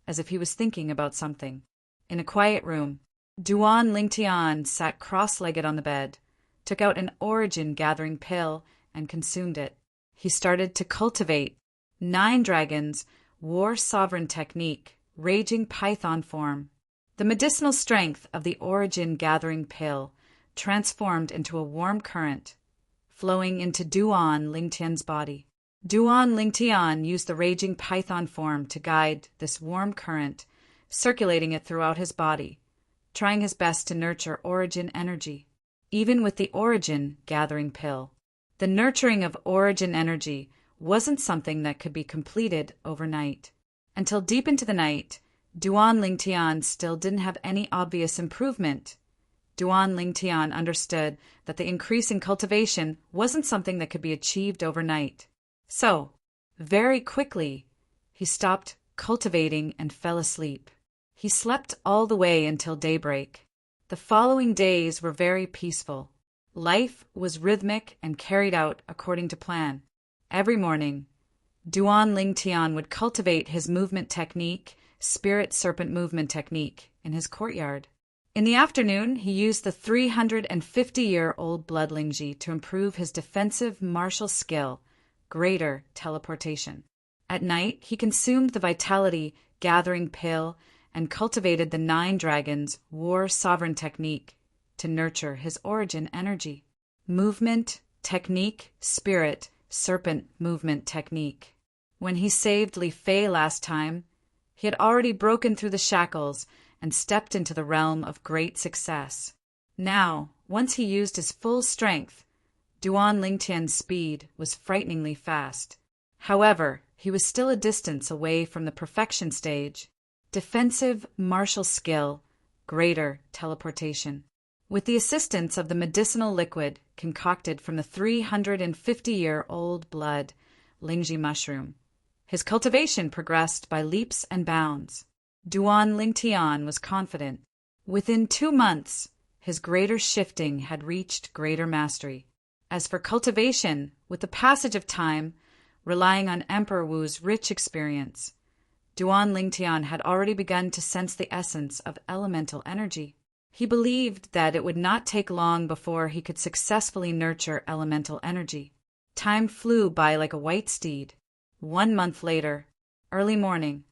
[SPEAKER 1] as if he was thinking about something. In a quiet room, Duan Lingtian sat cross-legged on the bed, took out an origin-gathering pill, and consumed it. He started to cultivate 9 dragons, war sovereign technique, raging python form. The medicinal strength of the origin-gathering pill transformed into a warm current, flowing into Duan Lingtian's body. Duan Lingtian used the raging python form to guide this warm current, circulating it throughout his body, trying his best to nurture origin energy. Even with the origin-gathering pill, the nurturing of origin energy wasn't something that could be completed overnight. Until deep into the night, Duan Lingtian still didn't have any obvious improvement. Duan Lingtian understood that the increase in cultivation wasn't something that could be achieved overnight. So, very quickly, he stopped cultivating and fell asleep. He slept all the way until daybreak. The following days were very peaceful. Life was rhythmic and carried out according to plan. Every morning, Duan Lingtian would cultivate his movement technique, spirit serpent movement technique, in his courtyard. In the afternoon, he used the 350-year-old blood Lingji to improve his defensive martial skill, greater teleportation. At night, he consumed the vitality gathering pill and cultivated the 9 dragons war sovereign technique to nurture his origin energy. Movement, technique, spirit, serpent movement technique. When he saved Li Fei last time, he had already broken through the shackles and stepped into the realm of great success. Now, once he used his full strength, Duan Lingtian's speed was frighteningly fast. However, he was still a distance away from the perfection stage. Defensive martial skill, greater teleportation. With the assistance of the medicinal liquid concocted from the 350-year-old blood Lingji mushroom, his cultivation progressed by leaps and bounds. Duan Lingtian was confident. Within 2 months, his greater shifting had reached greater mastery. As for cultivation, with the passage of time, relying on Emperor Wu's rich experience, Duan Lingtian had already begun to sense the essence of elemental energy. He believed that it would not take long before he could successfully nurture elemental energy. Time flew by like a white steed. 1 month later, early morning.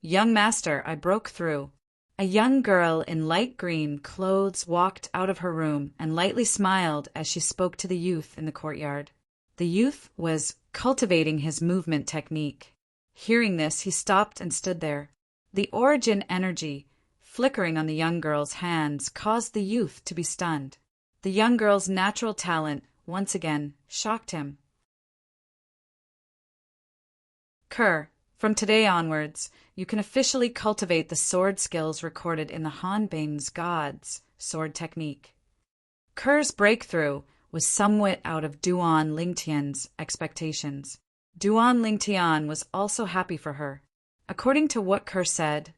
[SPEAKER 1] "Young master, I broke through." A young girl in light green clothes walked out of her room and lightly smiled as she spoke to the youth in the courtyard. The youth was cultivating his movement technique. Hearing this, he stopped and stood there. The origin energy flickering on the young girl's hands caused the youth to be stunned. The young girl's natural talent once again shocked him. Kerr, from today onwards, you can officially cultivate the sword skills recorded in the Hanbing's God's sword technique. Kerr's breakthrough was somewhat out of Duan Lingtian's expectations. Duan Lingtian was also happy for her. According to what Kerr said,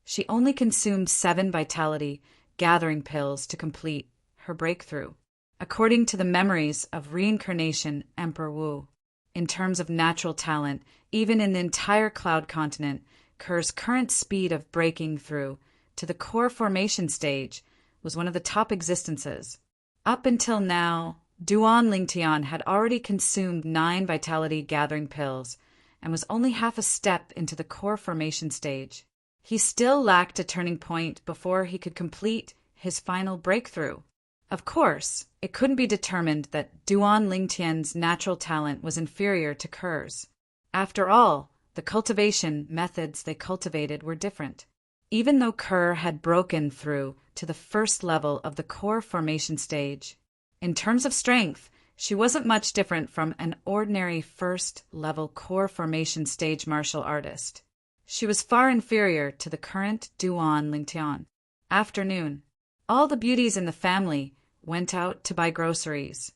[SPEAKER 1] she only consumed 7 vitality gathering pills to complete her breakthrough. According to the memories of reincarnation Emperor Wu, in terms of natural talent, even in the entire cloud continent, Kerr's current speed of breaking through to the core formation stage was one of the top existences. Up until now, Duan Lingtian had already consumed 9 vitality gathering pills and was only half a step into the core formation stage. He still lacked a turning point before he could complete his final breakthrough. Of course, it couldn't be determined that Duan Lingtian's natural talent was inferior to Kerr's. After all, the cultivation methods they cultivated were different. Even though Kerr had broken through to the first level of the core formation stage, in terms of strength, she wasn't much different from an ordinary first-level core formation stage martial artist. She was far inferior to the current Duan Lingtian. Afternoon. All the beauties in the family went out to buy groceries,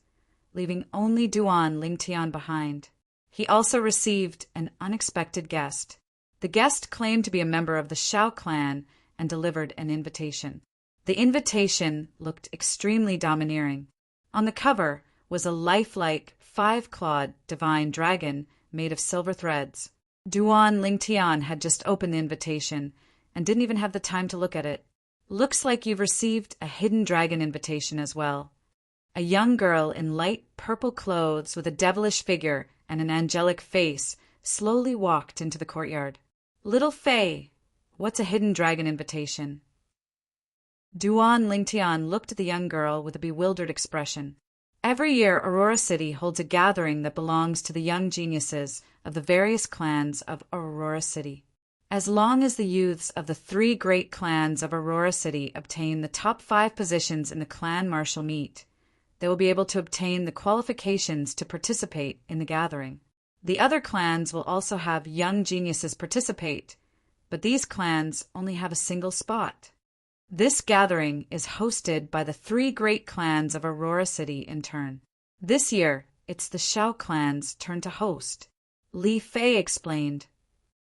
[SPEAKER 1] leaving only Duan Lingtian behind. He also received an unexpected guest. The guest claimed to be a member of the Shao clan and delivered an invitation. The invitation looked extremely domineering. On the cover was a lifelike 5-clawed divine dragon made of silver threads. Duan Lingtian had just opened the invitation and didn't even have the time to look at it. Looks like you've received a hidden dragon invitation as well. A young girl in light purple clothes with a devilish figure and an angelic face slowly walked into the courtyard. Little Fei, what's a hidden dragon invitation? Duan Lingtian looked at the young girl with a bewildered expression. Every year, Aurora City holds a gathering that belongs to the young geniuses of the various clans of Aurora City. As long as the youths of the 3 great clans of Aurora City obtain the top 5 positions in the clan martial meet, they will be able to obtain the qualifications to participate in the gathering. The other clans will also have young geniuses participate, but these clans only have a single spot. This gathering is hosted by the 3 great clans of Aurora City in turn. This year, it's the Shao clan's turn to host. Li Fei explained.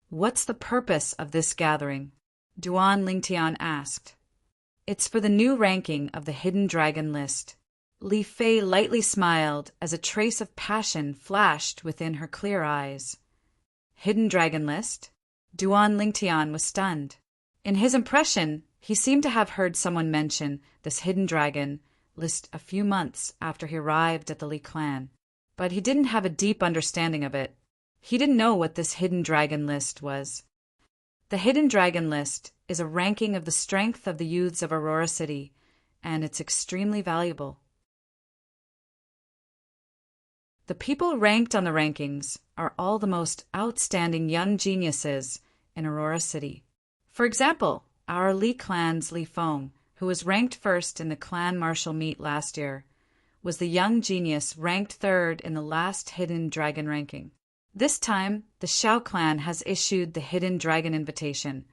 [SPEAKER 1] What's the purpose of this gathering? Duan Lingtian asked. It's for the new ranking of the Hidden Dragon list. Li Fei lightly smiled as a trace of passion flashed within her clear eyes. Hidden Dragon list? Duan Lingtian was stunned. In his impression, he seemed to have heard someone mention this Hidden Dragon list a few months after he arrived at the Li clan, but he didn't have a deep understanding of it. He didn't know what this Hidden Dragon list was. The Hidden Dragon list is a ranking of the strength of the youths of Aurora City, and it's extremely valuable. The people ranked on the rankings are all the most outstanding young geniuses in Aurora City. For example, our Li clan's Li Feng, who was ranked first in the clan martial meet last year, was the young genius ranked 3rd in the last Hidden Dragon ranking. This time, the Shao clan has issued the Hidden Dragon invitation,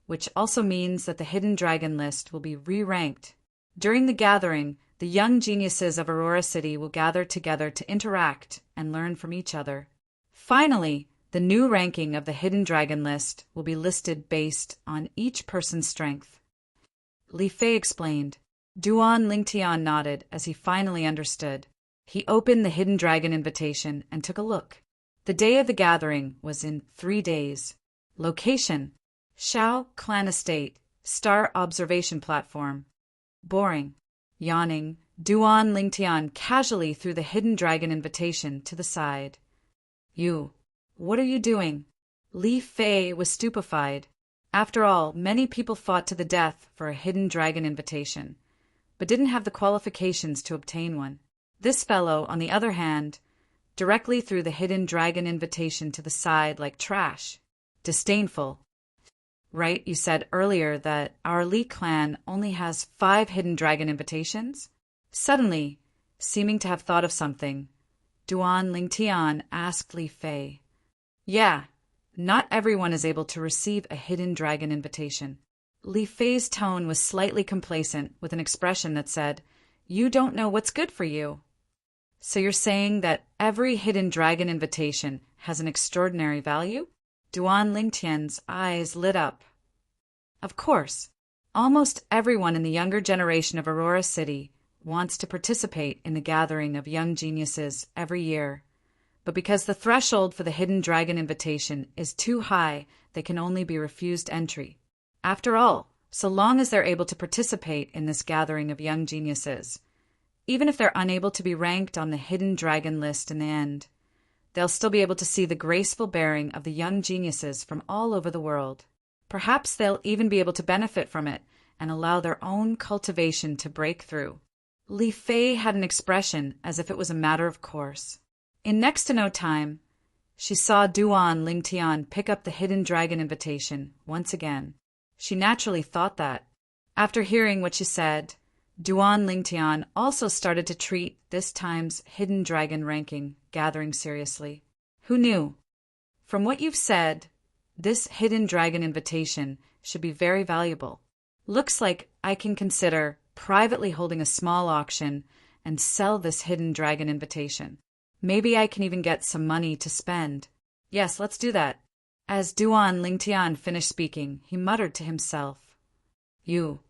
[SPEAKER 1] which also means that the Hidden Dragon list will be re-ranked. During the gathering, the young geniuses of Aurora City will gather together to interact and learn from each other. Finally, the new ranking of the Hidden Dragon list will be listed based on each person's strength. Li Fei explained. Duan Lingtian nodded as he finally understood. He opened the Hidden Dragon invitation and took a look. The day of the gathering was in 3 days. Location: Shao Clan Estate, Star Observation Platform. Boring. Yawning, Duan Lingtian casually threw the Hidden Dragon invitation to the side. You, what are you doing? Li Fei was stupefied. After all, many people fought to the death for a Hidden Dragon invitation, but didn't have the qualifications to obtain one. This fellow, on the other hand, directly threw the Hidden Dragon invitation to the side like trash. Disdainful. Right, you said earlier that our Li clan only has 5 Hidden Dragon invitations? Suddenly, seeming to have thought of something, Duan Lingtian asked Li Fei. Yeah, not everyone is able to receive a Hidden Dragon invitation. Li Fei's tone was slightly complacent, with an expression that said, You don't know what's good for you. So you're saying that every Hidden Dragon invitation has an extraordinary value? Duan Lingtian's eyes lit up. Of course, almost everyone in the younger generation of Aurora City wants to participate in the gathering of young geniuses every year. But because the threshold for the Hidden Dragon invitation is too high, they can only be refused entry. After all, so long as they're able to participate in this gathering of young geniuses, even if they're unable to be ranked on the Hidden Dragon list in the end, they'll still be able to see the graceful bearing of the young geniuses from all over the world. Perhaps they'll even be able to benefit from it and allow their own cultivation to break through. Li Fei had an expression as if it was a matter of course. In next to no time, she saw Duan Lingtian pick up the hidden dragon invitation once again. She naturally thought that. After hearing what she said, Duan Lingtian also started to treat this time's hidden dragon ranking gathering seriously. Who knew? From what you've said, this hidden dragon invitation should be very valuable. Looks like I can consider privately holding a small auction and sell this hidden dragon invitation. Maybe I can even get some money to spend. Yes, let's do that. As Duan Lingtian finished speaking, he muttered to himself, You.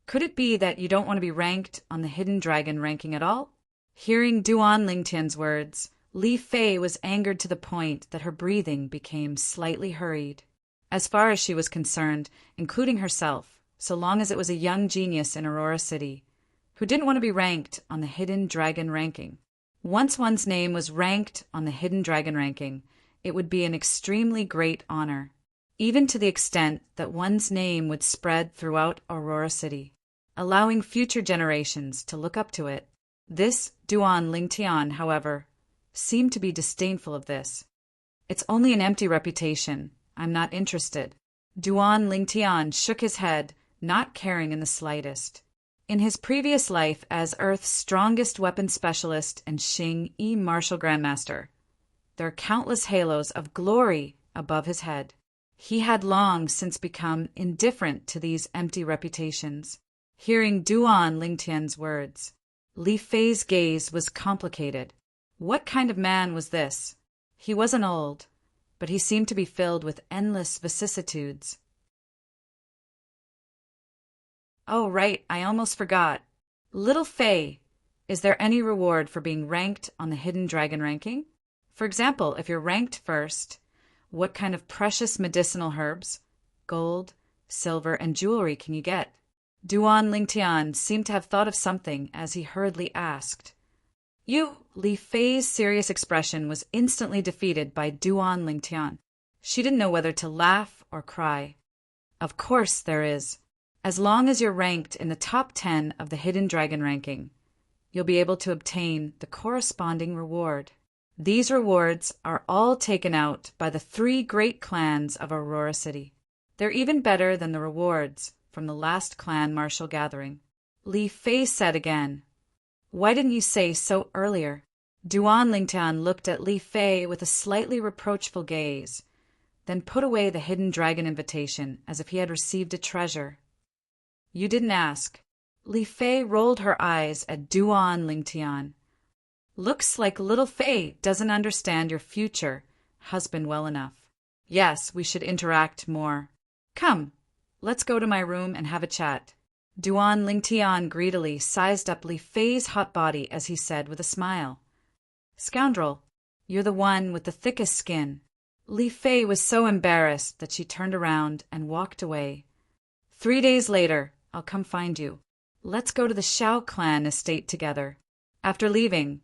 [SPEAKER 1] Could it be that you don't want to be ranked on the hidden dragon ranking at all? Hearing Duan Lingtian's words, Li Fei was angered to the point that her breathing became slightly hurried. As far as she was concerned, including herself, so long as it was a young genius in Aurora City, who didn't want to be ranked on the hidden dragon ranking. Once one's name was ranked on the hidden dragon ranking, it would be an extremely great honor, even to the extent that one's name would spread throughout Aurora City, allowing future generations to look up to it. This Duan Lingtian, however, seemed to be disdainful of this. It's only an empty reputation. I'm not interested. Duan Lingtian shook his head, not caring in the slightest. In his previous life as Earth's strongest weapon specialist and Xing Yi martial grandmaster, there are countless halos of glory above his head. He had long since become indifferent to these empty reputations. Hearing Duan Lingtian's words, Li Fei's gaze was complicated. What kind of man was this? He wasn't old, but he seemed to be filled with endless vicissitudes. Oh, right, I almost forgot. Little Fei, is there any reward for being ranked on the hidden dragon ranking? For example, if you're ranked first, what kind of precious medicinal herbs, gold, silver, and jewelry can you get? Duan Lingtian seemed to have thought of something as he hurriedly asked. Li Fei's serious expression was instantly defeated by Duan Lingtian. She didn't know whether to laugh or cry. Of course there is. As long as you're ranked in the top 10 of the hidden dragon ranking, you'll be able to obtain the corresponding reward. These rewards are all taken out by the 3 great clans of Aurora City. They're even better than the rewards from the last clan martial gathering. Li Fei said again, Why didn't you say so earlier? Duan Lingtian looked at Li Fei with a slightly reproachful gaze, then put away the hidden dragon invitation as if he had received a treasure. You didn't ask. Li Fei rolled her eyes at Duan Lingtian. Looks like little Fei doesn't understand your future husband well enough. Yes, we should interact more. Come, let's go to my room and have a chat. Duan Lingtian greedily sized up Li Fei's hot body as he said with a smile. Scoundrel, you're the one with the thickest skin. Li Fei was so embarrassed that she turned around and walked away. 3 days later, I'll come find you. Let's go to the Shao clan estate together. After leaving,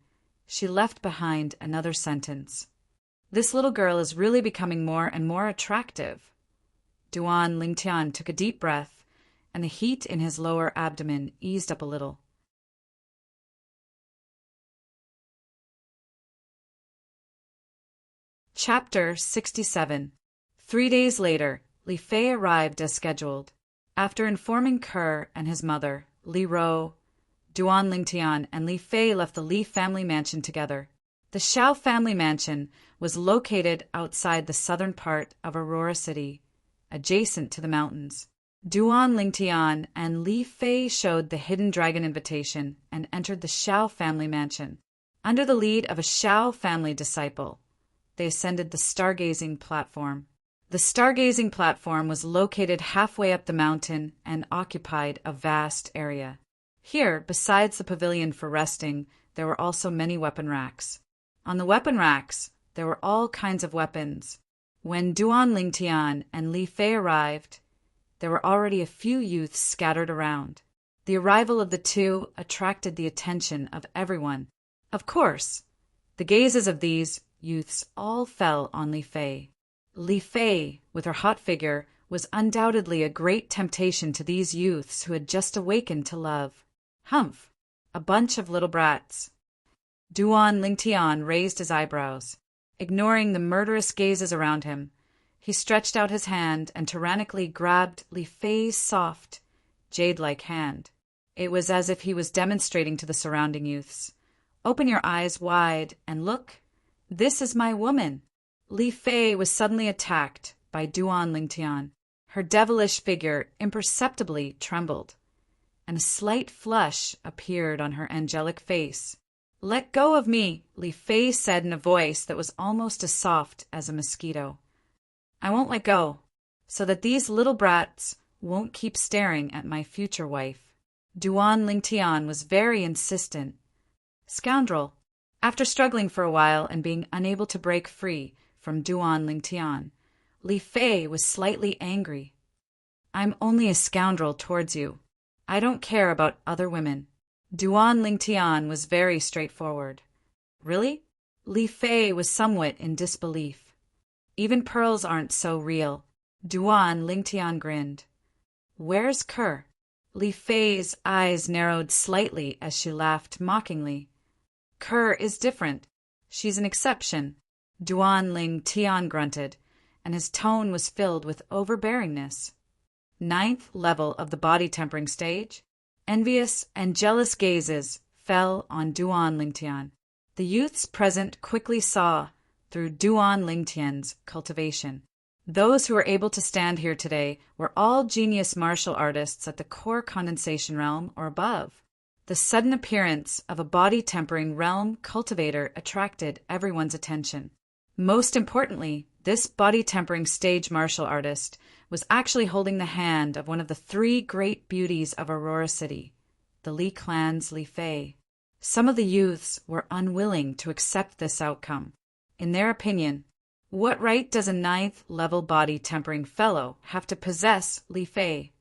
[SPEAKER 1] she left behind another sentence. This little girl is really becoming more and more attractive. Duan Lingtian took a deep breath, and the heat in his lower abdomen eased up a little. Chapter 67. 3 days later, Li Fei arrived as scheduled. After informing Kerr and his mother, Li Ro, Duan Lingtian and Li Fei left the Li family mansion together. The Shao family mansion was located outside the southern part of Aurora City, adjacent to the mountains. Duan Lingtian and Li Fei showed the hidden dragon invitation and entered the Shao family mansion. Under the lead of a Shao family disciple, they ascended the stargazing platform. The stargazing platform was located halfway up the mountain and occupied a vast area. Here, besides the pavilion for resting, there were also many weapon racks. On the weapon racks, there were all kinds of weapons. When Duan Lingtian and Li Fei arrived, there were already a few youths scattered around. The arrival of the two attracted the attention of everyone. Of course, the gazes of these youths all fell on Li Fei. Li Fei, with her hot figure, was undoubtedly a great temptation to these youths who had just awakened to love. Humph! a bunch of little brats. Duan Lingtian raised his eyebrows. Ignoring the murderous gazes around him, he stretched out his hand and tyrannically grabbed Li Fei's soft, jade-like hand. It was as if he was demonstrating to the surrounding youths. "Open your eyes wide and look. This is my woman." Li Fei was suddenly attacked by Duan Lingtian. Her devilish figure imperceptibly trembled, and a slight flush appeared on her angelic face. "Let go of me," Li Fei said in a voice that was almost as soft as a mosquito. "I won't let go, so that these little brats won't keep staring at my future wife." Duan Lingtian was very insistent. "Scoundrel." After struggling for a while and being unable to break free from Duan Lingtian, Li Fei was slightly angry. "I'm only a scoundrel towards you. I don't care about other women." Duan Lingtian was very straightforward. "Really?" Li Fei was somewhat in disbelief. "Even pearls aren't so real." Duan Lingtian grinned. "Where's Kerr?" Li Fei's eyes narrowed slightly as she laughed mockingly. "Kerr is different. She's an exception." Duan Lingtian grunted, and his tone was filled with overbearingness. 9th level of the body tempering stage. Envious and jealous gazes fell on Duan Lingtian. The youths present quickly saw through Duan Lingtian's cultivation. Those who were able to stand here today were all genius martial artists at the core condensation realm or above. The sudden appearance of a body-tempering realm cultivator attracted everyone's attention. Most importantly, this body-tempering stage martial artist was actually holding the hand of one of the 3 great beauties of Aurora City, the Li clan's Li Fei. Some of the youths were unwilling to accept this outcome. In their opinion, what right does a 9th level body tempering fellow have to possess Li Fei?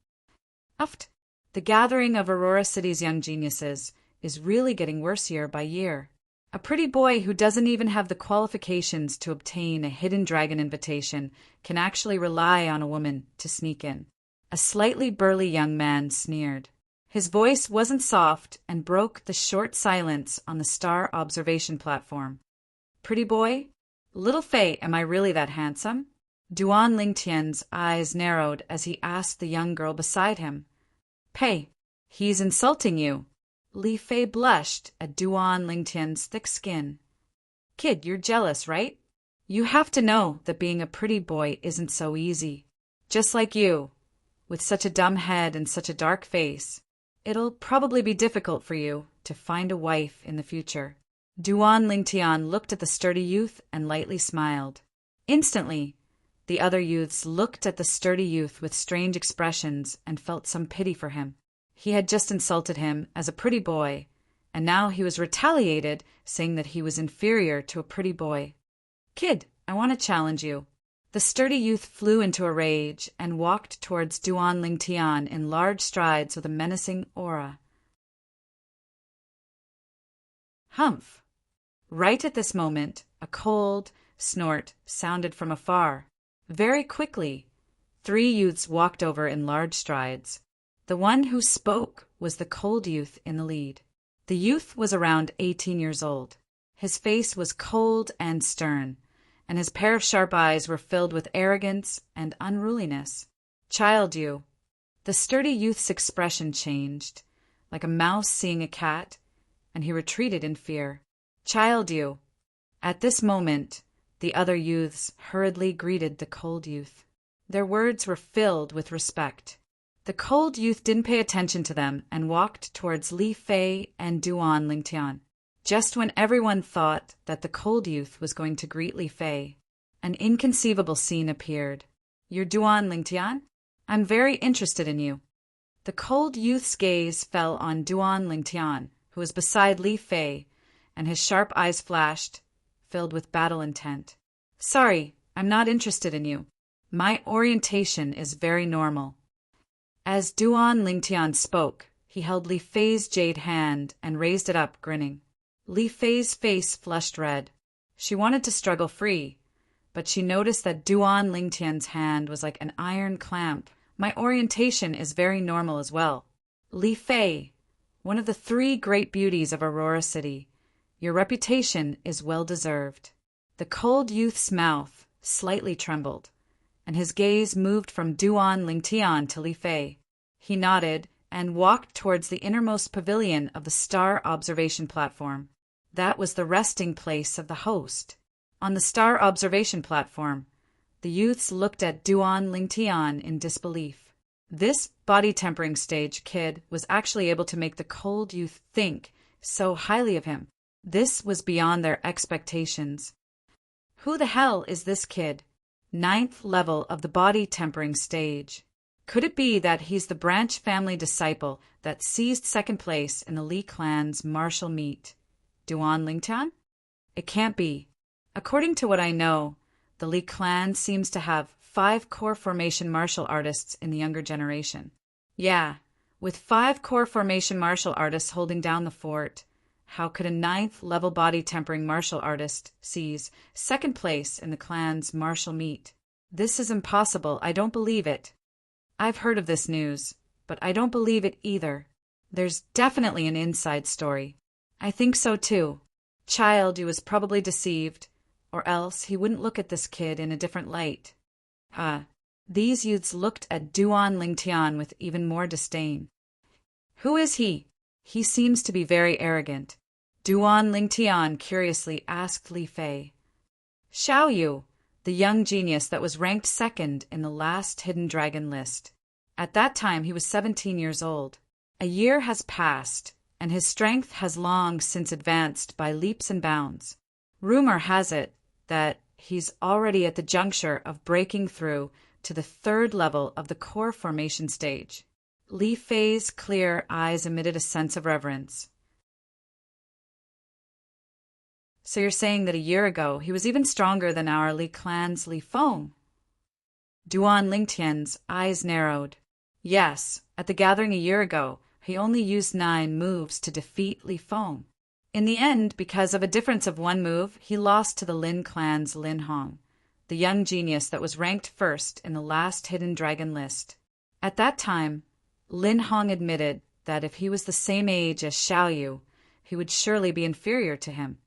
[SPEAKER 1] Uft. The gathering of Aurora City's young geniuses is really getting worse year by year. A pretty boy who doesn't even have the qualifications to obtain a hidden dragon invitation can actually rely on a woman to sneak in. A slightly burly young man sneered. His voice wasn't soft and broke the short silence on the star observation platform. "Pretty boy? Little Fei, am I really that handsome?" Duan Lingtian's eyes narrowed as he asked the young girl beside him. "Pei, he's insulting you." Li Fei blushed at Duan Lingtian's thick skin. "Kid, you're jealous, right? You have to know that being a pretty boy isn't so easy. Just like you, with such a dumb head and such a dark face, it'll probably be difficult for you to find a wife in the future." Duan Lingtian looked at the sturdy youth and lightly smiled. Instantly, the other youths looked at the sturdy youth with strange expressions and felt some pity for him. He had just insulted him as a pretty boy, and now he was retaliated, saying that he was inferior to a pretty boy. "Kid, I want to challenge you." The sturdy youth flew into a rage and walked towards Duan Lingtian in large strides with a menacing aura. Humph! Right at this moment, a cold snort sounded from afar. Very quickly, 3 youths walked over in large strides. The one who spoke was the cold youth in the lead. The youth was around 18 years old. His face was cold and stern, and his pair of sharp eyes were filled with arrogance and unruliness. "Child, you." The sturdy youth's expression changed, like a mouse seeing a cat, and he retreated in fear. "Child, you." At this moment, the other youths hurriedly greeted the cold youth. Their words were filled with respect. The cold youth didn't pay attention to them and walked towards Li Fei and Duan Lingtian. Just when everyone thought that the cold youth was going to greet Li Fei, an inconceivable scene appeared. "You're Duan Lingtian? I'm very interested in you." The cold youth's gaze fell on Duan Lingtian, who was beside Li Fei, and his sharp eyes flashed, filled with battle intent. "Sorry, I'm not interested in you. My orientation is very normal." As Duan Lingtian spoke, he held Li Fei's jade hand and raised it up, grinning. Li Fei's face flushed red. She wanted to struggle free, but she noticed that Duan Lingtian's hand was like an iron clamp. "My orientation is very normal as well." "Li Fei, one of the three great beauties of Aurora City. Your reputation is well deserved." The cold youth's mouth slightly trembled, and his gaze moved from Duan Lingtian to Li Fei. He nodded and walked towards the innermost pavilion of the star observation platform. That was the resting place of the host. On the star observation platform, the youths looked at Duan Lingtian in disbelief. This body-tempering stage kid was actually able to make the cold youth think so highly of him. This was beyond their expectations. Who the hell is this kid? 9th level of the body-tempering stage. Could it be that he's the branch family disciple that seized second place in the Li clan's martial meet? Duan Lingtian? It can't be. According to what I know, the Li clan seems to have 5 core formation martial artists in the younger generation. Yeah, with 5 core formation martial artists holding down the fort, how could a 9th level body tempering martial artist seize second place in the clan's martial meet? This is impossible. I don't believe it. I've heard of this news, but I don't believe it either. There's definitely an inside story. I think so too. Child, was probably deceived, or else he wouldn't look at this kid in a different light. These youths looked at Duan Lingtian with even more disdain. Who is he? He seems to be very arrogant. Duan Lingtian curiously asked Li Fei. Xiao Yu, the young genius that was ranked second in the last hidden dragon list. At that time he was 17 years old. A year has passed, and his strength has long since advanced by leaps and bounds. Rumor has it that he's already at the juncture of breaking through to the 3rd level of the core formation stage. Li Fei's clear eyes emitted a sense of reverence. So you're saying that a year ago he was even stronger than our Li clan's Li Feng? Duan Lingtian's eyes narrowed. Yes, at the gathering a year ago, he only used 9 moves to defeat Li Feng. In the end, because of a difference of 1 move, he lost to the Lin clan's Lin Hong, the young genius that was ranked first in the last hidden dragon list. At that time, Lin Hong admitted that if he was the same age as Xiao Yu, he would surely be inferior to him.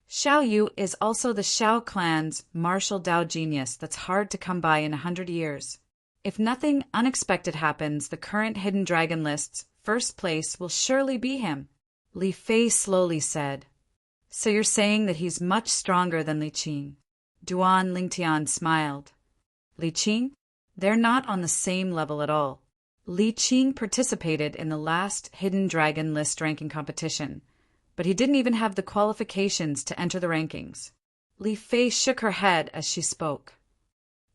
[SPEAKER 1] Xiao Yu is also the Xiao clan's martial Dao genius that's hard to come by in 100 years. If nothing unexpected happens, the current hidden dragon list's first place will surely be him. Li Fei slowly said. So you're saying that he's much stronger than Li Qing? Duan Lingtian smiled. Li Qing? They're not on the same level at all. Li Qing participated in the last hidden dragon list ranking competition, but he didn't even have the qualifications to enter the rankings. Li Fei shook her head as she spoke.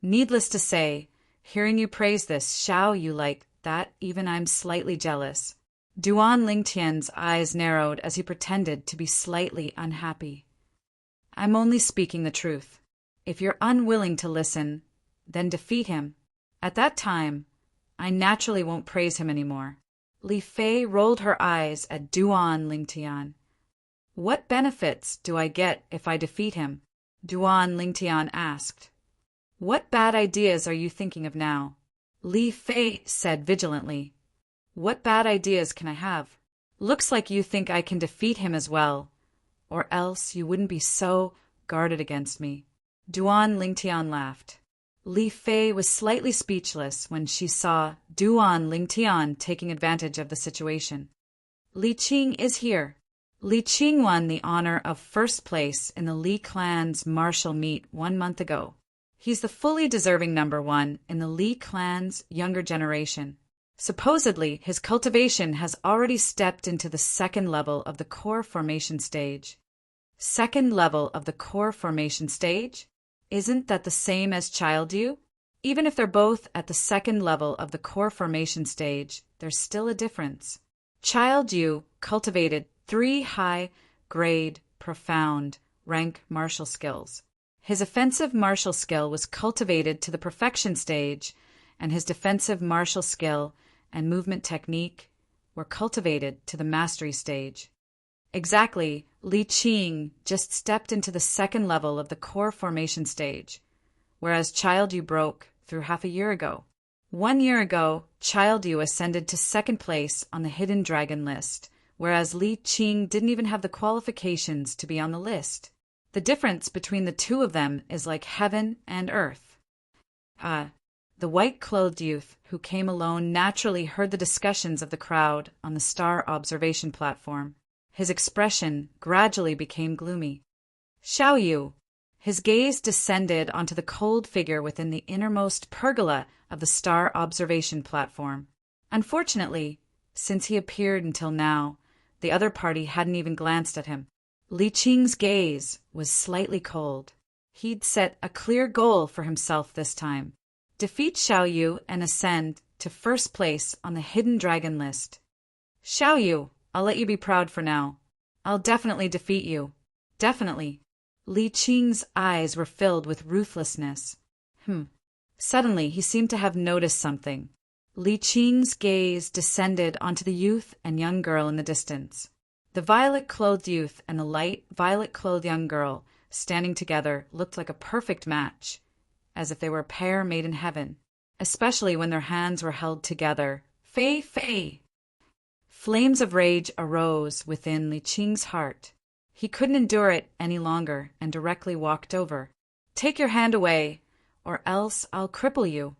[SPEAKER 1] Needless to say, hearing you praise this Xiao Yu like that, even I'm slightly jealous. Duan Lingtian's eyes narrowed as he pretended to be slightly unhappy. I'm only speaking the truth. If you're unwilling to listen, then defeat him. At that time, I naturally won't praise him anymore. Li Fei rolled her eyes at Duan Lingtian. What benefits do I get if I defeat him? Duan Lingtian asked. What bad ideas are you thinking of now? Li Fei said vigilantly. What bad ideas can I have? Looks like you think I can defeat him as well, or else you wouldn't be so guarded against me. Duan Lingtian laughed. Li Fei was slightly speechless when she saw Duan Lingtian taking advantage of the situation. Li Qing is here. Li Qing won the honor of first place in the Li clan's martial meet 1 month ago. He's the fully deserving number 1 in the Li clan's younger generation. Supposedly, his cultivation has already stepped into the 2nd level of the core formation stage. 2nd level of the core formation stage? Isn't that the same as Child Yu? Even if they're both at the 2nd level of the core formation stage, there's still a difference. Child Yu cultivated 3 high-grade, profound, rank martial skills. His offensive martial skill was cultivated to the perfection stage, and his defensive martial skill and movement technique were cultivated to the mastery stage. Exactly, Li Qing just stepped into the 2nd level of the core formation stage, whereas Child Yu broke through half a year ago. 1 year ago, Child Yu ascended to 2nd place on the hidden dragon list, whereas Li Qing didn't even have the qualifications to be on the list. The difference between the two of them is like heaven and earth. The white-clothed youth who came alone naturally heard the discussions of the crowd on the star observation platform. His expression gradually became gloomy. Xiao Yu. His gaze descended onto the cold figure within the innermost pergola of the star observation platform. Unfortunately, since he appeared until now, the other party hadn't even glanced at him. Li Qing's gaze was slightly cold. He'd set a clear goal for himself this time. Defeat Xiao Yu and ascend to first place on the Hidden Dragon list. Xiao Yu, I'll let you be proud for now. I'll definitely defeat you. Definitely. Li Qing's eyes were filled with ruthlessness. Suddenly, he seemed to have noticed something. Li Qing's gaze descended onto the youth and young girl in the distance. The violet-clothed youth and the light, violet-clothed young girl, standing together, looked like a perfect match, as if they were a pair made in heaven, especially when their hands were held together. Fei Fei! Flames of rage arose within Li Qing's heart. He couldn't endure it any longer and directly walked over. Take your hand away, or else I'll cripple you.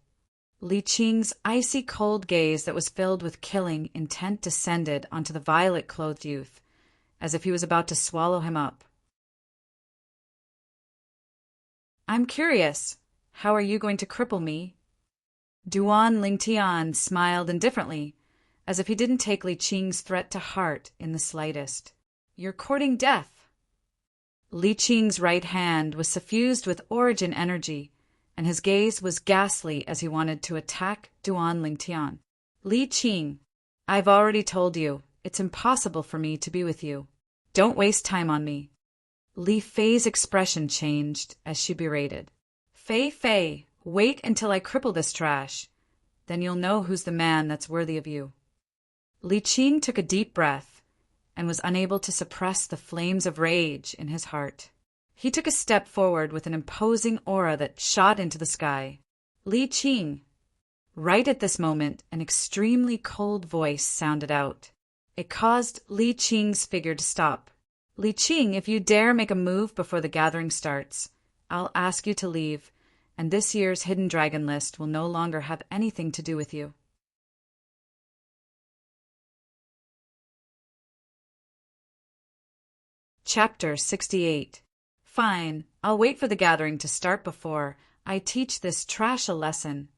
[SPEAKER 1] Li Qing's icy cold gaze that was filled with killing intent descended onto the violet-clothed youth, as if he was about to swallow him up. I'm curious. How are you going to cripple me? Duan Lingtian smiled indifferently, as if he didn't take Li Qing's threat to heart in the slightest. You're courting death. Li Qing's right hand was suffused with origin energy, and his gaze was ghastly as he wanted to attack Duan Lingtian. Li Qing, I've already told you, it's impossible for me to be with you. Don't waste time on me. Li Fei's expression changed as she berated. Fei Fei, wait until I cripple this trash. Then you'll know who's the man that's worthy of you. Li Qing took a deep breath and was unable to suppress the flames of rage in his heart. He took a step forward with an imposing aura that shot into the sky. Li Qing. Right at this moment, an extremely cold voice sounded out. It caused Li Qing's figure to stop. Li Qing, if you dare make a move before the gathering starts, I'll ask you to leave, and this year's Hidden Dragon list will no longer have anything to do with you. Chapter 68. Fine, I'll wait for the gathering to start before I teach this trash a lesson.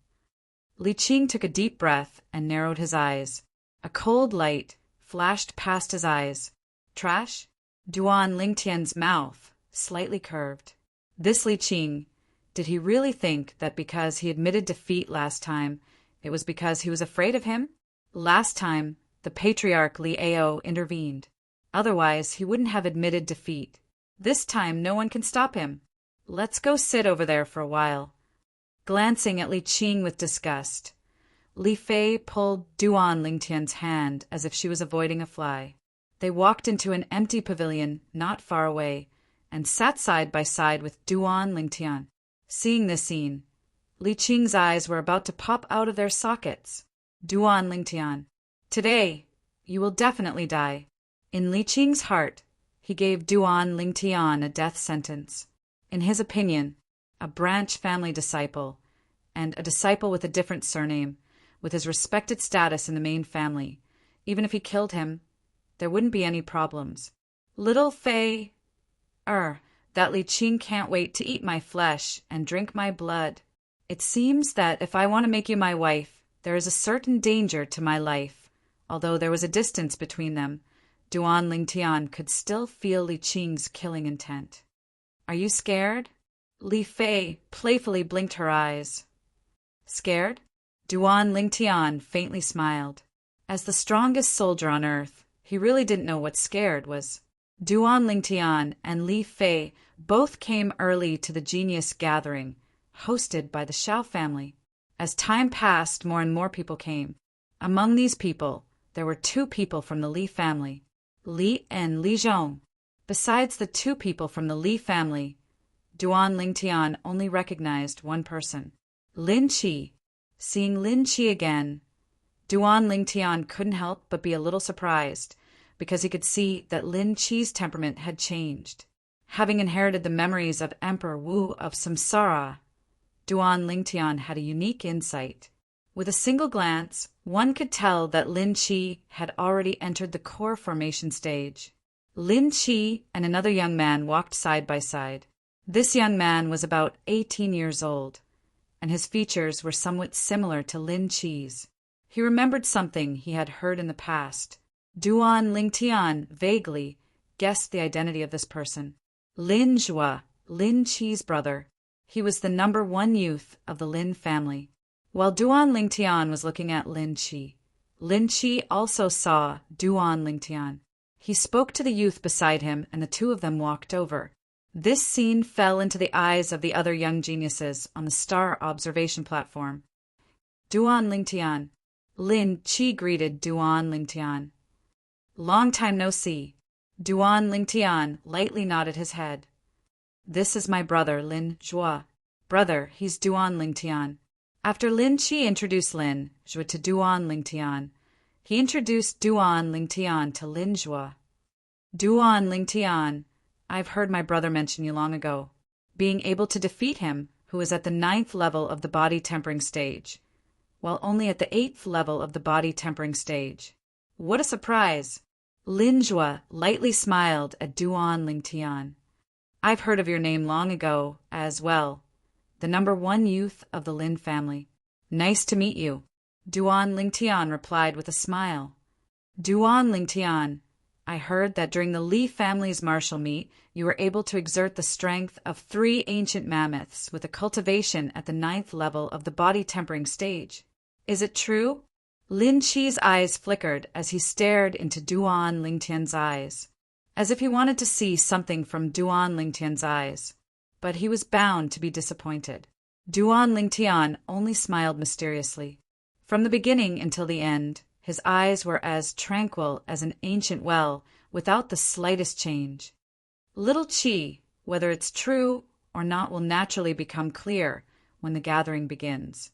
[SPEAKER 1] Li Qing took a deep breath and narrowed his eyes. A cold light flashed past his eyes. Trash? Duan Lingtian's mouth slightly curved. This Li Qing, did he really think that because he admitted defeat last time, it was because he was afraid of him? Last time, the patriarch Li Ao intervened. Otherwise, he wouldn't have admitted defeat. This time, no one can stop him. Let's go sit over there for a while. Glancing at Li Qing with disgust, Li Fei pulled Duan Lingtian's hand as if she was avoiding a fly. They walked into an empty pavilion not far away and sat side by side with Duan Lingtian. Seeing this scene, Li Qing's eyes were about to pop out of their sockets. Duan Lingtian, today, you will definitely die. In Li Qing's heart, he gave Duan Lingtian a death sentence. In his opinion, a branch family disciple, and a disciple with a different surname, with his respected status in the main family, even if he killed him, there wouldn't be any problems. Little Fei, that Li Qing can't wait to eat my flesh and drink my blood. It seems that if I want to make you my wife, there is a certain danger to my life. Although there was a distance between them, Duan Lingtian could still feel Li Qing's killing intent. Are you scared? Li Fei playfully blinked her eyes. Scared? Duan Lingtian faintly smiled. As the strongest soldier on earth, he really didn't know what scared was. Duan Lingtian and Li Fei both came early to the Genius Gathering, hosted by the Xiao family. As time passed, more and more people came. Among these people, there were 2 people from the Li family, Li and Li Zhong. Besides the 2 people from the Li family, Duan Lingtian only recognized one person, Lin Qi. Seeing Lin Qi again, Duan Lingtian couldn't help but be a little surprised, because he could see that Lin Qi's temperament had changed. Having inherited the memories of Emperor Wu of Samsara, Duan Lingtian had a unique insight. With a single glance, one could tell that Lin Qi had already entered the core formation stage. Lin Qi and another young man walked side by side. This young man was about 18 years old, and his features were somewhat similar to Lin Qi's. He remembered something he had heard in the past. Duan Lingtian vaguely guessed the identity of this person. Lin Zhua, Lin Qi's brother. He was the number 1 youth of the Lin family. While Duan Lingtian was looking at Lin Qi also saw Duan Lingtian. He spoke to the youth beside him, and the two of them walked over. This scene fell into the eyes of the other young geniuses on the star observation platform. Duan Lingtian. Lin Qi greeted Duan Lingtian. Long time no see. Duan Lingtian lightly nodded his head. This is my brother, Lin Zhua. Brother, he's Duan Lingtian. After Lin Qi introduced Lin Zhua to Duan Lingtian, he introduced Duan Lingtian to Lin Zhua. Duan Lingtian, I've heard my brother mention you long ago. Being able to defeat him, who is at the 9th level of the body tempering stage, while only at the 8th level of the body tempering stage. What a surprise! Lin Zhua lightly smiled at Duan Lingtian. I've heard of your name long ago as well. The number 1 youth of the Lin family. Nice to meet you. Duan Lingtian replied with a smile. Duan Lingtian, I heard that during the Li family's martial meet, you were able to exert the strength of 3 ancient mammoths with a cultivation at the 9th level of the body tempering stage. Is it true? Lin Qi's eyes flickered as he stared into Duan Lingtian's eyes, as if he wanted to see something from Duan Lingtian's eyes. But he was bound to be disappointed. Duan Lingtian only smiled mysteriously. From the beginning until the end, his eyes were as tranquil as an ancient well, without the slightest change. Little Qi, whether it's true or not, will naturally become clear when the gathering begins.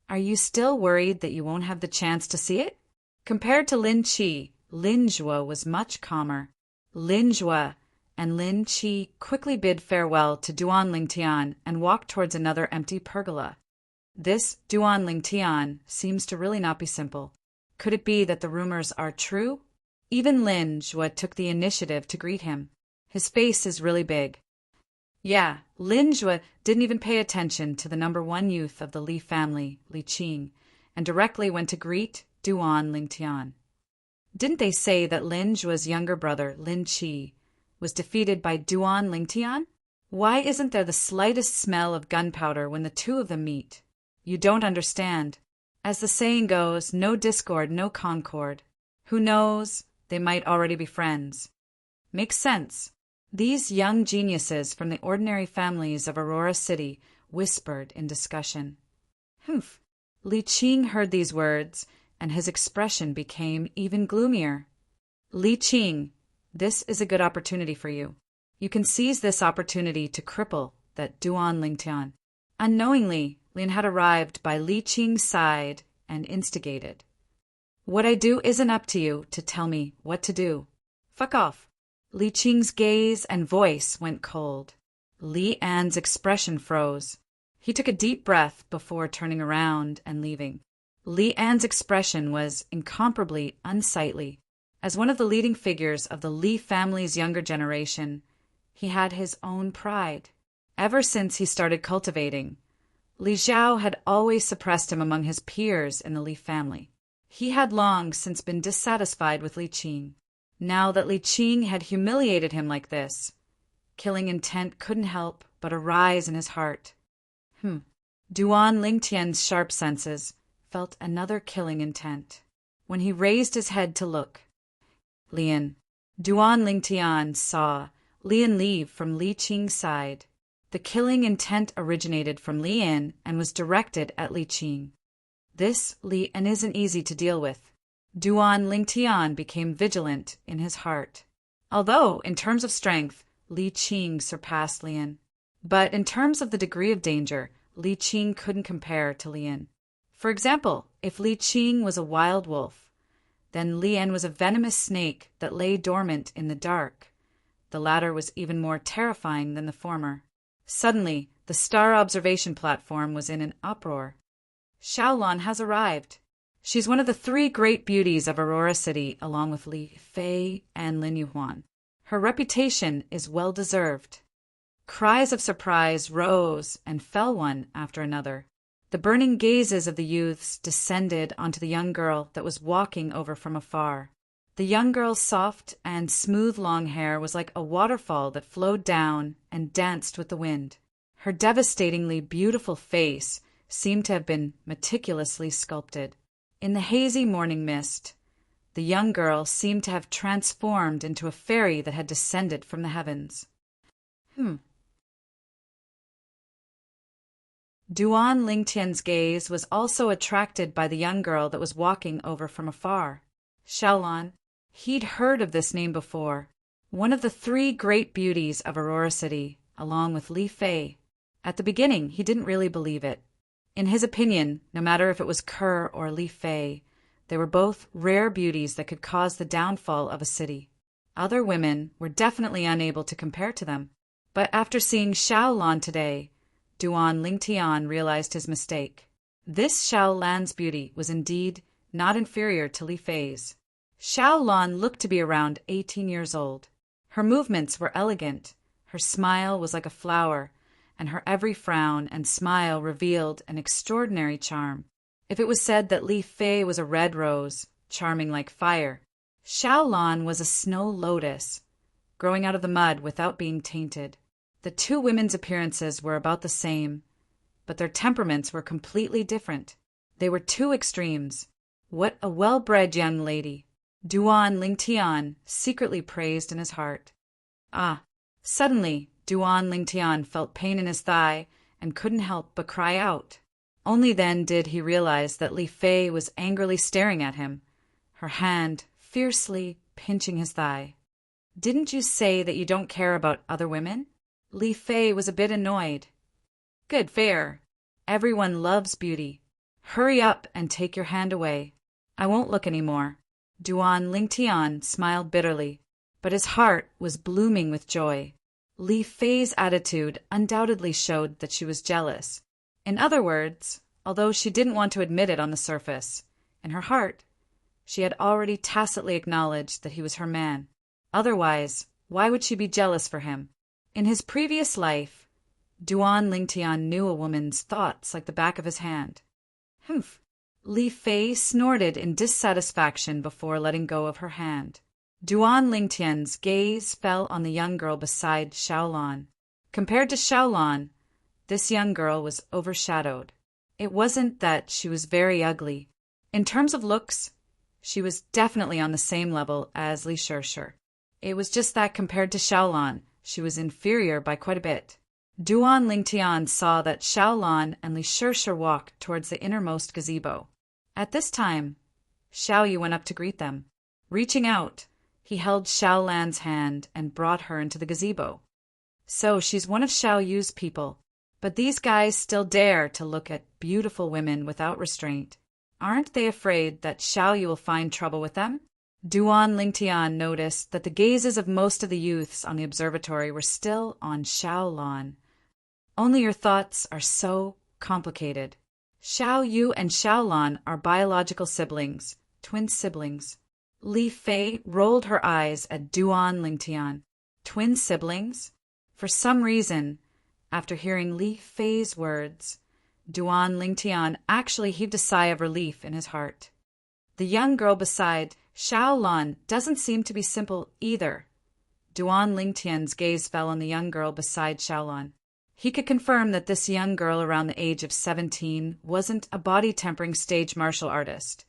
[SPEAKER 1] Are you still worried that you won't have the chance to see it? Compared to Lin Qi, Lin Zhua was much calmer. Lin Zhua and Lin Qi quickly bid farewell to Duan Lingtian and walked towards another empty pergola. This Duan Lingtian seems to really not be simple. Could it be that the rumors are true? Even Lin Zhua took the initiative to greet him. His face is really big. Yeah, Lin Zhua didn't even pay attention to the number 1 youth of the Li family, Li Qing, and directly went to greet Duan Lingtian. Didn't they say that Lin Zhua's younger brother, Lin Qi, was defeated by Duan Lingtian? Why isn't there the slightest smell of gunpowder when the two of them meet? You don't understand. As the saying goes, no discord, no concord. Who knows? They might already be friends. Makes sense. These young geniuses from the ordinary families of Aurora City whispered in discussion. Humph! Li Qing heard these words, and his expression became even gloomier. Li Qing, this is a good opportunity for you. You can seize this opportunity to cripple that Duan Lingtian. Unknowingly, Lin had arrived by Li Qing's side and instigated. What I do isn't up to you to tell me what to do. Fuck off. Li Qing's gaze and voice went cold. Li An's expression froze. He took a deep breath before turning around and leaving. Li An's expression was incomparably unsightly. As one of the leading figures of the Li family's younger generation, he had his own pride. Ever since he started cultivating, Li Zhao had always suppressed him among his peers in the Li family. He had long since been dissatisfied with Li Qing. Now that Li Qing had humiliated him like this, killing intent couldn't help but arise in his heart. Duan Lingtian's sharp senses felt another killing intent. When he raised his head to look, Duan Lingtian saw Lian leave from Li Qing's side. The killing intent originated from Lian and was directed at Li Qing. This Lian isn't easy to deal with. Duan Lingtian became vigilant in his heart. Although, in terms of strength, Li Qing surpassed Lian. But in terms of the degree of danger, Li Qing couldn't compare to Lian. For example, if Li Qing was a wild wolf, Then Lien was a venomous snake that lay dormant in the dark. The latter was even more terrifying than the former. Suddenly, the star observation platform was in an uproar. Xiaolan has arrived. She's one of the three great beauties of Aurora City, along with Li Fei and Lin Yuhuan. Her reputation is well-deserved. Cries of surprise rose and fell one after another. The burning gazes of the youths descended onto the young girl that was walking over from afar. The young girl's soft and smooth long hair was like a waterfall that flowed down and danced with the wind. Her devastatingly beautiful face seemed to have been meticulously sculpted. In the hazy morning mist, the young girl seemed to have transformed into a fairy that had descended from the heavens. Duan Lingtian's gaze was also attracted by the young girl that was walking over from afar. Xiaolan. He'd heard of this name before. One of the three great beauties of Aurora City, along with Li Fei. At the beginning, he didn't really believe it. In his opinion, no matter if it was Kerr or Li Fei, they were both rare beauties that could cause the downfall of a city. Other women were definitely unable to compare to them. But after seeing Xiaolan today, Duan Lingtian realized his mistake. This Xiaolan's beauty was indeed not inferior to Li Fei's. Xiaolan looked to be around 18 years old. Her movements were elegant, her smile was like a flower, and her every frown and smile revealed an extraordinary charm. If it was said that Li Fei was a red rose, charming like fire, Xiaolan was a snow lotus, growing out of the mud without being tainted. The two women's appearances were about the same, but their temperaments were completely different. They were two extremes. What a well-bred young lady! Duan Lingtian secretly praised in his heart. Suddenly, Duan Lingtian felt pain in his thigh and couldn't help but cry out. Only then did he realize that Li Fei was angrily staring at him, her hand fiercely pinching his thigh. "Didn't you say that you don't care about other women?" Li Fei was a bit annoyed. "Good fare. Everyone loves beauty. Hurry up and take your hand away. I won't look any more." Duan Lingtian smiled bitterly, but his heart was blooming with joy. Li Fei's attitude undoubtedly showed that she was jealous. In other words, although she didn't want to admit it on the surface, in her heart, she had already tacitly acknowledged that he was her man. Otherwise, why would she be jealous for him? In his previous life, Duan Lingtian knew a woman's thoughts like the back of his hand. Humph! Li Fei snorted in dissatisfaction before letting go of her hand. Duan Lingtian's gaze fell on the young girl beside Xiaolan. Compared to Xiaolan, this young girl was overshadowed. It wasn't that she was very ugly. In terms of looks, she was definitely on the same level as Li Shirshir. It was just that compared to Xiaolan, she was inferior by quite a bit. Duan Lingtian saw that Xiaolan and Li Shirshir walked towards the innermost gazebo. At this time, Xiao Yu went up to greet them. Reaching out, he held Xiaolan's hand and brought her into the gazebo. So she's one of Xiao Yu's people, but these guys still dare to look at beautiful women without restraint. Aren't they afraid that Xiao Yu will find trouble with them? Duan Lingtian noticed that the gazes of most of the youths on the observatory were still on Xiaolan. Only your thoughts are so complicated. Xiao Yu and Xiaolan are biological siblings, twin siblings. Li Fei rolled her eyes at Duan Lingtian. Twin siblings? For some reason, after hearing Li Fei's words, Duan Lingtian actually heaved a sigh of relief in his heart. The young girl beside Xiaolan doesn't seem to be simple either. Duan Lingtian's gaze fell on the young girl beside Xiaolan. He could confirm that this young girl around the age of 17 wasn't a body-tempering stage martial artist,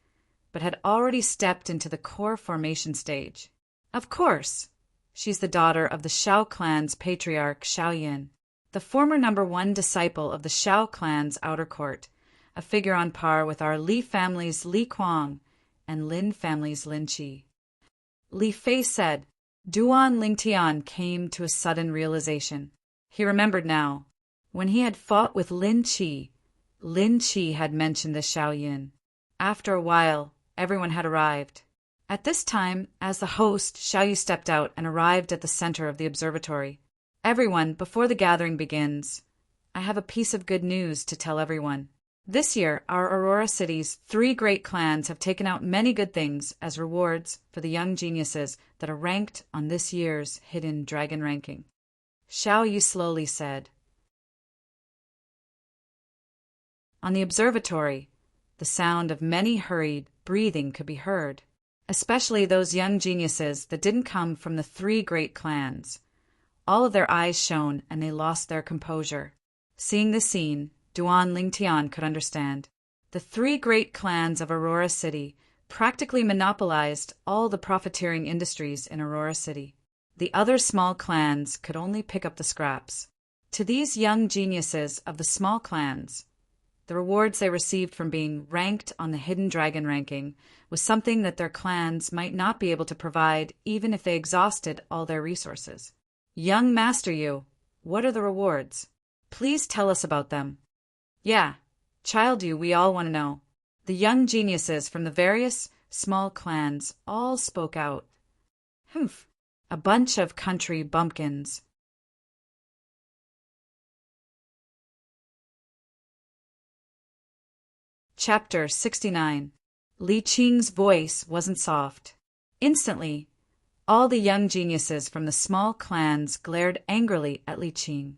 [SPEAKER 1] but had already stepped into the core formation stage. Of course, she's the daughter of the Shao clan's patriarch Xiaoyin, the former #1 disciple of the Shao clan's outer court, a figure on par with our Li family's Li Kuang and Lin family's Lin Qi. Li Fei said. Duan Lingtian came to a sudden realization. He remembered now. When he had fought with Lin Qi had mentioned the Xiaoyin. After a while, everyone had arrived. At this time, as the host, Xiaoyu stepped out and arrived at the center of the observatory. Everyone, before the gathering begins, I have a piece of good news to tell everyone. This year, our Aurora City's 3 great clans have taken out many good things as rewards for the young geniuses that are ranked on this year's Hidden Dragon ranking. Xiaoyu slowly said. On the observatory, the sound of many hurried breathing could be heard, especially those young geniuses that didn't come from the 3 great clans. All of their eyes shone and they lost their composure. Seeing the scene, Duan Lingtian could understand. The 3 great clans of Aurora City practically monopolized all the profiteering industries in Aurora City. The other small clans could only pick up the scraps. To these young geniuses of the small clans, the rewards they received from being ranked on the Hidden Dragon ranking was something that their clans might not be able to provide even if they exhausted all their resources. Young Master Yu, what are the rewards? Please tell us about them. Yeah, Child Yu, we all want to know. The young geniuses from the various small clans all spoke out. Humph, a bunch of country bumpkins. Chapter 69. Li Qing's voice wasn't soft. Instantly, all the young geniuses from the small clans glared angrily at Li Qing.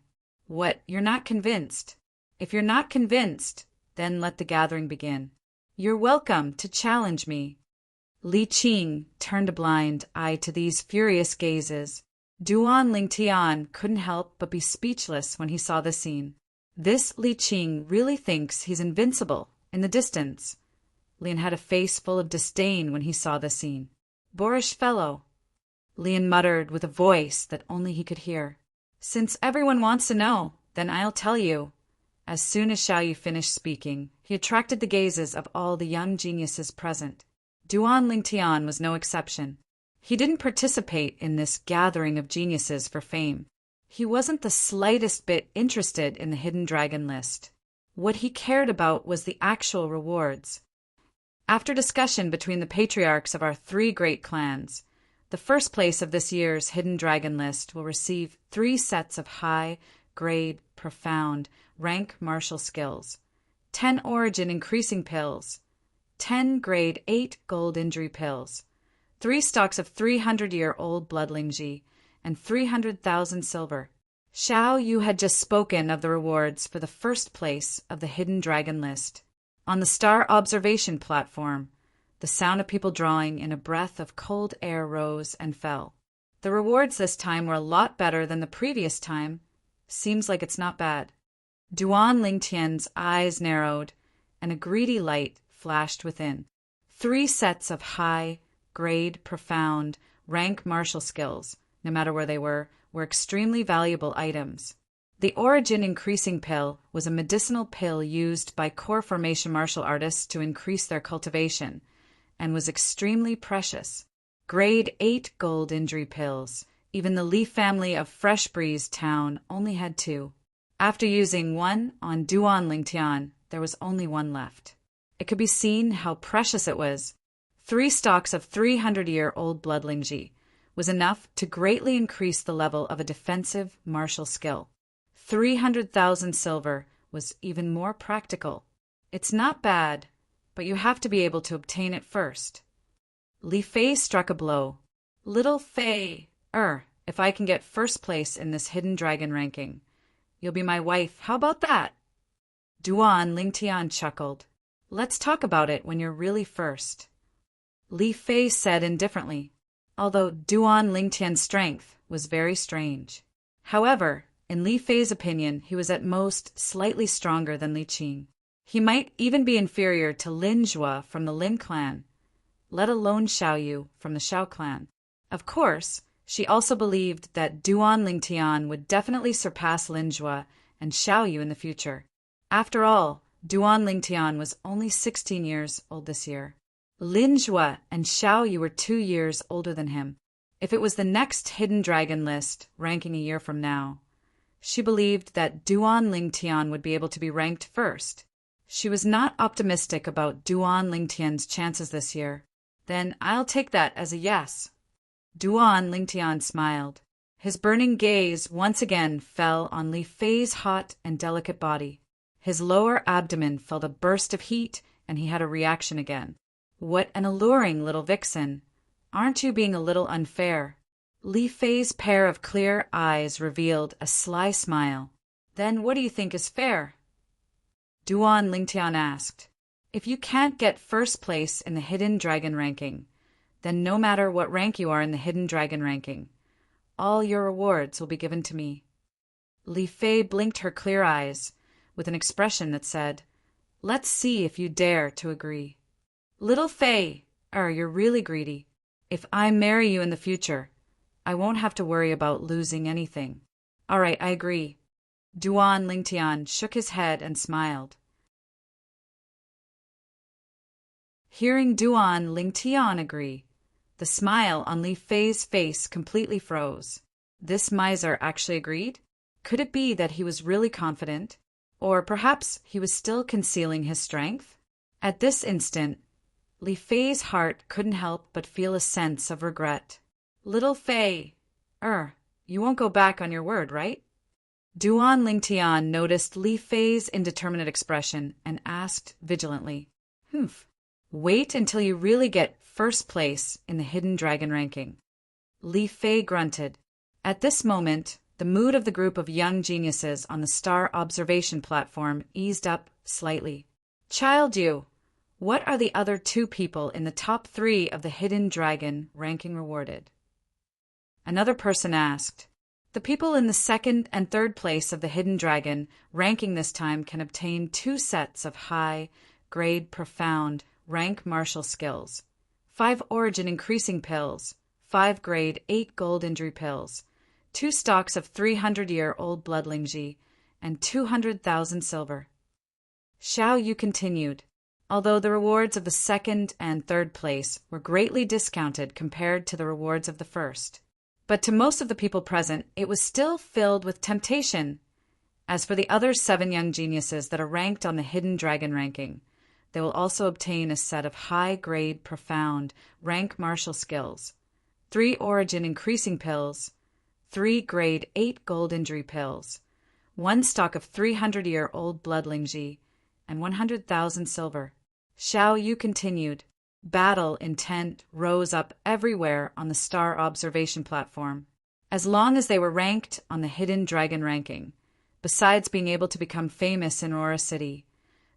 [SPEAKER 1] What, you're not convinced? If you're not convinced, then let the gathering begin. You're welcome to challenge me. Li Qing turned a blind eye to these furious gazes. Duan Lingtian couldn't help but be speechless when he saw the scene. This Li Qing really thinks he's invincible. In the distance, Lian had a face full of disdain when he saw the scene. Boorish fellow, Lian muttered with a voice that only he could hear. Since everyone wants to know, then I'll tell you. As soon as Xiaoyu finished speaking, he attracted the gazes of all the young geniuses present. Duan Lingtian was no exception. He didn't participate in this gathering of geniuses for fame. He wasn't the slightest bit interested in the Hidden Dragon list. What he cared about was the actual rewards. After discussion between the patriarchs of our 3 great clans, the first place of this year's Hidden Dragon list will receive 3 sets of high, grade, profound, rank martial skills, 10 origin increasing pills, 10 grade 8 gold injury pills, 3 stocks of 300-year-old blood Lingji, and 300,000 silver. Xiaoyu had just spoken of the rewards for the first place of the Hidden Dragon list. On the star observation platform, the sound of people drawing in a breath of cold air rose and fell. The rewards this time were a lot better than the previous time. Seems like it's not bad. Duan Lingtian's eyes narrowed, and a greedy light flashed within. 3 sets of high, grade, profound, rank martial skills, no matter where they were extremely valuable items. The origin increasing pill was a medicinal pill used by core formation martial artists to increase their cultivation, and was extremely precious. Grade 8 gold injury pills. Even the Li family of Fresh Breeze Town only had 2. After using 1 on Duan Lingtian, there was only 1 left. It could be seen how precious it was. 3 stocks of 300-year-old blood Lingji was enough to greatly increase the level of a defensive martial skill. 300,000 silver was even more practical. It's not bad, but you have to be able to obtain it first. Li Fei struck a blow. Little Fei, if I can get first place in this Hidden Dragon ranking, you'll be my wife. How about that? Duan Lingtian chuckled. Let's talk about it when you're really first. Li Fei said indifferently, although Duan Lingtian's strength was very strange. However, in Li Fei's opinion, he was at most slightly stronger than Li Qing. He might even be inferior to Lin Zhua from the Lin clan, let alone Xiaoyu from the Xiao clan. Of course, she also believed that Duan Lingtian would definitely surpass Lin Zhua and Xiaoyu in the future. After all, Duan Lingtian was only 16 years old this year. Lin Zhua and Xiaoyu were 2 years older than him. If it was the next Hidden Dragon list, ranking a year from now, she believed that Duan Lingtian would be able to be ranked first. She was not optimistic about Duan Lingtian's chances this year. Then I'll take that as a yes. Duan Lingtian smiled. His burning gaze once again fell on Li Fei's hot and delicate body. His lower abdomen felt a burst of heat, and he had a reaction again. What an alluring little vixen! Aren't you being a little unfair? Li Fei's pair of clear eyes revealed a sly smile. Then what do you think is fair? Duan Lingtian asked. If you can't get first place in the Hidden Dragon ranking, then no matter what rank you are in the Hidden Dragon ranking, all your rewards will be given to me. Li Fei blinked her clear eyes with an expression that said, Let's see if you dare to agree. Little Fei, you're really greedy. If I marry you in the future, I won't have to worry about losing anything. All right, I agree. Duan Lingtian shook his head and smiled. Hearing Duan Lingtian agree, the smile on Li Fei's face completely froze. This miser actually agreed? Could it be that he was really confident? Or perhaps he was still concealing his strength? At this instant, Li Fei's heart couldn't help but feel a sense of regret. Little Fei, you won't go back on your word, right? Duan Lingtian noticed Li Fei's indeterminate expression and asked vigilantly, Wait until you really get first place in the Hidden Dragon ranking. Li Fei grunted. At this moment, the mood of the group of young geniuses on the star observation platform eased up slightly. Child you, what are the other 2 people in the top 3 of the Hidden Dragon ranking rewarded? Another person asked. The people in the 2nd and 3rd place of the Hidden Dragon ranking this time can obtain 2 sets of high-grade profound rank martial skills, 5 origin increasing pills, 5 grade 8 gold injury pills, 2 stocks of 300-year-old blood lingji, and 200,000 silver. Xiao Yu continued. Although the rewards of the 2nd and 3rd place were greatly discounted compared to the rewards of the 1st, but to most of the people present, it was still filled with temptation. As for the other 7 young geniuses that are ranked on the Hidden Dragon ranking, they will also obtain a set of high-grade profound rank martial skills, 3 origin increasing pills, 3 grade 8 gold injury pills, 1 stock of 300-year-old blood lingji, and 100,000 silver. Xiao Yu continued. Battle intent rose up everywhere on the star observation platform. As long as they were ranked on the Hidden Dragon ranking, besides being able to become famous in Aurora City,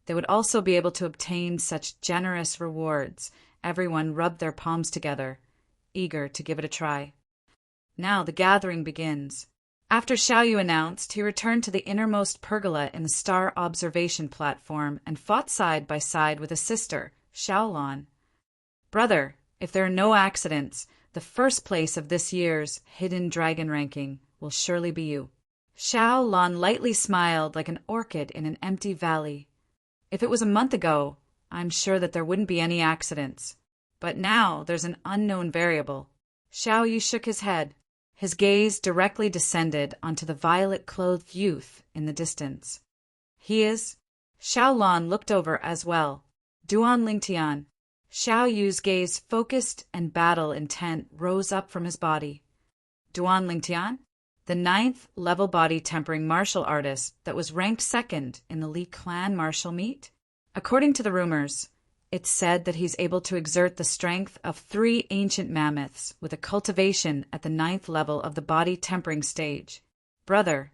[SPEAKER 1] they would also be able to obtain such generous rewards. Everyone rubbed their palms together, eager to give it a try. Now the gathering begins. After Xiao Yu announced, he returned to the innermost pergola in the star observation platform and fought side by side with his sister, Xiaolan. Brother, if there are no accidents, the first place of this year's Hidden Dragon ranking will surely be you. Xiaolan lightly smiled like an orchid in an empty valley. If it was a month ago, I'm sure that there wouldn't be any accidents. But now there's an unknown variable. Xiao Yu shook his head. His gaze directly descended onto the violet-clothed youth in the distance. He is? Xiaolan looked over as well. Duan Lingtian. Xiao Yu's gaze focused and battle intent rose up from his body. Duan Lingtian? The 9th level body tempering martial artist that was ranked 2nd in the Li clan martial meet? According to the rumors, it's said that he's able to exert the strength of 3 ancient mammoths with a cultivation at the 9th level of the body tempering stage. Brother,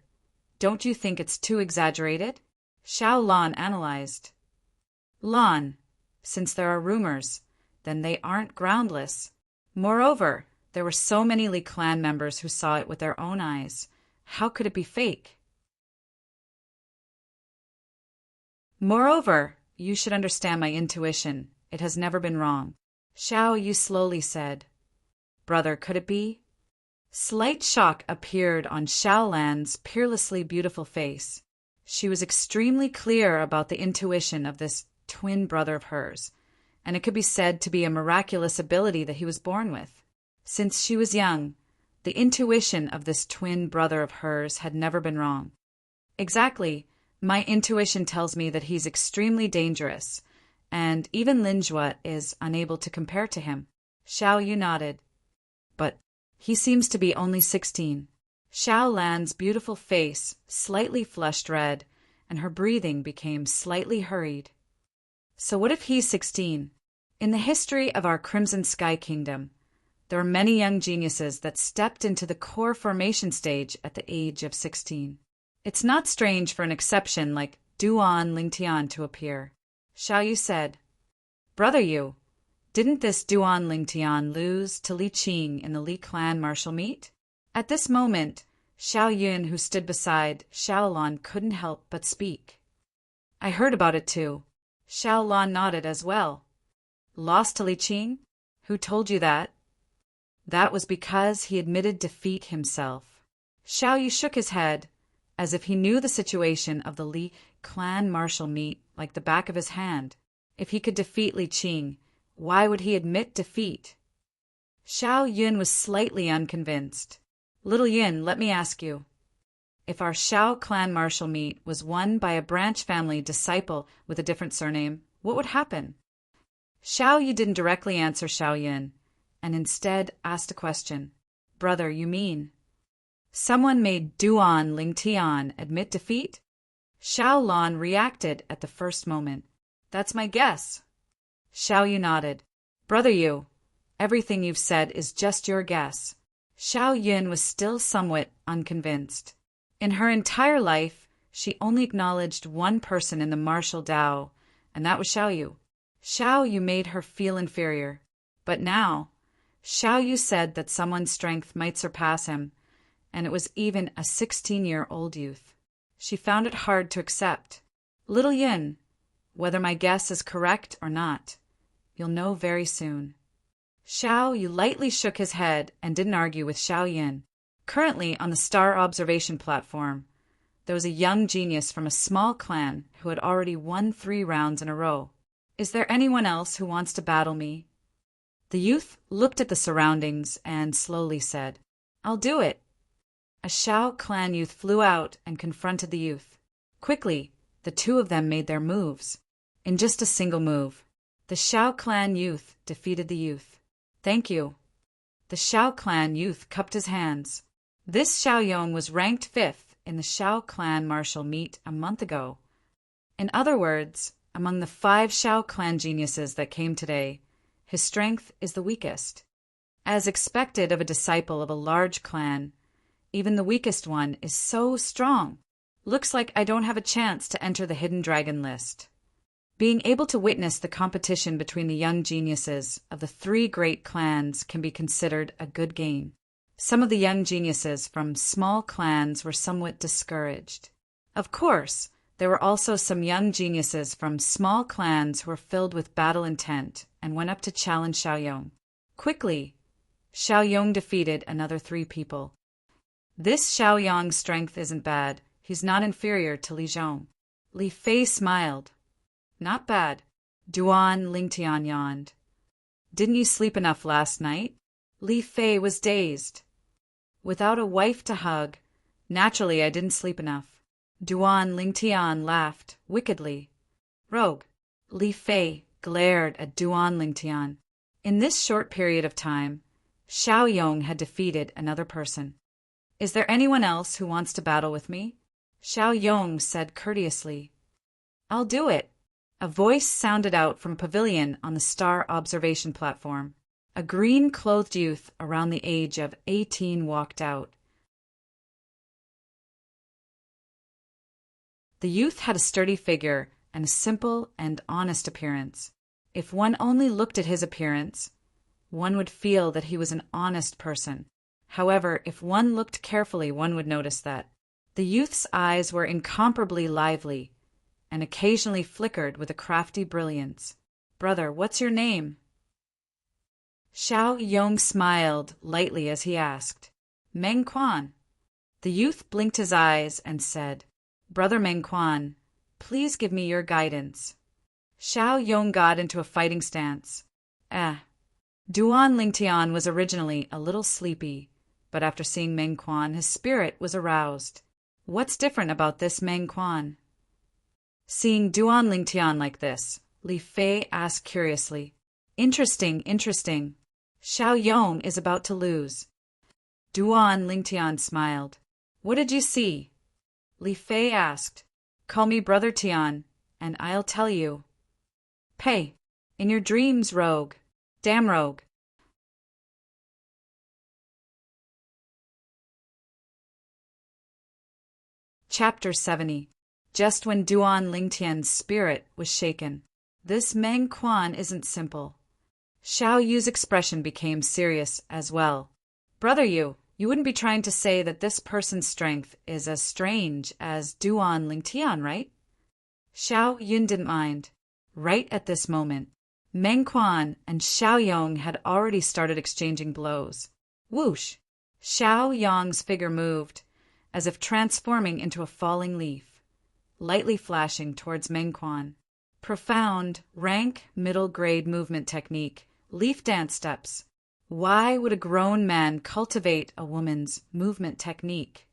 [SPEAKER 1] don't you think it's too exaggerated? Xiao Lan analyzed. Lan, since there are rumors, then they aren't groundless. Moreover, there were so many Li clan members who saw it with their own eyes. How could it be fake? Moreover, you should understand my intuition. It has never been wrong. Xiao Yu slowly said. Brother, could it be? Slight shock appeared on Xiaolan's peerlessly beautiful face. She was extremely clear about the intuition of this twin brother of hers, and it could be said to be a miraculous ability that he was born with. Since she was young, the intuition of this twin brother of hers had never been wrong. Exactly, my intuition tells me that he's extremely dangerous, and even Linjua is unable to compare to him. Xiao Yu nodded. But he seems to be only 16. Xiao Lan's beautiful face slightly flushed red, and her breathing became slightly hurried. So what if he's 16? In the history of our Crimson Sky Kingdom, there are many young geniuses that stepped into the core formation stage at the age of 16. It's not strange for an exception like Duan Lingtian to appear. Xiao Yu said, Brother Yu, didn't this Duan Lingtian lose to Li Qing in the Li clan martial meet? At this moment, Xiao Yun, who stood beside Xiao Lan, couldn't help but speak. I heard about it too. Xiao Lan nodded as well. Lost to Li Qing? Who told you that? That was because he admitted defeat himself. Xiao Yu shook his head, as if he knew the situation of the Li clan martial meet like the back of his hand. If he could defeat Li Qing, why would he admit defeat? Xiao Yun was slightly unconvinced. Little Yin, let me ask you. If our Xiao clan martial meet was won by a branch family disciple with a different surname, what would happen? Xiao Yu didn't directly answer Xiao Yun, and instead asked a question. Brother, you mean? Someone made Duan Lingtian admit defeat? Xiao Lan reacted at the first moment. That's my guess. Xiao Yu nodded. Brother Yu, everything you've said is just your guess. Xiao Yun was still somewhat unconvinced. In her entire life, she only acknowledged one person in the martial Dao, and that was Xiao Yu. Xiao Yu made her feel inferior. But now, Xiao Yu said that someone's strength might surpass him, and it was even a 16-year-old youth. She found it hard to accept. Little Yin, whether my guess is correct or not, you'll know very soon. Xiao Yu lightly shook his head and didn't argue with Xiao Yin. Currently on the star observation platform, there was a young genius from a small clan who had already won 3 rounds in a row. Is there anyone else who wants to battle me? The youth looked at the surroundings and slowly said, I'll do it. A Xiao clan youth flew out and confronted the youth. Quickly, the two of them made their moves. In just a single move, the Xiao clan youth defeated the youth. Thank you. The Xiao clan youth cupped his hands. This Xiao Yong was ranked 5th in the Xiao clan martial meet a month ago. In other words, among the 5 Xiao clan geniuses that came today, his strength is the weakest. As expected of a disciple of a large clan, even the weakest one is so strong. Looks like I don't have a chance to enter the Hidden Dragon list. Being able to witness the competition between the young geniuses of the 3 great clans can be considered a good gain. Some of the young geniuses from small clans were somewhat discouraged. Of course, there were also some young geniuses from small clans who were filled with battle intent and went up to challenge Xiao Yong. Quickly, Xiao Yong defeated another 3 people. This Xiao Yong's strength isn't bad. He's not inferior to Li Zhong. Li Fei smiled. Not bad. Duan Lingtian yawned. Didn't you sleep enough last night? Li Fei was dazed. Without a wife to hug, naturally I didn't sleep enough. Duan Lingtian laughed wickedly. Rogue. Li Fei glared at Duan Lingtian. In this short period of time, Xiao Yong had defeated another person. Is there anyone else who wants to battle with me? Xiao Yong said courteously. I'll do it. A voice sounded out from a pavilion on the star observation platform. A green-clothed youth around the age of 18 walked out. The youth had a sturdy figure and a simple and honest appearance. If one only looked at his appearance, one would feel that he was an honest person. However, if one looked carefully, one would notice that the youth's eyes were incomparably lively and occasionally flickered with a crafty brilliance. Brother, what's your name? Xiao Yong smiled lightly as he asked. Meng Quan. The youth blinked his eyes and said, Brother Meng Quan, please give me your guidance. Xiao Yong got into a fighting stance. Duan Lingtian was originally a little sleepy, but after seeing Meng Quan, his spirit was aroused. What's different about this Meng Quan? Seeing Duan Lingtian like this, Li Fei asked curiously. Interesting, interesting. Xiao Yong is about to lose. Duan Lingtian smiled. What did you see? Li Fei asked. Call me Brother Tian, and I'll tell you. Pei, in your dreams, rogue. Damn rogue. Chapter 70. Just when Duan Lingtian's spirit was shaken. This Meng Quan isn't simple. Xiao Yu's expression became serious as well. Brother you wouldn't be trying to say that this person's strength is as strange as Duan Lingtian, right? Xiao Yun didn't mind. Right at this moment, Meng Quan and Xiao Yong had already started exchanging blows. Whoosh! Xiao Yong's figure moved, as if transforming into a falling leaf, lightly flashing towards Meng Quan. Profound, rank, middle-grade movement technique, leaf dance steps. Why would a grown man cultivate a woman's movement technique?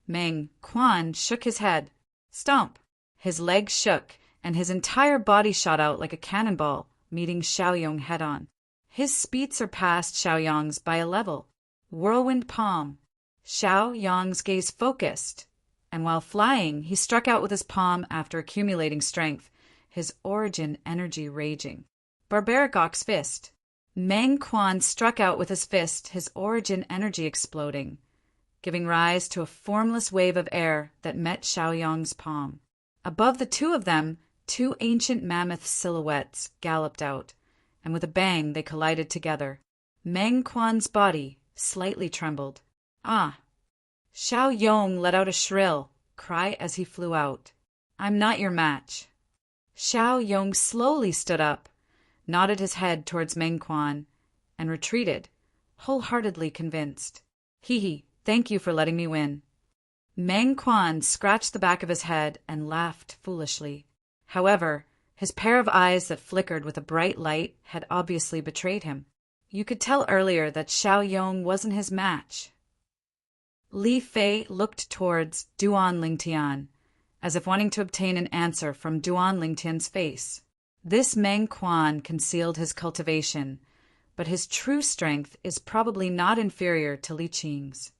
[SPEAKER 1] Meng Quan shook his head. Stomp! His legs shook, and his entire body shot out like a cannonball, meeting Xiaoyong head-on. His speed surpassed Xiaoyong's by a level. Whirlwind palm. Xiaoyong's gaze focused, and while flying, he struck out with his palm after accumulating strength, his origin energy raging. Barbaric ox fist. Meng Quan struck out with his fist, his origin energy exploding, giving rise to a formless wave of air that met Xiaoyong's palm. Above the two of them, two ancient mammoth silhouettes galloped out, and with a bang they collided together. Meng Quan's body slightly trembled. Ah! Xiaoyong let out a shrill cry as he flew out. I'm not your match. Xiaoyong slowly stood up, nodded his head towards Meng Quan, and retreated, wholeheartedly convinced. Hee, thank you for letting me win. Meng Quan scratched the back of his head and laughed foolishly. However, his pair of eyes that flickered with a bright light had obviously betrayed him. You could tell earlier that Xiaoyong wasn't his match. Li Fei looked towards Duan Lingtian, as if wanting to obtain an answer from Duan Lingtian's face. This Meng Quan concealed his cultivation, but his true strength is probably not inferior to Li Qing's.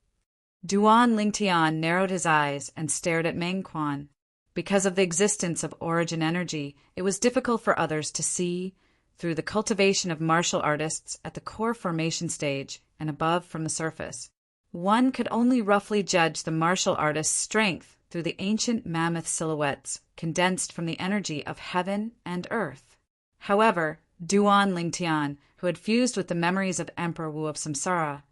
[SPEAKER 1] Duan Lingtian narrowed his eyes and stared at Meng Quan. Because of the existence of origin energy, it was difficult for others to see through the cultivation of martial artists at the core formation stage and above from the surface. One could only roughly judge the martial artist's strength through the ancient mammoth silhouettes condensed from the energy of heaven and earth. However, Duan Lingtian, who had fused with the memories of Emperor Wu of Samsara,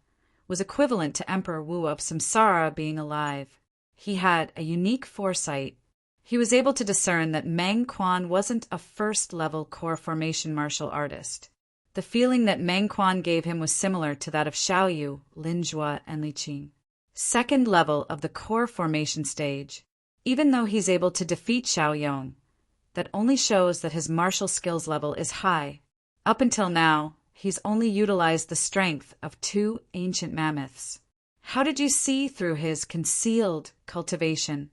[SPEAKER 1] was equivalent to Emperor Wu of Samsara being alive. He had a unique foresight. He was able to discern that Meng Quan wasn't a first-level core formation martial artist. The feeling that Meng Quan gave him was similar to that of Xiao Yu, Lin Zhuo, and Li Qing. Second level of the core formation stage. Even though he's able to defeat Xiaoyong, that only shows that his martial skills level is high. Up until now, he's only utilized the strength of two ancient mammoths. How did you see through his concealed cultivation?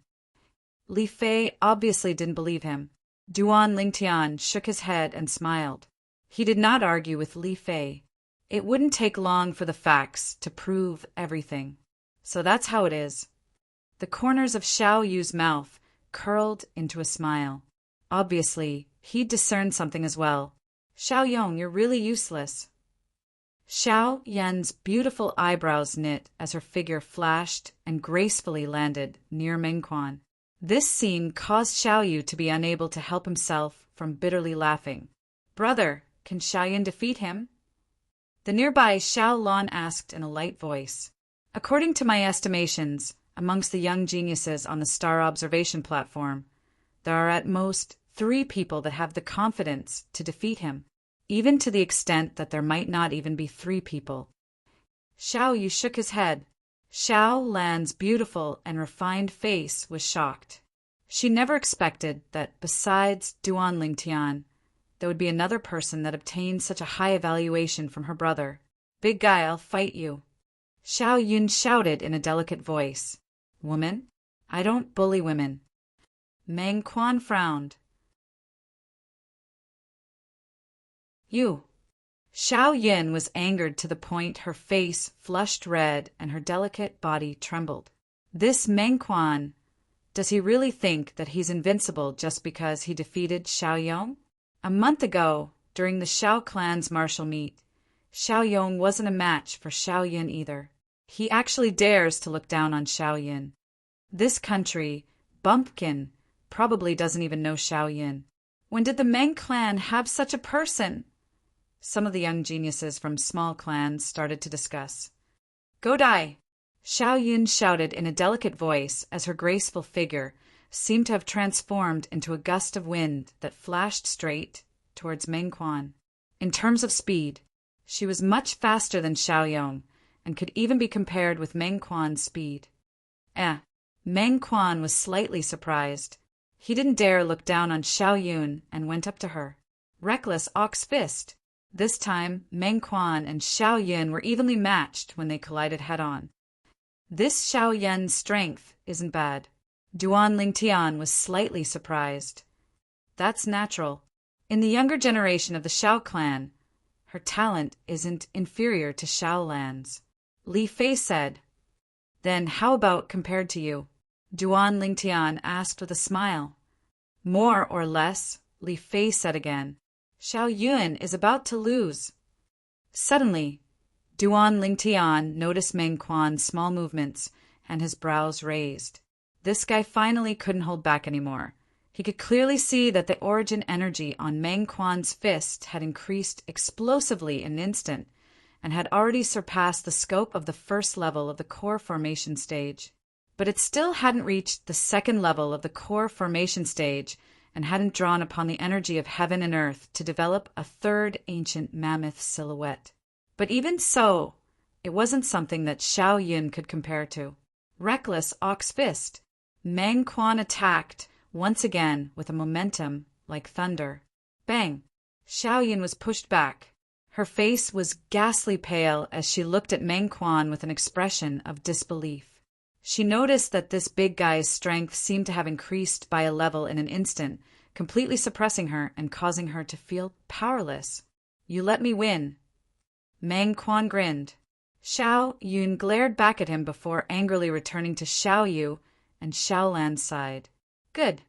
[SPEAKER 1] Li Fei obviously didn't believe him. Duan Lingtian shook his head and smiled. He did not argue with Li Fei. It wouldn't take long for the facts to prove everything. So that's how it is. The corners of Xiao Yu's mouth curled into a smile. Obviously, he discerned something as well. Xiaoyong, you're really useless. Xiao Yan's beautiful eyebrows knit as her figure flashed and gracefully landed near Meng Quan. This scene caused Xiao Yu to be unable to help himself from bitterly laughing. Brother, can Xiao Yan defeat him? The nearby Xiao Lan asked in a light voice. According to my estimations, amongst the young geniuses on the star observation platform, there are at most 3 people that have the confidence to defeat him, even to the extent that there might not even be 3 people. Xiao Yu shook his head. Xiao Lan's beautiful and refined face was shocked. She never expected that besides Duan Lingtian, there would be another person that obtained such a high evaluation from her brother. Big guy, I'll fight you. Xiao Yun shouted in a delicate voice. Woman? I don't bully women. Meng Quan frowned. You. Xiao Yin was angered to the point her face flushed red and her delicate body trembled. This Meng Quan, does he really think that he's invincible just because he defeated Xiao Yong? A month ago, during the Xiao clan's martial meet, Xiao Yong wasn't a match for Xiao Yin either. He actually dares to look down on Xiao Yin. This country, bumpkin, probably doesn't even know Xiao Yin. When did the Meng clan have such a person? Some of the young geniuses from small clans started to discuss. Go die! Xiao Yin shouted in a delicate voice as her graceful figure seemed to have transformed into a gust of wind that flashed straight towards Meng Quan. In terms of speed, she was much faster than Xiao Yong and could even be compared with Meng Quan's speed. Meng Quan was slightly surprised. He didn't dare look down on Xiao Yun and went up to her. Reckless ox fist. This time, Meng Quan and Xiao Yin were evenly matched when they collided head-on. This Xiao Yin's strength isn't bad. Duan Lingtian was slightly surprised. That's natural. In the younger generation of the Xiao clan, her talent isn't inferior to Xiao Lan's. Li Fei said. Then how about compared to you? Duan Lingtian asked with a smile. More or less, Li Fei said again. Xiao Yun is about to lose. Suddenly, Duan Lingtian noticed Meng Quan's small movements and his brows raised. This guy finally couldn't hold back anymore. He could clearly see that the origin energy on Meng Quan's fist had increased explosively in an instant and had already surpassed the scope of the first level of the core formation stage. But it still hadn't reached the second level of the core formation stage and hadn't drawn upon the energy of heaven and earth to develop a third ancient mammoth silhouette. But even so, it wasn't something that Xiao Yin could compare to. Reckless ox fist. Meng Quan attacked once again with a momentum like thunder. Bang! Xiao Yin was pushed back. Her face was ghastly pale as she looked at Meng Quan with an expression of disbelief. She noticed that this big guy's strength seemed to have increased by a level in an instant, completely suppressing her and causing her to feel powerless. You let me win. Meng Quan grinned. Xiao Yun glared back at him before angrily returning to Xiao Yu and Xiao Lan's side. Good.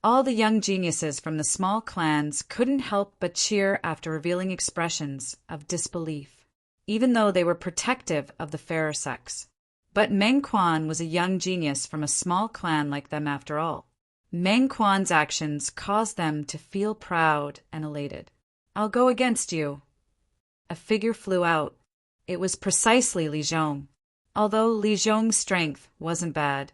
[SPEAKER 1] All the young geniuses from the small clans couldn't help but cheer after revealing expressions of disbelief, even though they were protective of the fairer sex. But Meng Quan was a young genius from a small clan like them after all. Meng Quan's actions caused them to feel proud and elated. I'll go against you. A figure flew out. It was precisely Li Zhong. Although Li Zhong's strength wasn't bad,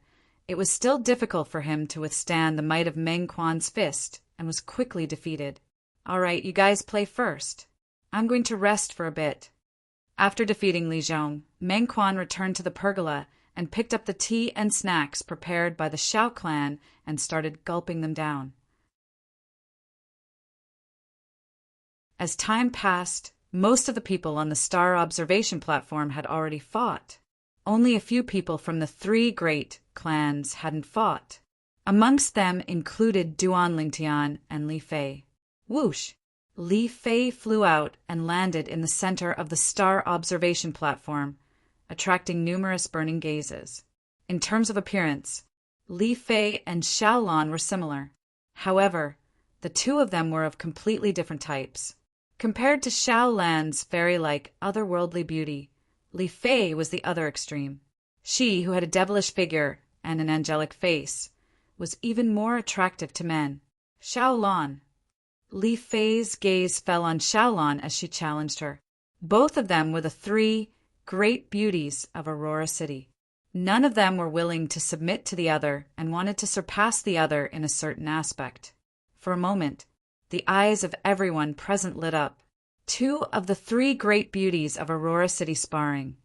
[SPEAKER 1] it was still difficult for him to withstand the might of Meng Quan's fist and was quickly defeated. All right, you guys play first. I'm going to rest for a bit. After defeating Li Zhong, Meng Quan returned to the pergola and picked up the tea and snacks prepared by the Xiao clan and started gulping them down. As time passed, most of the people on the star observation platform had already fought. Only a few people from the three great clans hadn't fought. Amongst them included Duan Lingtian and Li Fei. Whoosh! Li Fei flew out and landed in the center of the star observation platform, attracting numerous burning gazes. In terms of appearance, Li Fei and Xiao Lan were similar. However, the two of them were of completely different types. Compared to Xiao Lan's fairy-like otherworldly beauty, Li Fei was the other extreme. She, who had a devilish figure and an angelic face, was even more attractive to men. Xiao Lan. Li Fei's gaze fell on Xiao Lan as she challenged her. Both of them were the three great beauties of Aurora City. None of them were willing to submit to the other and wanted to surpass the other in a certain aspect. For a moment, the eyes of everyone present lit up. Two of the three great beauties of Aurora City sparring.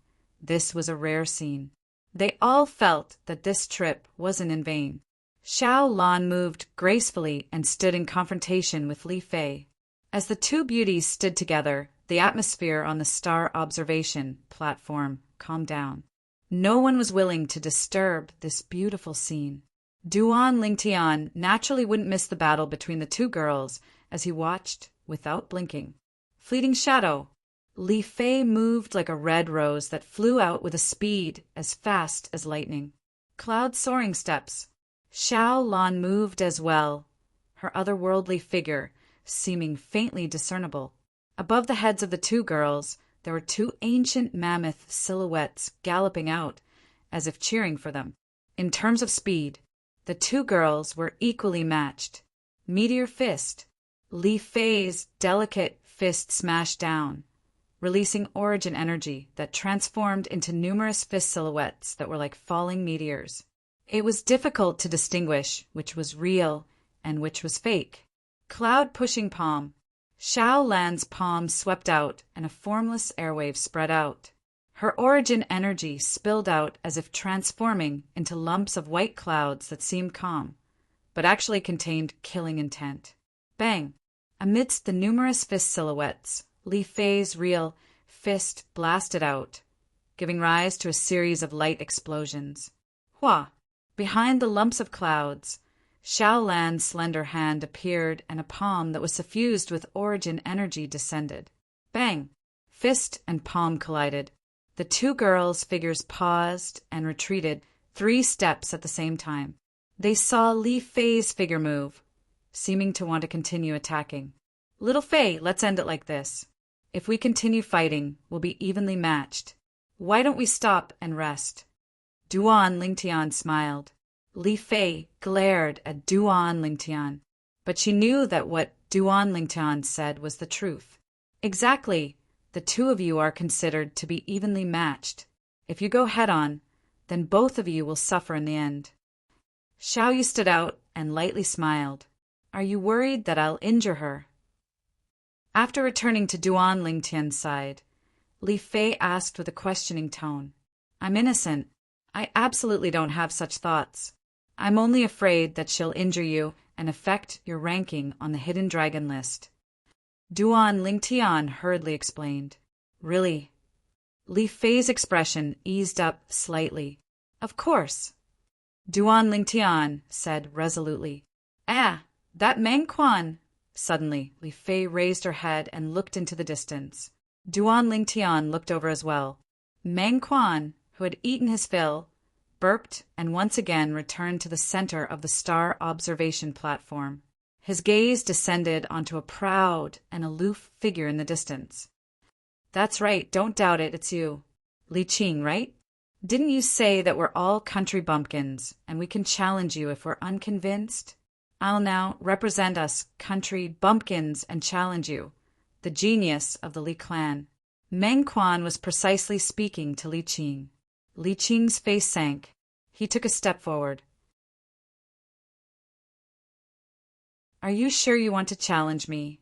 [SPEAKER 1] This was a rare scene. They all felt that this trip wasn't in vain. Xiao Lan moved gracefully and stood in confrontation with Li Fei. As the two beauties stood together, the atmosphere on the star observation platform calmed down. No one was willing to disturb this beautiful scene. Duan Lingtian naturally wouldn't miss the battle between the two girls as he watched without blinking. Fleeting shadow. Li Fei moved like a red rose that flew out with a speed as fast as lightning. Cloud soaring steps. Xiao Lan moved as well, her otherworldly figure seeming faintly discernible. Above the heads of the two girls, there were two ancient mammoth silhouettes galloping out, as if cheering for them. In terms of speed, the two girls were equally matched. Meteor fist. Li Fei's delicate fist smashed down, releasing origin energy that transformed into numerous fist silhouettes that were like falling meteors. It was difficult to distinguish which was real and which was fake. Cloud pushing palm. Xiao Lan's palm swept out and a formless airwave spread out. Her origin energy spilled out as if transforming into lumps of white clouds that seemed calm, but actually contained killing intent. Bang! Amidst the numerous fist silhouettes, Li Fei's real fist blasted out, giving rise to a series of light explosions. Hua! Behind the lumps of clouds, Xiao Lan's slender hand appeared and a palm that was suffused with origin energy descended. Bang! Fist and palm collided. The two girls' figures paused and retreated 3 steps at the same time. They saw Li Fei's figure move, seeming to want to continue attacking. Little Fei, let's end it like this. If we continue fighting, we'll be evenly matched. Why don't we stop and rest? Duan Lingtian smiled. Li Fei glared at Duan Lingtian, but she knew that what Duan Lingtian said was the truth. Exactly, the two of you are considered to be evenly matched. If you go head-on, then both of you will suffer in the end. Xiaoyu stood out and lightly smiled. Are you worried that I'll injure her? After returning to Duan Lingtian's side, Li Fei asked with a questioning tone. I'm innocent. I absolutely don't have such thoughts. I'm only afraid that she'll injure you and affect your ranking on the hidden dragon list. Duan Lingtian hurriedly explained. Really? Li Fei's expression eased up slightly. Of course. Duan Lingtian said resolutely. That Meng Quan. Suddenly, Li Fei raised her head and looked into the distance. Duan Lingtian looked over as well. Meng Quan, who had eaten his fill, burped and once again returned to the center of the star observation platform. His gaze descended onto a proud and aloof figure in the distance. That's right, don't doubt it, it's you. Li Qing, right? Didn't you say that we're all country bumpkins and we can challenge you if we're unconvinced? I'll now represent us country bumpkins and challenge you, the genius of the Li clan. Meng Quan was precisely speaking to Li Qing. Li Qing's face sank. He took a step forward. Are you sure you want to challenge me?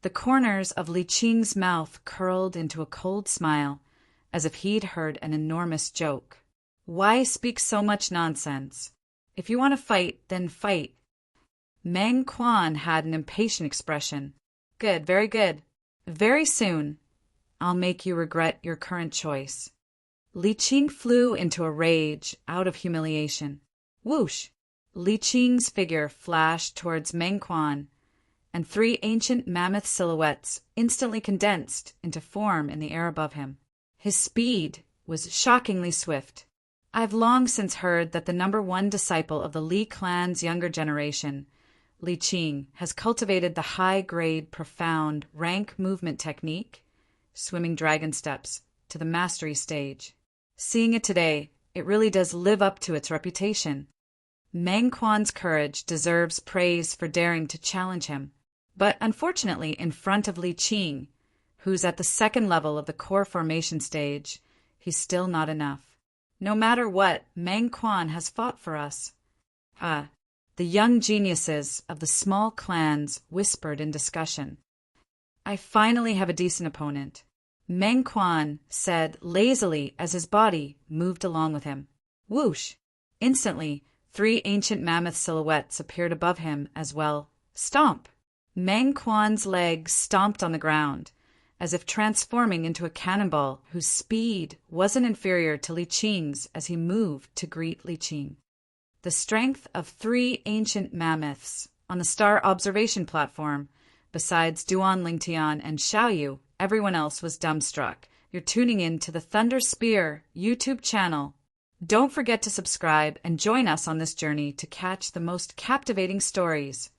[SPEAKER 1] The corners of Li Qing's mouth curled into a cold smile, as if he'd heard an enormous joke. Why speak so much nonsense? If you want to fight, then fight. Meng Quan had an impatient expression. Good, very good. Very soon, I'll make you regret your current choice. Li Qing flew into a rage out of humiliation. Whoosh! Li Qing's figure flashed towards Meng Quan, and 3 ancient mammoth silhouettes instantly condensed into form in the air above him. His speed was shockingly swift. I've long since heard that the #1 disciple of the Li clan's younger generation, Li Qing, has cultivated the high-grade, profound, rank movement technique, swimming dragon steps, to the mastery stage. Seeing it today, it really does live up to its reputation. Meng Quan's courage deserves praise for daring to challenge him, but unfortunately in front of Li Qing, who's at the 2nd level of the core formation stage, he's still not enough. No matter what, Meng Quan has fought for us. The young geniuses of the small clans whispered in discussion. I finally have a decent opponent, Meng Quan said lazily as his body moved along with him. Whoosh! Instantly, 3 ancient mammoth silhouettes appeared above him as well. Stomp! Meng Quan's legs stomped on the ground, as if transforming into a cannonball whose speed wasn't inferior to Li Qing's as he moved to greet Li Qing. The strength of 3 ancient mammoths on the star observation platform Besides Duan Lingtian and Xiaoyu, everyone else was dumbstruck. You're tuning in to the Thunder Spear YouTube channel. Don't forget to subscribe and join us on this journey to catch the most captivating stories.